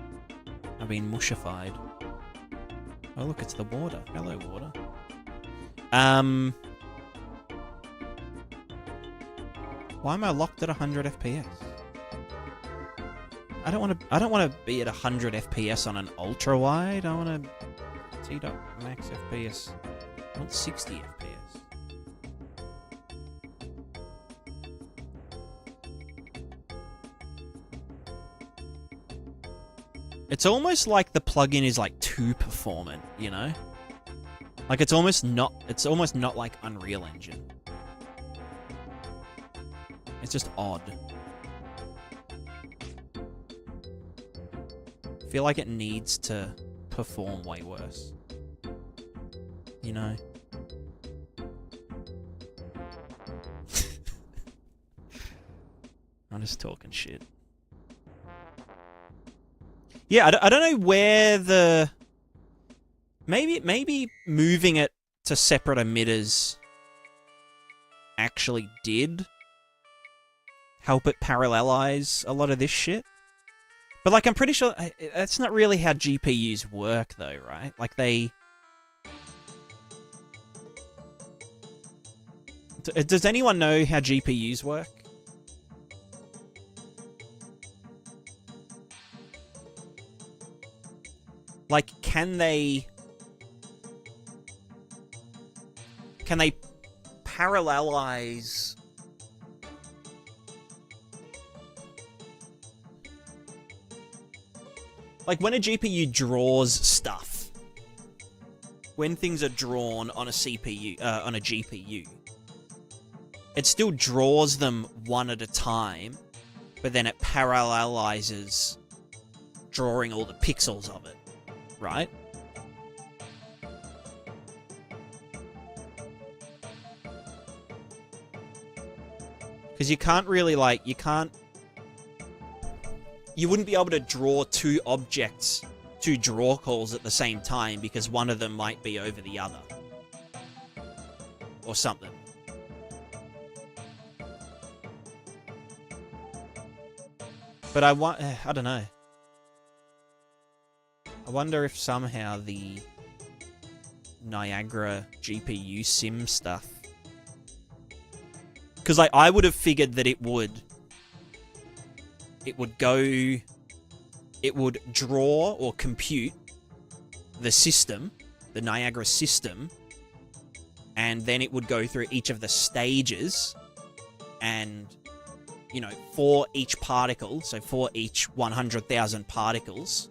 I've been mushified. Oh look, it's the water. Hello, water. Why am I locked at 100 FPS? I don't want to be at 100 FPS on an ultra wide. I want to T.max FPS. I want 60 FPS. It's almost like the plugin is like too performant, you know? Like it's almost not like Unreal Engine. It's just odd. I feel like it needs to perform way worse. You know? I'm just talking shit. Yeah, I don't know where the... Maybe moving it to separate emitters actually did help it parallelize a lot of this shit. But, like, I'm pretty sure that's not really how GPUs work, though, right? Like, they... Does anyone know how GPUs work? Like, can they parallelize... Like, when a GPU draws stuff, when things are drawn on a CPU, on a GPU, it still draws them one at a time, but then it parallelizes drawing all the pixels of it, right? Because you can't really, like, you wouldn't be able to draw two objects, two draw calls at the same time, because one of them might be over the other. Or something. But I don't know. I wonder if somehow the Niagara GPU sim stuff... Because, like, I would have figured that it would draw or compute the system, the Niagara system, and then it would go through each of the stages and, you know, for each particle, so for each 100,000 particles,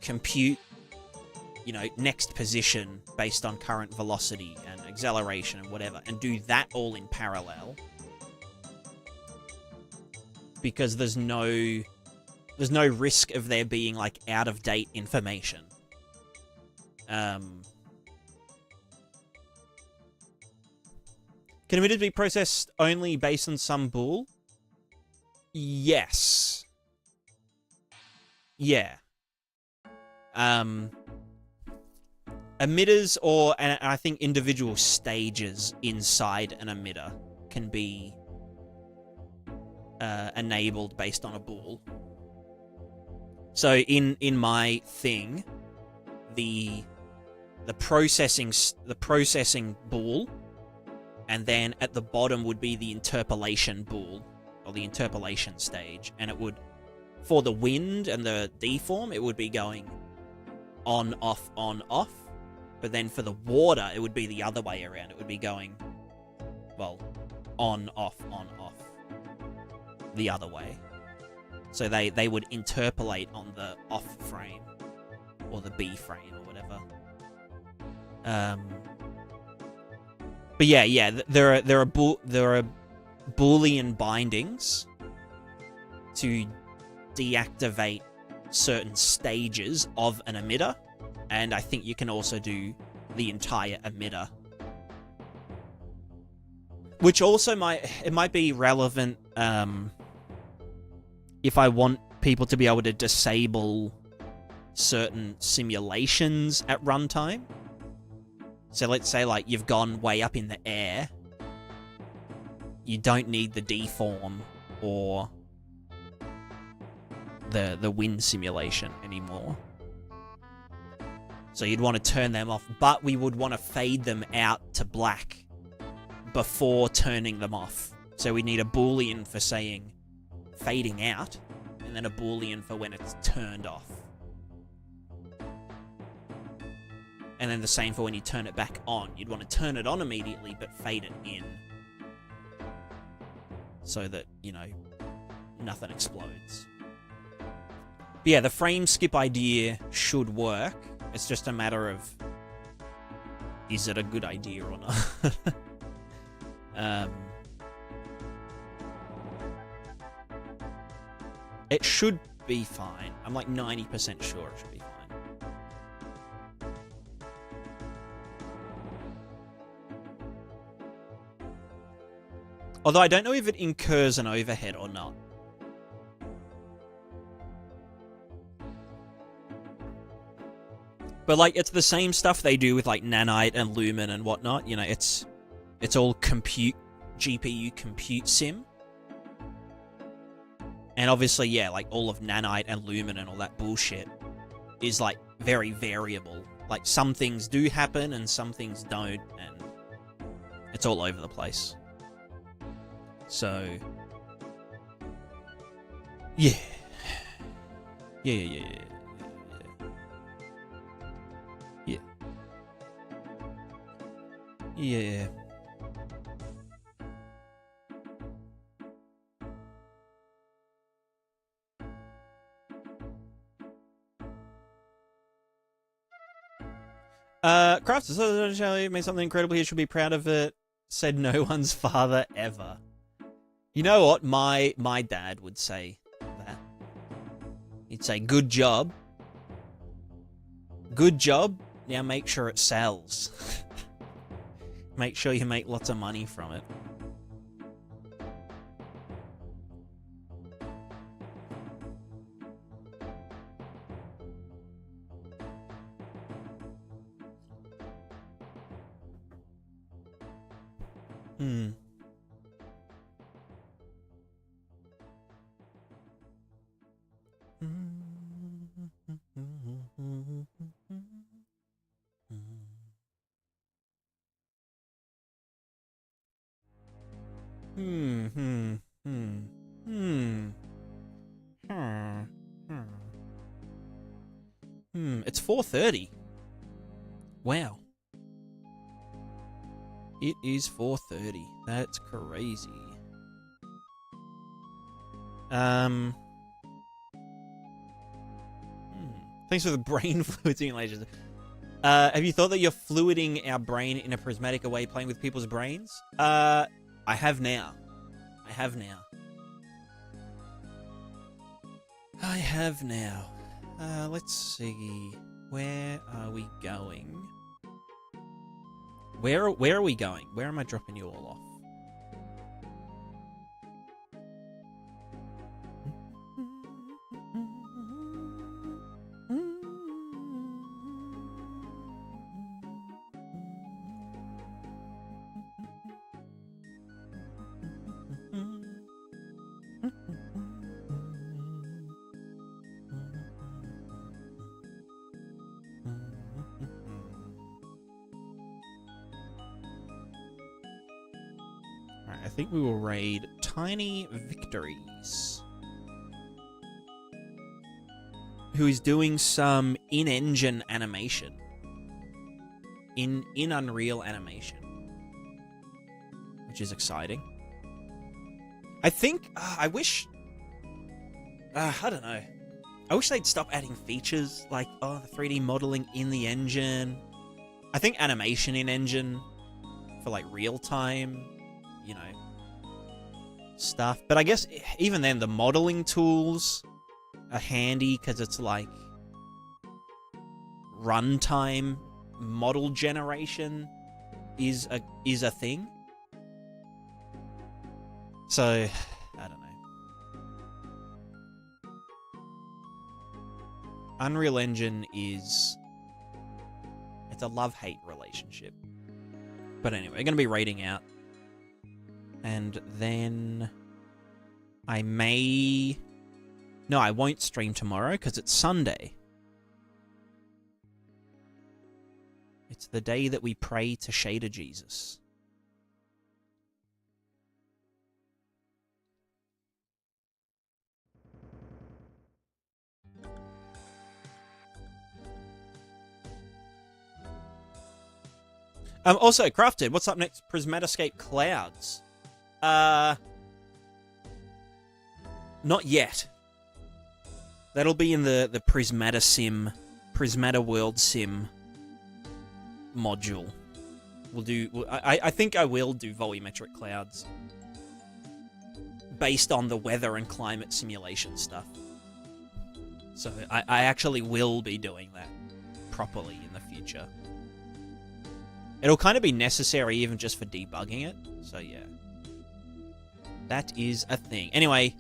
compute, you know, next position based on current velocity and acceleration and whatever, and do that all in parallel. Because there's no risk of there being, like, out-of-date information. Can images be processed only based on some bool? Yes. Yeah. Emitters and I think individual stages inside an emitter can be enabled based on a bool. So in my thing, the processing bool, and then at the bottom would be the interpolation bool, or the interpolation stage, and it would, for the wind and the deform, it would be going on, off, but then for the water, it would be the other way around. It would be going, well, on, off, the other way. So they would interpolate on the off frame, or the B frame, or whatever. But yeah, there are Boolean bindings to deactivate certain stages of an emitter, and I think you can also do the entire emitter. Which also might be relevant if I want people to be able to disable certain simulations at runtime. So let's say, like, you've gone way up in the air. You don't need the deform or the wind simulation anymore. So you'd want to turn them off, but we would want to fade them out to black before turning them off. So we need a Boolean for saying fading out, and then a Boolean for when it's turned off. And then the same for when you turn it back on. You'd want to turn it on immediately, but fade it in. So that, you know, nothing explodes. But yeah, the frame skip idea should work. It's just a matter of, is it a good idea or not? It should be fine. I'm like 90% sure it should be fine. Although I don't know if it incurs an overhead or not. But, like, it's the same stuff they do with, like, Nanite and Lumen and whatnot. You know, it's all compute GPU compute sim. And obviously, yeah, like all of nanite and lumen and all that bullshit is like very variable. Like some things do happen and some things don't, and it's all over the place. So, yeah. Yeah. Yeah. Crafts made something incredible. He should be proud of it. Said no one's father ever. You know what? My dad would say that. He'd say, "Good job. Good job. Now make sure it sells. Make sure you make lots of money from it." It's 4:30. Wow. It is 4:30. That's crazy. Thanks for the brain fluid simulations. Have you thought that you're fluiding our brain in a prismatic way, playing with people's brains? I have now. I have now. Let's see. Where are we going? Where are we going? Where am I dropping you all off? I think we will raid Tiny Victories, who is doing some in-engine animation. In Unreal animation. Which is exciting. I think, I wish, I don't know. I wish they'd stop adding features like, the 3D modeling in the engine. I think animation in engine for like real time, stuff. But I guess even then, the modeling tools are handy because it's like runtime model generation is a thing. So I don't know. Unreal Engine it's a love-hate relationship. But anyway, we're going to be raiding out. And then I won't stream tomorrow because it's Sunday. It's the day that we pray to Shader Jesus. Also, Crafted, what's up next? Prismatascape Clouds. Not yet. That'll be in the Prismata World Sim module. I think I will do volumetric clouds based on the weather and climate simulation stuff. So I actually will be doing that properly in the future. It'll kind of be necessary even just for debugging it. So yeah. That is a thing. Anyway,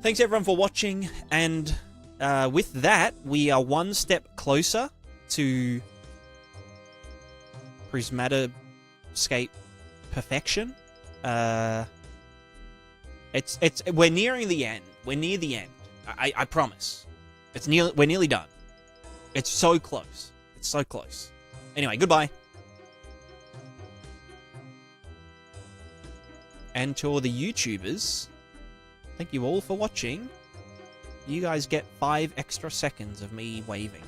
thanks everyone for watching, and with that, we are one step closer to Prismatascape perfection. We're nearing the end. We're near the end. I promise. We're nearly done. It's so close. It's so close. Anyway, goodbye. And to all the YouTubers, thank you all for watching. You guys get 5 extra seconds of me waving.